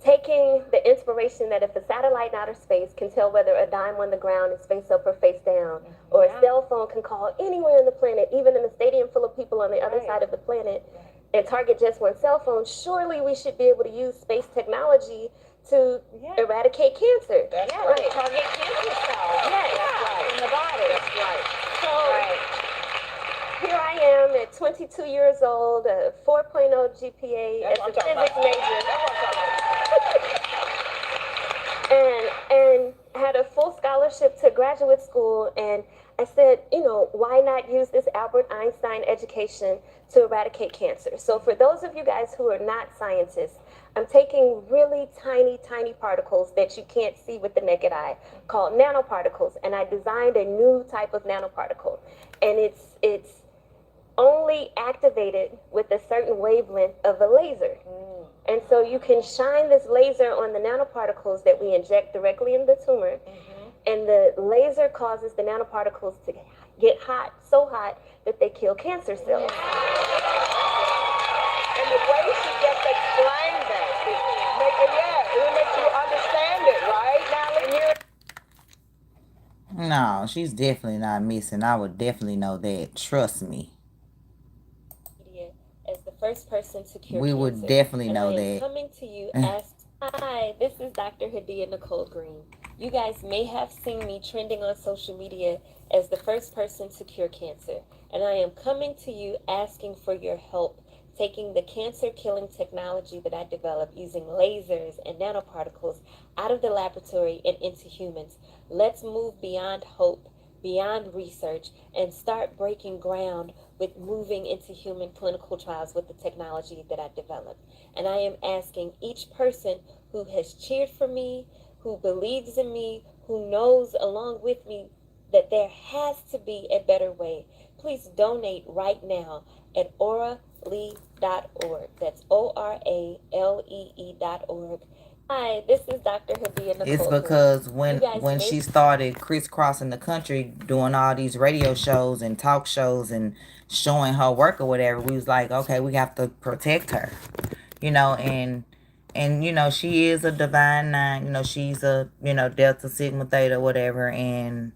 taking the inspiration that if a satellite in outer space can tell whether a dime on the ground is face up or face down, or a cell phone can call anywhere on the planet, even in a stadium full of people on the other side of the planet, and target just one cell phone, surely we should be able to use space technology to eradicate cancer. That's right. Target cancer cells. In the body. That's right. So here I am at 22 years old, a 4.0 GPA as a physics major. And had a full scholarship to graduate school, and I said, why not use this Albert Einstein education to eradicate cancer? So for those of you guys who are not scientists, I'm taking really tiny, tiny particles that you can't see with the naked eye called nanoparticles, and I designed a new type of nanoparticle, and it's only activated with a certain wavelength of a laser. And so you can shine this laser on the nanoparticles that we inject directly in the tumor, and the laser causes the nanoparticles to get hot, so hot that they kill cancer cells. And the way she just explained that, it will make you understand it, right? she's definitely not missing. I would definitely know that. Trust me. As the first person to cure We cancer. would definitely And know I am that. coming to you as hi, this is Dr. Hadia Nicole Green. You guys may have seen me trending on social media as the first person to cure cancer. And I am coming to you asking for your help taking the cancer-killing technology that I developed using lasers and nanoparticles out of the laboratory and into humans. Let's move beyond hope, beyond research, and start breaking ground with moving into human clinical trials with the technology that I developed. And I am asking each person who has cheered for me, who believes in me, who knows along with me that there has to be a better way. Please donate right now at oralee.org. That's ORALEE.org. Hi, this is Dr. Hadia Nicole. It's because when she started crisscrossing the country doing all these radio shows and talk shows and showing her work or whatever, we was like, okay, we have to protect her, you know. And you know, she is a divine nine, you know, she's a, you know, Delta Sigma Theta whatever. And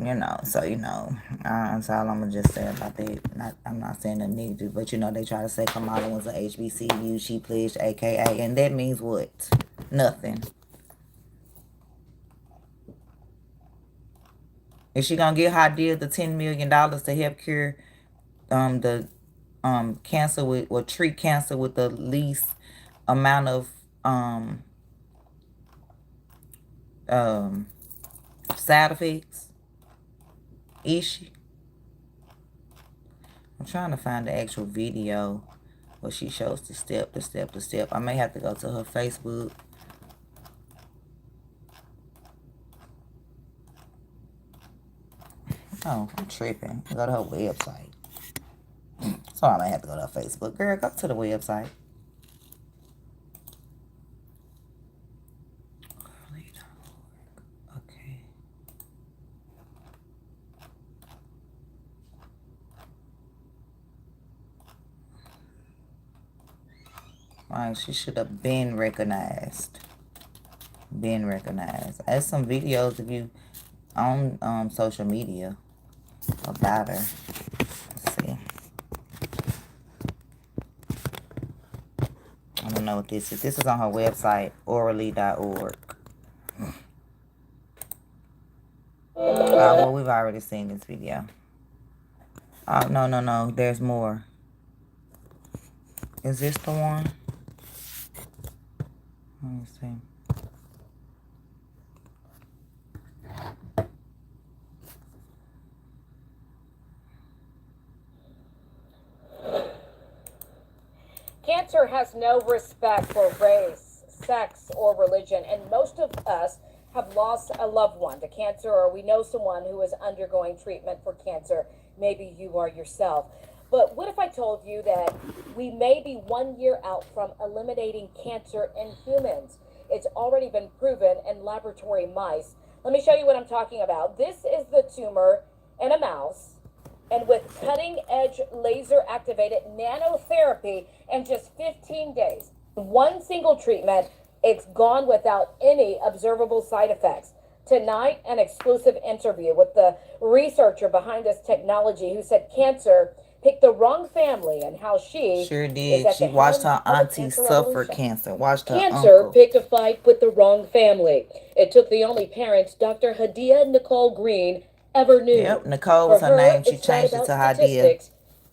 you know, so you know, that's all I'm gonna just say about that. I'm not saying that negative, but you know, they try to say Kamala was a HBCU, she pledged AKA, and that means what? Nothing. Is she gonna give Hadia the $10 million to help cure the cancer with, or treat cancer with the least amount of side effects? Is she? I'm trying to find the actual video where she shows the step. I may have to go to her Facebook. Oh, I'm tripping. Go to her website. So I may have to go to her Facebook. Girl, go to the website. Okay. Alright, she should have been recognized. There's some videos of you on social media about her. Let's see. I don't know what this is. This is on her website, oralee.org. Well, we've already seen this video. Oh, no. There's more. Is this the one? Let me see. Cancer has no respect for race, sex, or religion, and most of us have lost a loved one to cancer, or we know someone who is undergoing treatment for cancer. Maybe you are yourself. But what if I told you that we may be 1 year out from eliminating cancer in humans? It's already been proven in laboratory mice. Let me show you what I'm talking about. This is the tumor in a mouse. And with cutting-edge laser-activated nanotherapy in just 15 days, one single treatment, it's gone without any observable side effects. Tonight, an exclusive interview with the researcher behind this technology who said cancer picked the wrong family and how she sure did. She watched her auntie suffer cancer. Watched her cancer uncle. picked a fight with the wrong family. It took the only parents Dr. Hadia Nicole Green ever knew. Yep, Nicole was her name. She changed it to Hadia.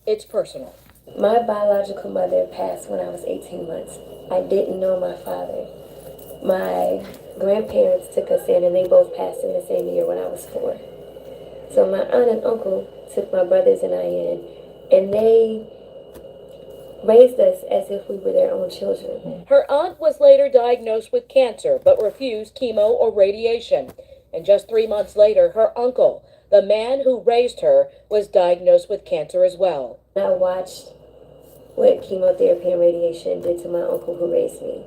It's personal. My biological mother passed when I was 18 months. I didn't know my father. My grandparents took us in and they both passed in the same year when I was 4. So my aunt and uncle took my brothers and I in, and they raised us as if we were their own children. Her aunt was later diagnosed with cancer but refused chemo or radiation. And just 3 months later, her uncle, the man who raised her, was diagnosed with cancer as well. I watched what chemotherapy and radiation did to my uncle who raised me.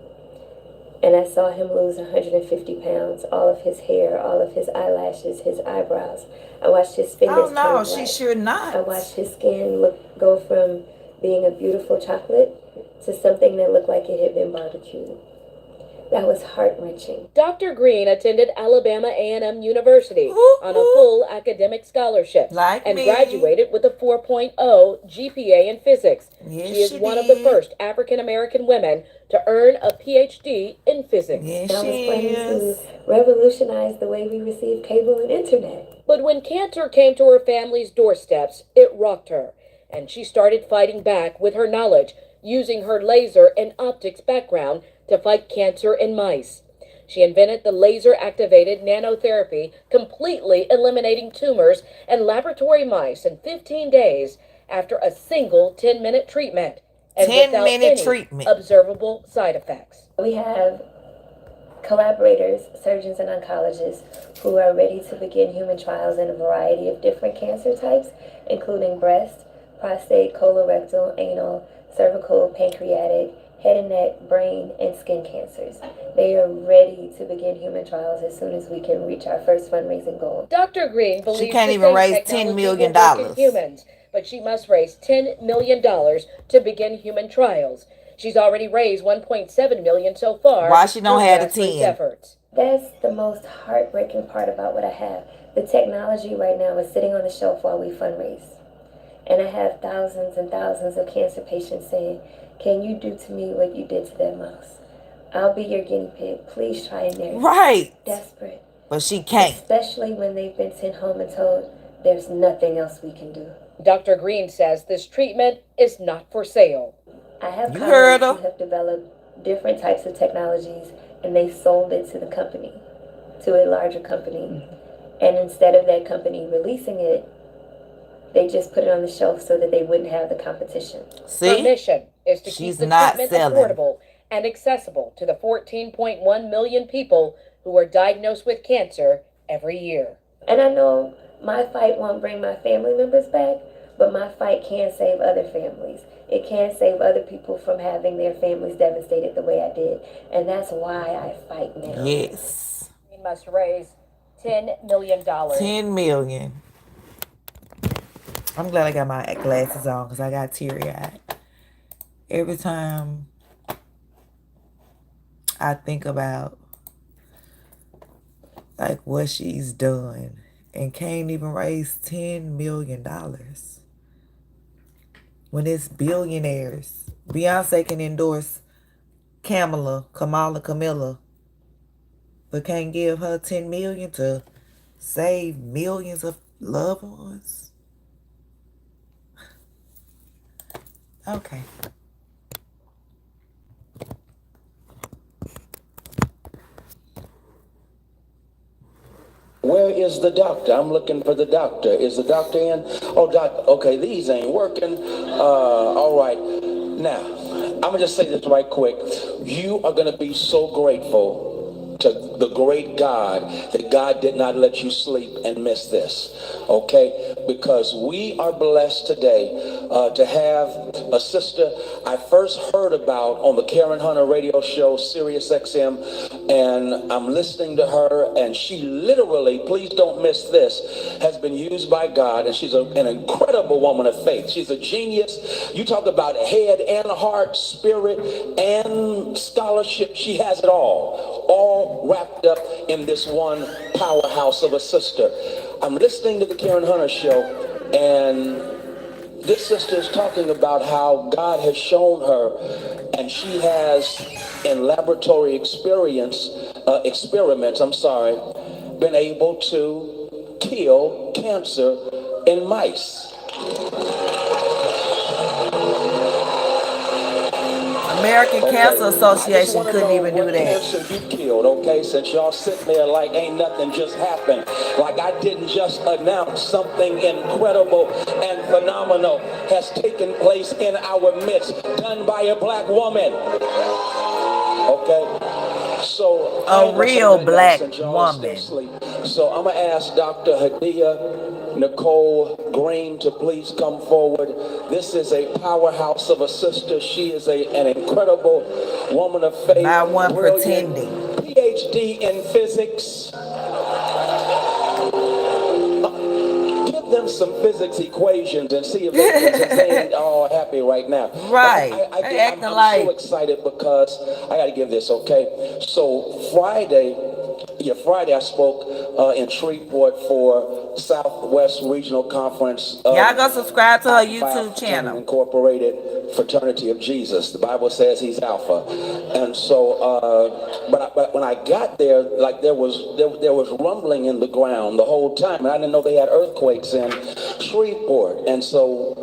And I saw him lose 150 pounds, all of his hair, all of his eyelashes, his eyebrows. I watched his fingers turn black. She should not. I watched his skin go from being a beautiful chocolate to something that looked like it had been barbecued. That was heart-wrenching. Dr. Green attended Alabama A&M University on a full academic scholarship and graduated with a 4.0 GPA in physics. She is one of the first African-American women to earn a PhD in physics. I was planning to revolutionize the way we receive cable and internet. But when cancer came to her family's doorsteps, it rocked her, and she started fighting back with her knowledge, using her laser and optics background to fight cancer in mice. She invented the laser-activated nanotherapy, completely eliminating tumors and laboratory mice in 15 days after a single 10-minute treatment and without any observable side effects. We have collaborators, surgeons and oncologists who are ready to begin human trials in a variety of different cancer types, including breast, prostate, colorectal, anal, cervical, pancreatic, head and neck, brain, and skin cancers. They are ready to begin human trials as soon as we can reach our first fundraising goal. Dr. Green believes she can't the even same raise technology $10 million. will work in humans, but she must raise $10 million to begin human trials. She's already raised $1.7 million so far. Why she don't have the grassroots 10? efforts. That's the most heartbreaking part about what I have. The technology right now is sitting on the shelf while we fundraise. And I have thousands and thousands of cancer patients saying, "Can you do to me what you did to that mouse? I'll be your guinea pig. Please try and nurse." Right. Desperate. But she can't. Especially when they've been sent home and told there's nothing else we can do. Dr. Green says this treatment is not for sale. I have You heard colleagues her. who have developed different types of technologies, and they sold it to the company, to a larger company. And instead of that company releasing it, they just put it on the shelf so that they wouldn't have the competition. See? Her mission is to She's keep the not treatment selling. affordable and accessible to the 14.1 million people who are diagnosed with cancer every year. And I know my fight won't bring my family members back, but my fight can save other families. It can save other people from having their families devastated the way I did. And that's why I fight now. Yes. We must raise $10 million. 10 million. I'm glad I got my glasses on because I got teary-eyed. Every time I think about like what she's done and can't even raise $10 million. When it's billionaires. Beyonce can endorse Kamala, but can't give her $10 million to save millions of loved ones. Okay. Where is the doctor? I'm looking for the doctor. Is the doctor in? Oh, doc. Okay, these ain't working. All right. Now, I'm gonna just say this right quick. You are gonna be so grateful to the great God that God did not let you sleep and miss this. Okay? Because we are blessed today to have a sister I first heard about on the Karen Hunter radio show, Sirius XM, and I'm listening to her, and she literally, please don't miss this, has been used by God, and she's an incredible woman of faith. She's a genius. You talk about head and heart, spirit and scholarship. She has it all wrapped up in this one powerhouse of a sister. I'm listening to the Karen Hunter show, and this sister is talking about how God has shown her, and she has, in laboratory experiments, been able to kill cancer in mice. American Cancer Association couldn't even do that. Cancer you killed, okay? Since y'all sitting there like ain't nothing just happened. Like I didn't just announce something incredible and phenomenal has taken place in our midst, done by a black woman. Okay? So a real black woman. So I'm gonna ask Dr. Hadia Nicole Green to please come forward. This is a powerhouse of a sister. She is an incredible woman of faith. Not one pretending. PhD in physics. Give them run some physics equations and see if they ain't all happy right now. Right. I'm so excited because I got to give this, okay? So Friday I spoke in Shreveport for Southwest Regional Conference. Y'all go subscribe to her YouTube channel. Incorporated Fraternity of Jesus. The Bible says he's Alpha. And so, but when I got there, like there was rumbling in the ground the whole time. And I didn't know they had earthquakes in Shreveport. And so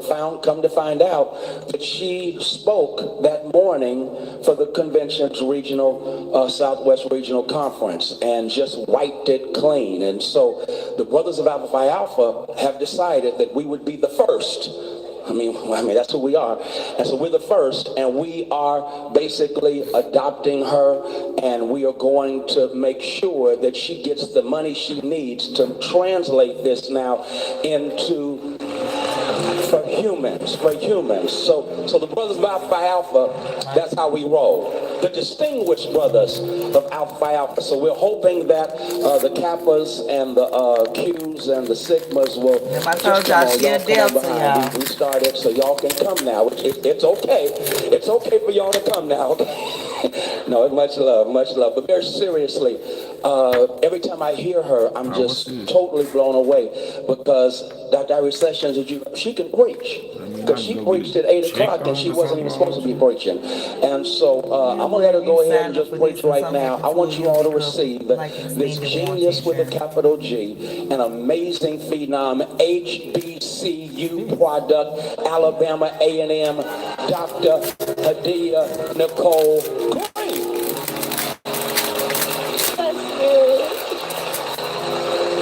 come to find out that she spoke that morning for the convention's regional, Southwest Regional Conference and just wiped it clean. And so the Brothers of Alpha Phi Alpha have decided that we would be the first. I mean, that's who we are. And so we're the first, and we are basically adopting her, and we are going to make sure that she gets the money she needs to translate this now into for humans. So the Brothers of Alpha Phi Alpha, that's how we roll. The distinguished Brothers of Alpha Phi Alpha. So we're hoping that the Kappas and the Qs and the Sigmas will just come on, y'all come on behind. We started, so y'all can come now. It's okay. It's okay for y'all to come now. No, much love. But very seriously, every time I hear her, I'm just totally blown away because Dr. Iris Sessions, she can preach. Because she preached at 8 o'clock and she wasn't even supposed to be preaching. And so I'm going to let her go ahead and just preach right now. I want you all to receive this genius with a capital G, an amazing phenom, HBCU product, Alabama A&M, Dr. Hadia Nicole Green.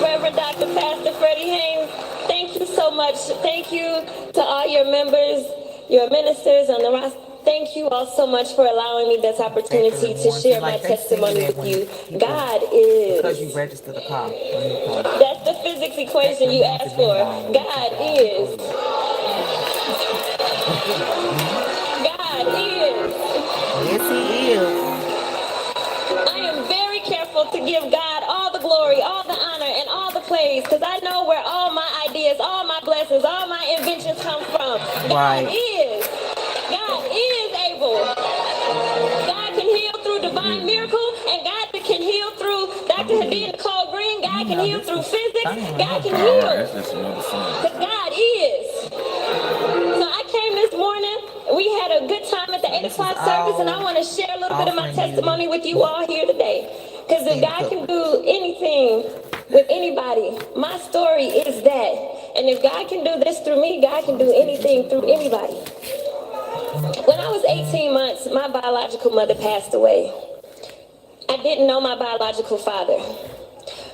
Reverend Dr. Pastor Freddie Haynes, thank you so much. Thank you to all your members, your ministers on the roster. Thank you all so much for allowing me this opportunity to share my testimony with you. God is. Because you registered a car. That's the physics equation you asked for. God is. God is. Yes, he is. I am very careful to give God all the glory, all the honor, and all the praise, because I know where all my ideas, all my blessings, all my inventions come from. God is. God is able. God can heal through divine miracle, and God can heal through Dr. Hadia Nicole Green. God can heal through physics. God can heal. Because God is. So I came this morning. We had a good time at the 8 o'clock service, and I want to share a little bit of my testimony with you all here today. Because if God can do anything with anybody, my story is that. And if God can do this through me, God can do anything through anybody. When I was 18 months, my biological mother passed away. I didn't know my biological father.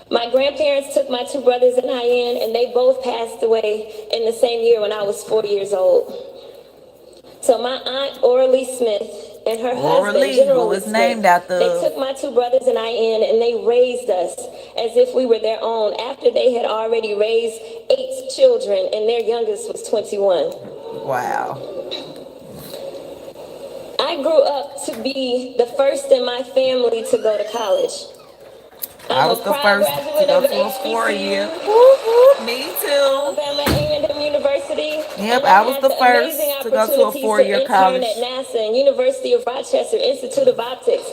My grandparents took my two brothers and I in, and they both passed away in the same year when I was 4 years old. So my aunt, Oralee Smith, and her husband, General Smith, they took my two brothers and I in, and they raised us as if we were their own after they had already raised 8 children, and their youngest was 21. Wow. I grew up to be the first in my family to go to college. I was the first to go to a 4-year. Me too. Alabama A&M University. Yep, I was the first to go to a 4-year college. At NASA and University of Rochester Institute of Optics.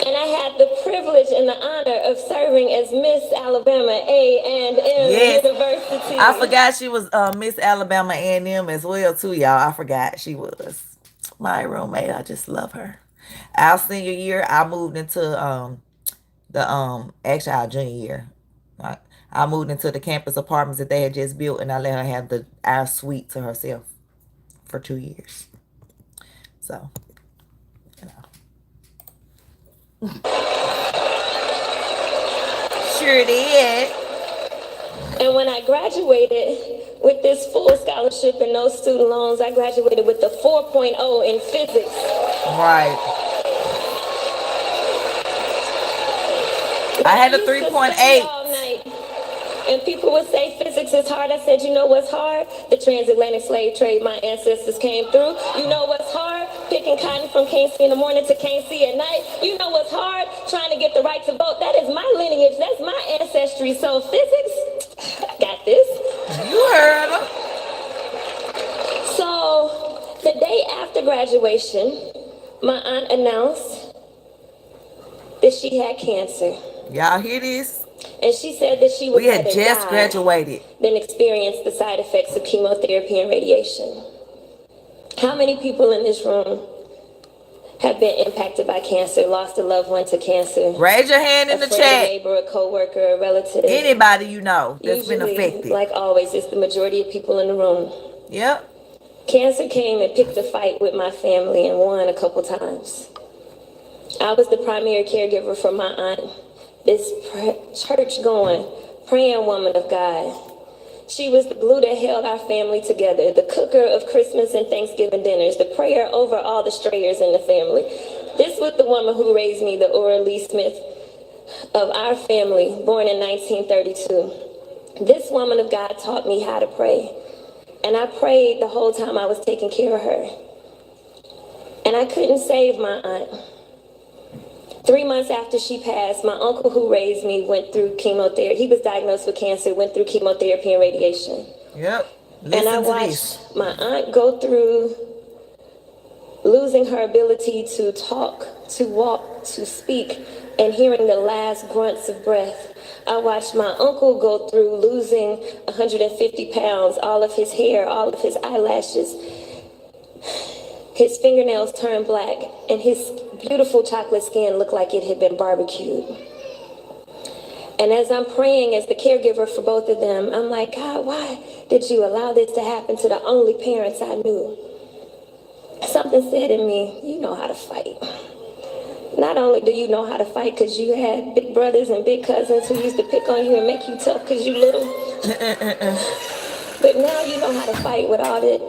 And I had the privilege and the honor of serving as Miss Alabama A&M University. I forgot she was Miss Alabama A&M as well too, y'all. I forgot she was my roommate. I just love her. Our senior year, I moved into actually our junior year. I moved into the campus apartments that they had just built, and I let her have our suite to herself for 2 years. So, you know. Sure did. And when I graduated with this full scholarship and no student loans, I graduated with a 4.0 in physics. Right. I had a 3.8. And people would say physics is hard. I said, you know what's hard? The transatlantic slave trade my ancestors came through. You know what's hard? picking cotton from Casey in the morning to Casey at night. You know what's hard? Trying to get the right to vote. That is my lineage. That's my ancestry. So physics, I got this. You heard her. So the day after graduation, my aunt announced that she had cancer. Y'all hear this? And she said that she would We had rather just die graduated than experience the side effects of chemotherapy and radiation. How many people in this room have been impacted by cancer, lost a loved one to cancer? Raise your hand in the A chat. neighbor, a co-worker, a relative. Anybody you know that's Usually, been affected. like always, it's the majority of people in the room. Yep. Cancer came and picked a fight with my family and won a couple times. I was the primary caregiver for my aunt, this church-going, praying woman of God. She was the glue that held our family together, the cooker of Christmas and Thanksgiving dinners, the prayer over all the strayers in the family. This was the woman who raised me, the Ora Lee Smith of our family, born in 1932. This woman of God taught me how to pray. And I prayed the whole time I was taking care of her. And I couldn't save my aunt. 3 months after she passed, my uncle who raised me went through chemotherapy. He was diagnosed with cancer, went through chemotherapy and radiation. Yep. And I watched my aunt go through losing her ability to talk, to walk, to speak, and hearing the last grunts of breath. I watched my uncle go through losing 150 pounds, all of his hair, all of his eyelashes. His fingernails turned black, and his beautiful chocolate skin looked like it had been barbecued. And as I'm praying as the caregiver for both of them, I'm like, God, why did you allow this to happen to the only parents I knew? Something said in me, you know how to fight. Not only do you know how to fight because you had big brothers and big cousins who used to pick on you and make you tough because you little, but now you know how to fight with all the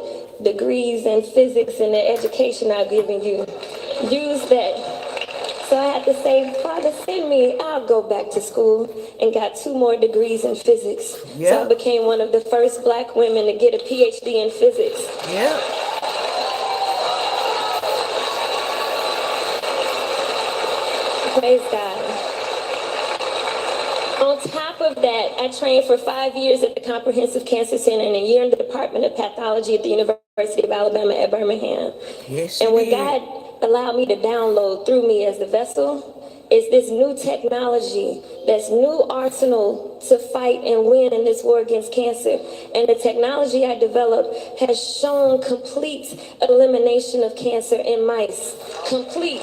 degrees in physics and the education I've given you. Use that. So I had to say, Father, send me. I'll go back to school and got 2 more degrees in physics. Yep. So I became one of the first Black women to get a PhD in physics. Yep. Praise God. On top of that, I trained for 5 years at the Comprehensive Cancer Center and a year in the Department of Pathology at the University of Alabama at Birmingham. Yes, and when God allowed me to download through me as the vessel, is this new technology, this new arsenal to fight and win in this war against cancer. And the technology I developed has shown complete elimination of cancer in mice. Complete.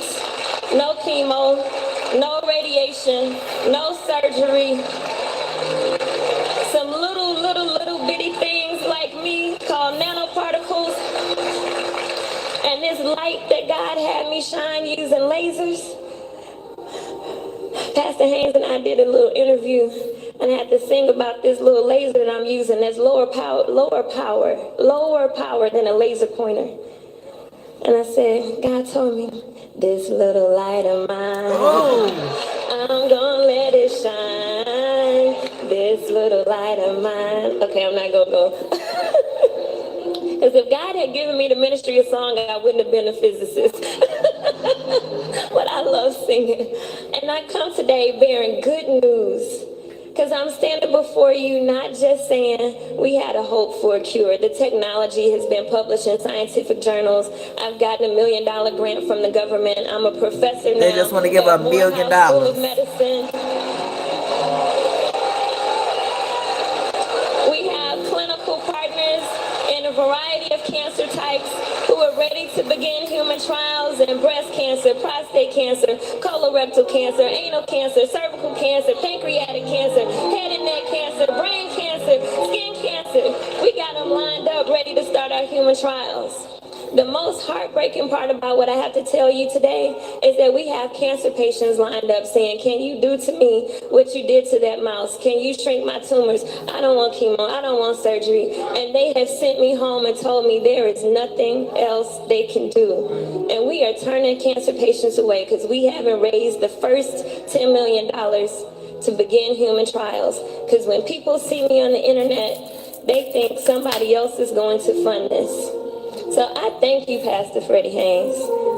No chemo, no radiation, no surgery. Some little bitty things like me called nanoparticles. And this light that God had me shine using lasers. Pastor Haynes and I did a little interview and I had to sing about this little laser that I'm using that's lower power than a laser pointer. And I said, God told me, this little light of mine, I'm gonna let it shine. This little light of mine. Okay, I'm not gonna go. Because if God had given me the ministry of song, I wouldn't have been a physicist. But I love singing. And I come today bearing good news. Because I'm standing before you not just saying we had a hope for a cure. The technology has been published in scientific journals. I've gotten $1 million grant from the government. I'm a professor now. They just want to give $1 million. School of Medicine. We have clinical partners in a variety of cancer types who are ready to begin human trials in breast cancer, prostate cancer, colorectal cancer, anal cancer, cervical cancer, pancreatic cancer, head and neck cancer, brain cancer, skin cancer. We got them lined up ready to start our human trials. The most heartbreaking part about what I have to tell you today is that we have cancer patients lined up saying, can you do to me what you did to that mouse? Can you shrink my tumors? I don't want chemo. I don't want surgery. And they have sent me home and told me there is nothing else they can do. And we are turning cancer patients away because we haven't raised the first $10 million to begin human trials. Because when people see me on the internet, they think somebody else is going to fund this. So I thank you, Pastor Freddie Haynes,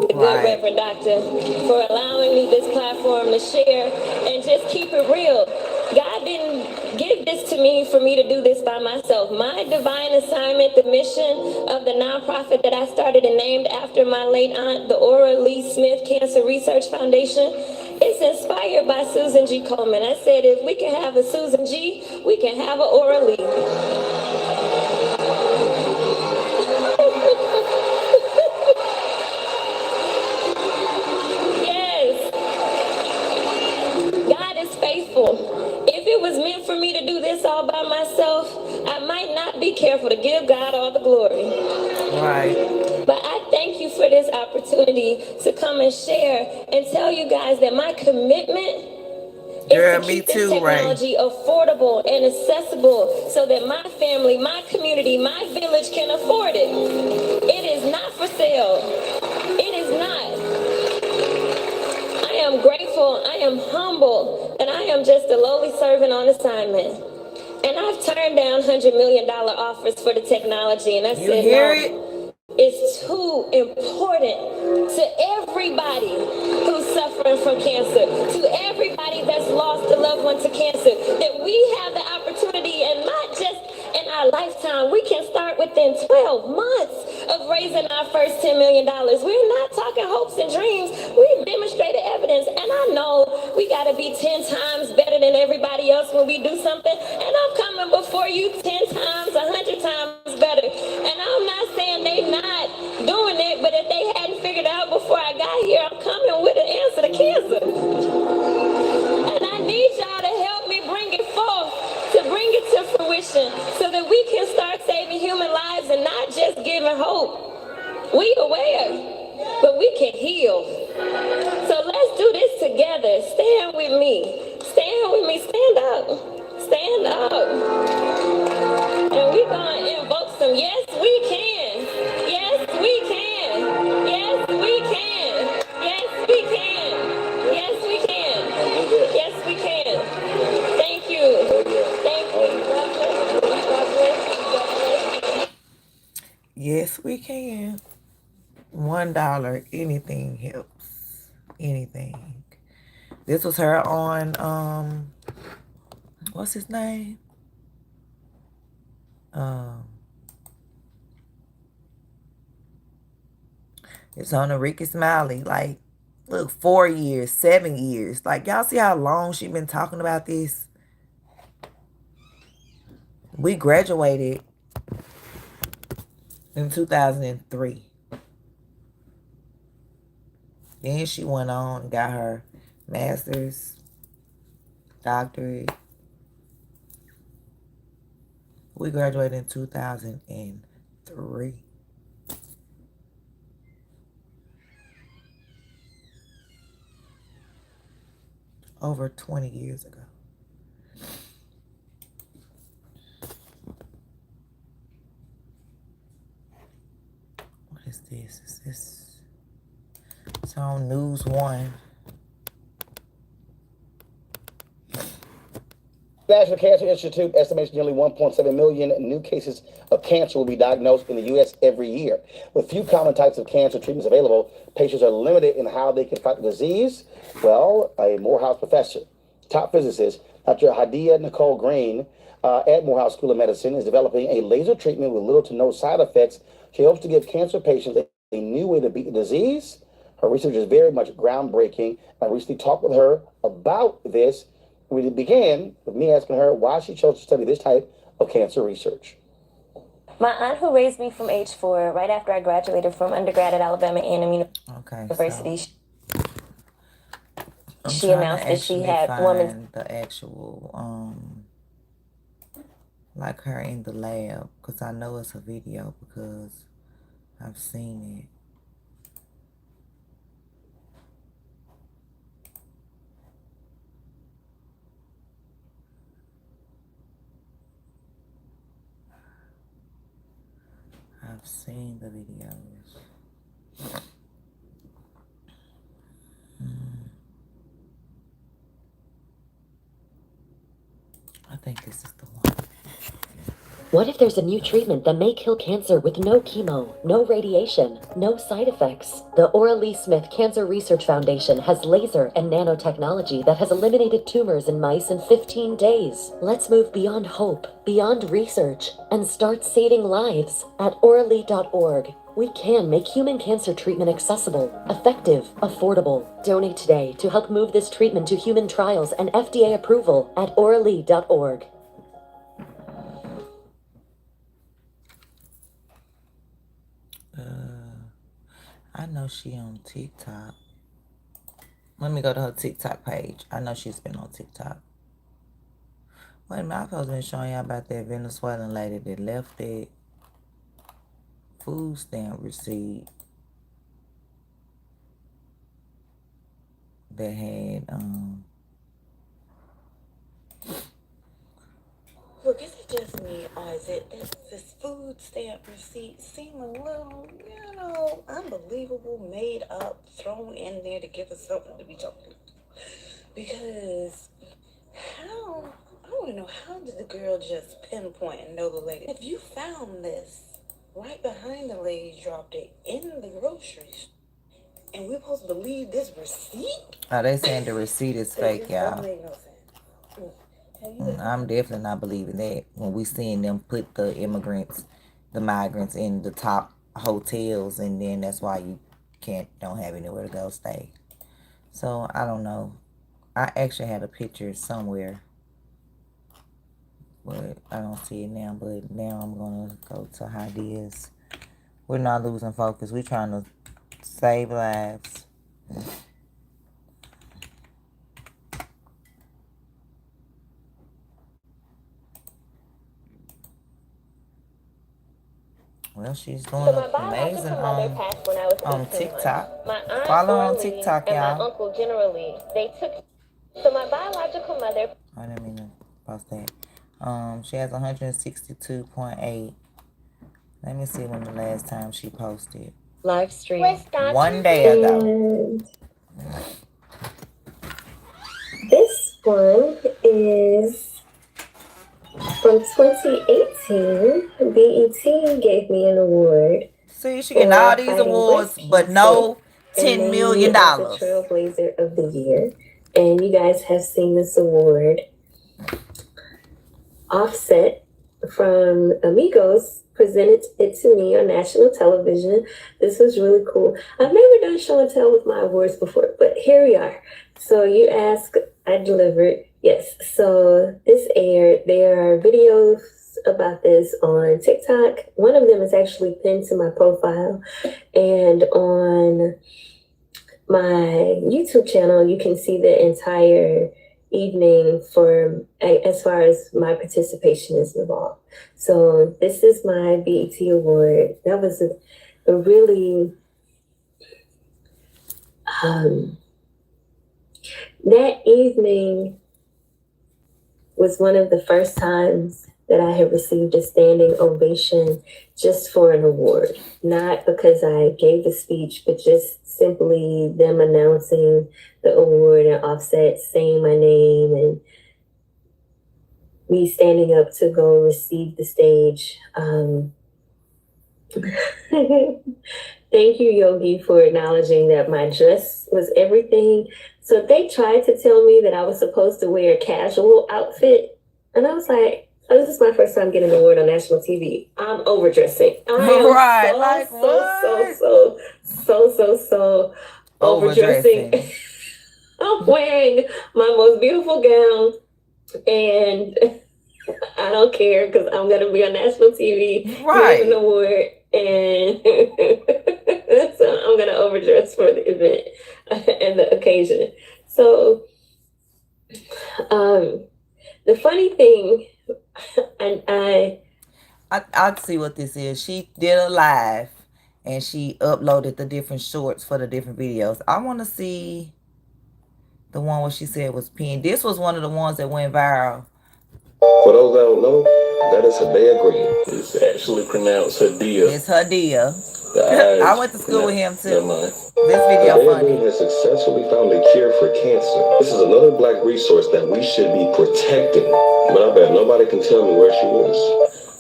the good Reverend Doctor, for allowing me this platform to share and just keep it real. God didn't give this to me for me to do this by myself. My divine assignment, the mission of the nonprofit that I started and named after my late aunt, the Aura Lee Smith Cancer Research Foundation, is inspired by Susan G. Komen. I said, if we can have a Susan G., we can have an Aura Lee. God is faithful. If it was meant for me to do this all by myself, I might not be careful to give God all the glory. But I thank you for this opportunity to come and share and tell you guys that my commitment is to keep this technology affordable and accessible so that my family, my community, my village can afford it. It is not for sale. It is not. I am grateful, I am humble, and I am just a lowly servant on assignment. And I've turned down $100 million offers for the technology, and I said, no, it's too important to everybody who's suffering from cancer, to everybody that's lost a loved one to cancer, that we have the opportunity, and not just in our lifetime, we can start within 12 months of raising our first $10 million. We're not talking hopes and dreams. We've demonstrated evidence, and I know we got to be 10 times better than everybody else when we do something, and I'm coming before you 10 times, 100 times better. And I'm not saying they not doing it, but if they hadn't figured out before I got here, I'm coming with an answer to cancer. And I need y'all to help me bring it forth, to bring it to fruition, so that we can start saving human lives and not just giving hope. We aware, but we can heal. So let's do this together. Stand with me. Stand with me. Stand up. Stand up. And we're going to invoke some yes, we can. Yes, we can. Yes, we can. Yes, we can. Yes, we can. Yes, we can. Thank you. Thank you. God bless. God bless. Yes, we can. $1, anything helps. Anything. This was her on what's his name? It's on the Ricky Smiley. Like, look, 4 years, 7 years. Like, y'all see how long she been talking about this? We graduated in 2003. Then she went on and got her master's, doctorate. We graduated in 2003. Over 20 years ago. What is this? Is this? It's on News One. National Cancer Institute estimates nearly 1.7 million new cases of cancer will be diagnosed in the U.S. every year. With few common types of cancer treatments available, patients are limited in how they can fight the disease. Well, a Morehouse professor, top physicist, Dr. Hadia Nicole Green at Morehouse School of Medicine is developing a laser treatment with little to no side effects. She hopes to give cancer patients a new way to beat the disease. Her research is very much groundbreaking. I recently talked with her about this. We began with me asking her why she chose to study this type of cancer research. My aunt, who raised me from age 4, right after I graduated from undergrad at Alabama A&M University, she announced that she had women's... the actual, like her in the lab, because I know it's a video because I've seen it. I've seen the videos. I think this is the one. What if there's a new treatment that may kill cancer with no chemo, no radiation, no side effects? The Aura Lee Smith Cancer Research Foundation has laser and nanotechnology that has eliminated tumors in mice in 15 days. Let's move beyond hope, beyond research, and start saving lives at auralee.org. We can make human cancer treatment accessible, effective, affordable. Donate today to help move this treatment to human trials and FDA approval at auralee.org. I know she on TikTok. Let me go to her TikTok page. I know she's been on TikTok. Wait a minute, I've supposed to been showing y'all about that Venezuelan lady that left that food stamp receipt that had Look, is it just me, or is this food stamp receipt seem a little, unbelievable, made up, thrown in there to give us something to be talking about? Because I want to know, how did the girl just pinpoint and know the lady? If you found this right behind the lady, dropped it in the groceries, and we're supposed to believe this receipt? Oh, they saying the receipt is fake, y'all. Make no sense. I'm definitely not believing that when we seeing them put the migrants in the top hotels, and then that's why you don't have anywhere to go stay. So I don't know. I actually had a picture somewhere, but I don't see it now. But now I'm gonna go to ideas. We're not losing focus. We're trying to save lives. Well, she's doing amazing on TikTok. My aunt Follow on Orly TikTok, and my y'all. uncle generally, they took. So my biological mother. I didn't mean to post that. She has 162.8. Let me see when the last time she posted. Live stream. 1 day ago. This one is from 2018. BET gave me an award. See, she getting all these awards, but no $10 million. The Trailblazer of the Year. And you guys have seen this award. Offset from Amigos presented it to me on national television. This was really cool. I've never done show and tell with my awards before, but here we are. So you asked, I delivered. Yes, so this aired. There are videos about this on TikTok. One of them is actually pinned to my profile. And on my YouTube channel, you can see the entire evening as far as my participation is involved. So this is my BET award. That was a really that evening was one of the first times that I had received a standing ovation just for an award. Not because I gave the speech, but just simply them announcing the award and Offset saying my name and me standing up to go receive the stage. Thank you, Yogi, for acknowledging that my dress was everything. So they tried to tell me that I was supposed to wear a casual outfit. And I was like, oh, this is my first time getting an award on national TV. I'm overdressing. I am so overdressing. I'm wearing my most beautiful gown, and I don't care because I'm going to be on national TV with an award. And so I'm going to overdress for the event and the occasion. So the funny thing, I'll see what this is. She did a live and she uploaded the different shorts for the different videos. I want to see the one where she said was pinned. This was one of the ones that went viral. For those that don't know, that is Hadea Green. It's actually pronounced Hadea. It's Hadea. I went to school with him too. This video Hadea funny. Green has successfully found a cure for cancer. This is another black resource that we should be protecting. But I bet nobody can tell me where she is.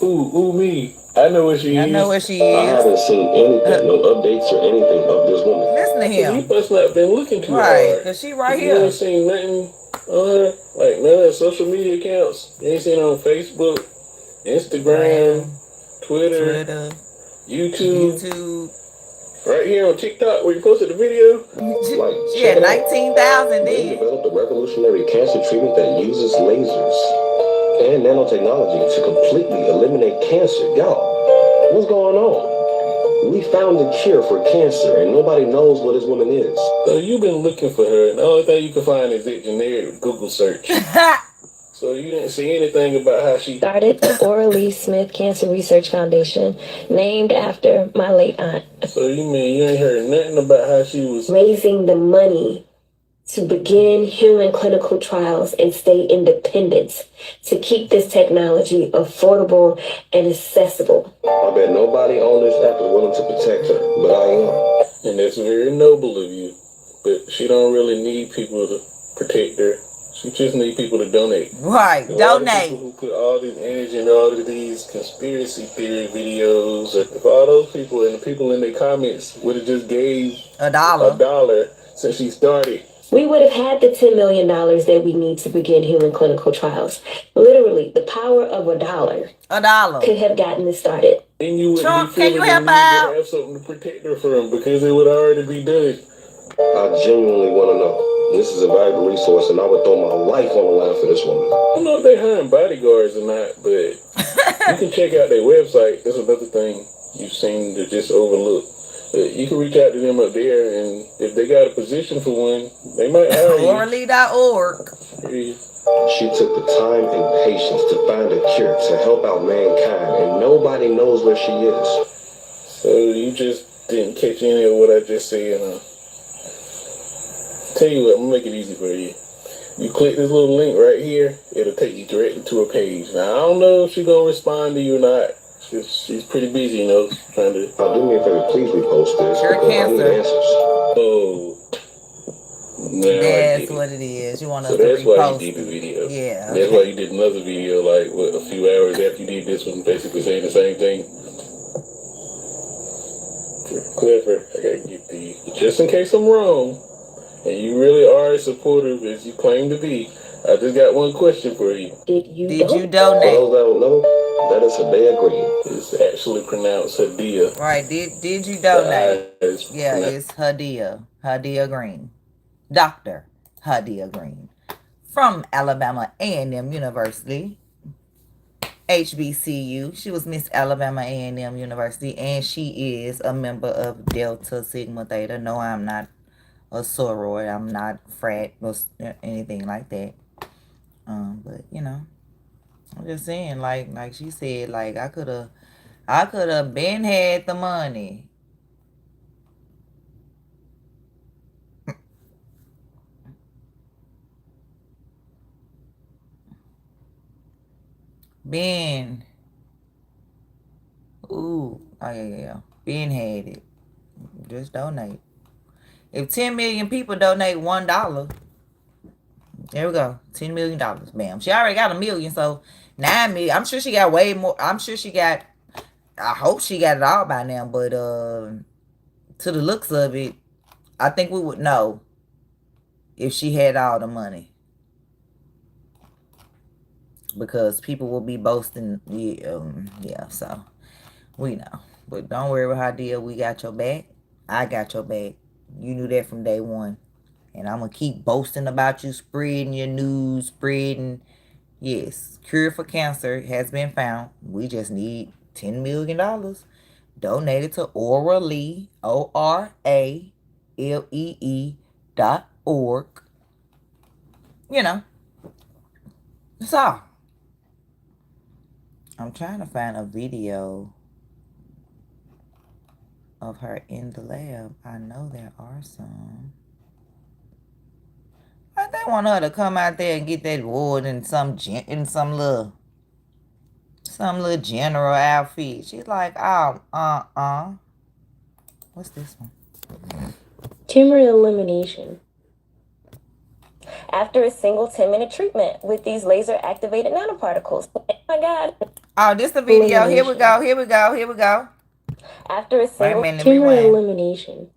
Ooh, me. I know where she is. I know where she I is. haven't seen anything, no updates or anything of this woman. Listen to him. You must not been looking too Right, hard. because she right You here. ain't seen nothing on her, like none of her social media accounts. You ain't seen her on Facebook, Instagram, Twitter, YouTube. Right here on TikTok where you posted the video. Like, She check had it out. 19,000 They then. developed a revolutionary cancer treatment that uses lasers and nanotechnology to completely eliminate cancer. Y'all, what's going on? We found the cure for cancer, and nobody knows what this woman is. So you've been looking for her, and the only thing you can find is a generic Google search. So you didn't see anything about how she Started the Orally Smith Cancer Research Foundation, named after my late aunt. So you mean you ain't heard nothing about how she was Raising the money to begin human clinical trials and state independence to keep this technology affordable and accessible. I bet nobody on this app is willing to protect her, but I am. And that's very noble of you. But she don't really need people to protect her. She just need people to donate. Right, donate. People who put all this energy into all of these conspiracy theory videos. If all those people and the people in their comments would have just gave a dollar since she started. We would have had the $10 million that we need to begin human clinical trials. Literally, the power of a dollar could have gotten this started. And you wouldn't Trump, be feeling the need to have something to protect her from because it would already be done. I genuinely want to know. This is a valuable resource, and I would throw my life on the line for this woman. I don't know if they're hiring bodyguards or not, but you can check out their website. That's another thing you seem to just overlook. You can reach out to them up there, and if they got a position for one, they might hire you. Orally.org. She took the time and patience to find a cure to help out mankind, and nobody knows where she is. So you just didn't catch any of what I just said, huh? Tell you what, I'm gonna make it easy for you. You click this little link right here, it'll take you directly to a page. Now, I don't know if she's gonna respond to you or not. She's pretty busy, you know, trying to... Do me a favor, please repost this. Sure, I need answers. Oh. That's what it is. You want us So to that's why repost you did the video. Yeah. That's why you did another video, like, what, a few hours after you did this one, basically saying the same thing. Clever, I gotta get to you. Just in case I'm wrong, and you really are as supportive as you claim to be, I just got one question for you. Did you donate? For those that don't know, that is Hadea Green. It's actually pronounced Hadea. Right, did you donate? Yeah, it's Hadea Green. Dr. Hadea Green. From Alabama A&M University. HBCU. She was Miss Alabama A&M University, and she is a member of Delta Sigma Theta. No, I'm not a sorority. I'm not frat or anything like that. But you know, I'm just saying, like she said, like I could have been had the money. Ben. Ooh. Oh, yeah. Ben had it. Just donate. If 10 million people donate $1, there we go. $10 million. Bam. She already got $1 million, so 9 million. I'm sure she got way more. I'm sure she got, I hope she got it all by now, but to the looks of it, I think we would know if she had all the money. Because people will be boasting. Yeah, so we know. But don't worry about Hadea. We got your back. I got your back. You knew that from day one. And I'm going to keep boasting about you, spreading your news, spreading. Yes, cure for cancer has been found. We just need $10 million donated to Orally, ORALEE.org. You know, that's all. I'm trying to find a video of her in the lab. I know there are some. I they want her to come out there and get that wood in some little general outfit. She's like, oh, What's this one? Tumor elimination. After a single 10-minute treatment with these laser-activated nanoparticles. Oh my God. Oh, this the video. Here we go. Here we go. Here we go. After a single tumor elimination.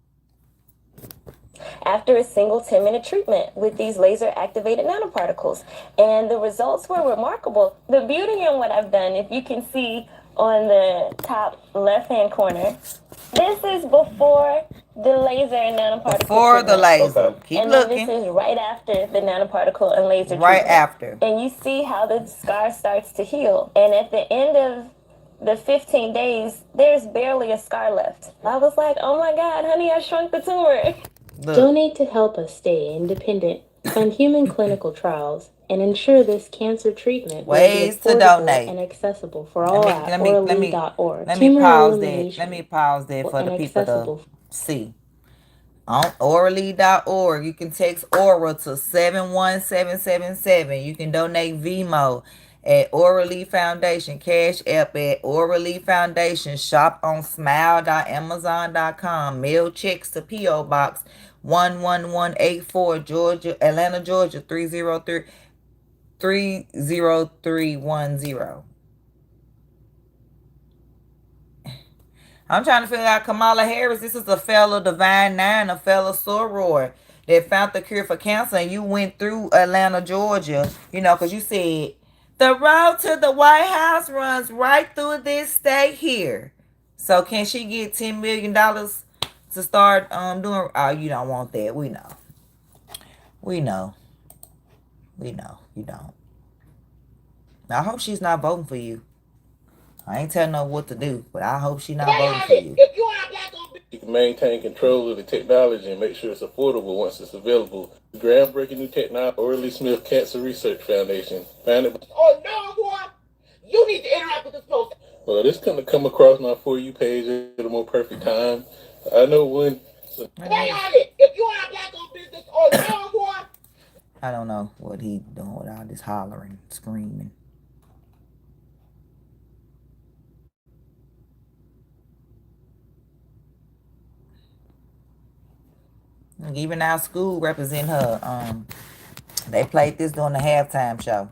After a single 10-minute treatment with these laser-activated nanoparticles. And the results were remarkable. The beauty in what I've done, if you can see on the top left-hand corner, this is before the laser and nanoparticle Before the treatment. laser. Okay. Keep and looking. Then this is right after the nanoparticle and laser right treatment. after. And you see how the scar starts to heal. And at the end of the 15 days, there's barely a scar left. I was like, oh my God, honey, I shrunk the tumor. Look. Donate to help us stay independent, fund human clinical trials, and ensure this cancer treatment Ways will to be affordable donate. and accessible for all at orally.org. Let me pause that. Let me pause that for the people to see. On orally.org, you can text Aura to 71777. You can donate VMO at Orally Foundation, Cash App at Orally Foundation, shop on smile.amazon.com, mail checks to P.O. Box 11184, Georgia, Atlanta, Georgia 30310. I'm trying to figure out Kamala Harris. This is a fellow Divine Nine, a fellow soror that found the cure for cancer. And you went through Atlanta, Georgia, you know, because you said the road to the White House runs right through this state here. So can she get $10 million to start doing? Oh, you don't want that. We know. We know. We know. You don't. I hope she's not voting for you. I ain't telling her what to do, but I hope she's not voting for you. You can maintain control of the technology and make sure it's affordable once it's available. The groundbreaking new technology, Orly Smith Cancer Research Foundation. Founded. Oh no, boy! You need to interact with this post. Well, this gonna come across my For You page at a more perfect time. I know when. So. If you are black on business, oh no, boy! I don't know what he doing with all this hollering, screaming. Even our school represent her. They played this during the halftime show.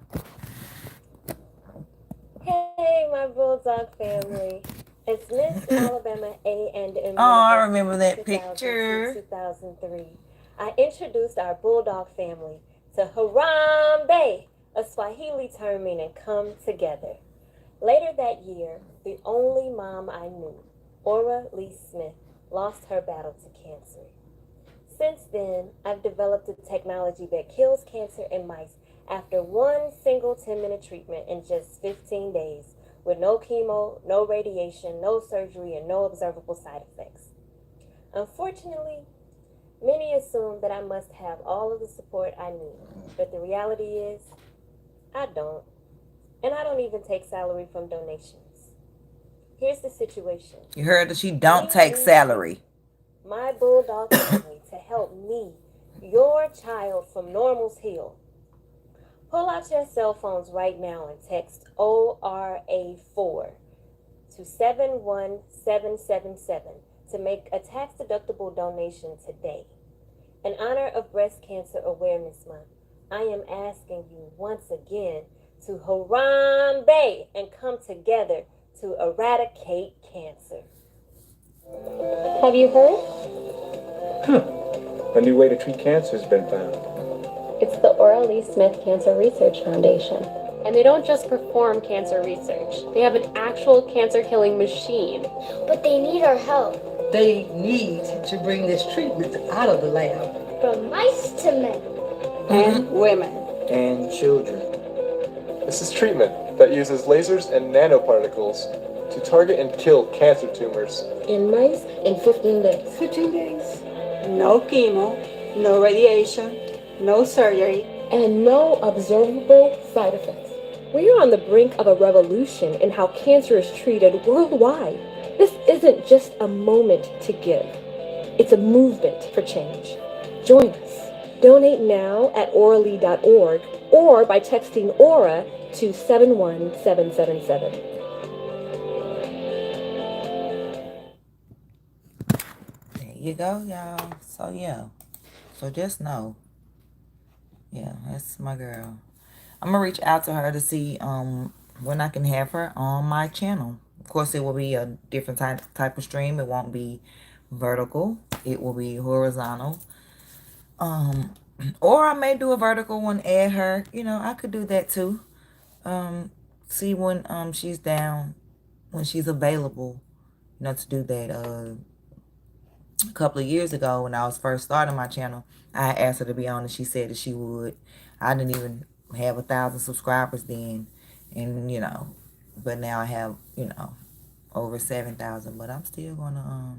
Hey, my Bulldog family. It's Miss Alabama A&M. Oh, I remember that picture. 2003. I introduced our Bulldog family to Harambe, a Swahili term meaning come together. Later that year, the only mom I knew, Aura Lee Smith, lost her battle to cancer. Since then, I've developed a technology that kills cancer in mice after one single 10-minute treatment in just 15 days with no chemo, no radiation, no surgery, and no observable side effects. Unfortunately, many assume that I must have all of the support I need, but the reality is, I don't. And I don't even take salary from donations. Here's the situation. You heard that she don't take salary. My Bulldog family to help me, your child from Normal's Hill. Pull out your cell phones right now and text ORA4 to 71777 to make a tax-deductible donation today. In honor of Breast Cancer Awareness Month, I am asking you once again to Harambe and come together to eradicate cancer. Have you heard? A new way to treat cancer has been found. It's the Aura Lee Smith Cancer Research Foundation. And they don't just perform cancer research. They have an actual cancer-killing machine. But they need our help. They need to bring this treatment out of the lab. From mice to men. And women. And children. This is treatment that uses lasers and nanoparticles to target and kill cancer tumors. In mice in 15 days. 15 days. No chemo, no radiation, no surgery, and no observable side effects. We are on the brink of a revolution in how cancer is treated worldwide. This isn't just a moment to give. It's a movement for change. Join us. Donate now at orally.org or by texting Aura to 71777. There you go, y'all. So, yeah. So, just know Yeah, that's my girl. I'm gonna reach out to her to see when I can have her on my channel. Of course, it will be a different type of stream. It won't be vertical. It will be horizontal. Um, or I may do a vertical one, add her. You know, I could do that too. See when she's down, when she's available. You know, to do that. A couple of years ago when I was first starting my channel, I asked her to be on and she said that she would. I didn't even have 1,000 subscribers then, and you know, but now I have, you know, over 7,000. But I'm still gonna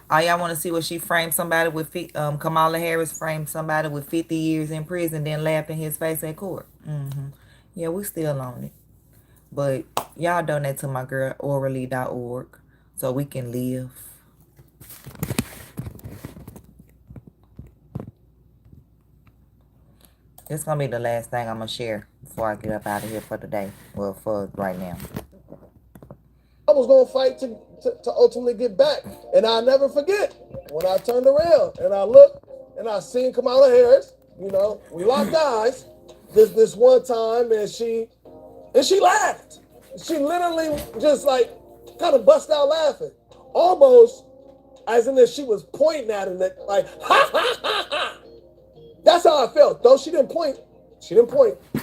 Oh, y'all want to see what she framed somebody with? Kamala Harris framed somebody with 50 years in prison, then laughed in his face at court. Yeah, we still on it. But y'all donate to my girl orally.org so we can live. This gonna be the last thing I'm gonna share before I get up out of here for the day. Well, for right now. I was gonna fight to ultimately get back, and I'll never forget when I turned around and I looked and I seen Kamala Harris. You know, we locked eyes this one time, and she laughed. She literally just like kind of bust out laughing, almost as in if she was pointing at him, like ha ha ha ha. That's how I felt. Though she didn't point,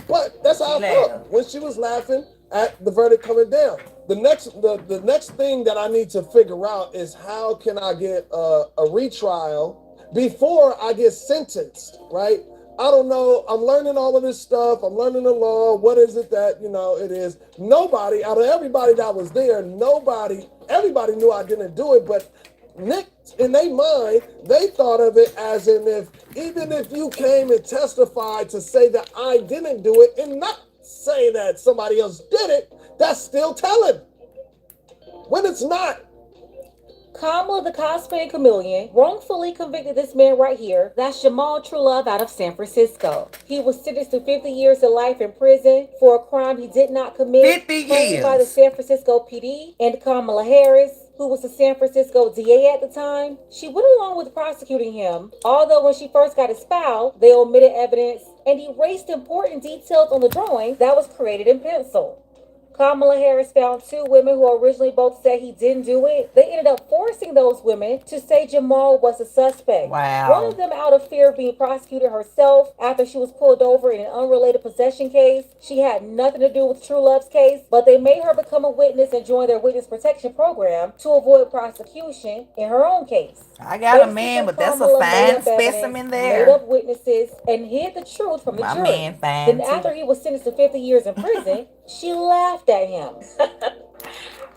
but that's how I felt when she was laughing at the verdict coming down. The next thing that I need to figure out is how can I get a retrial before I get sentenced, right? I don't know. I'm learning all of this stuff. I'm learning the law. What is it that, you know, it is? Nobody, out of everybody that was there, everybody knew I didn't do it, but Nick, in their mind, they thought of it as even if you came and testified to say that I didn't do it and not say that somebody else did it, that's still telling. When it's not. Kamala the cosplay chameleon wrongfully convicted this man right here. That's Jamal Truelove out of San Francisco. He was sentenced to 50 years to life in prison for a crime he did not commit. 50 Framed by the years. San Francisco PD and Kamala Harris, who was the San Francisco DA at the time. She went along with prosecuting him, although when she first got his file, they omitted evidence and erased important details on the drawing that was created in pencil. Kamala Harris found two women who originally both said he didn't do it. They ended up forcing those women to say Jamal was a suspect. Wow. One of them, out of fear of being prosecuted herself after she was pulled over in an unrelated possession case. She had nothing to do with Truelove's case, but they made her become a witness and join their witness protection program to avoid prosecution in her own case. I got a man, but that's a fine specimen there. Made up witnesses and hid the truth from the jury. Man fine then after he was sentenced to 50 years in prison, she laughed at him.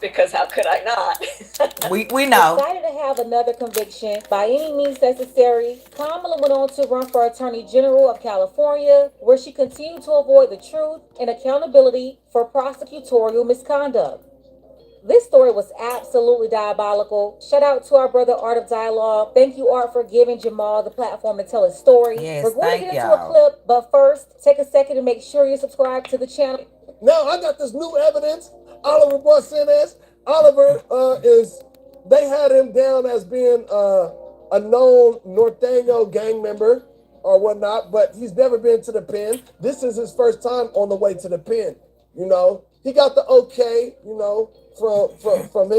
Because how could I not? we know. Excited to have another conviction by any means necessary, Kamala went on to run for Attorney General of California, where she continued to avoid the truth and accountability for prosecutorial misconduct. This story was absolutely diabolical. Shout out to our brother Art of Dialogue. Thank you, Art, for giving Jamal the platform to tell his story. Yes, we're going to get into y'all. a clip, but first, take a second to make sure you subscribe to the channel. Now I got this new evidence. Oliver Boissenes. Oliver they had him down as being a known Norteño gang member or whatnot, but he's never been to the pen. This is his first time on the way to the pen. You know, he got the okay, you know, from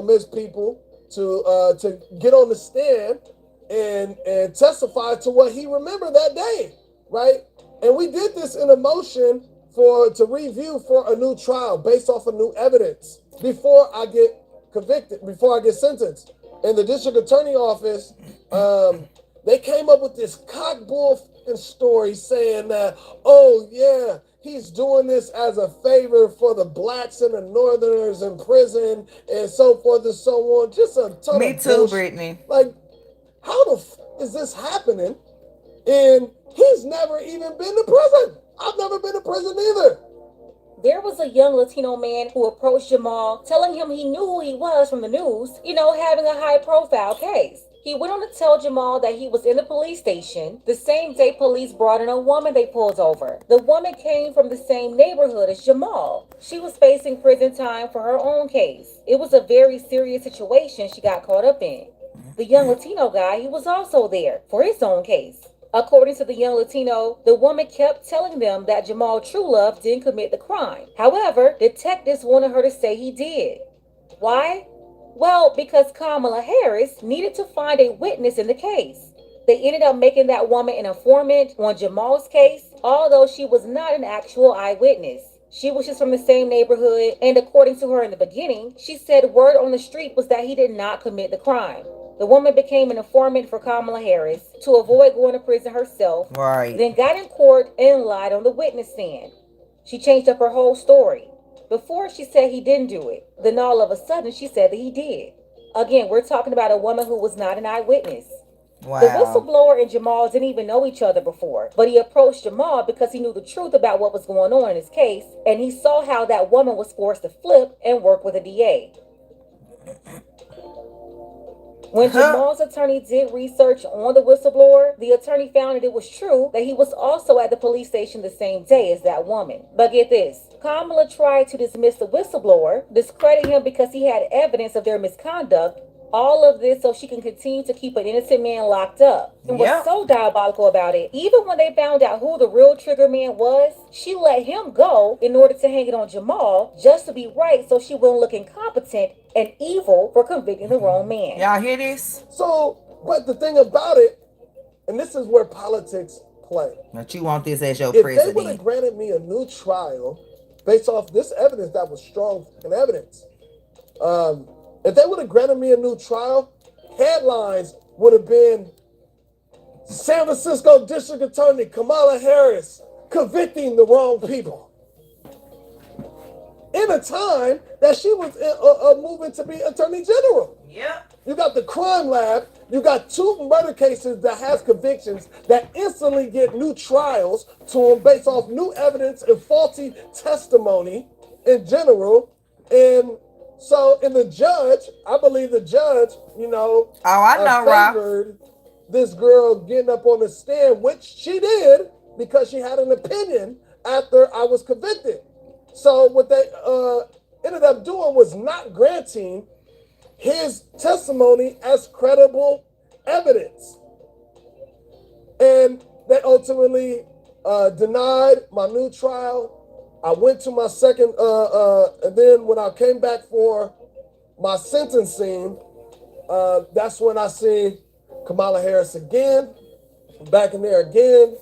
his people to get on the stand and testify to what he remembered that day, right? And we did this in a motion to review for a new trial based off of new evidence before I get convicted, before I get sentenced. In the district attorney office, they came up with this cockbull story saying that, oh yeah, he's doing this as a favor for the blacks and the northerners in prison and so forth and so on. Just a ton Me of too, bullshit. Brittany. Like, how the is this happening? And he's never even been to prison. I've never been to prison either. There was a young Latino man who approached Jamal, telling him he knew who he was from the news, you know, having a high-profile case. He went on to tell Jamal that he was in the police station the same day police brought in a woman they pulled over. The woman came from the same neighborhood as Jamal. She was facing prison time for her own case. It was a very serious situation she got caught up in. The young Latino guy, he was also there for his own case. According to the young Latino, the woman kept telling them that Jamal Truelove didn't commit the crime. However, detectives wanted her to say he did. Why? Well, because Kamala Harris needed to find a witness in the case. They ended up making that woman an informant on Jamal's case, although she was not an actual eyewitness. She was just from the same neighborhood, and according to her in the beginning, she said word on the street was that he did not commit the crime. The woman became an informant for Kamala Harris to avoid going to prison herself, then got in court and lied on the witness stand. She changed up her whole story. Before, she said he didn't do it. Then all of a sudden, she said that he did. Again, we're talking about a woman who was not an eyewitness. Wow. The whistleblower and Jamal didn't even know each other before, but he approached Jamal because he knew the truth about what was going on in his case, and he saw how that woman was forced to flip and work with a DA. When Jamal's attorney did research on the whistleblower, the attorney found that it was true that he was also at the police station the same day as that woman. But get this, Kamala tried to dismiss the whistleblower, discredit him because he had evidence of their misconduct, all of this so she can continue to keep an innocent man locked up. And what's so diabolical about it, even when they found out who the real trigger man was, she let him go in order to hang it on Jamal just to be right so she wouldn't look incompetent and evil for convicting the wrong man. Y'all hear this? So, but the thing about it, and this is where politics play. But you want this as your If president. they would have granted me a new trial based off this evidence that was strong in evidence, if they would have granted me a new trial, headlines would have been San Francisco District Attorney Kamala Harris convicting the wrong people. In a time that she was moving to be Attorney General. Yep. You got the crime lab. You got 2 murder cases that has convictions that instantly get new trials to them based off new evidence and faulty testimony in general. And so, in the judge, I believe the judge, favored this girl getting up on the stand, which she did because she had an opinion after I was convicted. So what they ended up doing was not granting his testimony as credible evidence. And they ultimately denied my new trial. I went to my second, and then when I came back for my sentencing, that's when I see Kamala Harris again, back in there again,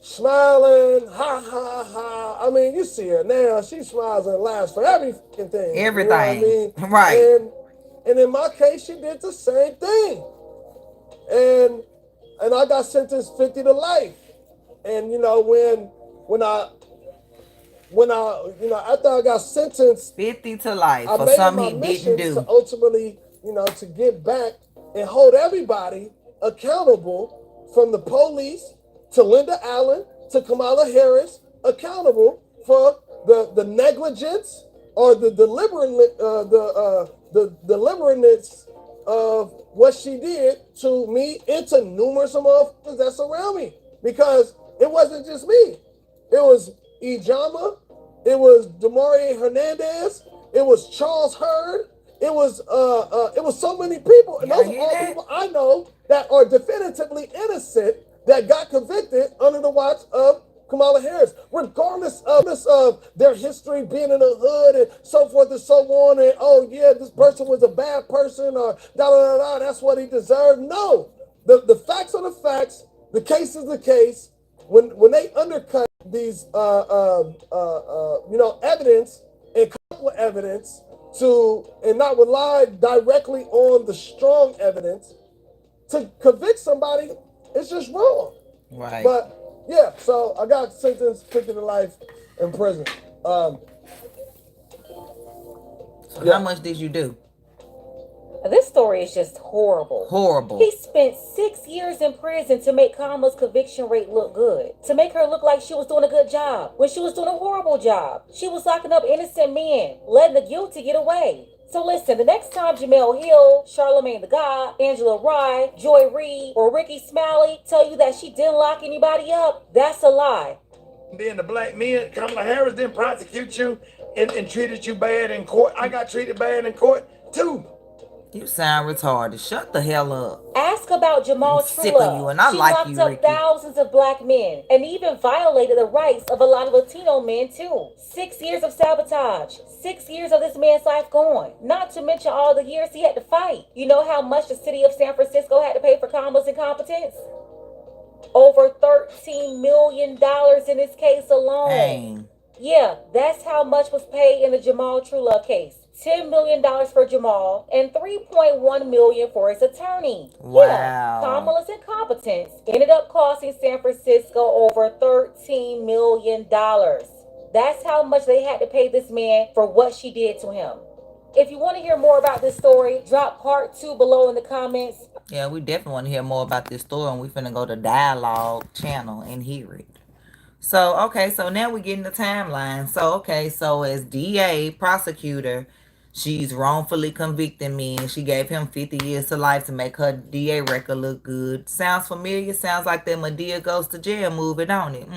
smiling, ha, ha, ha. I mean, you see her now. She smiles and laughs for every fucking thing. Everything. You know what I mean? Right. And in my case, she did the same thing. And I got sentenced 50 to life. And, after I got sentenced 50 to life I for made something my he didn't do. to ultimately, to get back and hold everybody accountable, from the police to Linda Allen to Kamala Harris, accountable for the negligence or the deliberateness of what she did to me and to numerous motherfuckers that surround me. Because it wasn't just me. It was Ijama, it was Demarie Hernandez, it was Charles Hurd, it was so many people, and those are all people I know that are definitively innocent that got convicted under the watch of Kamala Harris, regardless of their history being in the hood and so forth and so on, and oh yeah, this person was a bad person or da da da da, that's what he deserved. No, the facts are the facts, the case is the case. When they undercut these evidence and couple evidence and not rely directly on the strong evidence to convict somebody, it's just wrong. Right. But yeah, so I got sentenced 50 to life in prison. So how much did you do? This story is just horrible. Horrible. He spent 6 years in prison to make Kamala's conviction rate look good. To make her look like she was doing a good job when she was doing a horrible job. She was locking up innocent men, letting the guilty get away. So listen, the next time Jamel Hill, Charlamagne the God, Angela Rye, Joy Reid, or Ricky Smiley tell you that she didn't lock anybody up, that's a lie. Being the black men, Kamala Harris didn't prosecute you and treated you bad in court. I got treated bad in court too. You sound retarded. Shut the hell up. Ask about Jamal I'm sick of you, and I She like locked you, up Ricky. thousands of black men and even violated the rights of a lot of Latino men too. 6 years of sabotage. 6 years of this man's life gone. Not to mention all the years he had to fight. You know how much the city of San Francisco had to pay for Kamala's incompetence? Over $13 million in this case alone. Dang. Yeah, that's how much was paid in the Jamal Truelove case. $10 million for Jamal and $3.1 million for his attorney. Wow. Yeah, Kamala's incompetence ended up costing San Francisco over $13 million. That's how much they had to pay this man for what she did to him. If you want to hear more about this story, drop part 2 below in the comments. Yeah, we definitely want to hear more about this story, and we finna go to Dialogue channel and hear it. So, okay, so now we get in the timeline. So, okay, so as DA, prosecutor, she's wrongfully convicting me, and she gave him 50 years to life to make her DA record look good. Sounds familiar? Sounds like that Madea Goes to Jail movie, don't it?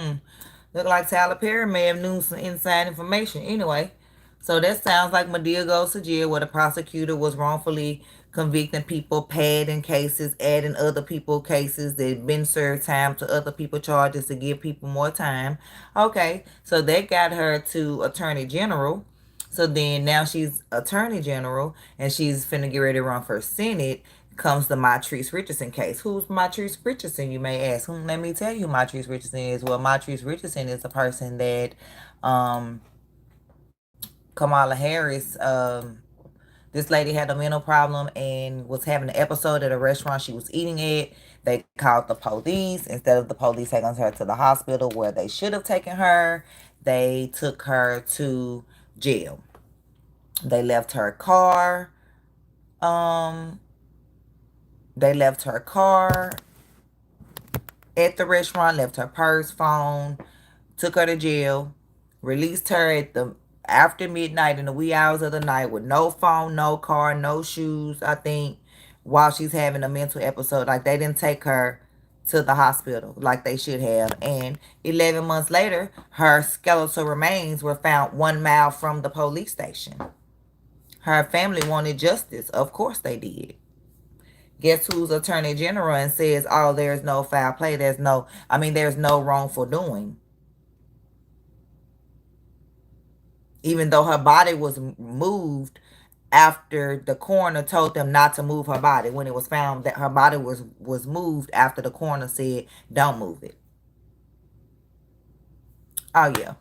Look like Tyler Perry may have knew some inside information. Anyway, so that sounds like Madea Goes to Jail, where the prosecutor was wrongfully convicting people, padding cases, adding other people cases that been served time to other people charges to give people more time. Okay, so that got her to Attorney General. So then now she's Attorney General, and she's finna get ready to run for Senate. Comes the Matrice Richardson case. Who's Matrice Richardson, you may ask? Let me tell you who Matrice Richardson is. Well, Matrice Richardson is the person that Kamala Harris, this lady had a mental problem and was having an episode at a restaurant she was eating at. They called the police. Instead of the police taking her to the hospital where they should have taken her, they took her to jail. They left her car. They left her car at the restaurant, left her purse, phone, took her to jail, released her at the after midnight in the wee hours of the night with no phone, no car, no shoes, I think, while she's having a mental episode. Like, they didn't take her to the hospital like they should have. And 11 months later, her skeletal remains were found 1 mile from the police station. Her family wanted justice. Of course they did. Guess who's Attorney General and says, oh, there's no foul play. There's no wrongful doing. Even though her body was moved after the coroner told them not to move her body. When it was found that her body was moved after the coroner said, don't move it. Oh, yeah.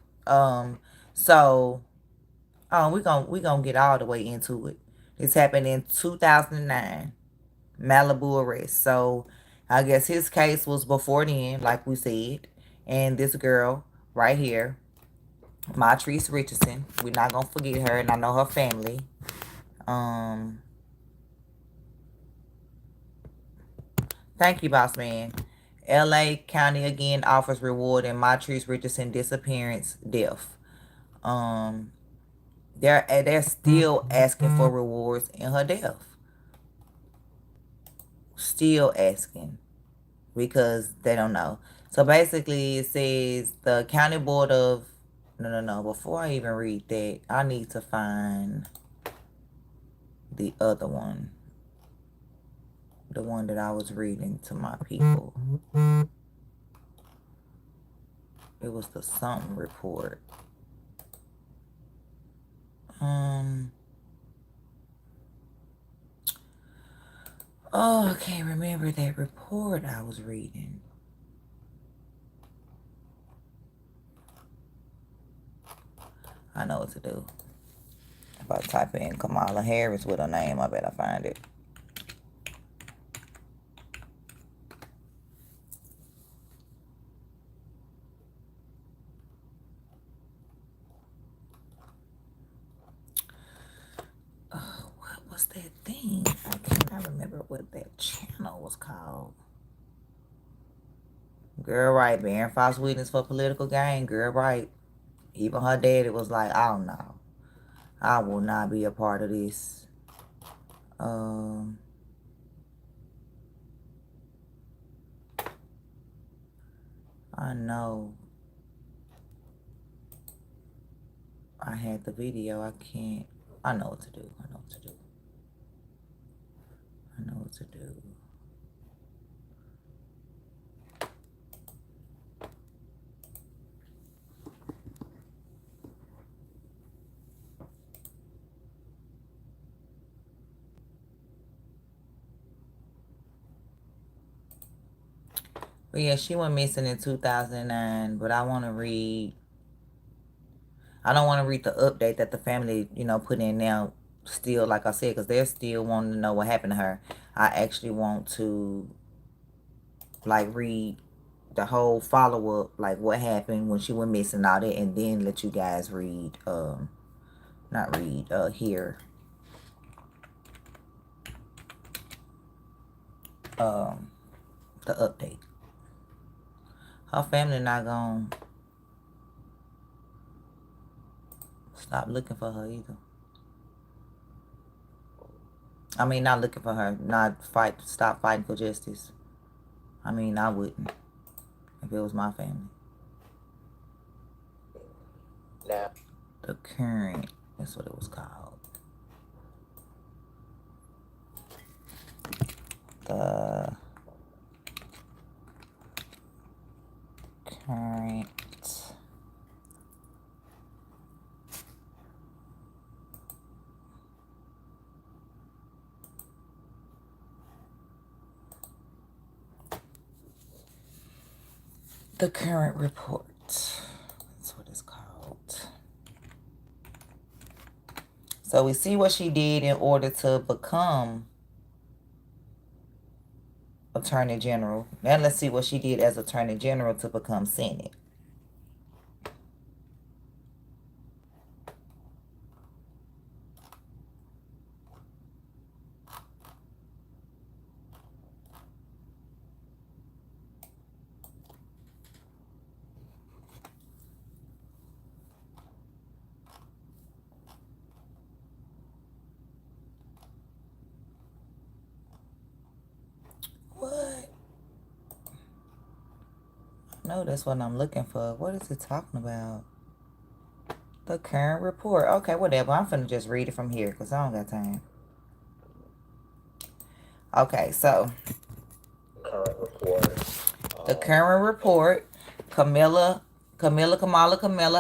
So, we're gonna get all the way into it. This happened in 2009. Malibu arrest. So I guess his case was before then, like we said. And this girl right here, Matrice Richardson, we're not gonna forget her, and I know her family. Thank you, boss man. LA County again offers reward in Matrice Richardson disappearance death. They're still asking for rewards in her death. Still asking. Because they don't know. So basically it says the county board of no, before I even read that, I need to find the other one, the one that I was reading to my people. It was the something report. Oh, I can't remember that report I was reading. I know what to do. If I type in Kamala Harris with her name, I better find it. What was that thing? I cannot remember what that channel was called. Girl, right, bearing false witness for political gain. Girl, right. Even her daddy was like, I don't know. I will not be a part of this. I know. I had the video. I can't. I know what to do. to do. But yeah, she went missing in 2009, but I want to read, I don't want to read the update that the family, put in now still, like I said, because they're still wanting to know what happened to her. I actually want to, like, read the whole follow-up, like what happened when she went missing, all that, and then let you guys read, hear, the update. Her family not gonna stop looking for her either. I mean, not looking for her, stop fighting for justice. I mean, I wouldn't if it was my family. Now, The Current, that's what it was called. The Current. The Current Report. That's what it's called. So we see what she did in order to become Attorney General. Now let's see what she did as Attorney General to become Senate. What? No, that's what I'm looking for. What is it talking about? The Current Report. Okay, whatever. I'm finna just read it from here because I don't got time. Okay, so current report. the Current Report, Kamala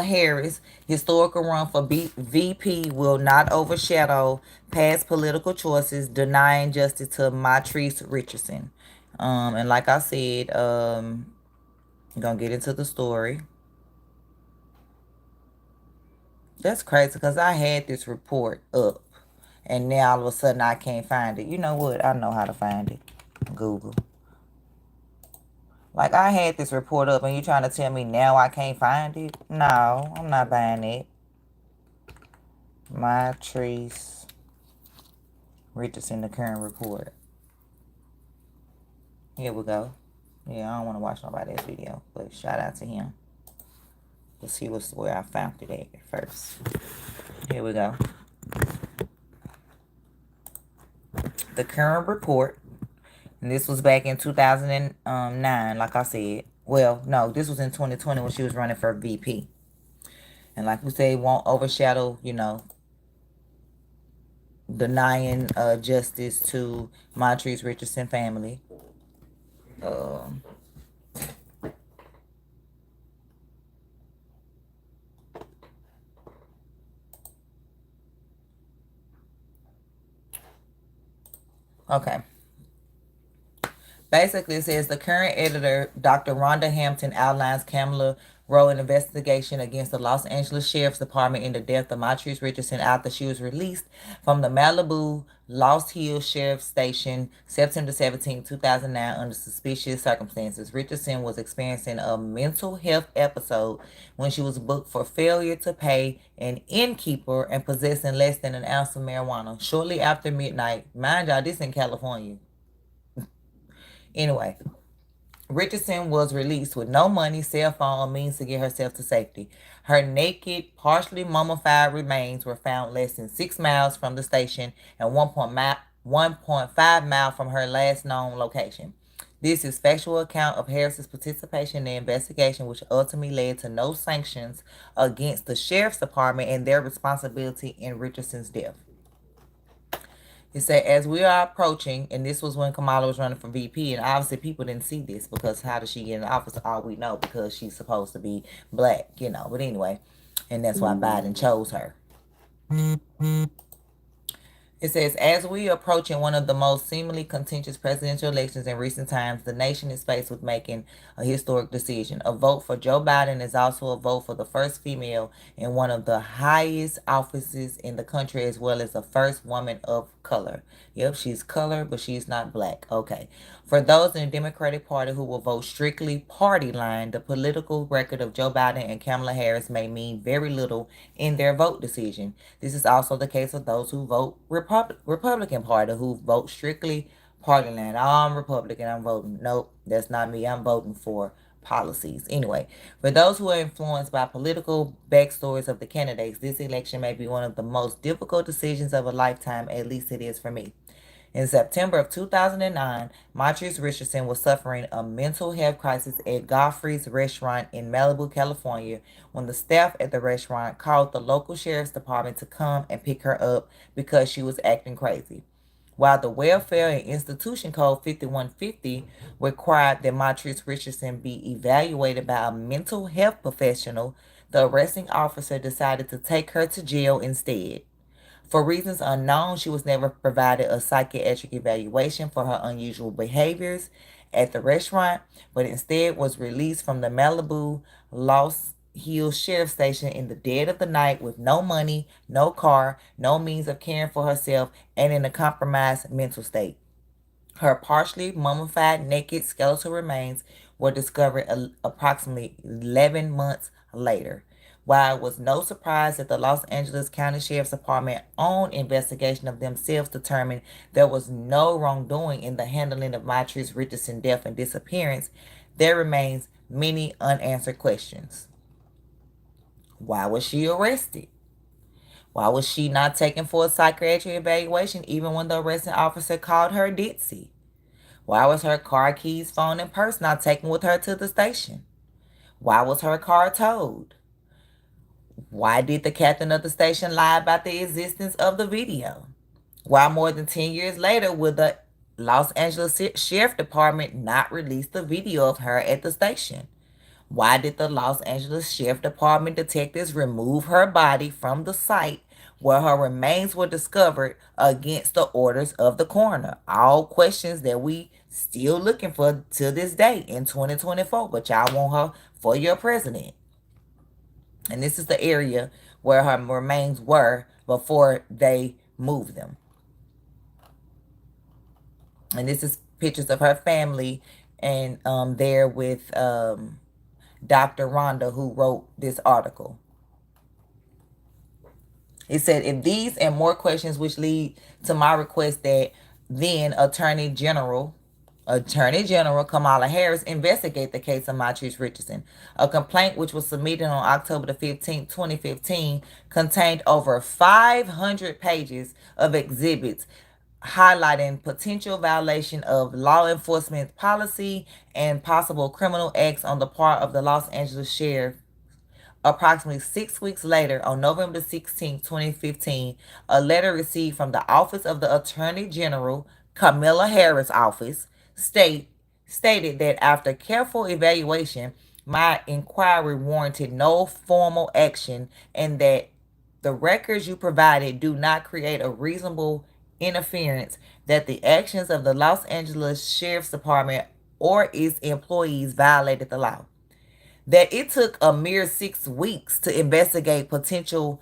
Harris, historical run for VP will not overshadow past political choices, denying justice to Matrice Richardson. And like I said, I'm gonna get into the story. That's crazy because I had this report up and now all of a sudden I can't find it. You know what? I know how to find it. Google. Like, I had this report up and you trying to tell me now I can't find it? No, I'm not buying it. Matrice Richardson, the Current Report. Here we go. Yeah, I don't want to watch nobody else's video, but shout out to him. Let's see where I found it at first. Here we go. The Current Report. And this was back in 2009, like I said. Well, no, this was in 2020 when she was running for VP. And like we say, won't overshadow, denying justice to Montrese Richardson family. Okay. Basically, it says the current editor, Dr. Rhonda Hampton, outlines Kamala wrote an investigation against the Los Angeles Sheriff's Department in the death of Matrice Richardson after she was released from the Malibu Lost Hills Sheriff's Station September 17, 2009 under suspicious circumstances. Richardson was experiencing a mental health episode when she was booked for failure to pay an innkeeper and possessing less than an ounce of marijuana. Shortly after midnight, mind y'all, this in California. Anyway, Richardson was released with no money, cell phone, or means to get herself to safety. Her naked, partially mummified remains were found less than 6 miles from the station and 1.5 miles from her last known location. This is factual account of Harris's participation in the investigation, which ultimately led to no sanctions against the sheriff's department and their responsibility in Richardson's death. It said, as we are approaching, and this was when Kamala was running for VP, and obviously people didn't see this because how did she get in office? All we know because she's supposed to be black, you know. But anyway, and that's why Biden chose her. It says, as we are approaching one of the most seemingly contentious presidential elections in recent times, the nation is faced with making a historic decision. A vote for Joe Biden is also a vote for the first female in one of the highest offices in the country, as well as the first woman of color. Yep, she's color, but she's not black. Okay. For those in the Democratic Party who will vote strictly party line, the political record of Joe Biden and Kamala Harris may mean very little in their vote decision. This is also the case of those who vote Republican Party, who vote strictly party line. Oh, I'm Republican, I'm voting. Nope, that's not me. I'm voting for policies. Anyway, for those who are influenced by political backstories of the candidates, this election may be one of the most difficult decisions of a lifetime, at least it is for me. In September of 2009, Montrese Richardson was suffering a mental health crisis at Godfrey's restaurant in Malibu, California, when the staff at the restaurant called the local sheriff's department to come and pick her up because she was acting crazy. While the Welfare and Institution Code 5150 required that Montrese Richardson be evaluated by a mental health professional, the arresting officer decided to take her to jail instead. For reasons unknown, she was never provided a psychiatric evaluation for her unusual behaviors at the restaurant, but instead was released from the Malibu Lost Hills Sheriff Station in the dead of the night with no money, no car, no means of caring for herself, and in a compromised mental state. Her partially mummified naked skeletal remains were discovered approximately 11 months later. While it was no surprise that the Los Angeles County Sheriff's Department own investigation of themselves determined there was no wrongdoing in the handling of Montrese Richardson's death and disappearance, there remains many unanswered questions. Why was she arrested? Why was she not taken for a psychiatric evaluation even when the arresting officer called her ditzy? Why was her car keys, phone, and purse not taken with her to the station? Why was her car towed? Why did the captain of the station lie about the existence of the video? Why more than 10 years later will the Los Angeles Sheriff Department not release the video of her at the station? Why did the Los Angeles Sheriff Department detectives remove her body from the site where her remains were discovered against the orders of the coroner? All questions that we still looking for to this day in 2024, but y'all want her for your president. And this is the area where her remains were before they moved them. And this is pictures of her family and there with Dr. Rhonda, who wrote this article. It said, if these and more questions which lead to my request that then Attorney General Kamala Harris investigate the case of Montrese Richardson. A complaint which was submitted on October the 15th, 2015, contained over 500 pages of exhibits highlighting potential violation of law enforcement policy and possible criminal acts on the part of the Los Angeles Sheriff. Approximately 6 weeks later, on November 16, 2015, a letter received from the Office of the Attorney General, Kamala Harris' office, stated that after careful evaluation, my inquiry warranted no formal action and that the records you provided do not create a reasonable interference that the actions of the Los Angeles Sheriff's Department or its employees violated the law. That it took a mere 6 weeks to investigate potential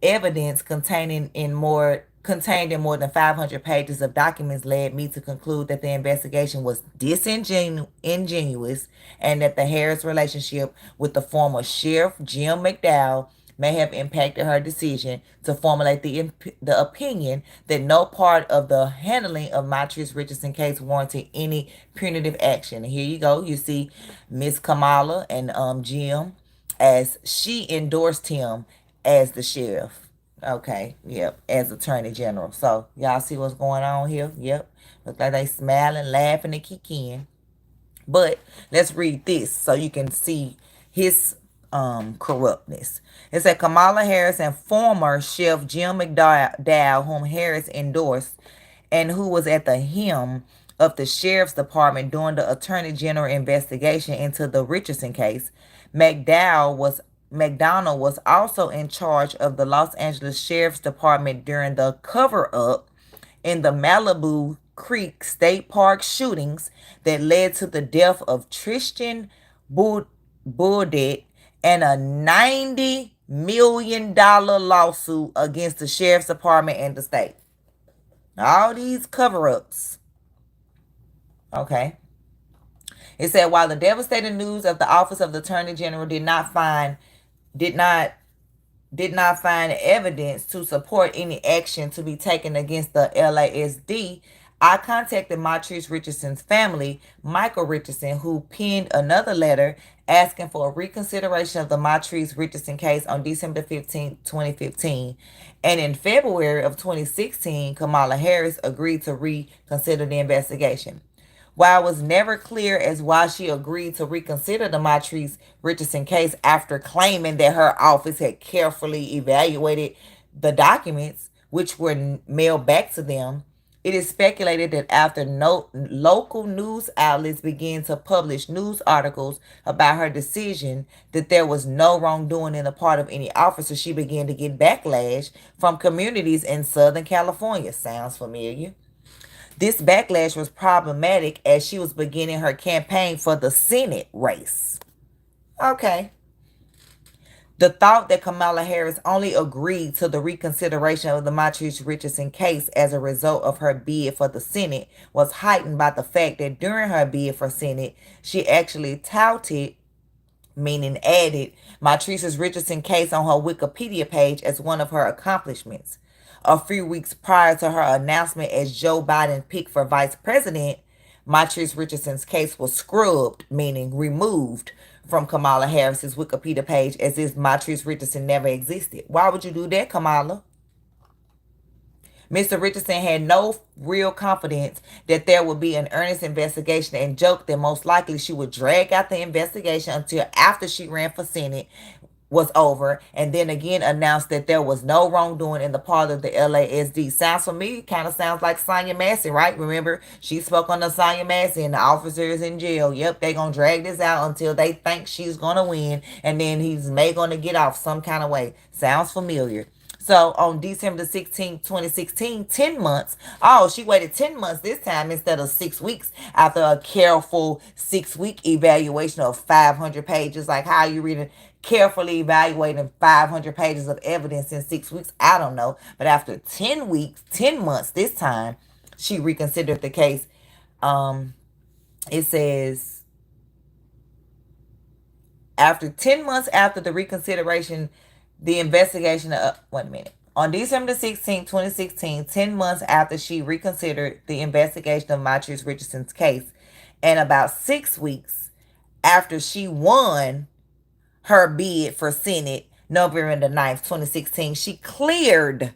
evidence contained in more than 500 pages of documents led me to conclude that the investigation was disingenuous and that the Harris relationship with the former Sheriff Jim McDowell may have impacted her decision to formulate the opinion that no part of the handling of Montrese Richardson case warranted any punitive action. And here you go. You see Miss Kamala and Jim as she endorsed him as the sheriff. Okay, yep, as Attorney General. So y'all see what's going on here? Yep. Look like they smiling, laughing, and kicking. But let's read this so you can see his corruptness. It said Kamala Harris and former Chef Jim McDowell, whom Harris endorsed, and who was at the helm of the sheriff's department during the attorney general investigation into the Richardson case. McDonald was also in charge of the Los Angeles Sheriff's Department during the cover-up in the Malibu Creek State Park shootings that led to the death of Tristan Boudet and a $90 million lawsuit against the Sheriff's Department and the state. All these cover-ups. Okay. It said, while the devastating news of the Office of the Attorney General did not find evidence to support any action to be taken against the LASD, I contacted Matrice Richardson's family, Michael Richardson, who penned another letter asking for a reconsideration of the Matrice Richardson case on December 15, 2015. And in February of 2016, Kamala Harris agreed to reconsider the investigation. While it was never clear as why she agreed to reconsider the Matrice Richardson case after claiming that her office had carefully evaluated the documents, which were mailed back to them, it is speculated that after local news outlets began to publish news articles about her decision that there was no wrongdoing in the part of any officer, she began to get backlash from communities in Southern California. Sounds familiar? This backlash was problematic as she was beginning her campaign for the Senate race. Okay. The thought that Kamala Harris only agreed to the reconsideration of the Matrice Richardson case as a result of her bid for the Senate was heightened by the fact that during her bid for Senate, she actually touted, meaning added, Matrice Richardson case on her Wikipedia page as one of her accomplishments. A few weeks prior to her announcement as Joe Biden's pick for vice president, Matrice Richardson's case was scrubbed, meaning removed, from Kamala Harris's Wikipedia page as if Matrice Richardson never existed. Why would you do that, Kamala? Mr. Richardson had no real confidence that there would be an earnest investigation and joked that most likely she would drag out the investigation until after she ran for Senate was over, and then again announced that there was no wrongdoing in the part of the LASD. Sounds for me, kind of sounds like Sonya Massey, right? Remember, she spoke on the Sonya Massey and the officers in jail. Yep, they gonna drag this out until they think she's gonna win, and then he's gonna get off some kind of way. Sounds familiar. So on December 16, 2016, 10 months. Oh, she waited 10 months this time instead of 6 weeks after a careful 6-week evaluation of 500 pages. Like, how are you reading? Carefully evaluating 500 pages of evidence in 6 weeks? I don't know. But after 10 weeks, 10 months this time, she reconsidered the case. It says, after 10 months after the reconsideration, the investigation on December 16, 2016, 10 months after she reconsidered the investigation of Matrice Richardson's case, and about 6 weeks after she won her bid for Senate, November the 9th, 2016, she cleared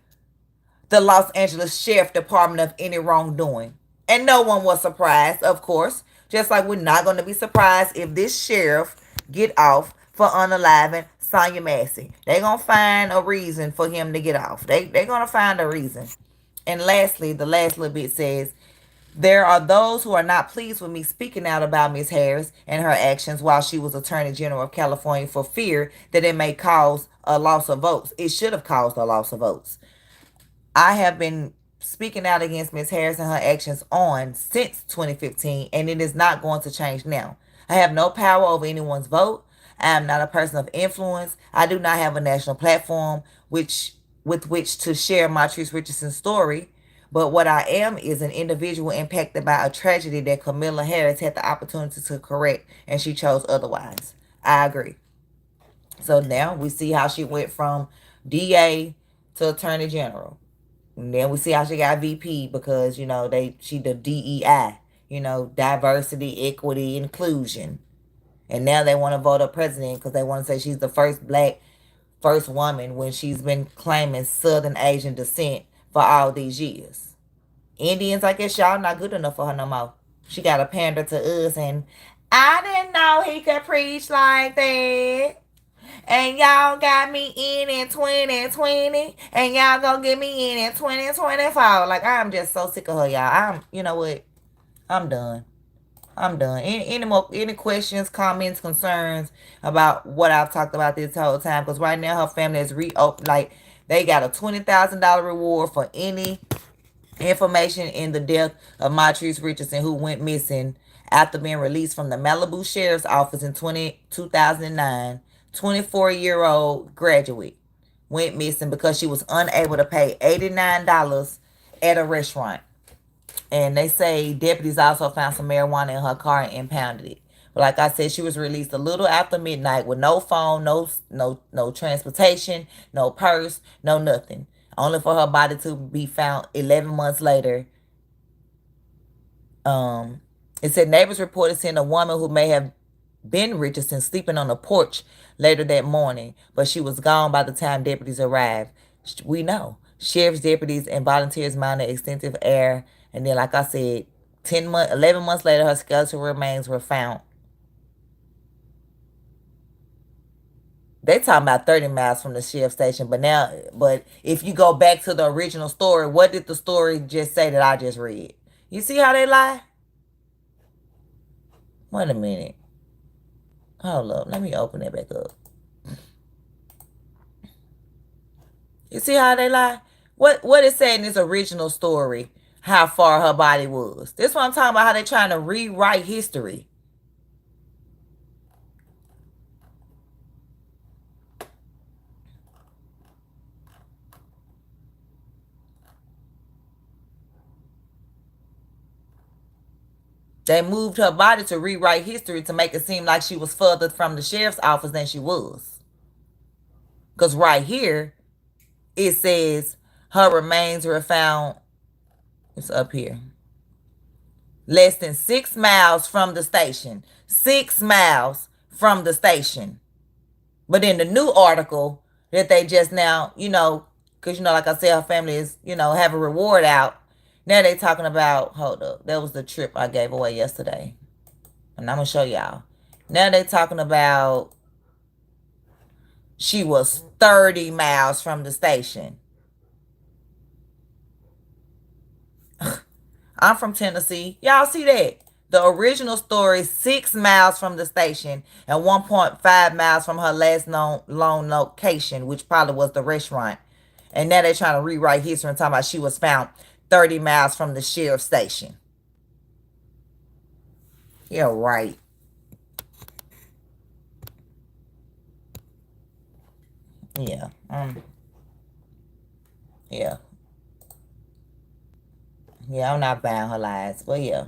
the Los Angeles Sheriff Department of any wrongdoing. And no one was surprised, of course. Just like we're not going to be surprised if this sheriff get off for unaliving Sonya Massey. They're going to find a reason for him to get off. They're going to find a reason. And lastly, the last little bit says, there are those who are not pleased with me speaking out about Ms. Harris and her actions while she was Attorney General of California for fear that it may cause a loss of votes. It should have caused a loss of votes. I have been speaking out against Ms. Harris and her actions since 2015, and it is not going to change now. I have no power over anyone's vote. I am not a person of influence. I do not have a national platform with which to share Matrice Richardson's story. But what I am is an individual impacted by a tragedy that Kamala Harris had the opportunity to correct, and she chose otherwise. I agree. So now we see how she went from DA to Attorney General. And then we see how she got VP because, she the DEI, diversity, equity, inclusion. And now they want to vote her president because they want to say she's the first woman when she's been claiming Southern Asian descent for all these years. Indians, I guess y'all not good enough for her no more. She got to pander to us, and I didn't know he could preach like that. And y'all got me in 2020. And y'all gonna get me in 2024. Like, I'm just so sick of her, y'all. You know what? I'm done. I'm done. Any questions, comments, concerns about what I've talked about this whole time? Because right now her family is reopened. Like, they got a $20,000 reward for any information in the death of Montrese Richardson, who went missing after being released from the Malibu Sheriff's Office in 2009. 24-year-old graduate went missing because she was unable to pay $89 at a restaurant. And they say deputies also found some marijuana in her car and impounded it. But like I said, she was released a little after midnight with no phone, no transportation, no purse, no nothing. Only for her body to be found 11 months later. It said neighbors reported seeing a woman who may have been Richardson sleeping on a porch later that morning, but she was gone by the time deputies arrived. We know. Sheriff's deputies and volunteers mounted extensive air. And then, like I said, 11 months later, her skeletal remains were found. They talking about 30 miles from the sheriff's station. But if you go back to the original story, what did the story just say that I just read? You see how they lie? Wait a minute. Hold up. Let me open it back up. You see how they lie? What it said in this original story, how far her body was. This is what I'm talking about, how they trying to rewrite history. They moved her body to rewrite history to make it seem like she was further from the sheriff's office than she was. Because right here, it says her remains were found, it's up here, less than 6 miles from the station. 6 miles from the station. But in the new article that they just now, because, like I said, her family is, have a reward out. Now they talking about, hold up, that was the trip I gave away yesterday. And I'm going to show y'all. Now they talking about she was 30 miles from the station. I'm from Tennessee. Y'all see that? The original story, 6 miles from the station and 1.5 miles from her last known location, which probably was the restaurant. And now they're trying to rewrite history and talking about she was found 30 miles from the sheriff's station. Yeah, right. Yeah. Yeah. Yeah, I'm not buying her lies. But yeah.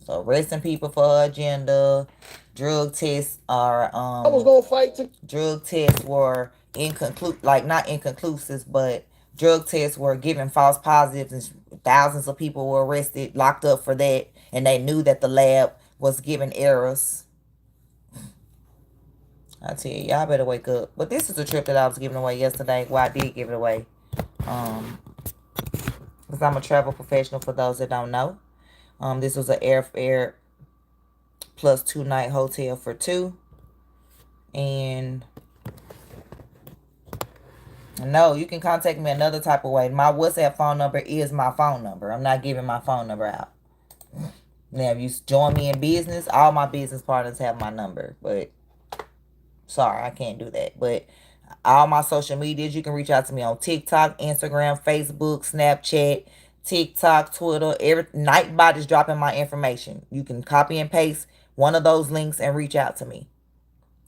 So arresting people for her agenda. Drug tests are I was gonna fight to drug tests were not inconclusive, but drug tests were giving false positives, and thousands of people were arrested, locked up for that, and they knew that the lab was giving errors. I tell you, y'all better wake up. But this is a trip that I was giving away yesterday. Well, I did give it away. Because I'm a travel professional, for those that don't know. This was an airfare plus 2-night hotel for 2. And no, you can contact me another type of way. My WhatsApp phone number is my phone number. I'm not giving my phone number out. Now, if you join me in business, all my business partners have my number. But sorry, I can't do that. But all my social medias, you can reach out to me on TikTok, Instagram, Facebook, Snapchat, TikTok, Twitter. Nightbot is dropping my information. You can copy and paste one of those links and reach out to me.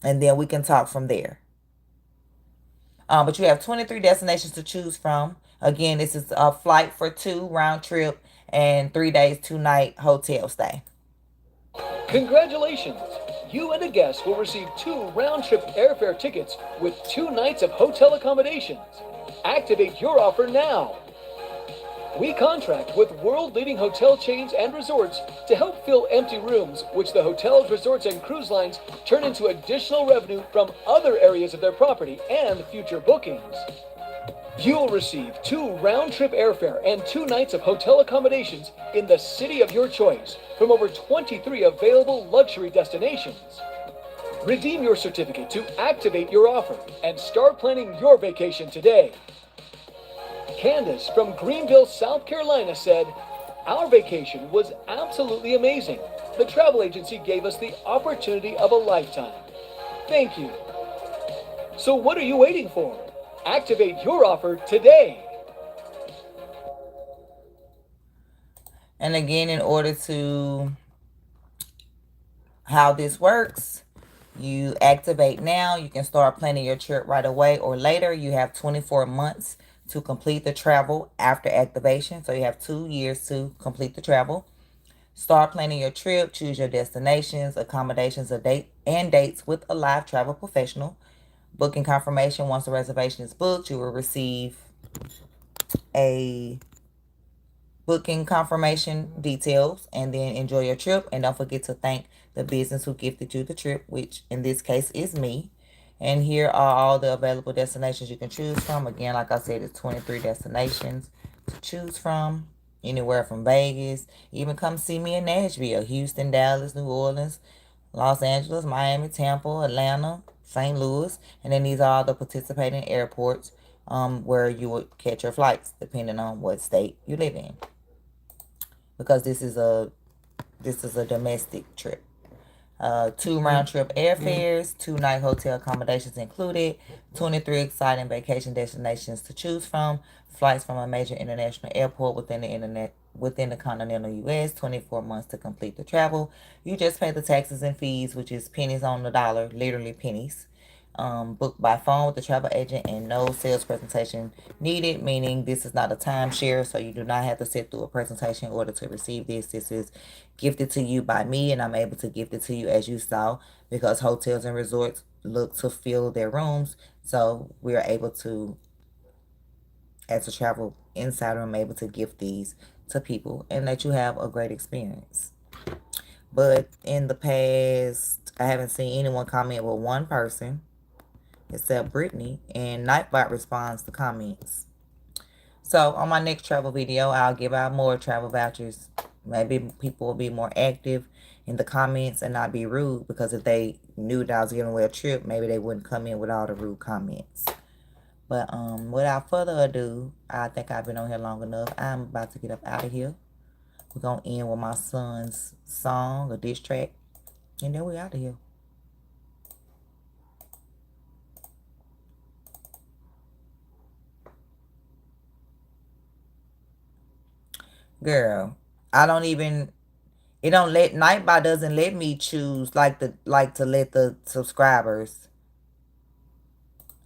And then we can talk from there. But you have 23 destinations to choose from. Again, this is a flight for 2 round trip and 3 days, 2-night hotel stay. Congratulations! You and a guest will receive 2 round-trip airfare tickets with 2 nights of hotel accommodations. Activate your offer now. We contract with world-leading hotel chains and resorts to help fill empty rooms, which the hotels, resorts, and cruise lines turn into additional revenue from other areas of their property and future bookings. You will receive 2 round-trip airfare and 2 nights of hotel accommodations in the city of your choice from over 23 available luxury destinations. Redeem your certificate to activate your offer and start planning your vacation today. Candace from Greenville, South Carolina said, "Our vacation was absolutely amazing. The travel agency gave us the opportunity of a lifetime. Thank you." So what are you waiting for? Activate your offer today. And again, in order to how this works, you activate now. You can start planning your trip right away or later. You have 24 months to complete the travel after activation. So you have 2 years to complete the travel. Start planning your trip. Choose your destinations, accommodations, and dates with a live travel professional. Booking confirmation. Once the reservation is booked, you will receive a booking confirmation details, and then enjoy your trip. And don't forget to thank the business who gifted you the trip, which in this case is me. And here are all the available destinations you can choose from. Again, like I said, it's 23 destinations to choose from, anywhere from Vegas. Even come see me in Nashville, Houston, Dallas, New Orleans, Los Angeles, Miami, Tampa, Atlanta, St. Louis. And then these are all the participating airports where you would catch your flights depending on what state you live in, because this is a domestic trip. 2 round-trip airfares, 2-night hotel accommodations included, 23 exciting vacation destinations to choose from, flights from a major international airport within the continental U.S., 24 months to complete the travel. You just pay the taxes and fees, which is pennies on the dollar, literally pennies. Booked by phone with the travel agent and no sales presentation needed, meaning this is not a timeshare, so you do not have to sit through a presentation in order to receive this. This is gifted to you by me, and I'm able to gift it to you as you saw, because hotels and resorts look to fill their rooms. So we are able to, as a travel insider, I'm able to gift these to people and let you have a great experience. But in the past, I haven't seen anyone comment with one person except Brittany, and Nightbot responds to comments. So on my next travel video, I'll give out more travel vouchers. Maybe people will be more active in the comments and not be rude, because if they knew that I was giving away a trip, maybe they wouldn't come in with all the rude comments. But without further ado, I think I've been on here long enough. I'm about to get up out of here. We're going to end with my son's song, a diss track, and then we're out of here. Girl, I don't even, it don't let, Nightbot doesn't let me choose like to let the subscribers.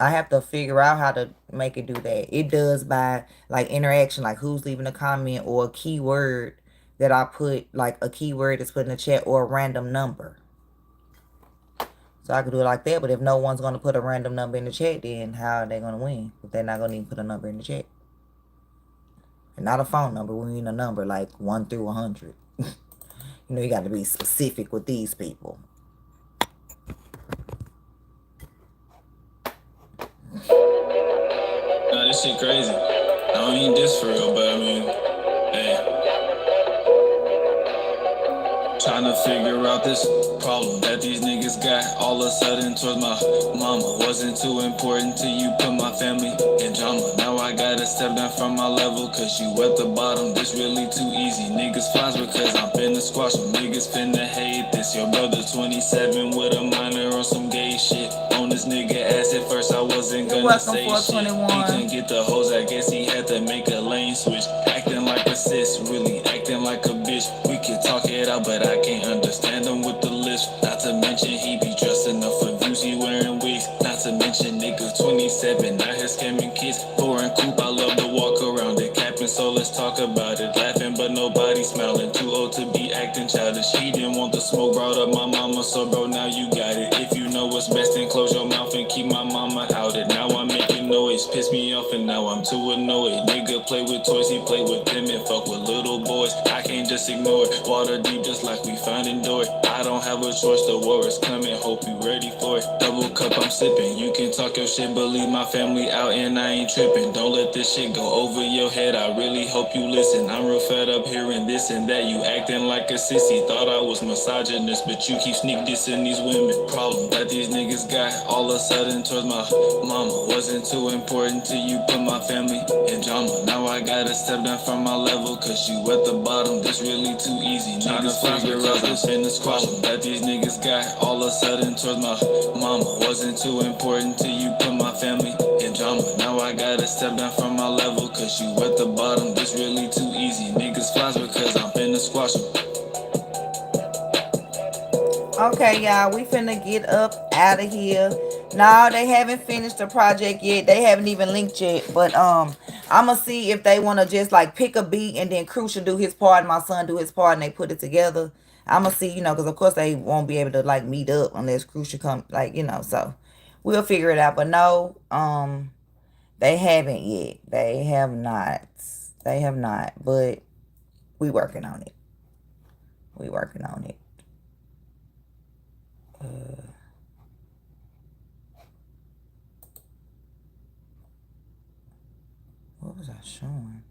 I have to figure out how to make it do that. It does by like interaction, like who's leaving a comment or a keyword that I put, like a keyword that's put in the chat, or a random number. So I could do it like that. But if no one's going to put a random number in the chat, then how are they going to win if they're not going to even put a number in the chat? And not a phone number. We need a number like 1 through 100. You know, you got to be specific with these people. Nah, this shit crazy. I don't mean this for real, but I mean, hey. Trying to figure out this problem that these niggas got all of a sudden towards my mama. Wasn't too important to you, put my family in drama. Now I gotta step down from my level, cause you at the bottom. This really too easy. Niggas flies because I'm finna squash them. Niggas finna hate this. Your brother 27 with a minor on some gay shit. On this nigga ass at first I wasn't gonna say shit. He couldn't get the hoes, I guess he had to make a lane switch. Acting like a sis, really acting like a bitch. We could talk it out, but I can't understand him with the list. Not to mention he be dressing up for views, he wearing wigs. Not to mention nigga 27, out here scamming kids. Foreign coupe, I love to walk around it. Capping, so let's talk about it. Laughing, but nobody smiling. Too old to be acting childish. He didn't want the smoke, brought up my mama, so bro, now you got it. If you know what's best, then close your mouth and keep my mama out it. Now I'm making noise, piss me off, and now I'm too annoyed. Nigga play with toys, he play with them and fuck with little boys. I can't can't just ignore it. Water deep just like we finding door. I don't have a choice, the war is coming, hope you ready for it. Double cup I'm sipping, you can talk your shit, but leave my family out and I ain't tripping. Don't let this shit go over your head, I really hope you listen. I'm real fed up hearing this and that, you acting like a sissy. Thought I was misogynist, but you keep sneak dissing these women. Problem that these niggas got all of a sudden towards my mama. Wasn't too important to you, put my family in drama. Now I gotta step down from my level, cause you at the bottom, this really too easy. Trying to figure out this in this problem that these niggas got all of a sudden towards my mama. Wasn't too important to you, put my family in drama. Now I gotta step down from my level, cause you at the bottom, this really too easy. Niggas flies because I'm finna squash them. Okay, y'all, we finna get up out of here. No, they haven't finished the project yet. They haven't even linked yet. But I'ma see if they wanna just like pick a beat and then Crucial do his part and my son do his part and they put it together. I'ma see, you know, because of course they won't be able to like meet up unless Crucial come, like, you know, so we'll figure it out. But no, they haven't yet. They have not. They have not. But we working on it. We working on it. What was I showing?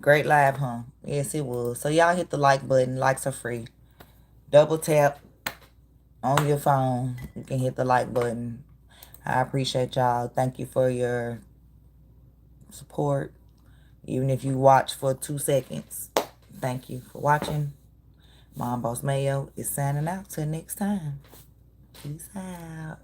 Great live, huh? Yes, it was. So y'all hit the like button. Likes are free. Double tap on your phone. You can hit the like button. I appreciate y'all. Thank you for your support. Even if you watch for 2 seconds. Thank you for watching. Mom Boss Mayo is signing out. Till next time. Peace out.